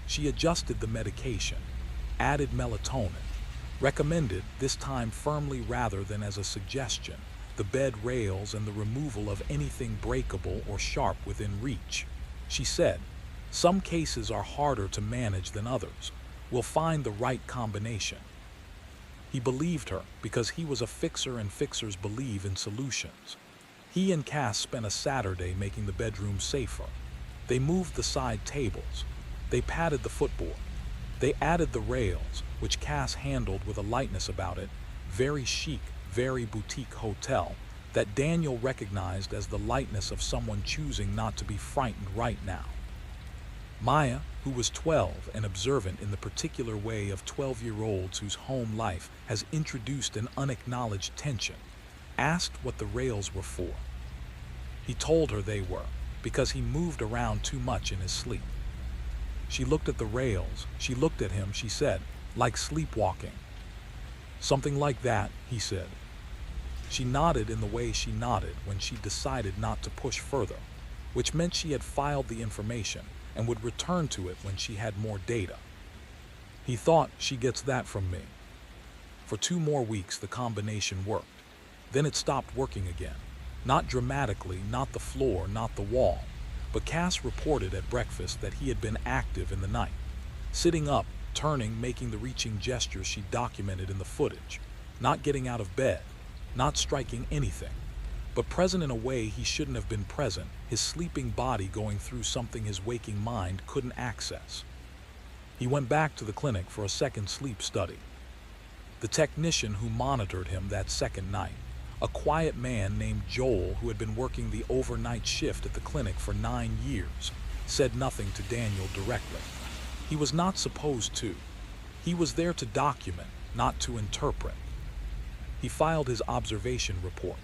Speaker 1: She adjusted the medication, added melatonin, recommended, this time firmly rather than as a suggestion, the bed rails and the removal of anything breakable or sharp within reach. She said, "Some cases are harder to manage than others. We'll find the right combination." He believed her because he was a fixer and fixers believe in solutions. He and Cass spent a Saturday making the bedroom safer. They moved the side tables. They padded the footboard. They added the rails, which Cass handled with a lightness about it, very chic, very boutique hotel, that Daniel recognized as the lightness of someone choosing not to be frightened right now. Maya, who was 12 and observant in the particular way of 12-year-olds whose home life has introduced an unacknowledged tension, asked what the rails were for. He told her they were, because he moved around too much in his sleep. She looked at the rails, she looked at him, she said, like sleepwalking. "Something like that," he said. She nodded in the way she nodded when she decided not to push further, which meant she had filed the information and would return to it when she had more data. He thought, "She gets that from me." For 2 more weeks the combination worked. Then it stopped working again. Not dramatically, not the floor, not the wall, but Cass reported at breakfast that he had been active in the night, sitting up, turning, making the reaching gestures she documented in the footage, not getting out of bed, not striking anything, but present in a way he shouldn't have been present, his sleeping body going through something his waking mind couldn't access. He went back to the clinic for a second sleep study. The technician who monitored him that second night, a quiet man named Joel who had been working the overnight shift at the clinic for 9 years, said nothing to Daniel directly. He was not supposed to. He was there to document, not to interpret. He filed his observation report.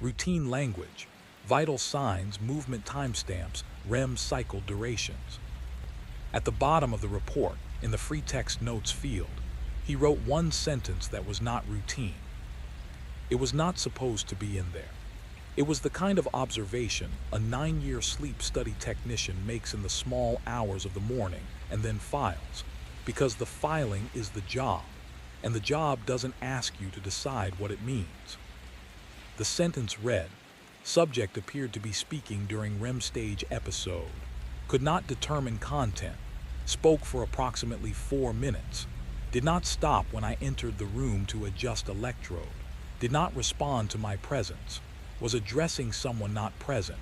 Speaker 1: Routine language, vital signs, movement timestamps, REM cycle durations. At the bottom of the report, in the free text notes field, he wrote one sentence that was not routine. It was not supposed to be in there. It was the kind of observation a 9-year sleep study technician makes in the small hours of the morning and then files, because the filing is the job, and the job doesn't ask you to decide what it means. The sentence read, subject appeared to be speaking during REM stage episode, could not determine content, spoke for approximately 4 minutes, did not stop when I entered the room to adjust electrode, did not respond to my presence, was addressing someone not present.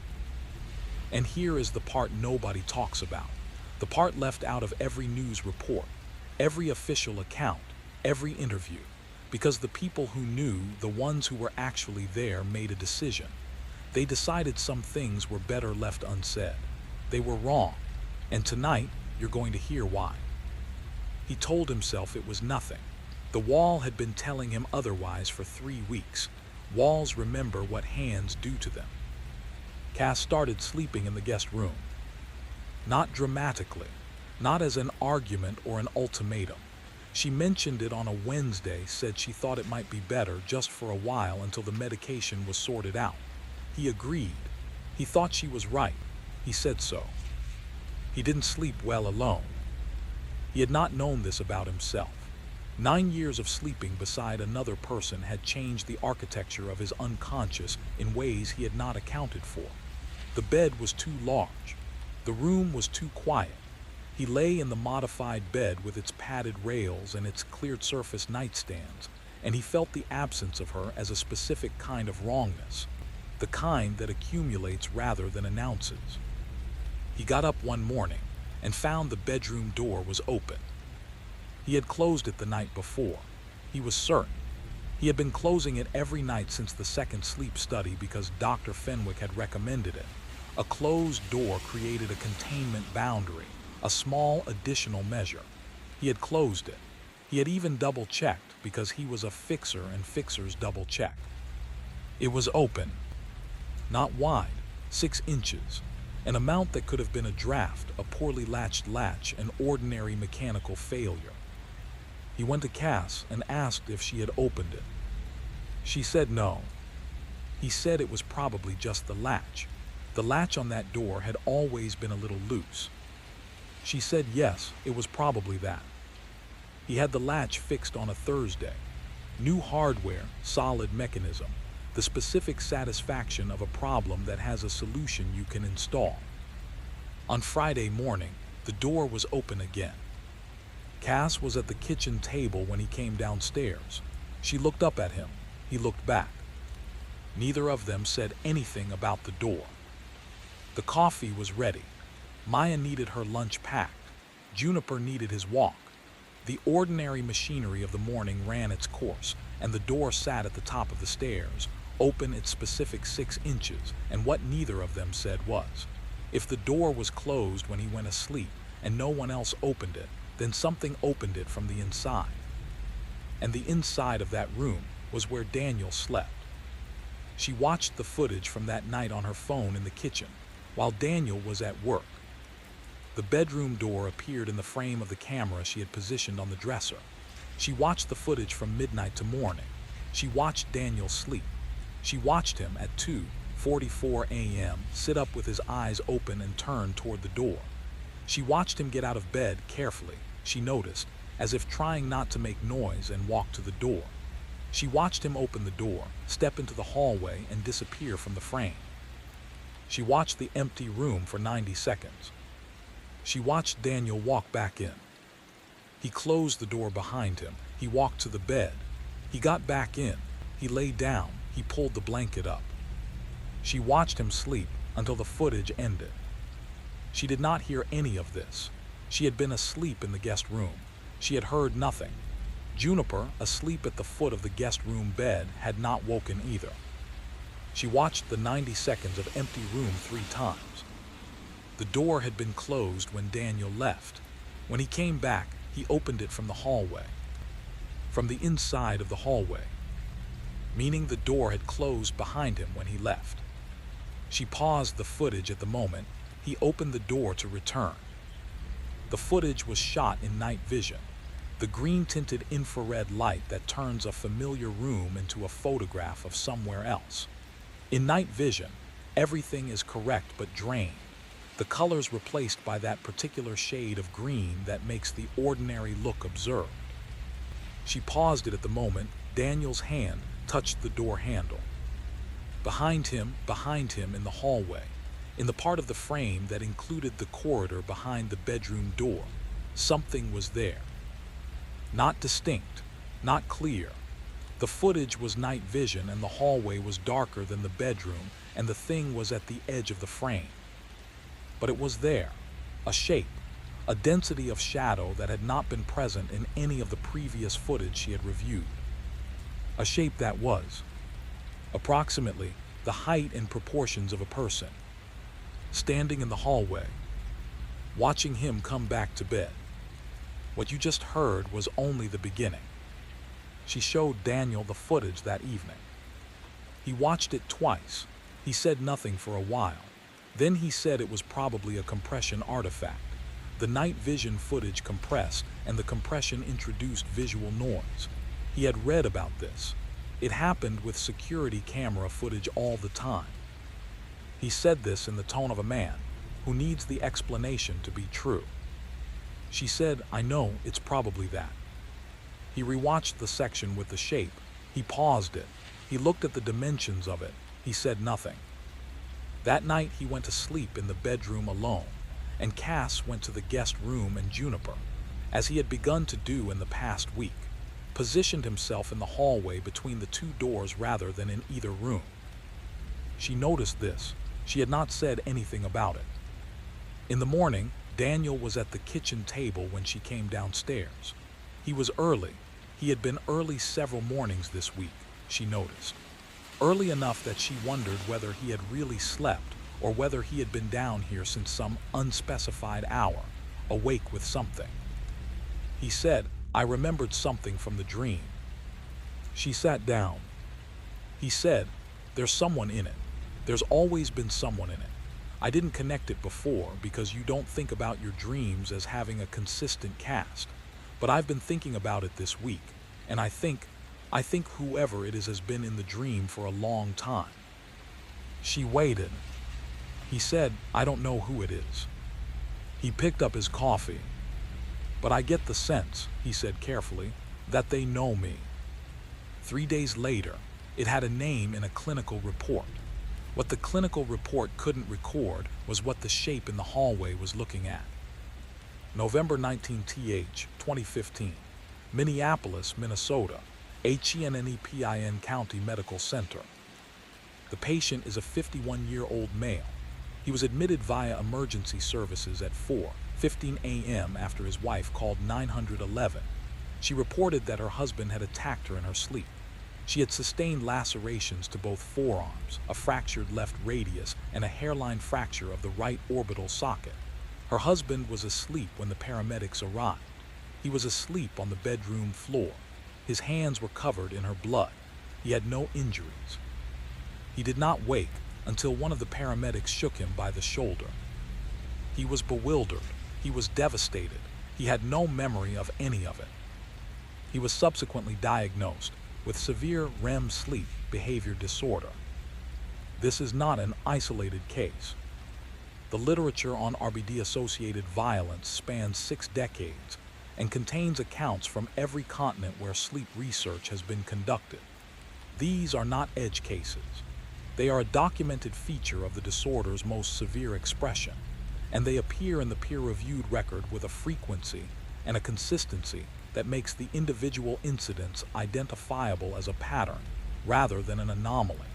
Speaker 1: And here is the part nobody talks about, the part left out of every news report, every official account, every interview, because the people who knew, the ones who were actually there, made a decision. They decided some things were better left unsaid. They were wrong, and tonight you're going to hear why. He told himself it was nothing. The wall had been telling him otherwise for 3 weeks. Walls remember what hands do to them. Cass started sleeping in the guest room. Not dramatically, not as an argument or an ultimatum. She mentioned it on a Wednesday, said she thought it might be better just for a while until the medication was sorted out. He agreed. He thought she was right. He said so. He didn't sleep well alone. He had not known this about himself. 9 years of sleeping beside another person had changed the architecture of his unconscious in ways he had not accounted for. The bed was too large. The room was too quiet. He lay in the modified bed with its padded rails and its cleared surface nightstands, and he felt the absence of her as a specific kind of wrongness, the kind that accumulates rather than announces. He got up one morning and found the bedroom door was open. He had closed it the night before. He was certain. He had been closing it every night since the second sleep study because Dr. Fenwick had recommended it. A closed door created a containment boundary, a small additional measure. He had closed it. He had even double-checked because he was a fixer and fixers double-check. It was open. Not wide, 6 inches. An amount that could have been a draft, a poorly latched latch, an ordinary mechanical failure. He went to Cass and asked if she had opened it. She said no. He said it was probably just the latch. The latch on that door had always been a little loose. She said yes, it was probably that. He had the latch fixed on a Thursday. New hardware, solid mechanism, the specific satisfaction of a problem that has a solution you can install. On Friday morning, the door was open again. Cass was at the kitchen table when he came downstairs. She looked up at him. He looked back. Neither of them said anything about the door. The coffee was ready. Maya needed her lunch packed. Juniper needed his walk. The ordinary machinery of the morning ran its course, and the door sat at the top of the stairs, open its specific 6 inches, and what neither of them said was, if the door was closed when he went asleep and no one else opened it, then something opened it from the inside. And the inside of that room was where Daniel slept. She watched the footage from that night on her phone in the kitchen, while Daniel was at work. The bedroom door appeared in the frame of the camera she had positioned on the dresser. She watched the footage from midnight to morning. She watched Daniel sleep. She watched him at 2:44 a.m. sit up with his eyes open and turn toward the door. She watched him get out of bed carefully, she noticed, as if trying not to make noise, and walk to the door. She watched him open the door, step into the hallway, and disappear from the frame. She watched the empty room for 90 seconds. She watched Daniel walk back in. He closed the door behind him. He walked to the bed. He got back in. He lay down. He pulled the blanket up. She watched him sleep until the footage ended. She did not hear any of this. She had been asleep in the guest room. She had heard nothing. Juniper, asleep at the foot of the guest room bed, had not woken either. She watched the 90 seconds of empty room 3 times. The door had been closed when Daniel left. When he came back, he opened it from the hallway. From the inside of the hallway. Meaning the door had closed behind him when he left. She paused the footage at the moment. He opened the door to return. The footage was shot in night vision, the green-tinted infrared light that turns a familiar room into a photograph of somewhere else. In night vision, everything is correct but drained. The colors replaced by that particular shade of green that makes the ordinary look observed. She paused it at the moment Daniel's hand touched the door handle. Behind him in the hallway, in the part of the frame that included the corridor behind the bedroom door, something was there. Not distinct, not clear. The footage was night vision, and the hallway was darker than the bedroom, and the thing was at the edge of the frame. But it was there, a shape, a density of shadow that had not been present in any of the previous footage she had reviewed. A shape that was approximately the height and proportions of a person, standing in the hallway, watching him come back to bed. What you just heard was only the beginning. She showed Daniel the footage that evening. He watched it twice. He said nothing for a while. Then he said it was probably a compression artifact. The night vision footage compressed, and the compression introduced visual noise. He had read about this. It happened with security camera footage all the time. He said this in the tone of a man who needs the explanation to be true. She said, "I know, it's probably that." He rewatched the section with the shape. He paused it. He looked at the dimensions of it. He said nothing. That night he went to sleep in the bedroom alone, and Cass went to the guest room, and Juniper, as he had begun to do in the past week, positioned himself in the hallway between the 2 doors rather than in either room. She noticed this. She had not said anything about it. In the morning, Daniel was at the kitchen table when she came downstairs. He was early. He had been early several mornings this week, she noticed. Early enough that she wondered whether he had really slept or whether he had been down here since some unspecified hour, awake with something. He said, "I remembered something from the dream." She sat down. He said, "There's someone in it. There's always been someone in it. I didn't connect it before because you don't think about your dreams as having a consistent cast. But I've been thinking about it this week, and I think whoever it is has been in the dream for a long time. She waited. He said, "I don't know who it is." He picked up his coffee. "But I get the sense," he said carefully, "that they know me." 3 days later, it had a name in a clinical report. What the clinical report couldn't record was what the shape in the hallway was looking at. November 19th, 2015, Minneapolis, Minnesota, HENNEPIN County Medical Center. The patient is a 51-year-old male. He was admitted via emergency services at 4:15 a.m. after his wife called 911. She reported that her husband had attacked her in her sleep. She had sustained lacerations to both forearms, a fractured left radius, and a hairline fracture of the right orbital socket. Her husband was asleep when the paramedics arrived. He was asleep on the bedroom floor. His hands were covered in her blood. He had no injuries. He did not wake until one of the paramedics shook him by the shoulder. He was bewildered. He was devastated. He had no memory of any of it. He was subsequently diagnosed with severe REM sleep behavior disorder. This is not an isolated case. The literature on RBD-associated violence spans 6 decades and contains accounts from every continent where sleep research has been conducted. These are not edge cases. They are a documented feature of the disorder's most severe expression, and they appear in the peer-reviewed record with a frequency and a consistency that makes the individual incidents identifiable as a pattern rather than an anomaly.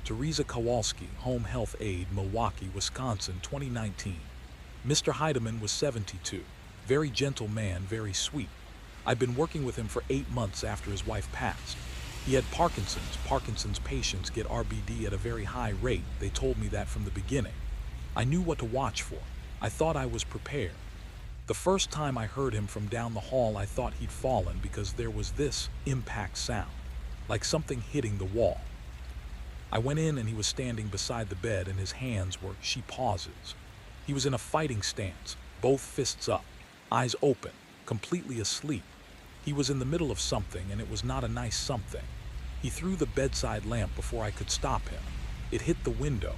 Speaker 1: Teresa Kowalski, Home Health Aide, Milwaukee, Wisconsin, 2019. Mr. Heidemann was 72. Very gentle man, very sweet. I've been working with him for 8 months after his wife passed. He had Parkinson's. Parkinson's patients get RBD at a very high rate. They told me that from the beginning. I knew what to watch for. I thought I was prepared. The first time I heard him from down the hall, I thought he'd fallen because there was this impact sound, like something hitting the wall. I went in and he was standing beside the bed and his hands were, she pauses. He was in a fighting stance, both fists up, eyes open, completely asleep. He was in the middle of something and it was not a nice something. He threw the bedside lamp before I could stop him. It hit the window.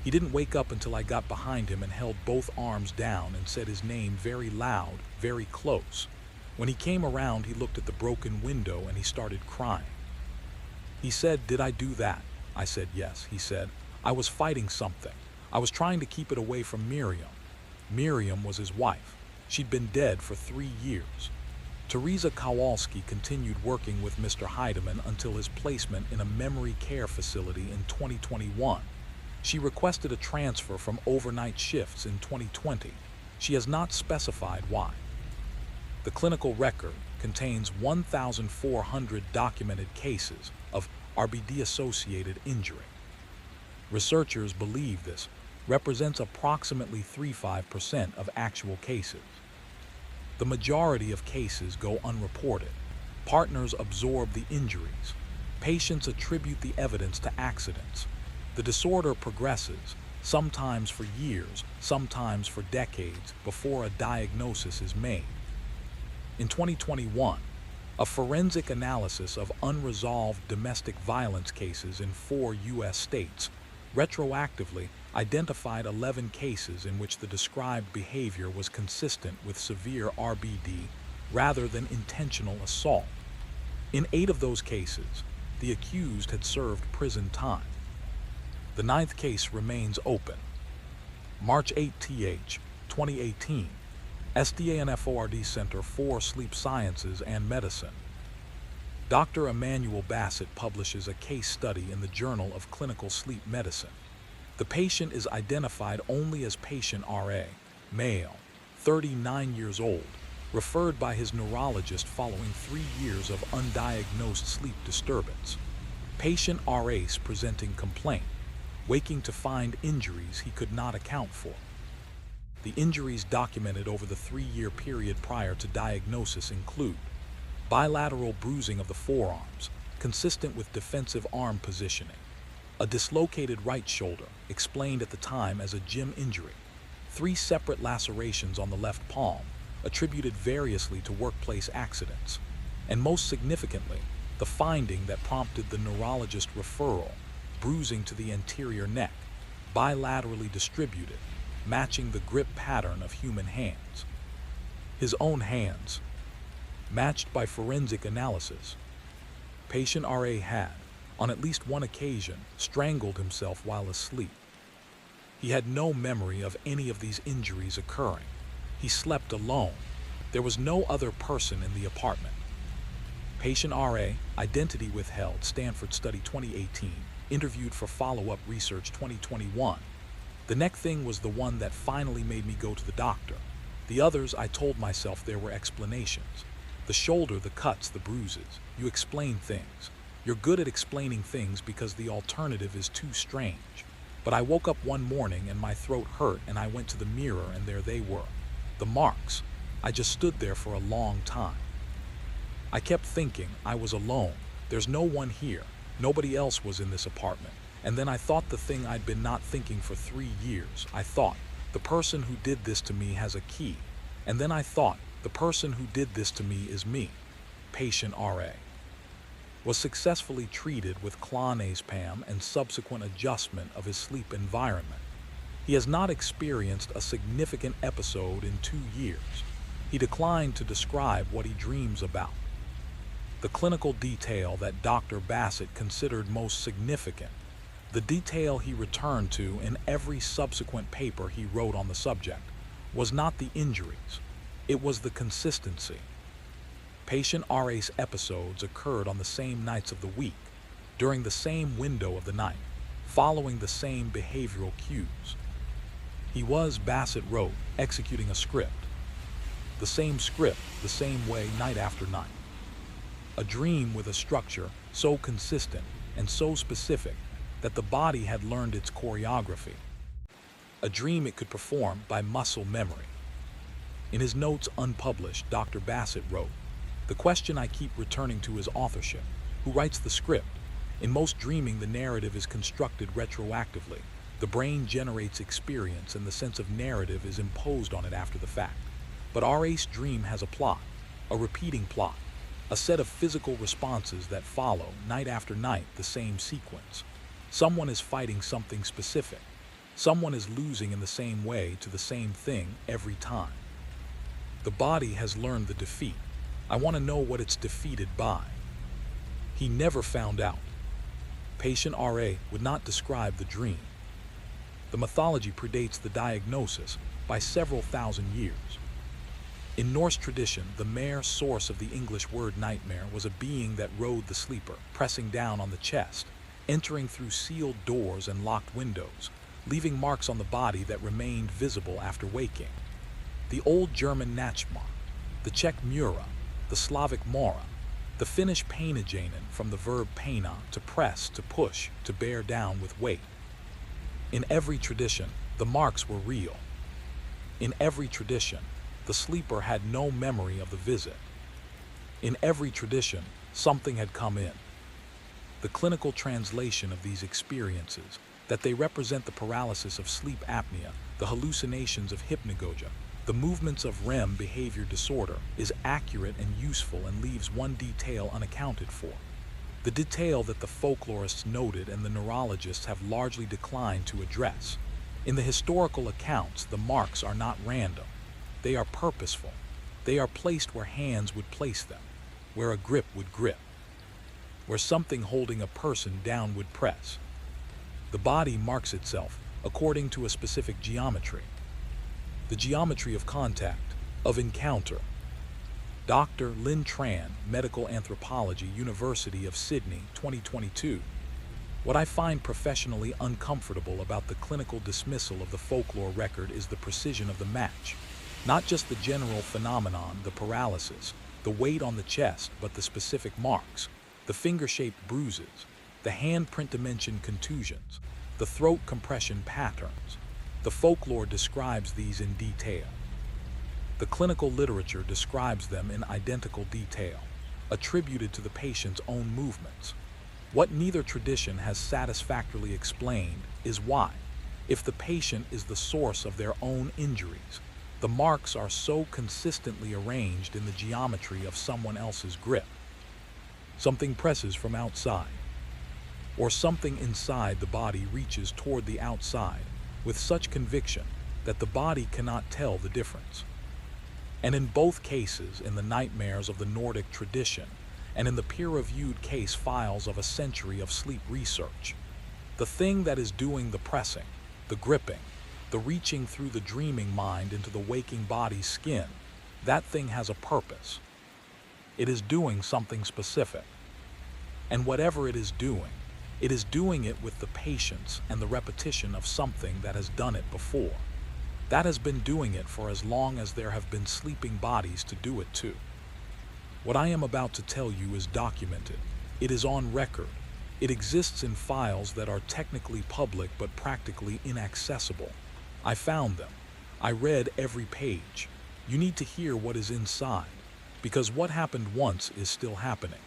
Speaker 1: He didn't wake up until I got behind him and held both arms down and said his name very loud, very close. When he came around, he looked at the broken window and he started crying. He said, "Did I do that?" I said, "Yes." He said, "I was fighting something. I was trying to keep it away from Miriam." Miriam was his wife. She'd been dead for 3 years. Teresa Kowalski continued working with Mr. Heidemann until his placement in a memory care facility in 2021. She requested a transfer from overnight shifts in 2020. She has not specified why. The clinical record contains 1,400 documented cases of RBD-associated injury. Researchers believe this represents approximately 35% of actual cases. The majority of cases go unreported. Partners absorb the injuries. Patients attribute the evidence to accidents. The disorder progresses, sometimes for years, sometimes for decades, before a diagnosis is made. In 2021, a forensic analysis of unresolved domestic violence cases in 4 U.S. states retroactively identified 11 cases in which the described behavior was consistent with severe RBD rather than intentional assault. In 8 of those cases, the accused had served prison time. The 9th case remains open. March 8th, 2018, SDA&FORD Center for Sleep Sciences and Medicine. Dr. Emmanuel Bassett publishes a case study in the Journal of Clinical Sleep Medicine. The patient is identified only as patient RA, male, 39 years old, referred by his neurologist following 3 years of undiagnosed sleep disturbance. Patient RA's presenting complaint, waking to find injuries he could not account for. The injuries documented over the 3-year period prior to diagnosis include bilateral bruising of the forearms, consistent with defensive arm positioning, a dislocated right shoulder, explained at the time as a gym injury, 3 separate lacerations on the left palm, attributed variously to workplace accidents, and most significantly, the finding that prompted the neurologist referral, bruising to the anterior neck, bilaterally distributed, matching the grip pattern of human hands. His own hands, matched by forensic analysis. Patient RA had, on at least one occasion, strangled himself while asleep. He had no memory of any of these injuries occurring. He slept alone. There was no other person in the apartment. Patient RA, identity withheld, Stanford Study 2018, interviewed for follow-up research 2021. The neck thing was the one that finally made me go to the doctor. The others, I told myself there were explanations. The shoulder, the cuts, the bruises. You explain things. You're good at explaining things because the alternative is too strange. But I woke up one morning and my throat hurt and I went to the mirror and there they were. The marks. I just stood there for a long time. I kept thinking I was alone. There's no one here. Nobody else was in this apartment. And then I thought the thing I'd been not thinking for 3 years. I thought, the person who did this to me has a key. And then I thought, the person who did this to me is me. Patient RA was successfully treated with clonazepam and subsequent adjustment of his sleep environment. He has not experienced a significant episode in 2 years. He declined to describe what he dreams about. The clinical detail that Dr. Bassett considered most significant, the detail he returned to in every subsequent paper he wrote on the subject, was not the injuries, it was the consistency. Patient RA's episodes occurred on the same nights of the week, during the same window of the night, following the same behavioral cues. He was, Bassett wrote, executing a script. The same script, the same way night after night. A dream with a structure so consistent and so specific that the body had learned its choreography. A dream it could perform by muscle memory. In his notes unpublished, Dr. Bassett wrote, "The question I keep returning to is authorship. Who writes the script? In most dreaming, the narrative is constructed retroactively. The brain generates experience and the sense of narrative is imposed on it after the fact. But RA's dream has a plot, a repeating plot, a set of physical responses that follow, night after night, the same sequence. Someone is fighting something specific. Someone is losing in the same way to the same thing every time. The body has learned the defeat. I want to know what it's defeated by." He never found out. Patient RA would not describe the dream. The mythology predates the diagnosis by several thousand years. In Norse tradition, the mare source of the English word nightmare was a being that rode the sleeper, pressing down on the chest, entering through sealed doors and locked windows, leaving marks on the body that remained visible after waking. The Old German Nachmark, the Czech Mura, the Slavic Mora, the Finnish painajainen from the verb paina, to press, to push, to bear down with weight. In every tradition, the marks were real. In every tradition, the sleeper had no memory of the visit. In every tradition, something had come in. The clinical translation of these experiences, that they represent the paralysis of sleep apnea, the hallucinations of hypnagogia, the movements of REM behavior disorder, is accurate and useful and leaves one detail unaccounted for. The detail that the folklorists noted and the neurologists have largely declined to address. In the historical accounts, the marks are not random. They are purposeful. They are placed where hands would place them, where a grip would grip, where something holding a person down would press. The body marks itself according to a specific geometry. The geometry of contact, of encounter. Dr. Lynn Tran, Medical Anthropology, University of Sydney, 2022. What I find professionally uncomfortable about the clinical dismissal of the folklore record is the precision of the match. Not just the general phenomenon, the paralysis, the weight on the chest, but the specific marks, the finger-shaped bruises, the handprint dimension contusions, the throat compression patterns. The folklore describes these in detail. The clinical literature describes them in identical detail, attributed to the patient's own movements. What neither tradition has satisfactorily explained is why, if the patient is the source of their own injuries, the marks are so consistently arranged in the geometry of someone else's grip. Something presses from outside. or something inside the body reaches toward the outside with such conviction that the body cannot tell the difference. And in both cases, in the nightmares of the Nordic tradition and in the peer-reviewed case files of a century of sleep research, the thing that is doing the pressing, the gripping, the reaching through the dreaming mind into the waking body's skin, that thing has a purpose. It is doing something specific. And whatever it is doing it with the patience and the repetition of something that has done it before. That has been doing it for as long as there have been sleeping bodies to do it too. What I am about to tell you is documented. It is on record. It exists in files that are technically public but practically inaccessible. I found them. I read every page. You need to hear what is inside, because what happened once is still happening.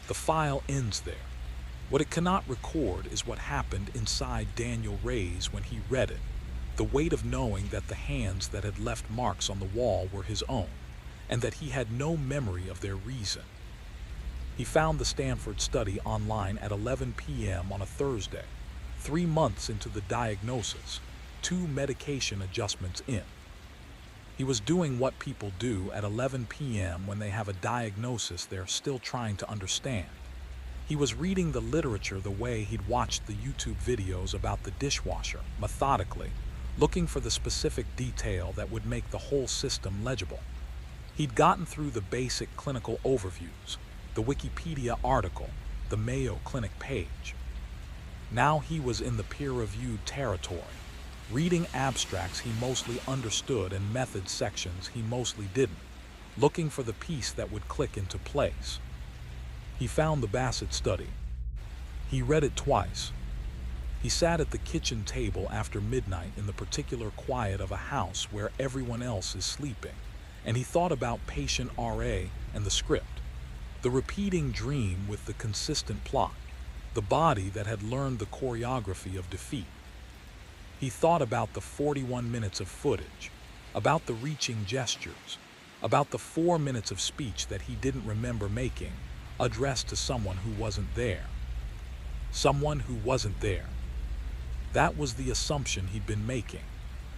Speaker 1: The file ends there. What it cannot record is what happened inside Daniel Ray's when he read it. The weight of knowing that the hands that had left marks on the wall were his own, and that he had no memory of their reason. He found the Stanford study online at 11 p.m. on a Thursday, 3 months into the diagnosis, 2 medication adjustments in. He was doing what people do at 11 p.m. when they have a diagnosis they're still trying to understand. He was reading the literature the way he'd watched the YouTube videos about the dishwasher, methodically, looking for the specific detail that would make the whole system legible. He'd gotten through the basic clinical overviews, the Wikipedia article, the Mayo Clinic page. Now he was in the peer-reviewed territory, reading abstracts he mostly understood and method sections he mostly didn't, looking for the piece that would click into place. He found the Bassett study. He read it twice. He sat at the kitchen table after midnight in the particular quiet of a house where everyone else is sleeping, and he thought about patient RA and the script, the repeating dream with the consistent plot, the body that had learned the choreography of defeat. He thought about the 41 minutes of footage, about the reaching gestures, about the 4 minutes of speech that he didn't remember making, addressed to someone who wasn't there. Someone who wasn't there. That was the assumption he'd been making.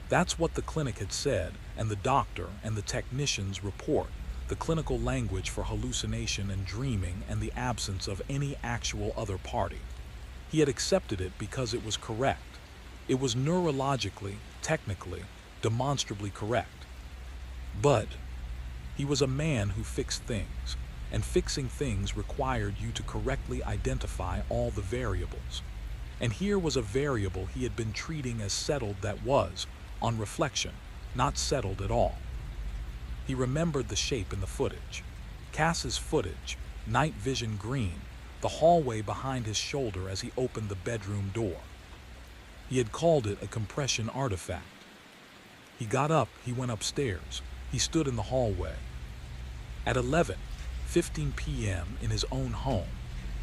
Speaker 1: That's what the clinic had said, and the doctor and the technician's report, the clinical language for hallucination and dreaming and the absence of any actual other party. He had accepted it because it was correct. It was neurologically, technically, demonstrably correct. But he was a man who fixed things, and fixing things required you to correctly identify all the variables. And here was a variable he had been treating as settled that was, on reflection, not settled at all. He remembered the shape in the footage. Cass's footage, night vision green, the hallway behind his shoulder as he opened the bedroom door. He had called it a compression artifact. He got up, he went upstairs. He stood in the hallway. At 11:15 p.m. in his own home,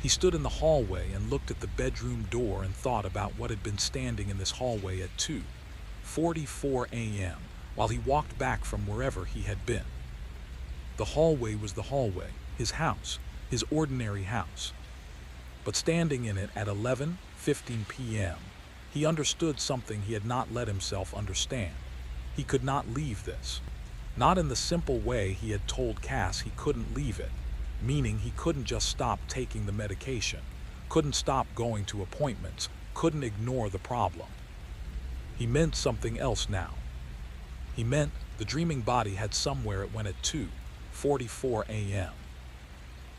Speaker 1: he stood in the hallway and looked at the bedroom door and thought about what had been standing in this hallway at 2:44 a.m. while he walked back from wherever he had been. The hallway was the hallway, his house, his ordinary house. But standing in it at 11:15 p.m., he understood something he had not let himself understand. He could not leave this. Not in the simple way he had told Cass he couldn't leave it, meaning he couldn't just stop taking the medication, couldn't stop going to appointments, couldn't ignore the problem. He meant something else now. He meant the dreaming body had somewhere it went at 2:44 a.m.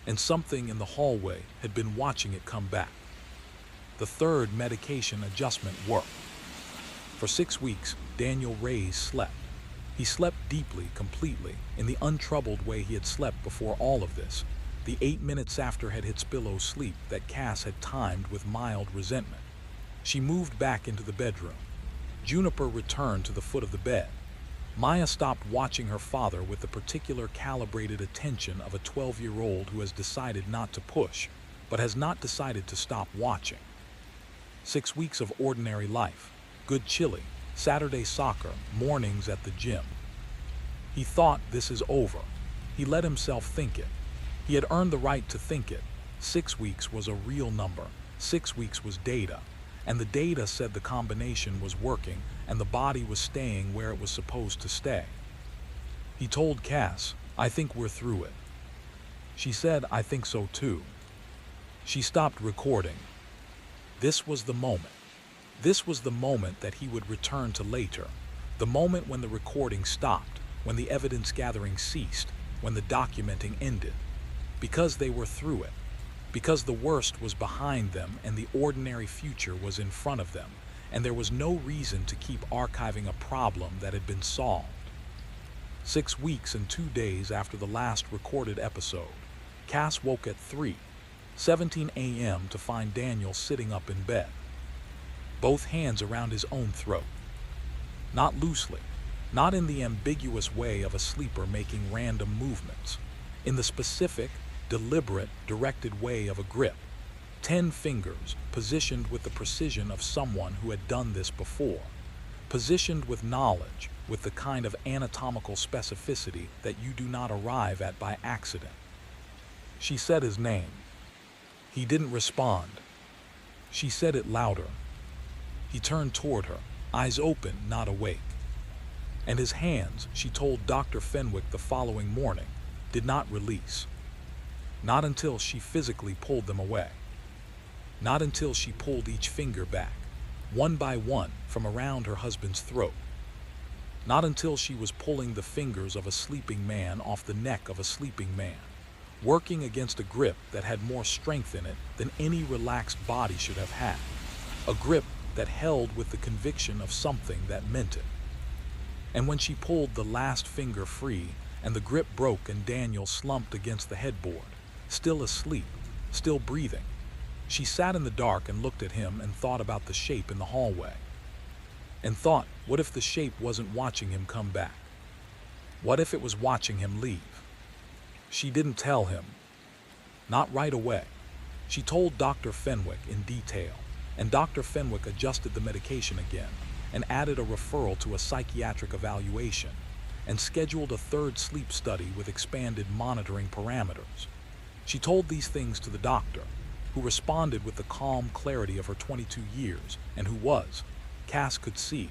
Speaker 1: And something in the hallway had been watching it come back. The third medication adjustment worked. For 6 weeks, Daniel Ray's slept. He slept deeply, completely, in the untroubled way he had slept before all of this, the 8 minutes after had hit Spillow's sleep that Cass had timed with mild resentment. She moved back into the bedroom. Juniper returned to the foot of the bed. Maya stopped watching her father with the particular calibrated attention of a 12-year-old who has decided not to push, but has not decided to stop watching. 6 weeks of ordinary life, good chili, Saturday soccer, mornings at the gym. He thought this is over. He let himself think it. He had earned the right to think it. 6 weeks was a real number, 6 weeks was data, and the data said the combination was working and the body was staying where it was supposed to stay. He told Cass, "I think we're through it." She said, "I think so too." She stopped recording. This was the moment. This was the moment that he would return to later. The moment when the recording stopped, when the evidence gathering ceased, when the documenting ended. Because they were through it. Because the worst was behind them and the ordinary future was in front of them, and there was no reason to keep archiving a problem that had been solved. 6 weeks and 2 days after the last recorded episode, Cass woke at 3:17 a.m. to find Daniel sitting up in bed, both hands around his own throat. Not loosely, not in the ambiguous way of a sleeper making random movements, in the specific, deliberate, directed way of a grip. 10 fingers, positioned with the precision of someone who had done this before. Positioned with knowledge, with the kind of anatomical specificity that you do not arrive at by accident. She said his name. He didn't respond. She said it louder. He turned toward her, eyes open, not awake. And his hands, she told Dr. Fenwick the following morning, did not release. Not until she physically pulled them away. Not until she pulled each finger back, one by one, from around her husband's throat. Not until she was pulling the fingers of a sleeping man off the neck of a sleeping man, working against a grip that had more strength in it than any relaxed body should have had. A grip that held with the conviction of something that meant it. And when she pulled the last finger free and the grip broke and Daniel slumped against the headboard, still asleep, still breathing, she sat in the dark and looked at him and thought about the shape in the hallway. And thought, what if the shape wasn't watching him come back? What if it was watching him leave? She didn't tell him. Not right away. She told Dr. Fenwick in detail, and Dr. Fenwick adjusted the medication again and added a referral to a psychiatric evaluation and scheduled a 3rd sleep study with expanded monitoring parameters. She told these things to the doctor, who responded with the calm clarity of her 22 years and who was, Cass could see,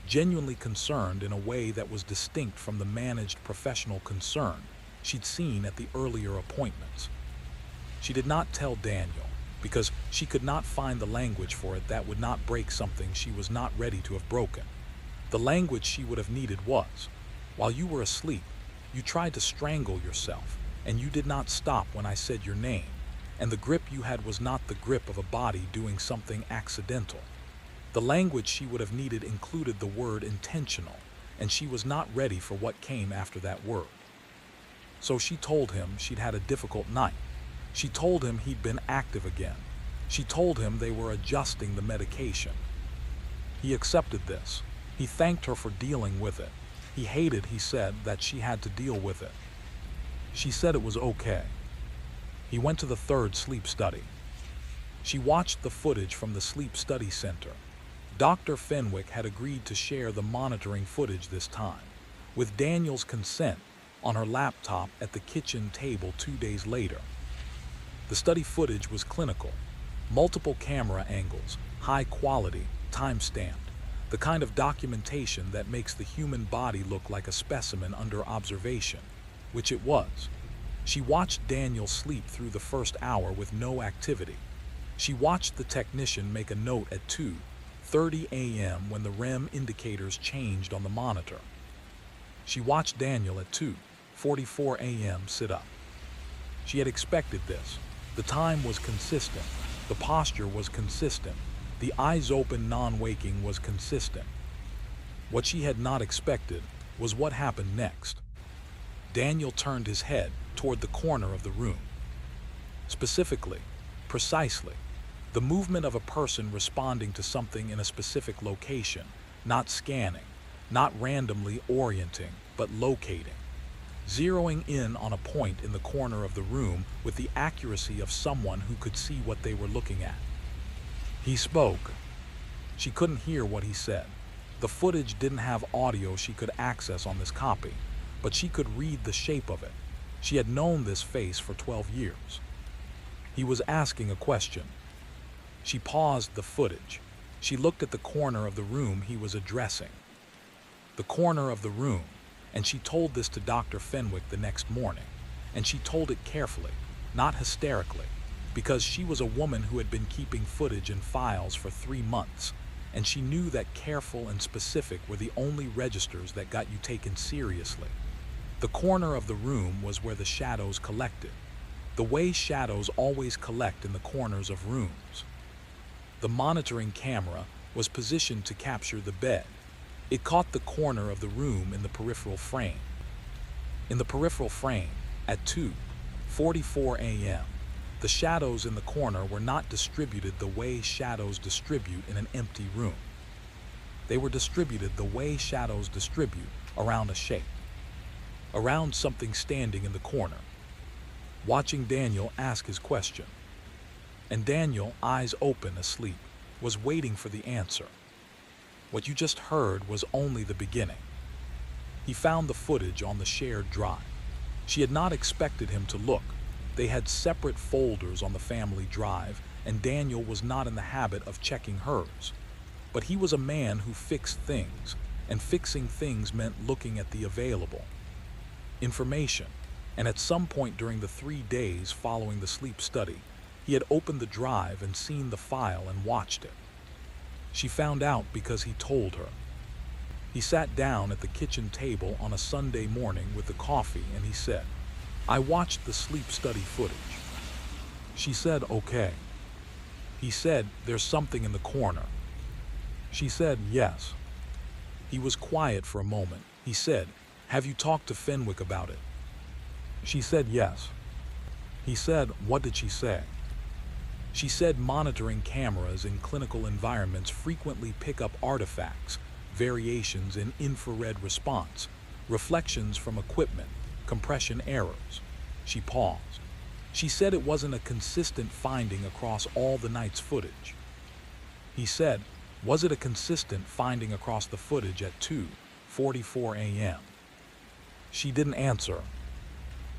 Speaker 1: genuinely concerned in a way that was distinct from the managed professional concern she'd seen at the earlier appointments. She did not tell Daniel, because she could not find the language for it that would not break something she was not ready to have broken. The language she would have needed was, while you were asleep, you tried to strangle yourself, and you did not stop when I said your name, and the grip you had was not the grip of a body doing something accidental. The language she would have needed included the word intentional, and she was not ready for what came after that word. So she told him she'd had a difficult night. She told him he'd been active again. She told him they were adjusting the medication. He accepted this. He thanked her for dealing with it. He hated, he said, that she had to deal with it. She said it was okay. He went to the 3rd sleep study. She watched the footage from the sleep study center. Dr. Fenwick had agreed to share the monitoring footage this time, with Daniel's consent, on her laptop at the kitchen table 2 days later. The study footage was clinical, multiple camera angles, high quality, time-stamped, the kind of documentation that makes the human body look like a specimen under observation, which it was. She watched Daniel sleep through the first hour with no activity. She watched the technician make a note at 2:30 a.m. when the REM indicators changed on the monitor. She watched Daniel at 2:44 a.m. sit up. She had expected this. The time was consistent. The posture was consistent. The eyes open non-waking was consistent. What she had not expected was what happened next. Daniel turned his head toward the corner of the room. Specifically, precisely, the movement of a person responding to something in a specific location, not scanning, not randomly orienting, but locating. Zeroing in on a point in the corner of the room with the accuracy of someone who could see what they were looking at. He spoke. She couldn't hear what he said. The footage didn't have audio she could access on this copy, but she could read the shape of it. She had known this face for 12 years. He was asking a question. She paused the footage. She looked at the corner of the room he was addressing. The corner of the room, and she told this to Dr. Fenwick the next morning. And she told it carefully, not hysterically, because she was a woman who had been keeping footage and files for 3 months, and she knew that careful and specific were the only registers that got you taken seriously. The corner of the room was where the shadows collected, the way shadows always collect in the corners of rooms. The monitoring camera was positioned to capture the bed. It caught the corner of the room in the peripheral frame. In the peripheral frame, at 2:44 a.m., the shadows in the corner were not distributed the way shadows distribute in an empty room. They were distributed the way shadows distribute around a shape, around something standing in the corner, watching Daniel ask his question. And Daniel, eyes open, asleep, was waiting for the answer. What you just heard was only the beginning. He found the footage on the shared drive. She had not expected him to look. They had separate folders on the family drive, and Daniel was not in the habit of checking hers. But he was a man who fixed things, and fixing things meant looking at the available information. And at some point during the 3 days following the sleep study, he had opened the drive and seen the file and watched it. She found out because he told her. He sat down at the kitchen table on a Sunday morning with the coffee and he said, "I watched the sleep study footage." She said, "Okay." He said, "There's something in the corner." She said, "Yes." He was quiet for a moment. He said, "Have you talked to Fenwick about it?" She said, "Yes." He said, "What did she say?" She said monitoring cameras in clinical environments frequently pick up artifacts, variations in infrared response, reflections from equipment, compression errors. She paused. She said it wasn't a consistent finding across all the night's footage. He said, "Was it a consistent finding across the footage at 2:44 a.m.? She didn't answer.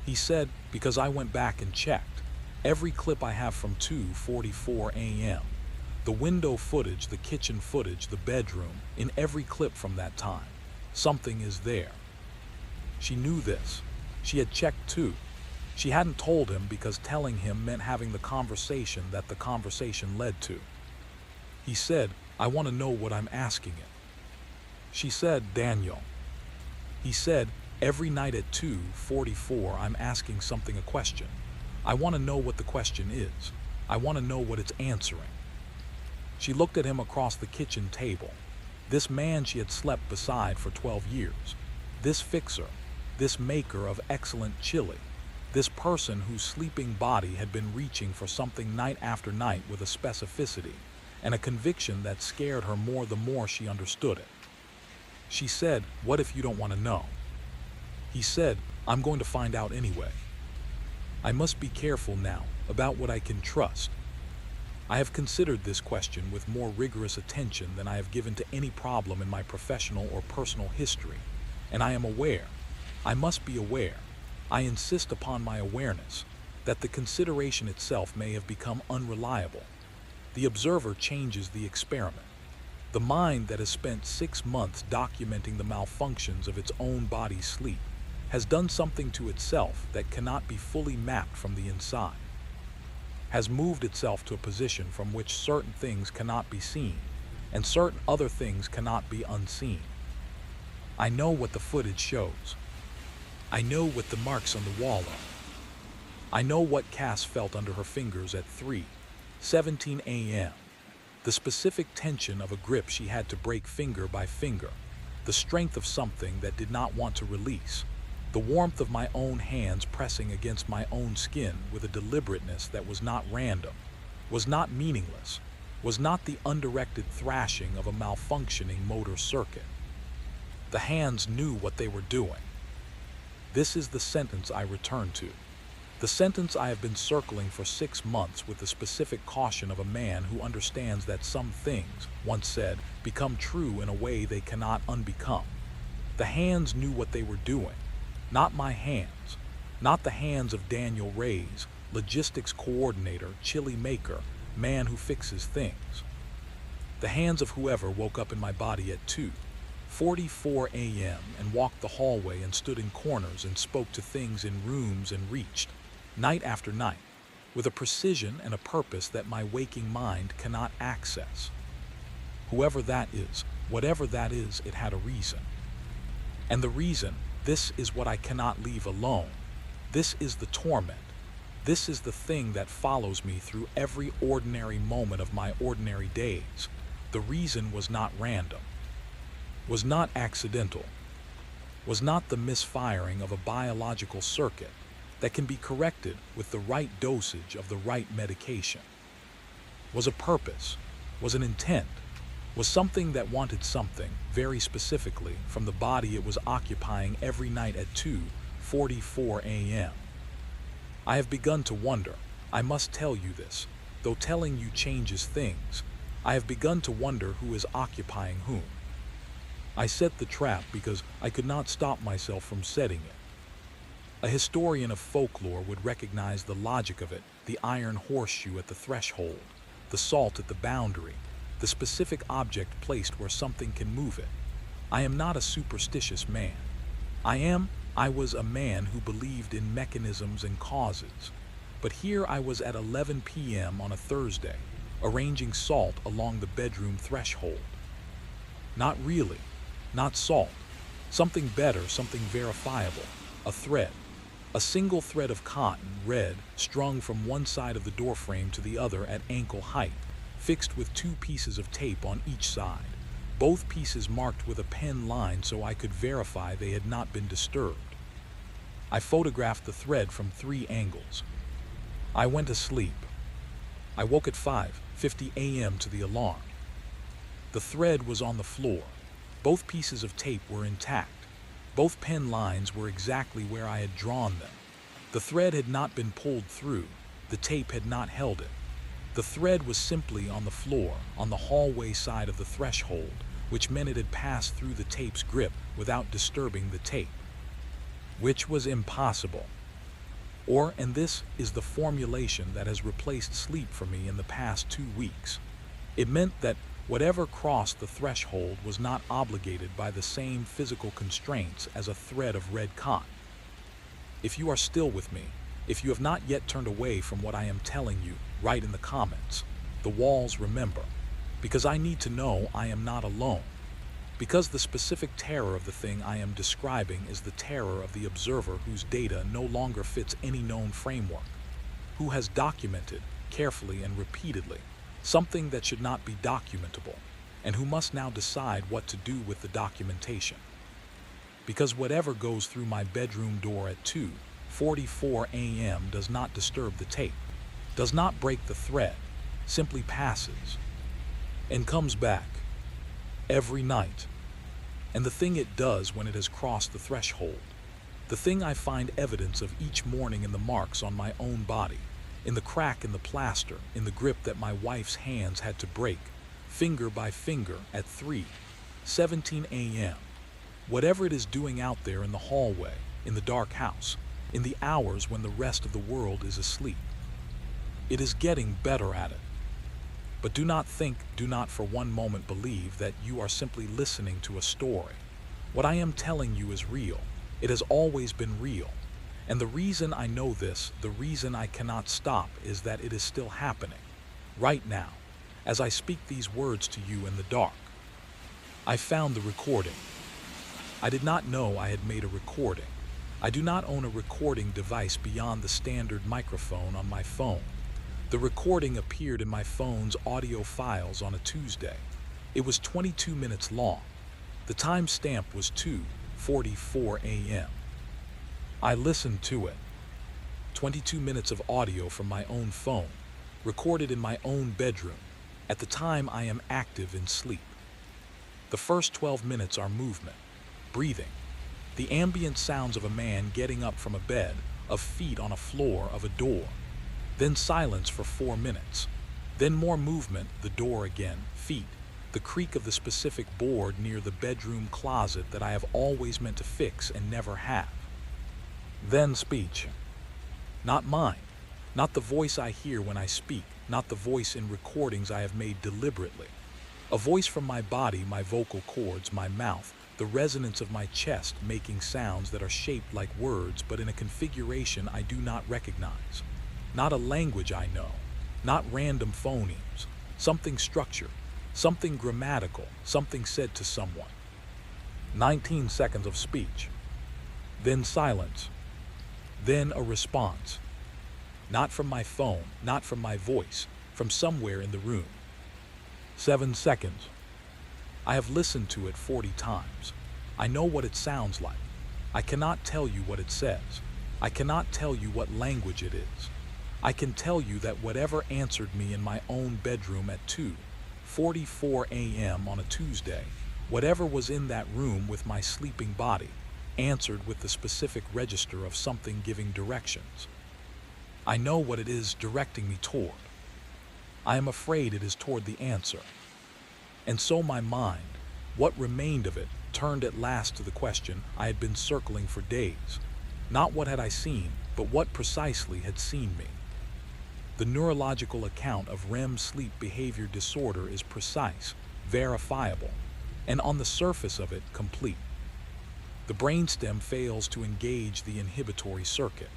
Speaker 1: He said, "Because I went back and checked. Every clip I have from 2:44 a.m. The window footage, the kitchen footage, the bedroom, in every clip from that time. Something is there." She knew this. She had checked too. She hadn't told him because telling him meant having the conversation that the conversation led to. He said, "I want to know what I'm asking it." She said, "Daniel." He said, "Every night at 2:44 I'm asking something a question. I want to know what the question is. I want to know what it's answering." She looked at him across the kitchen table. This man she had slept beside for 12 years. This fixer. This maker of excellent chili. This person whose sleeping body had been reaching for something night after night with a specificity and a conviction that scared her more the more she understood it. She said, "What if you don't want to know?" He said, "I'm going to find out anyway. I must be careful now about what I can trust. I have considered this question with more rigorous attention than I have given to any problem in my professional or personal history, and I am aware, I must be aware, I insist upon my awareness, that the consideration itself may have become unreliable. The observer changes the experiment. The mind that has spent 6 months documenting the malfunctions of its own body's sleep has done something to itself that cannot be fully mapped from the inside, has moved itself to a position from which certain things cannot be seen, and certain other things cannot be unseen. I know what the footage shows. I know what the marks on the wall are. I know what Cass felt under her fingers at 3:17 a.m. The specific tension of a grip she had to break finger by finger, the strength of something that did not want to release, the warmth of my own hands pressing against my own skin with a deliberateness that was not random, was not meaningless, was not the undirected thrashing of a malfunctioning motor circuit. The hands knew what they were doing. This is the sentence I return to. The sentence I have been circling for 6 months with the specific caution of a man who understands that some things, once said, become true in a way they cannot unbecome. The hands knew what they were doing. Not my hands. Not the hands of Daniel Reyes, logistics coordinator, chili maker, man who fixes things. The hands of whoever woke up in my body at 2:44 a.m. and walked the hallway and stood in corners and spoke to things in rooms and reached, night after night, with a precision and a purpose that my waking mind cannot access. Whoever that is, whatever that is, it had a reason. And the reason, this is what I cannot leave alone. This is the torment. This is the thing that follows me through every ordinary moment of my ordinary days. The reason was not random, was not accidental, was not the misfiring of a biological circuit that can be corrected with the right dosage of the right medication. Was a purpose, was an intent, was something that wanted something, very specifically, from the body it was occupying every night at 2:44 a.m. I have begun to wonder, I must tell you this, though telling you changes things, I have begun to wonder who is occupying whom. I set the trap because I could not stop myself from setting it. A historian of folklore would recognize the logic of it, the iron horseshoe at the threshold, the salt at the boundary, the specific object placed where something can move it. I am not a superstitious man. I was a man who believed in mechanisms and causes. But here I was at 11 p.m. on a Thursday, arranging salt along the bedroom threshold. Not really, not salt. Something better, something verifiable. A thread. A single thread of cotton, red, strung from one side of the doorframe to the other at ankle height, fixed with 2 pieces of tape on each side. Both pieces marked with a pen line so I could verify they had not been disturbed. I photographed the thread from 3 angles. I went to sleep. I woke at 5:50 a.m. to the alarm. The thread was on the floor. Both pieces of tape were intact. Both pen lines were exactly where I had drawn them. The thread had not been pulled through. The tape had not held it. The thread was simply on the floor, on the hallway side of the threshold, which meant it had passed through the tape's grip without disturbing the tape, which was impossible. And this is the formulation that has replaced sleep for me in the past 2 weeks. It meant that whatever crossed the threshold was not obligated by the same physical constraints as a thread of red cotton. If you are still with me, if you have not yet turned away from what I am telling you, write in the comments. The walls remember. Because I need to know I am not alone. Because the specific terror of the thing I am describing is the terror of the observer whose data no longer fits any known framework, who has documented, carefully and repeatedly, something that should not be documentable, and who must now decide what to do with the documentation. Because whatever goes through my bedroom door at 2:44 a.m. does not disturb the tape, does not break the thread, simply passes, and comes back every night. And the thing it does when it has crossed the threshold, the thing I find evidence of each morning in the marks on my own body, in the crack in the plaster, in the grip that my wife's hands had to break, finger by finger at 3:17 a.m. Whatever it is doing out there in the hallway, in the dark house, in the hours when the rest of the world is asleep, it is getting better at it. But do not for one moment believe that you are simply listening to a story. What I am telling you is real. It has always been real. And the reason I know this, the reason I cannot stop, is that it is still happening. Right now, as I speak these words to you in the dark. I found the recording. I did not know I had made a recording. I do not own a recording device beyond the standard microphone on my phone. The recording appeared in my phone's audio files on a Tuesday. It was 22 minutes long. The time stamp was 2:44 a.m. I listened to it. 22 minutes of audio from my own phone, recorded in my own bedroom. At the time I am active in sleep. The first 12 minutes are movement, breathing, the ambient sounds of a man getting up from a bed, of feet on a floor, of a door. Then silence for 4 minutes. Then more movement, the door again, feet, the creak of the specific board near the bedroom closet that I have always meant to fix and never have. Then speech. Not mine, not the voice I hear when I speak, not the voice in recordings I have made deliberately. A voice from my body, my vocal cords, my mouth, the resonance of my chest making sounds that are shaped like words but in a configuration I do not recognize. Not a language I know, not random phonemes, something structured, something grammatical, something said to someone. 19 seconds of speech. Then silence. Then a response. Not from my phone, not from my voice, from somewhere in the room. 7 seconds. I have listened to it 40 times. I know what it sounds like. I cannot tell you what it says. I cannot tell you what language it is. I can tell you that whatever answered me in my own bedroom at 2:44 a.m. on a Tuesday, whatever was in that room with my sleeping body, answered with the specific register of something giving directions. I know what it is directing me toward. I am afraid it is toward the answer. And so my mind, what remained of it, turned at last to the question I had been circling for days. Not what had I seen, but what precisely had seen me. The neurological account of REM sleep behavior disorder is precise, verifiable, and on the surface of it, complete. The brainstem fails to engage the inhibitory circuit.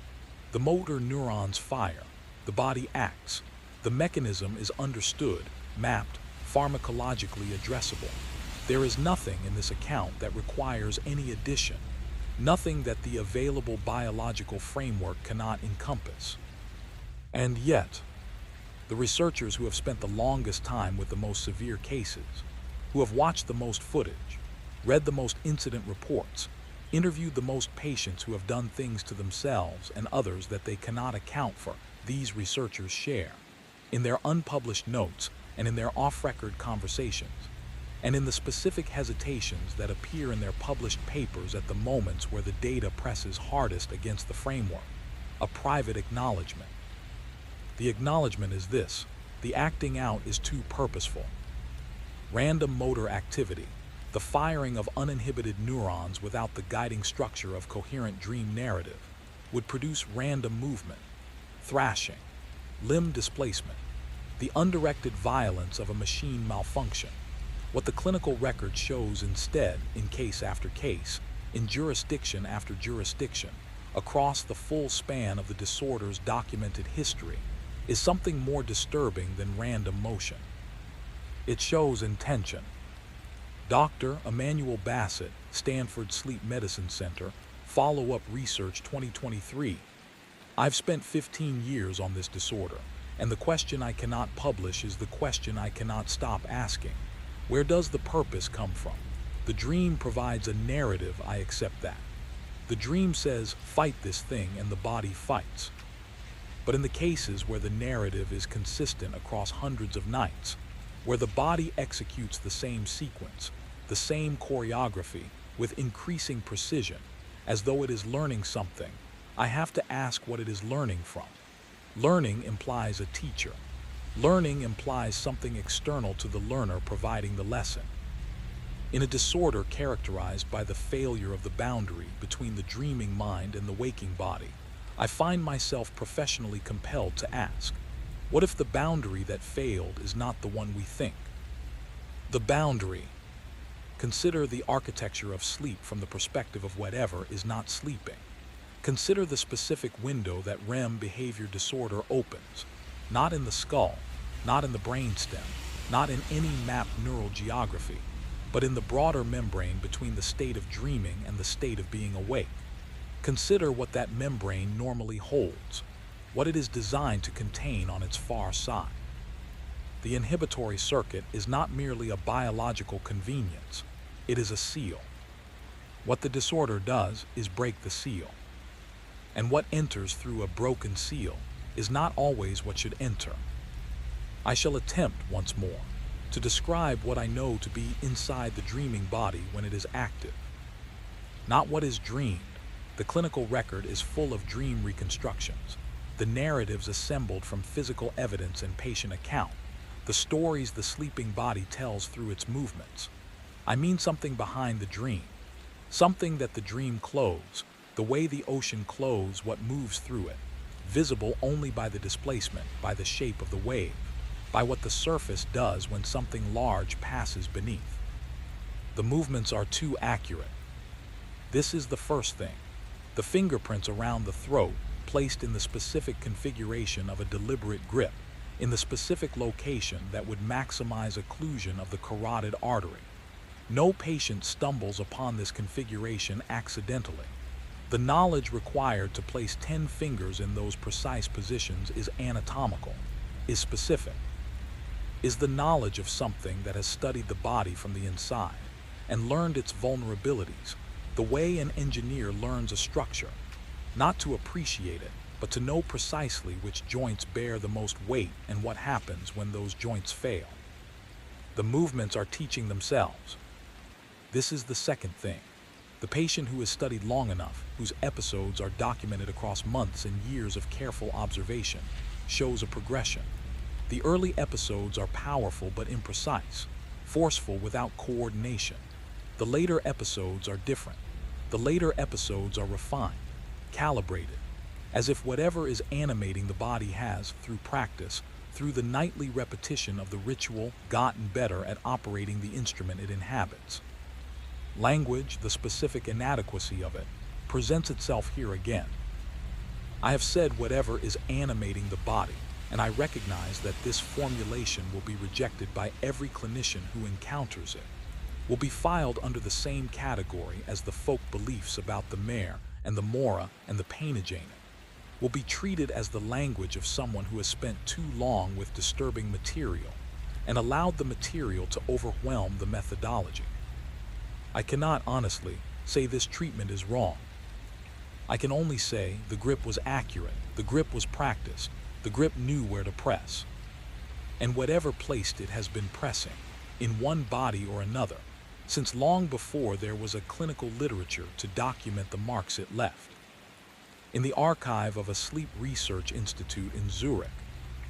Speaker 1: The motor neurons fire. The body acts. The mechanism is understood, mapped, pharmacologically addressable. There is nothing in this account that requires any addition, nothing that the available biological framework cannot encompass. And yet, the researchers who have spent the longest time with the most severe cases, who have watched the most footage, read the most incident reports, interviewed the most patients who have done things to themselves and others that they cannot account for, these researchers share, in their unpublished notes and in their off-record conversations, and in the specific hesitations that appear in their published papers at the moments where the data presses hardest against the framework, a private acknowledgement. The acknowledgement is this: the acting out is too purposeful. Random motor activity, the firing of uninhibited neurons without the guiding structure of coherent dream narrative, would produce random movement, thrashing, limb displacement, the undirected violence of a machine malfunction. What the clinical record shows instead, in case after case, in jurisdiction after jurisdiction, across the full span of the disorder's documented history, is something more disturbing than random motion. It shows intention. Dr. Emmanuel Bassett, Stanford Sleep Medicine Center, Follow-up Research 2023. I've spent 15 years on this disorder, and the question I cannot publish is the question I cannot stop asking. Where does the purpose come from? The dream provides a narrative, I accept that. The dream says, fight this thing, and the body fights. But in the cases where the narrative is consistent across hundreds of nights, where the body executes the same sequence, the same choreography, with increasing precision, as though it is learning something, I have to ask what it is learning from. Learning implies a teacher. Learning implies something external to the learner providing the lesson. In a disorder characterized by the failure of the boundary between the dreaming mind and the waking body, I find myself professionally compelled to ask, what if the boundary that failed is not the one we think? The boundary. Consider the architecture of sleep from the perspective of whatever is not sleeping. Consider the specific window that REM behavior disorder opens, not in the skull, not in the brainstem, not in any mapped neural geography, but in the broader membrane between the state of dreaming and the state of being awake. Consider what that membrane normally holds, what it is designed to contain on its far side. The inhibitory circuit is not merely a biological convenience, it is a seal. What the disorder does is break the seal. And what enters through a broken seal is not always what should enter. I shall attempt once more to describe what I know to be inside the dreaming body when it is active. Not what is dreamed. The clinical record is full of dream reconstructions, the narratives assembled from physical evidence and patient account, the stories the sleeping body tells through its movements. I mean something behind the dream, something that the dream clothes, the way the ocean clothes what moves through it, visible only by the displacement, by the shape of the wave, by what the surface does when something large passes beneath. The movements are too accurate. This is the first thing. The fingerprints around the throat, placed in the specific configuration of a deliberate grip, in the specific location that would maximize occlusion of the carotid artery. No patient stumbles upon this configuration accidentally. The knowledge required to place 10 fingers in those precise positions is anatomical, is specific, is the knowledge of something that has studied the body from the inside and learned its vulnerabilities, the way an engineer learns a structure, not to appreciate it, but to know precisely which joints bear the most weight and what happens when those joints fail. The movements are teaching themselves. This is the second thing. The patient who has studied long enough, whose episodes are documented across months and years of careful observation, shows a progression. The early episodes are powerful but imprecise, forceful without coordination. The later episodes are different. The later episodes are refined, calibrated, as if whatever is animating the body has, through practice, through the nightly repetition of the ritual, gotten better at operating the instrument it inhabits. Language, the specific inadequacy of it, presents itself here again. I have said whatever is animating the body, and I recognize that this formulation will be rejected by every clinician who encounters it, will be filed under the same category as the folk beliefs about the mare and the mora and the painagena, will be treated as the language of someone who has spent too long with disturbing material and allowed the material to overwhelm the methodology. I cannot honestly say this treatment is wrong. I can only say the grip was accurate, the grip was practiced, the grip knew where to press. And whatever placed it has been pressing, in one body or another, since long before there was a clinical literature to document the marks it left. In the archive of a sleep research institute in Zurich,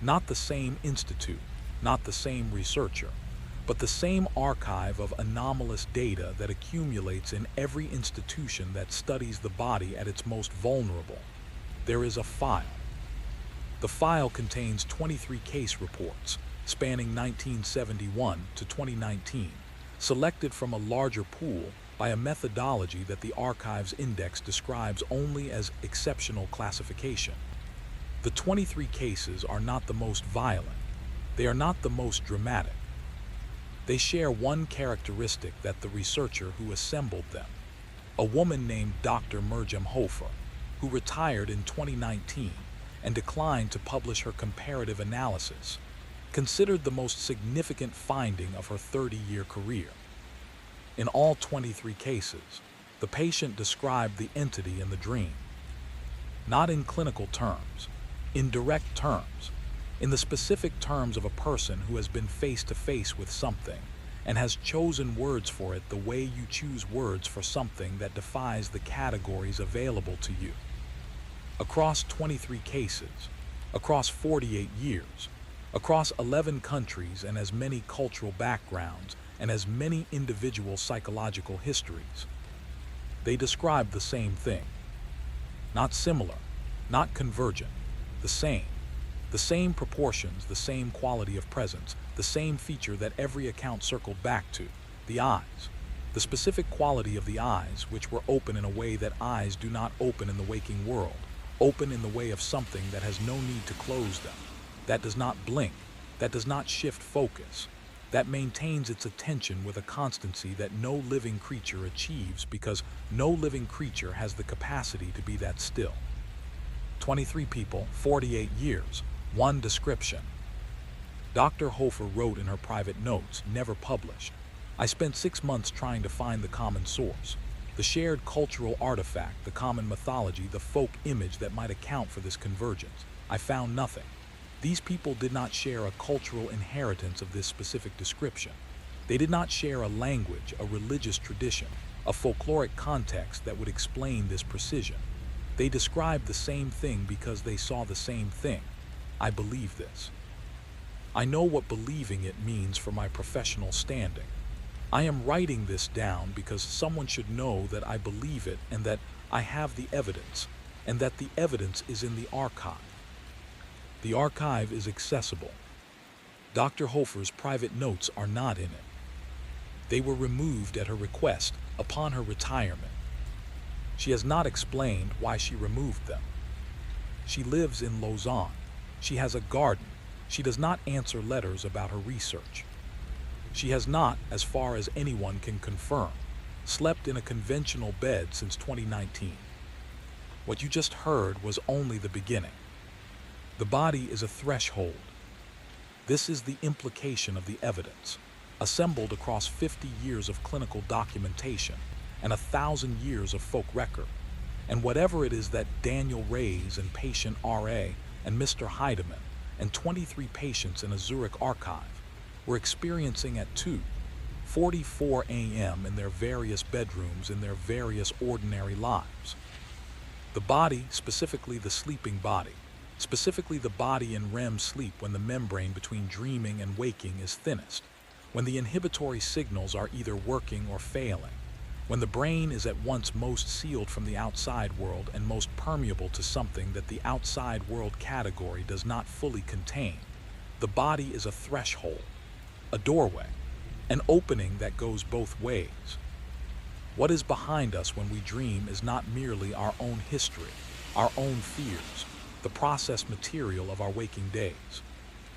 Speaker 1: not the same institute, not the same researcher, but the same archive of anomalous data that accumulates in every institution that studies the body at its most vulnerable, there is a file. The file contains 23 case reports spanning 1971 to 2019, selected from a larger pool by a methodology that the Archives Index describes only as exceptional classification. The 23 cases are not the most violent. They are not the most dramatic. They share one characteristic that the researcher who assembled them, a woman named Dr. Mirjam Hofer, who retired in 2019 and declined to publish her comparative analysis, considered the most significant finding of her 30-year career. In all 23 cases, the patient described the entity in the dream, not in clinical terms, in direct terms, in the specific terms of a person who has been face to face with something and has chosen words for it the way you choose words for something that defies the categories available to you. Across 23 cases, across 48 years, across 11 countries and as many cultural backgrounds and as many individual psychological histories, they describe the same thing. Not similar, not convergent, the same proportions, the same quality of presence, the same feature that every account circled back to, the eyes. The specific quality of the eyes, which were open in a way that eyes do not open in the waking world, open in the way of something that has no need to close them, that does not blink, that does not shift focus, that maintains its attention with a constancy that no living creature achieves because no living creature has the capacity to be that still. 23 people, 48 years, one description. Dr. Hofer wrote in her private notes, never published, I spent 6 months trying to find the common source, the shared cultural artifact, the common mythology, the folk image that might account for this convergence. I found nothing. These people did not share a cultural inheritance of this specific description. They did not share a language, a religious tradition, a folkloric context that would explain this precision. They described the same thing because they saw the same thing. I believe this. I know what believing it means for my professional standing. I am writing this down because someone should know that I believe it and that I have the evidence, and that the evidence is in the archive. The archive is accessible. Dr. Hofer's private notes are not in it. They were removed at her request upon her retirement. She has not explained why she removed them. She lives in Lausanne. She has a garden. She does not answer letters about her research. She has not, as far as anyone can confirm, slept in a conventional bed since 2019. What you just heard was only the beginning. The body is a threshold. This is the implication of the evidence, assembled across 50 years of clinical documentation and 1,000 years of folk record. And whatever it is that Daniel Reyes and patient R.A. and Mr. Heidemann and 23 patients in a Zurich archive were experiencing at 2:44 a.m. in their various bedrooms in their various ordinary lives. The body, specifically the sleeping body, specifically the body in REM sleep when the membrane between dreaming and waking is thinnest, when the inhibitory signals are either working or failing, when the brain is at once most sealed from the outside world and most permeable to something that the outside world category does not fully contain. The body is a threshold, a doorway, an opening that goes both ways. What is behind us when we dream is not merely our own history, our own fears, the processed material of our waking days.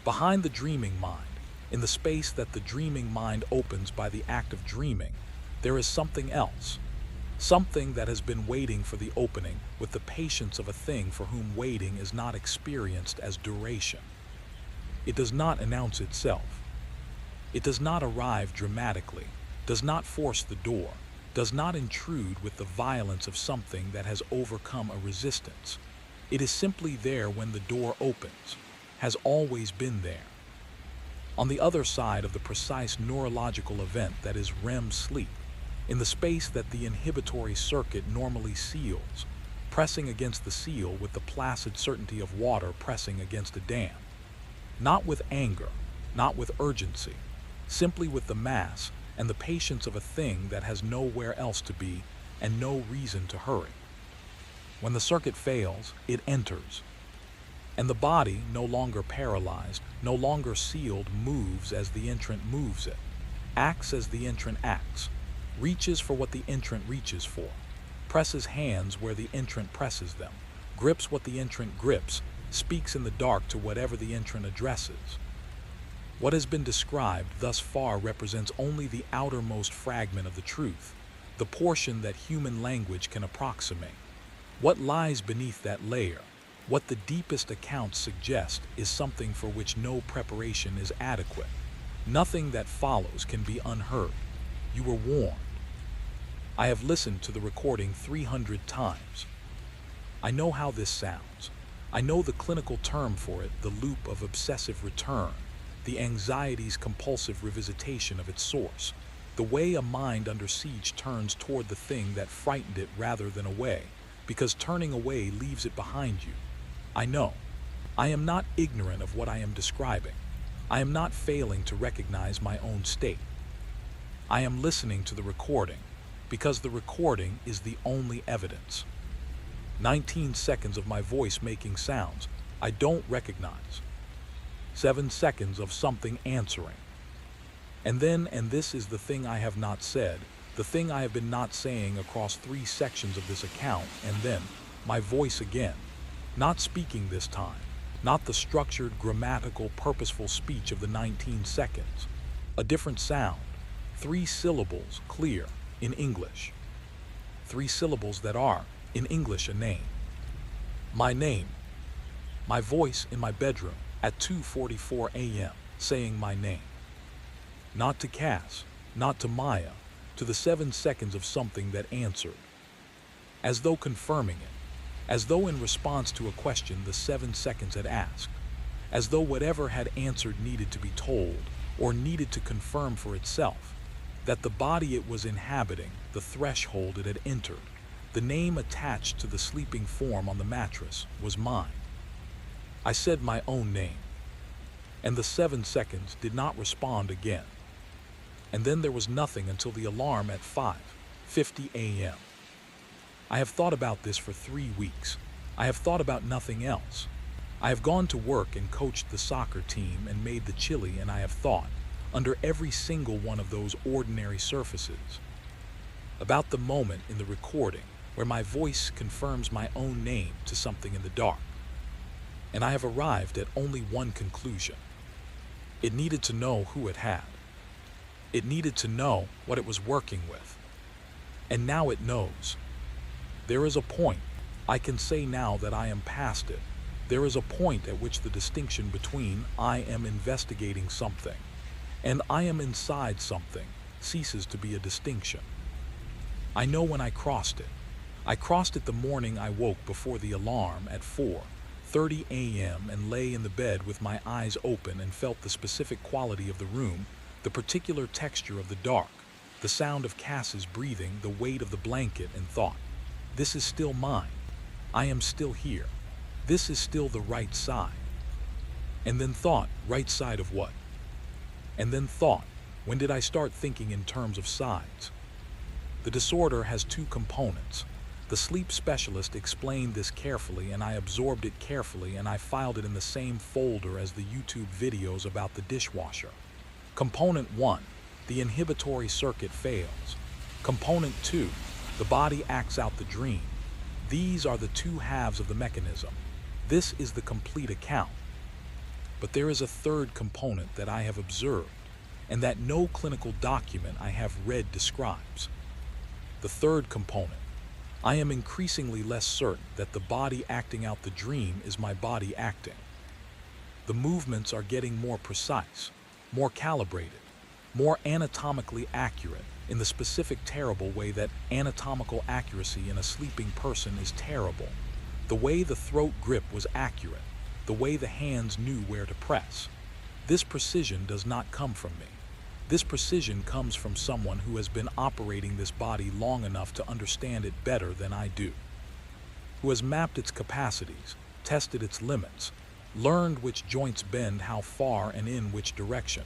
Speaker 1: Behind the dreaming mind, in the space that the dreaming mind opens by the act of dreaming, there is something else, something that has been waiting for the opening with the patience of a thing for whom waiting is not experienced as duration. It does not announce itself. It does not arrive dramatically, does not force the door, does not intrude with the violence of something that has overcome a resistance. It is simply there when the door opens, has always been there. On the other side of the precise neurological event that is REM sleep, in the space that the inhibitory circuit normally seals, pressing against the seal with the placid certainty of water pressing against a dam. Not with anger, not with urgency, simply with the mass and the patience of a thing that has nowhere else to be and no reason to hurry. When the circuit fails, it enters. And the body, no longer paralyzed, no longer sealed, moves as the entrant moves it, acts as the entrant acts, reaches for what the entrant reaches for, presses hands where the entrant presses them, grips what the entrant grips, speaks in the dark to whatever the entrant addresses. What has been described thus far represents only the outermost fragment of the truth, the portion that human language can approximate. What lies beneath that layer, what the deepest accounts suggest, is something for which no preparation is adequate. Nothing that follows can be unheard. You were warned. I have listened to the recording 300 times. I know how this sounds. I know the clinical term for it, the loop of obsessive return, the anxiety's compulsive revisitation of its source, the way a mind under siege turns toward the thing that frightened it rather than away, because turning away leaves it behind you. I know. I am not ignorant of what I am describing. I am not failing to recognize my own state. I am listening to the recording, because the recording is the only evidence. 19 seconds of my voice making sounds I don't recognize. 7 seconds of something answering. And then, and this is the thing I have not said, the thing I have been not saying across 3 sections of this account, and then, my voice again, not speaking this time, not the structured, grammatical, purposeful speech of the 19 seconds. A different sound, 3 syllables, clear, in English. 3 syllables that are, in English, a name. My name. My voice in my bedroom at 2:44 a.m. saying my name. Not to Cass, not to Maya, to the 7 seconds of something that answered. As though confirming it, as though in response to a question the 7 seconds had asked, as though whatever had answered needed to be told or needed to confirm for itself that the body it was inhabiting, the threshold it had entered, the name attached to the sleeping form on the mattress, was mine. I said my own name, and the 7 seconds did not respond again. And then there was nothing until the alarm at 5:50 a.m. I have thought about this for 3 weeks, I have thought about nothing else. I have gone to work and coached the soccer team and made the chili, and I have thought, under every single one of those ordinary surfaces, about the moment in the recording where my voice confirms my own name to something in the dark. And I have arrived at only one conclusion. It needed to know who it had. It needed to know what it was working with. And now it knows. There is a point. I can say now that I am past it. There is a point at which the distinction between I am investigating something and I am inside something ceases to be a distinction. I know when I crossed it. I crossed it the morning I woke before the alarm at 4:30 a.m. and lay in the bed with my eyes open and felt the specific quality of the room, the particular texture of the dark, the sound of Cass's breathing, the weight of the blanket, and thought, this is still mine. I am still here. This is still the right side. And then thought, right side of what? And then thought, when did I start thinking in terms of sides? The disorder has two components. The sleep specialist explained this carefully, and I absorbed it carefully, and I filed it in the same folder as the YouTube videos about the dishwasher. Component 1, the inhibitory circuit fails. Component 2, the body acts out the dream. These are the two halves of the mechanism. This is the complete account. But there is a third component that I have observed, and that no clinical document I have read describes. The third component. I am increasingly less certain that the body acting out the dream is my body acting. The movements are getting more precise, more calibrated, more anatomically accurate, in the specific terrible way that anatomical accuracy in a sleeping person is terrible. The way the throat grip was accurate, the way the hands knew where to press. This precision does not come from me. This precision comes from someone who has been operating this body long enough to understand it better than I do, who has mapped its capacities, tested its limits, learned which joints bend how far and in which direction,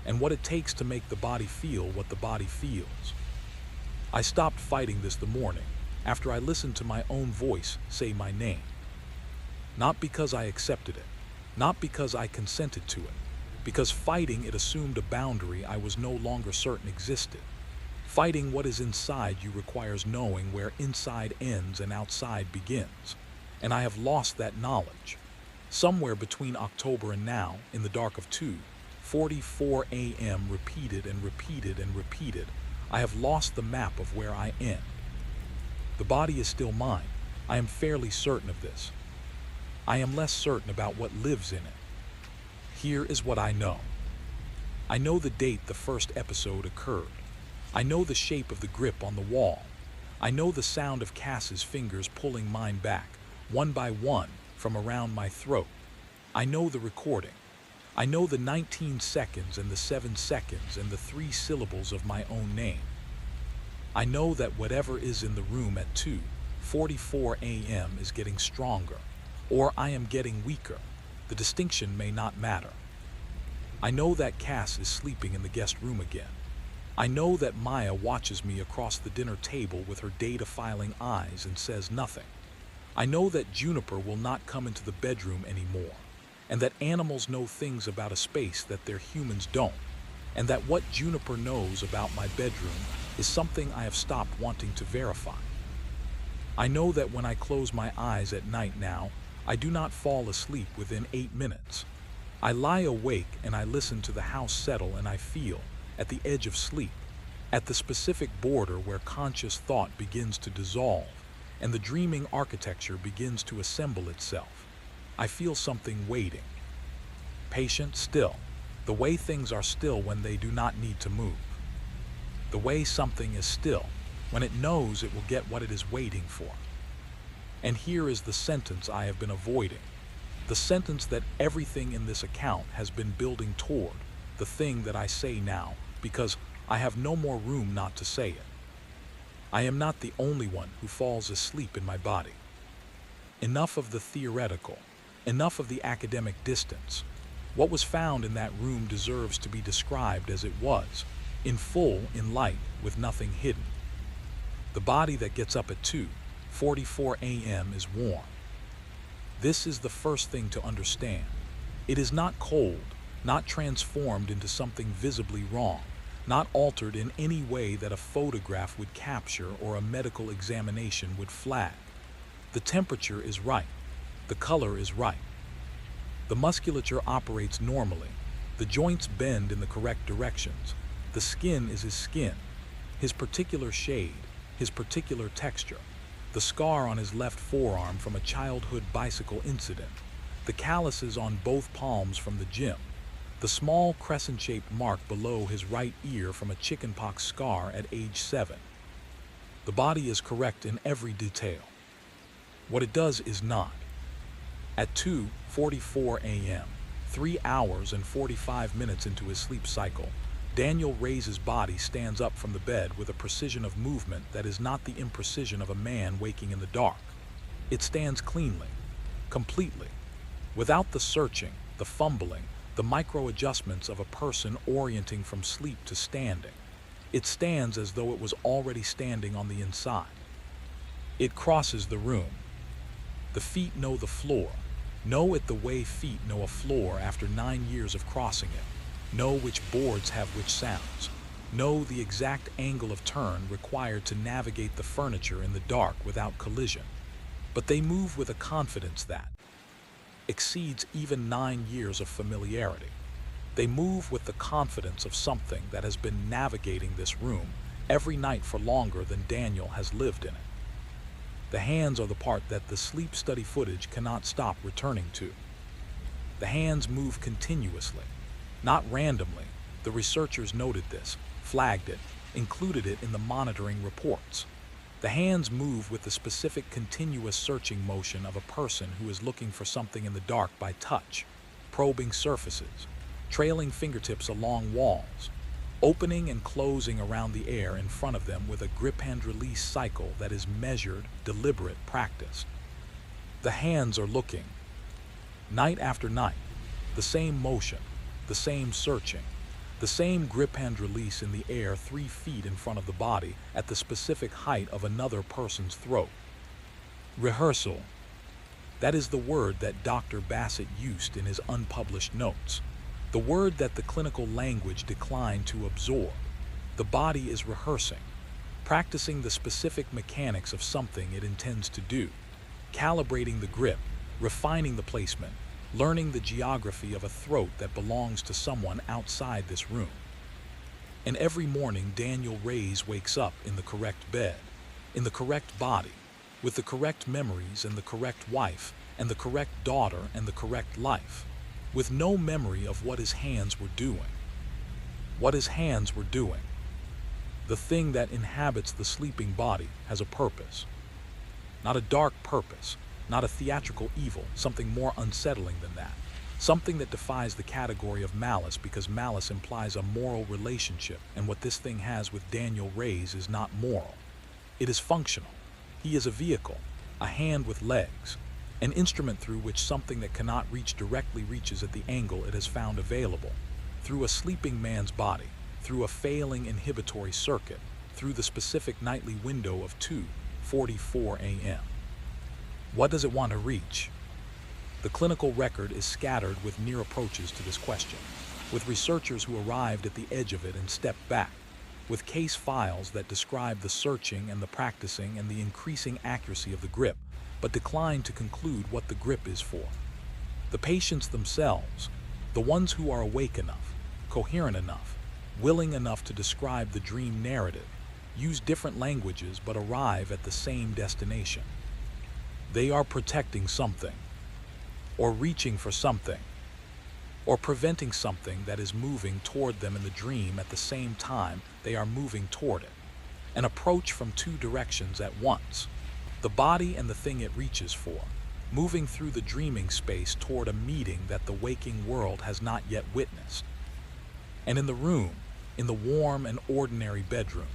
Speaker 1: and what it takes to make the body feel what the body feels. I stopped fighting this the morning after I listened to my own voice say my name. Not because I accepted it, not because I consented to it, because fighting it assumed a boundary I was no longer certain existed. Fighting what is inside you requires knowing where inside ends and outside begins, and I have lost that knowledge. Somewhere between October and now, in the dark of 2:44 a.m., repeated and repeated and repeated, I have lost the map of where I end. The body is still mine. I am fairly certain of this. I am less certain about what lives in it. Here is what I know. I know the date the first episode occurred. I know the shape of the grip on the wall. I know the sound of Cass's fingers pulling mine back, one by one, from around my throat. I know the recording. I know the 19 seconds and the 7 seconds and the 3 syllables of my own name. I know that whatever is in the room at 2:44 a.m. is getting stronger, or I am getting weaker. The distinction may not matter. I know that Cass is sleeping in the guest room again. I know that Maya watches me across the dinner table with her data-filing eyes and says nothing. I know that Juniper will not come into the bedroom anymore, and that animals know things about a space that their humans don't, and that what Juniper knows about my bedroom is something I have stopped wanting to verify. I know that when I close my eyes at night now, I do not fall asleep within 8 minutes. I lie awake and I listen to the house settle, and I feel, at the edge of sleep, at the specific border where conscious thought begins to dissolve and the dreaming architecture begins to assemble itself, I feel something waiting. Patient, still. The way things are still when they do not need to move. The way something is still when it knows it will get what it is waiting for. And here is the sentence I have been avoiding. The sentence that everything in this account has been building toward, the thing that I say now, because I have no more room not to say it. I am not the only one who falls asleep in my body. Enough of the theoretical, enough of the academic distance. What was found in that room deserves to be described as it was, in full, in light, with nothing hidden. The body that gets up at 2:44 a.m. is warm. This is the first thing to understand. It is not cold, not transformed into something visibly wrong, not altered in any way that a photograph would capture or a medical examination would flag. The temperature is right. The color is right. The musculature operates normally. The joints bend in the correct directions. The skin is his skin, his particular shade, his particular texture. The scar on his left forearm from a childhood bicycle incident. The calluses on both palms from the gym. The small crescent-shaped mark below his right ear from a chickenpox scar at age 7. The body is correct in every detail. What it does is not. At 2:44 a.m., 3 hours and 45 minutes into his sleep cycle, Daniel Ray's body stands up from the bed with a precision of movement that is not the imprecision of a man waking in the dark. It stands cleanly, completely, without the searching, the fumbling, the micro-adjustments of a person orienting from sleep to standing. It stands as though it was already standing on the inside. It crosses the room. The feet know the floor, know it the way feet know a floor after 9 years of crossing it, know which boards have which sounds, know the exact angle of turn required to navigate the furniture in the dark without collision. But they move with a confidence that exceeds even 9 years of familiarity. They move with the confidence of something that has been navigating this room every night for longer than Daniel has lived in it. The hands are the part that the sleep study footage cannot stop returning to. The hands move continuously, not randomly. The researchers noted this, flagged it, included it in the monitoring reports. The hands move with the specific continuous searching motion of a person who is looking for something in the dark by touch, probing surfaces, trailing fingertips along walls, opening and closing around the air in front of them with a grip hand release cycle that is measured, deliberate practice. The hands are looking. Night after night, the same motion, the same searching, the same grip hand release in the air 3 feet in front of the body at the specific height of another person's throat. Rehearsal. That is the word that Dr. Bassett used in his unpublished notes. The word that the clinical language declined to absorb. The body is rehearsing, practicing the specific mechanics of something it intends to do, calibrating the grip, refining the placement, learning the geography of a throat that belongs to someone outside this room. And every morning Daniel Ray's wakes up in the correct bed, in the correct body, with the correct memories and the correct wife and the correct daughter and the correct life, with no memory of what his hands were doing. What his hands were doing. The thing that inhabits the sleeping body has a purpose. Not a dark purpose, not a theatrical evil, something more unsettling than that. Something that defies the category of malice because malice implies a moral relationship, and what this thing has with Daniel Ray's is not moral. It is functional. He is a vehicle, a hand with legs, an instrument through which something that cannot reach directly reaches at the angle it has found available, through a sleeping man's body, through a failing inhibitory circuit, through the specific nightly window of 2:44 a.m. What does it want to reach? The clinical record is scattered with near approaches to this question, with researchers who arrived at the edge of it and stepped back, with case files that describe the searching and the practicing and the increasing accuracy of the grip, but declined to conclude what the grip is for. The patients themselves, the ones who are awake enough, coherent enough, willing enough to describe the dream narrative, use different languages but arrive at the same destination. They are protecting something, or reaching for something, or preventing something that is moving toward them in the dream at the same time they are moving toward it. An approach from 2 directions at once. The body and the thing it reaches for, moving through the dreaming space toward a meeting that the waking world has not yet witnessed. And in the room, in the warm and ordinary bedroom,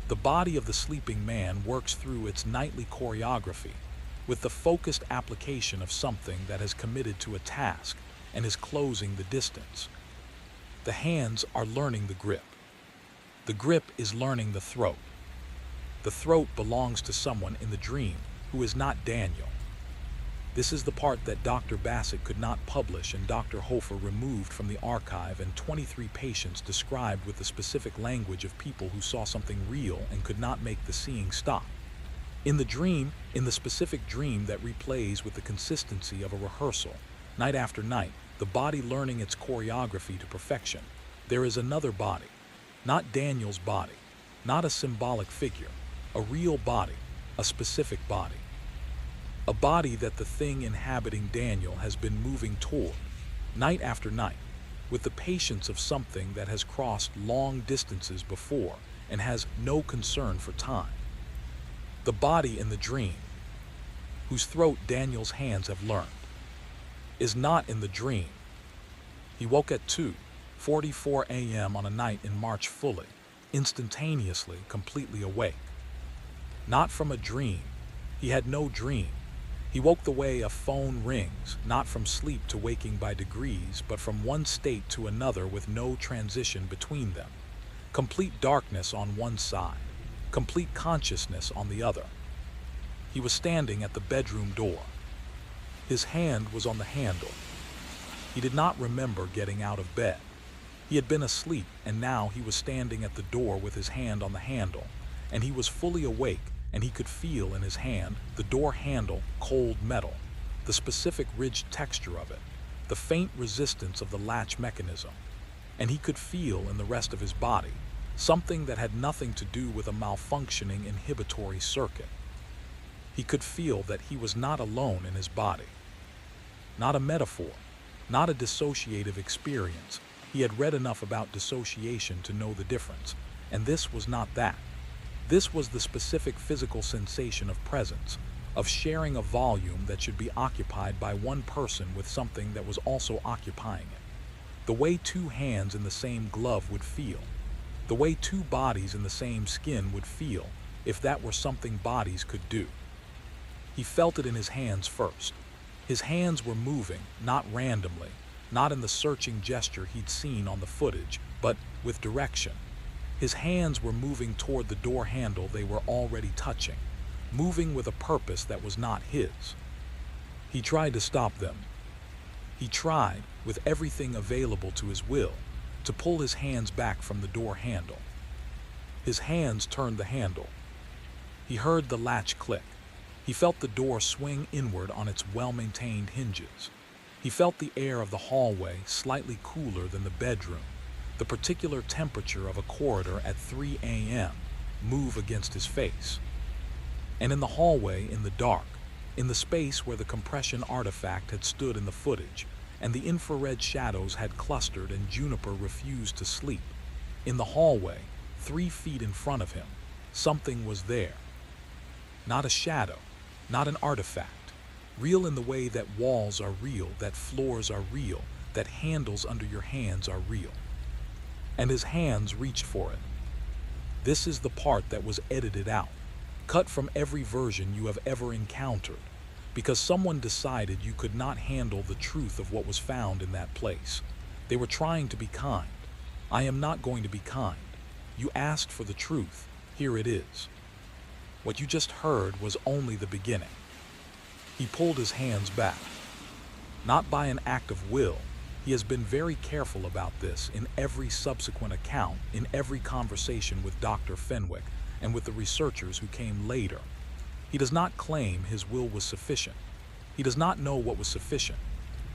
Speaker 1: the body of the sleeping man works through its nightly choreography, with the focused application of something that has committed to a task and is closing the distance. The hands are learning the grip. The grip is learning the throat. The throat belongs to someone in the dream who is not Daniel. This is the part that Dr. Bassett could not publish and Dr. Hofer removed from the archive, and 23 patients described with the specific language of people who saw something real and could not make the seeing stop. In the specific dream that replays with the consistency of a rehearsal, night after night, the body learning its choreography to perfection, there is another body, not Daniel's body, not a symbolic figure, a real body, a specific body. A body that the thing inhabiting Daniel has been moving toward, night after night, with the patience of something that has crossed long distances before and has no concern for time. The body in the dream, whose throat Daniel's hands have learned, is not in the dream. He woke at 2:44 a.m. on a night in March fully, instantaneously, completely awake. Not from a dream. He had no dream. He woke the way a phone rings, not from sleep to waking by degrees, but from one state to another with no transition between them. Complete darkness on one side, complete consciousness on the other. He was standing at the bedroom door. His hand was on the handle. He did not remember getting out of bed. He had been asleep, and now he was standing at the door with his hand on the handle, and he was fully awake, and he could feel in his hand the door handle, cold metal, the specific ridged texture of it, the faint resistance of the latch mechanism, and he could feel in the rest of his body something that had nothing to do with a malfunctioning inhibitory circuit. He could feel that he was not alone in his body. Not a metaphor, not a dissociative experience. He had read enough about dissociation to know the difference, and this was not that. This was the specific physical sensation of presence, of sharing a volume that should be occupied by one person with something that was also occupying it. The way two hands in the same glove would feel. The way two bodies in the same skin would feel, if that were something bodies could do. He felt it in his hands first. His hands were moving, not randomly, not in the searching gesture he'd seen on the footage, but with direction. His hands were moving toward the door handle they were already touching, moving with a purpose that was not his. He tried to stop them. He tried, with everything available to his will, to pull his hands back from the door handle. His hands turned the handle. He heard the latch click. He felt the door swing inward on its well-maintained hinges. He felt the air of the hallway slightly cooler than the bedroom, the particular temperature of a corridor at 3 a.m. move against his face. And in the hallway, in the dark, in the space where the compression artifact had stood in the footage, and the infrared shadows had clustered and Juniper refused to sleep, in the hallway, 3 feet in front of him, something was there. Not a shadow, not an artifact, real in the way that walls are real, that floors are real, that handles under your hands are real. And his hands reached for it. This is the part that was edited out, cut from every version you have ever encountered, because someone decided you could not handle the truth of what was found in that place. They were trying to be kind. I am not going to be kind. You asked for the truth. Here it is. What you just heard was only the beginning. He pulled his hands back. Not by an act of will. He has been very careful about this in every subsequent account, in every conversation with Dr. Fenwick and with the researchers who came later. He does not claim his will was sufficient. He does not know what was sufficient.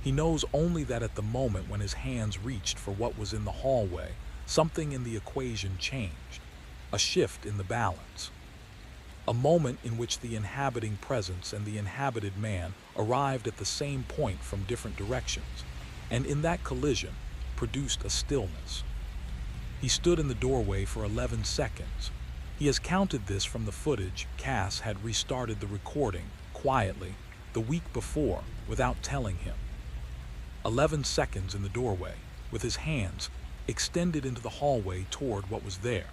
Speaker 1: He knows only that at the moment when his hands reached for what was in the hallway, something in the equation changed, a shift in the balance. A moment in which the inhabiting presence and the inhabited man arrived at the same point from different directions, and in that collision produced a stillness. He stood in the doorway for 11 seconds. He has counted this from the footage. Cass had restarted the recording, quietly, the week before, without telling him. 11 seconds in the doorway, with his hands extended into the hallway toward what was there.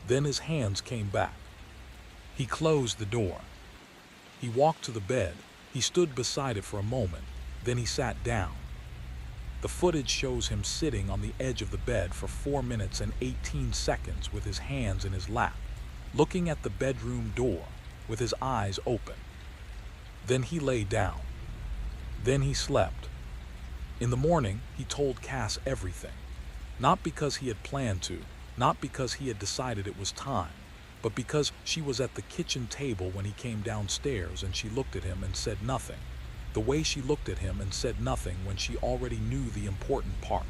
Speaker 1: Then his hands came back. He closed the door. He walked to the bed. He stood beside it for a moment. Then he sat down. The footage shows him sitting on the edge of the bed for 4 minutes and 18 seconds with his hands in his lap, looking at the bedroom door with his eyes open. Then he lay down. Then he slept. In the morning, he told Cass everything. Not because he had planned to, not because he had decided it was time, but because she was at the kitchen table when he came downstairs and she looked at him and said nothing. The way she looked at him and said nothing when she already knew the important part.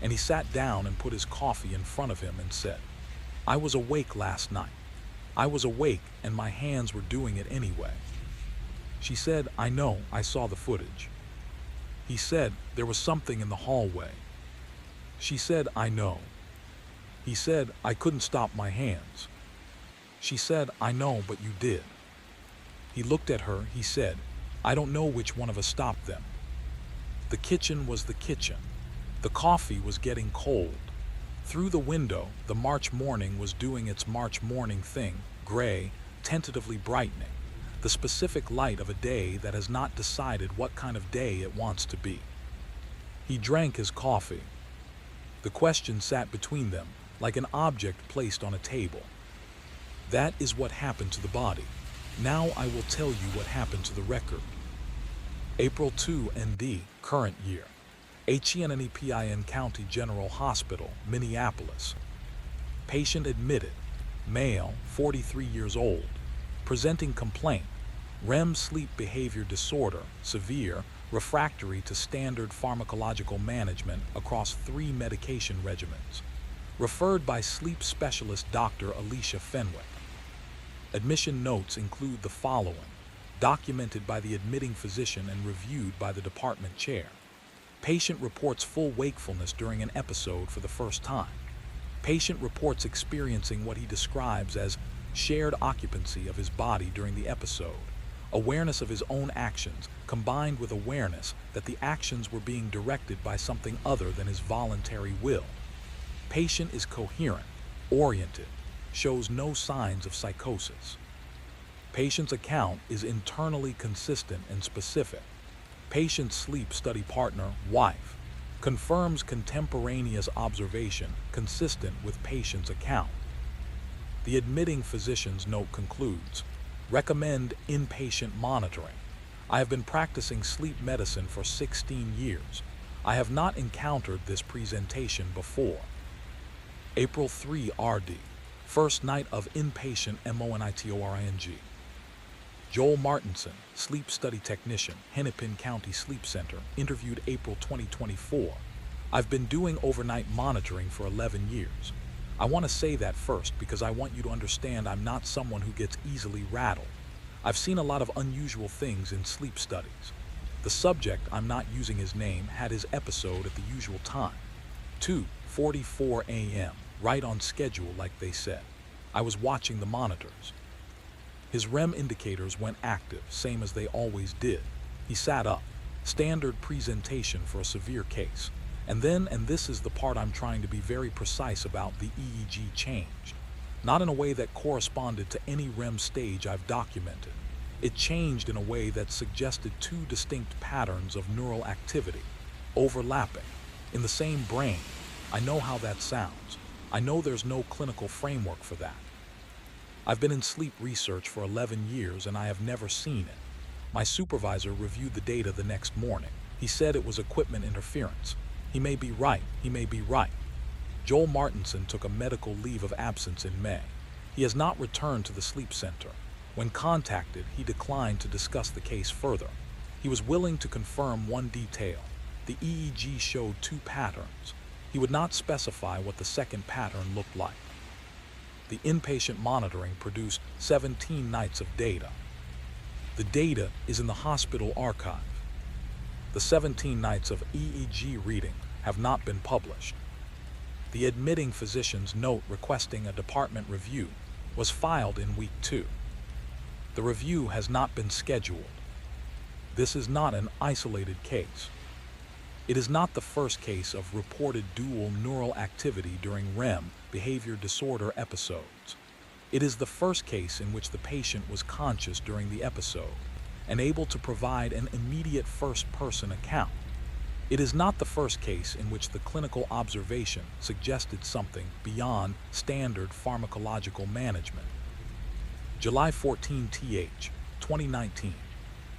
Speaker 1: And he sat down and put his coffee in front of him and said, "I was awake last night. I was awake and my hands were doing it anyway." She said, "I know, I saw the footage." He said, "There was something in the hallway." She said, "I know." He said, "I couldn't stop my hands." She said, "I know, but you did." He looked at her, he said, "I don't know which one of us stopped them." The kitchen was the kitchen. The coffee was getting cold. Through the window, the March morning was doing its March morning thing, gray, tentatively brightening, the specific light of a day that has not decided what kind of day it wants to be. He drank his coffee. The question sat between them, like an object placed on a table. That is what happened to the body. Now I will tell you what happened to the record. April 2 ND, current year. HENNEPIN County General Hospital, Minneapolis. Patient admitted, male, 43 years old, presenting complaint, REM sleep behavior disorder, severe, refractory to standard pharmacological management across 3 medication regimens. Referred by sleep specialist Dr. Alicia Fenwick. Admission notes include the following, documented by the admitting physician and reviewed by the department chair. Patient reports full wakefulness during an episode for the first time. Patient reports experiencing what he describes as shared occupancy of his body during the episode, awareness of his own actions combined with awareness that the actions were being directed by something other than his voluntary will. Patient is coherent, oriented, shows no signs of psychosis. Patient's account is internally consistent and specific. Patient's sleep study partner, wife, confirms contemporaneous observation consistent with patient's account. The admitting physician's note concludes, recommend inpatient monitoring. I have been practicing sleep medicine for 16 years. I have not encountered this presentation before. April 3 RD, first night of inpatient monitoring. Joel Martinson, sleep study technician, Hennepin County Sleep Center, interviewed April 2024. I've been doing overnight monitoring for 11 years. I want to say that first because I want you to understand I'm not someone who gets easily rattled. I've seen a lot of unusual things in sleep studies. The subject, I'm not using his name, had his episode at the usual time, 2:44 a.m., right on schedule like they said. I was watching the monitors. His REM indicators went active, same as they always did. He sat up, standard presentation for a severe case. And then, and this is the part I'm trying to be very precise about, the EEG changed. Not in a way that corresponded to any REM stage I've documented. It changed in a way that suggested 2 distinct patterns of neural activity, overlapping, in the same brain. I know how that sounds. I know there's no clinical framework for that. I've been in sleep research for 11 years and I have never seen it. My supervisor reviewed the data the next morning. He said it was equipment interference. He may be right, he may be right. Joel Martinson took a medical leave of absence in May. He has not returned to the sleep center. When contacted, he declined to discuss the case further. He was willing to confirm one detail. The EEG showed 2 patterns. He would not specify what the second pattern looked like. The inpatient monitoring produced 17 nights of data. The data is in the hospital archive. The 17 nights of EEG reading have not been published. The admitting physician's note requesting a department review was filed in week 2. The review has not been scheduled. This is not an isolated case. It is not the first case of reported dual neural activity during REM behavior disorder episodes. It is the first case in which the patient was conscious during the episode and able to provide an immediate first-person account. It is not the first case in which the clinical observation suggested something beyond standard pharmacological management. July 14 th, 2019.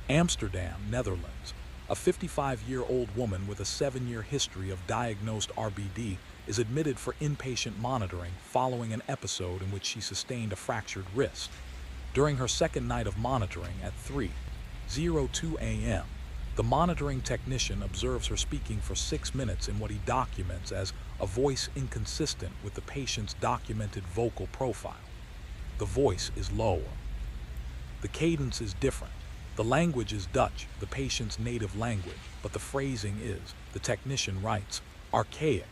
Speaker 1: Amsterdam, Netherlands. A 55-year-old woman with a 7-year history of diagnosed RBD is admitted for inpatient monitoring following an episode in which she sustained a fractured wrist. During her second night of monitoring at 3:02 a.m., the monitoring technician observes her speaking for 6 minutes in what he documents as a voice inconsistent with the patient's documented vocal profile. The voice is lower. The cadence is different. The language is Dutch, the patient's native language, but the phrasing is, the technician writes, archaic.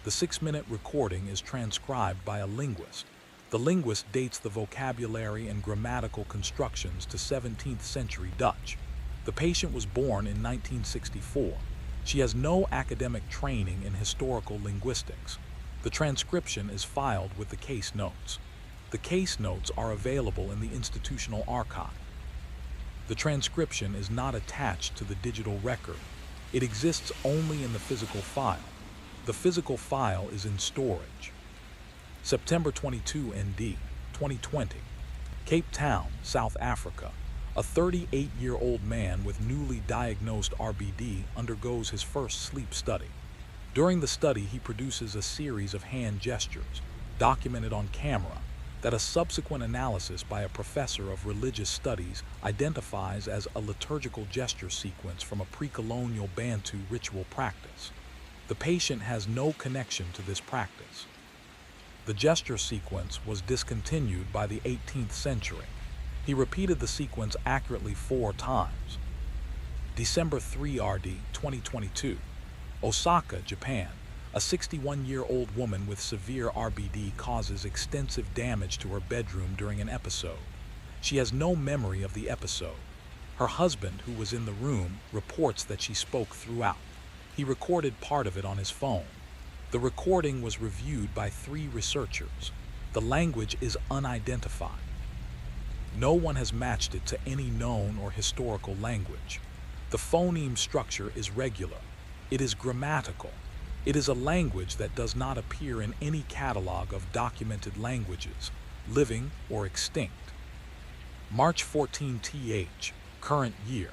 Speaker 1: The 6-minute recording is transcribed by a linguist. The linguist dates the vocabulary and grammatical constructions to 17th century Dutch. The patient was born in 1964. She has no academic training in historical linguistics. The transcription is filed with the case notes. The case notes are available in the institutional archive. The transcription is not attached to the digital record. It exists only in the physical file. The physical file is in storage. September 22 ND, 2020. Cape Town, South Africa. A 38-year-old man with newly diagnosed RBD undergoes his first sleep study. During the study, he produces a series of hand gestures, documented on camera, that a subsequent analysis by a professor of religious studies identifies as a liturgical gesture sequence from a pre-colonial Bantu ritual practice. The patient has no connection to this practice. The gesture sequence was discontinued by the 18th century. He repeated the sequence accurately 4 times. December 3 RD 2022. Osaka, Japan. A 61-year-old woman with severe RBD causes extensive damage to her bedroom during an episode. She has no memory of the episode. Her husband, who was in the room, reports that she spoke throughout. He recorded part of it on his phone. The recording was reviewed by 3 researchers. The language is unidentified. No one has matched it to any known or historical language. The phoneme structure is regular. It is grammatical. It is a language that does not appear in any catalog of documented languages, living or extinct. March 14 TH, current year.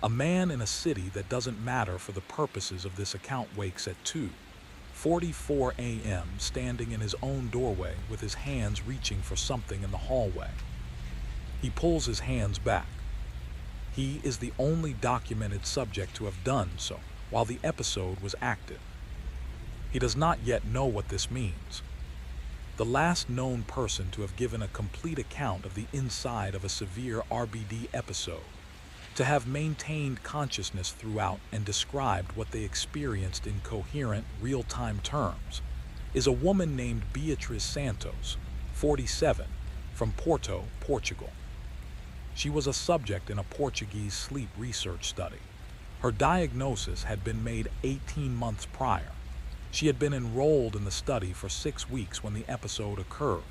Speaker 1: A man in a city that doesn't matter for the purposes of this account wakes at 2:44 a.m. standing in his own doorway with his hands reaching for something in the hallway. He pulls his hands back. He is the only documented subject to have done so while the episode was active. He does not yet know what this means. The last known person to have given a complete account of the inside of a severe RBD episode, to have maintained consciousness throughout and described what they experienced in coherent, real-time terms, is a woman named Beatriz Santos, 47, from Porto, Portugal. She was a subject in a Portuguese sleep research study. Her diagnosis had been made 18 months prior. She had been enrolled in the study for 6 weeks when the episode occurred.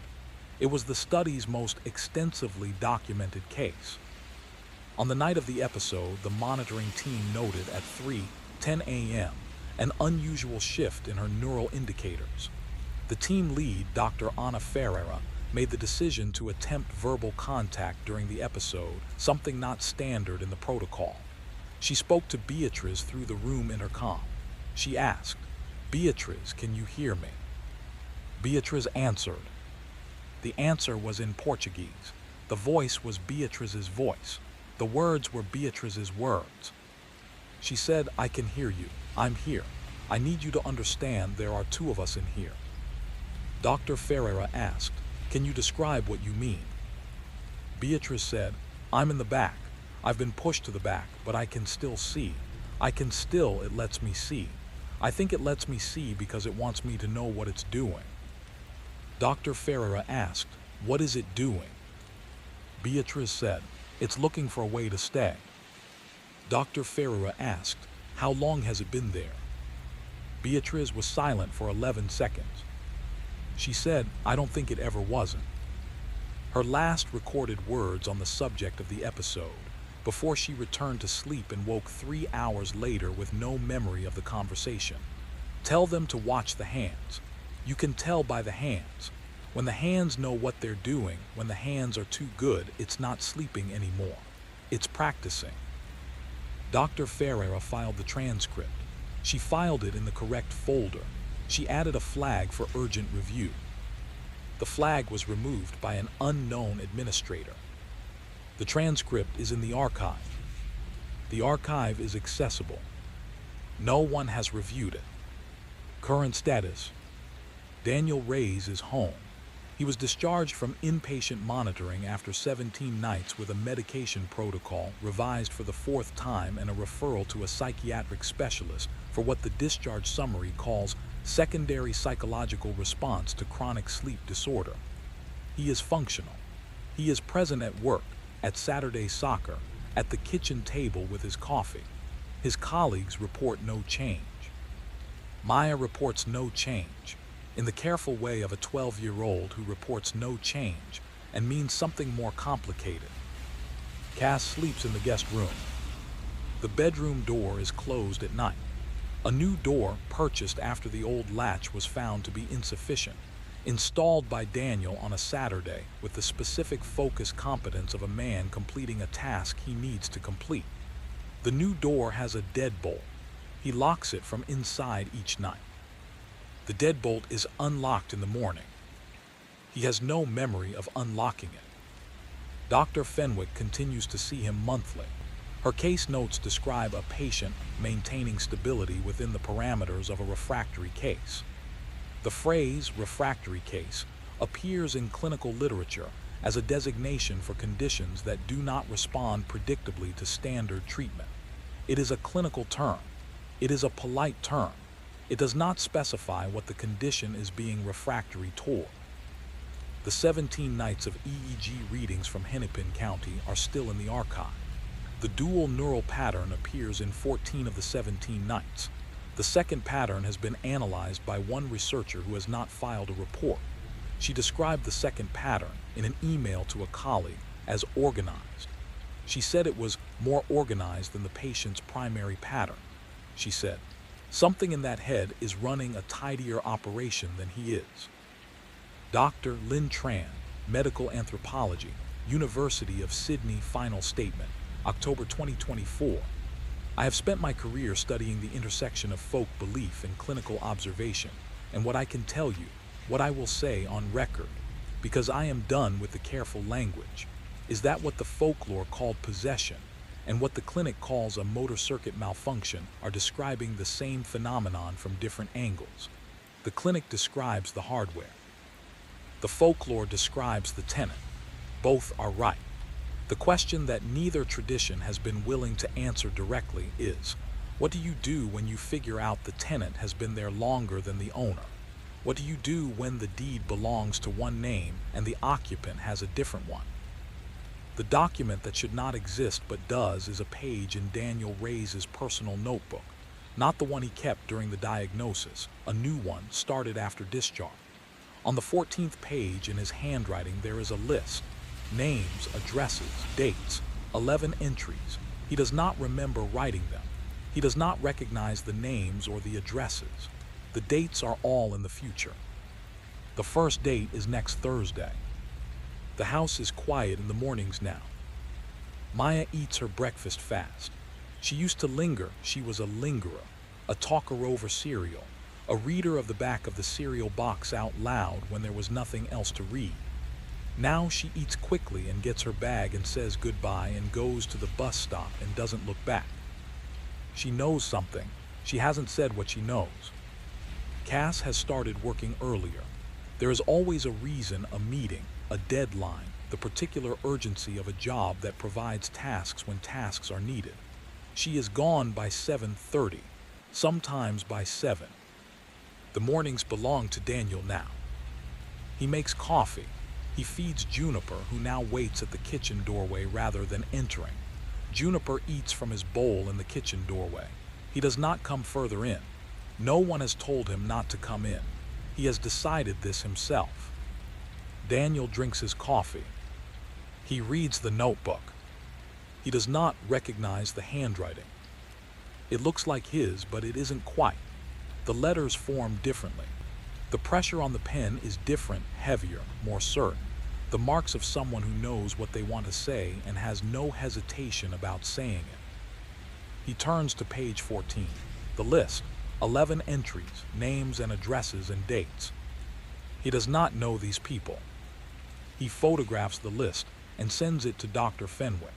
Speaker 1: It was the study's most extensively documented case. On the night of the episode, the monitoring team noted at 3:10 a.m. an unusual shift in her neural indicators. The team lead, Dr. Ana Ferreira, made the decision to attempt verbal contact during the episode, something not standard in the protocol. She spoke to Beatriz through the room intercom. She asked, "Beatriz, can you hear me?" Beatriz answered. The answer was in Portuguese. The voice was Beatriz's voice. The words were Beatriz's words. She said, "I can hear you. I'm here. I need you to understand there are 2 of us in here." Dr. Ferreira asked, "Can you describe what you mean?" Beatriz said, "I'm in the back. I've been pushed to the back, but I can still see. It lets me see. I think it lets me see because it wants me to know what it's doing." Dr. Ferreira asked, "What is it doing?" Beatriz said, "It's looking for a way to stay." Dr. Ferreira asked, "How long has it been there?" Beatriz was silent for 11 seconds. She said, "I don't think it ever wasn't." Her last recorded words on the subject of the episode, before she returned to sleep and woke 3 hours later with no memory of the conversation. "Tell them to watch the hands. You can tell by the hands. When the hands know what they're doing, when the hands are too good, it's not sleeping anymore. It's practicing. Dr. Ferreira filed the transcript. She filed it in the correct folder. She added a flag for urgent review. The flag was removed by an unknown administrator. The transcript is in the archive. The archive is accessible. No one has reviewed it. Current status: Daniel Reyes is home. He was discharged from inpatient monitoring after 17 nights with a medication protocol revised for the 4th time and a referral to a psychiatric specialist for what the discharge summary calls secondary psychological response to chronic sleep disorder. He is functional. He is present at work, at Saturday soccer, at the kitchen table with his coffee. His colleagues report no change. Maya reports no change, in the careful way of a 12-year-old who reports no change and means something more complicated. Cass sleeps in the guest room. The bedroom door is closed at night. A new door, purchased after the old latch was found to be insufficient, installed by Daniel on a Saturday with the specific focus competence of a man completing a task he needs to complete. The new door has a deadbolt. He locks it from inside each night. The deadbolt is unlocked in the morning. He has no memory of unlocking it. Dr. Fenwick continues to see him monthly. Her case notes describe a patient maintaining stability within the parameters of a refractory case. The phrase refractory case appears in clinical literature as a designation for conditions that do not respond predictably to standard treatment. It is a clinical term. It is a polite term. It does not specify what the condition is being refractory toward. The 17 nights of EEG readings from Hennepin County are still in the archive. The dual neural pattern appears in 14 of the 17 nights. The second pattern has been analyzed by one researcher who has not filed a report. She described the second pattern in an email to a colleague as organized. She said it was more organized than the patient's primary pattern. She said, "Something in that head is running a tidier operation than he is." Dr. Lynn Tran, Medical Anthropology, University of Sydney. Final statement, October 2024. I have spent my career studying the intersection of folk belief and clinical observation, and what I can tell you, what I will say on record, because I am done with the careful language, is that what the folklore called possession and what the clinic calls a motor circuit malfunction are describing the same phenomenon from different angles. The clinic describes the hardware. The folklore describes the tenant. Both are right. The question that neither tradition has been willing to answer directly is, what do you do when you figure out the tenant has been there longer than the owner? What do you do when the deed belongs to one name and the occupant has a different one? The document that should not exist but does is a page in Daniel Reyes' personal notebook, not the one he kept during the diagnosis, a new one started after discharge. On the 14th page in his handwriting there is a list, names, addresses, dates, 11 entries. He does not remember writing them. He does not recognize the names or the addresses. The dates are all in the future. The first date is next Thursday. The house is quiet in the mornings now. Maya eats her breakfast fast. She used to linger. She was a lingerer, a talker over cereal, a reader of the back of the cereal box out loud when there was nothing else to read. Now she eats quickly and gets her bag and says goodbye and goes to the bus stop and doesn't look back. She knows something. She hasn't said what she knows. Cass has started working earlier. There is always a reason, a meeting, a deadline, the particular urgency of a job that provides tasks when tasks are needed. She is gone by 7:30, sometimes by 7. The mornings belong to Daniel now. He makes coffee. He feeds Juniper, who now waits at the kitchen doorway rather than entering. Juniper eats from his bowl in the kitchen doorway. He does not come further in. No one has told him not to come in. He has decided this himself. Daniel drinks his coffee. He reads the notebook. He does not recognize the handwriting. It looks like his, but it isn't quite. The letters form differently. The pressure on the pen is different, heavier, more certain. The marks of someone who knows what they want to say and has no hesitation about saying it. He turns to page 14. The list, 11 entries, names and addresses and dates. He does not know these people. He photographs the list and sends it to Dr. Fenwick.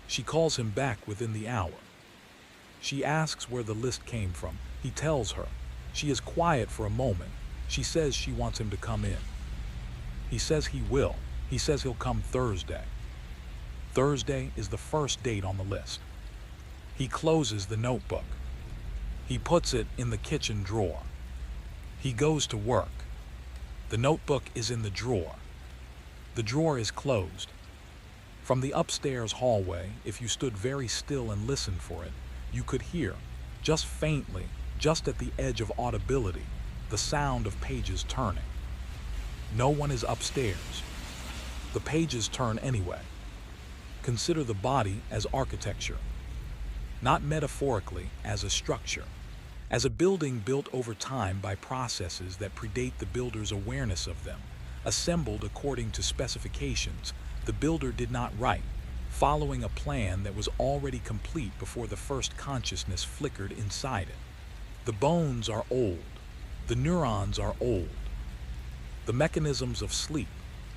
Speaker 1: She calls him back within the hour. She asks where the list came from. He tells her. She is quiet for a moment. She says she wants him to come in. He says he will. He says he'll come Thursday. Thursday is the first date on the list. He closes the notebook. He puts it in the kitchen drawer. He goes to work. The notebook is in the drawer. The drawer is closed. From the upstairs hallway, if you stood very still and listened for it, you could hear, just faintly, just at the edge of audibility, the sound of pages turning. No one is upstairs. The pages turn anyway. Consider the body as architecture, not metaphorically as a structure, as a building built over time by processes that predate the builder's awareness of them, assembled according to specifications the builder did not write, following a plan that was already complete before the first consciousness flickered inside it. The bones are old. The neurons are old. The mechanisms of sleep,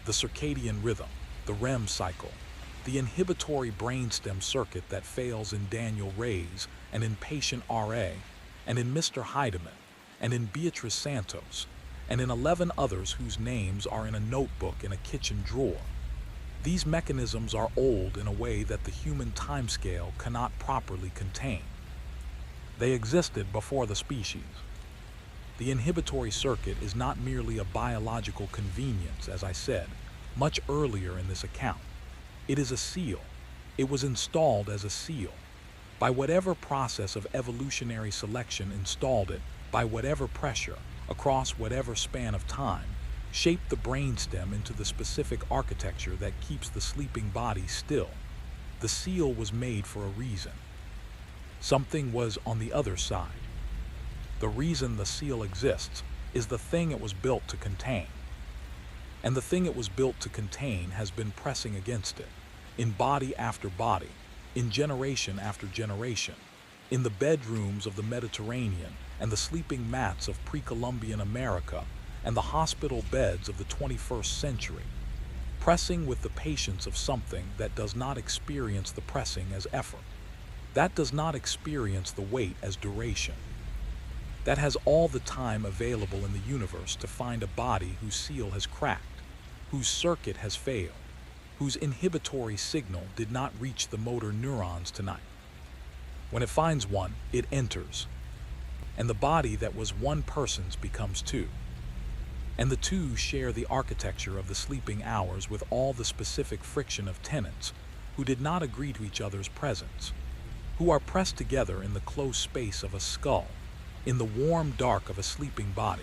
Speaker 1: the circadian rhythm, the REM cycle, the inhibitory brainstem circuit that fails in Daniel Ray's and in patient RA, and in Mr. Heidemann, and in Beatrice Santos, and in 11 others whose names are in a notebook in a kitchen drawer. These mechanisms are old in a way that the human timescale cannot properly contain. They existed before the species. The inhibitory circuit is not merely a biological convenience, as I said, much earlier in this account. It is a seal. It was installed as a seal. By whatever process of evolutionary selection installed it, by whatever pressure, across whatever span of time, shaped the brainstem into the specific architecture that keeps the sleeping body still. The seal was made for a reason. Something was on the other side. The reason the seal exists is the thing it was built to contain. And the thing it was built to contain has been pressing against it, in body after body, in generation after generation, in the bedrooms of the Mediterranean and the sleeping mats of pre-Columbian America and the hospital beds of the 21st century, pressing with the patience of something that does not experience the pressing as effort, that does not experience the weight as duration, that has all the time available in the universe to find a body whose seal has cracked, whose circuit has failed, whose inhibitory signal did not reach the motor neurons tonight. When it finds one, it enters, and the body that was one person's becomes two. And the two share the architecture of the sleeping hours with all the specific friction of tenants who did not agree to each other's presence, who are pressed together in the close space of a skull, in the warm dark of a sleeping body,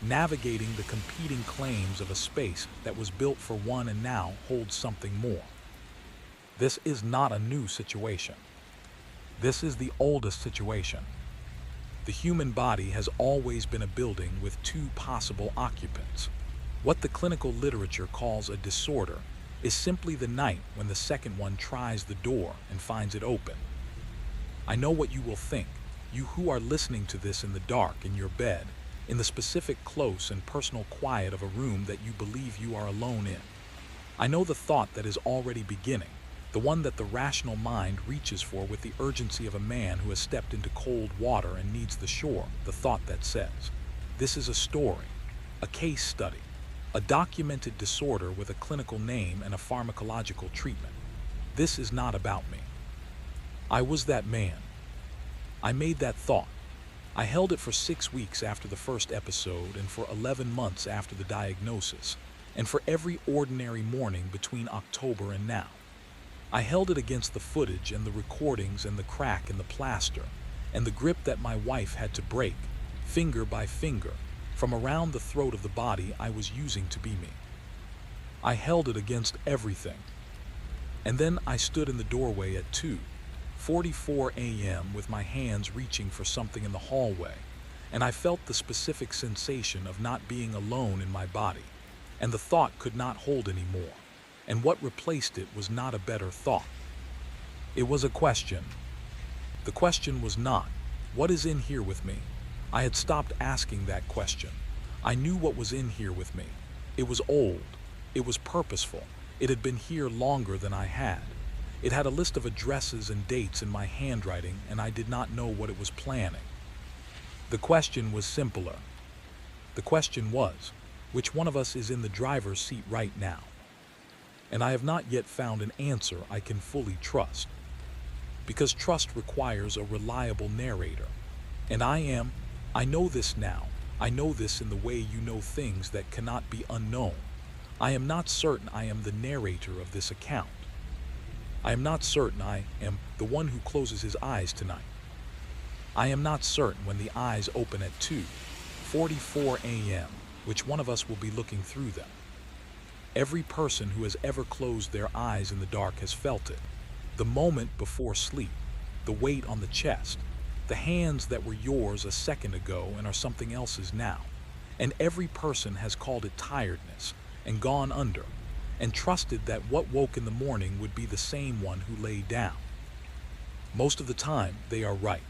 Speaker 1: navigating the competing claims of a space that was built for one and now holds something more. This is not a new situation. This is the oldest situation. The human body has always been a building with two possible occupants. What the clinical literature calls a disorder is simply the night when the second one tries the door and finds it open. I know what you will think, you who are listening to this in the dark in your bed, in the specific close and personal quiet of a room that you believe you are alone in. I know the thought that is already beginning, the one that the rational mind reaches for with the urgency of a man who has stepped into cold water and needs the shore, the thought that says, this is a story, a case study, a documented disorder with a clinical name and a pharmacological treatment. This is not about me. I was that man. I made that thought. I held it for 6 weeks after the first episode and for 11 months after the diagnosis, and for every ordinary morning between October and now. I held it against the footage and the recordings and the crack in the plaster, and the grip that my wife had to break, finger by finger, from around the throat of the body I was using to be me. I held it against everything. And then I stood in the doorway at 2:44 a.m. with my hands reaching for something in the hallway, and I felt the specific sensation of not being alone in my body, and the thought could not hold anymore. And what replaced it was not a better thought. It was a question. The question was not, what is in here with me? I had stopped asking that question. I knew what was in here with me. It was old. It was purposeful. It had been here longer than I had. It had a list of addresses and dates in my handwriting, and I did not know what it was planning. The question was simpler. The question was, which one of us is in the driver's seat right now? And I have not yet found an answer I can fully trust. Because trust requires a reliable narrator. And I know this now. I know this in the way you know things that cannot be unknown. I am not certain I am the narrator of this account. I am not certain I am the one who closes his eyes tonight. I am not certain when the eyes open at 2:44 a.m., which one of us will be looking through them. Every person who has ever closed their eyes in the dark has felt it. The moment before sleep, the weight on the chest, the hands that were yours a second ago and are something else's now. And every person has called it tiredness and gone under, and trusted that what woke in the morning would be the same one who lay down. Most of the time, they are right.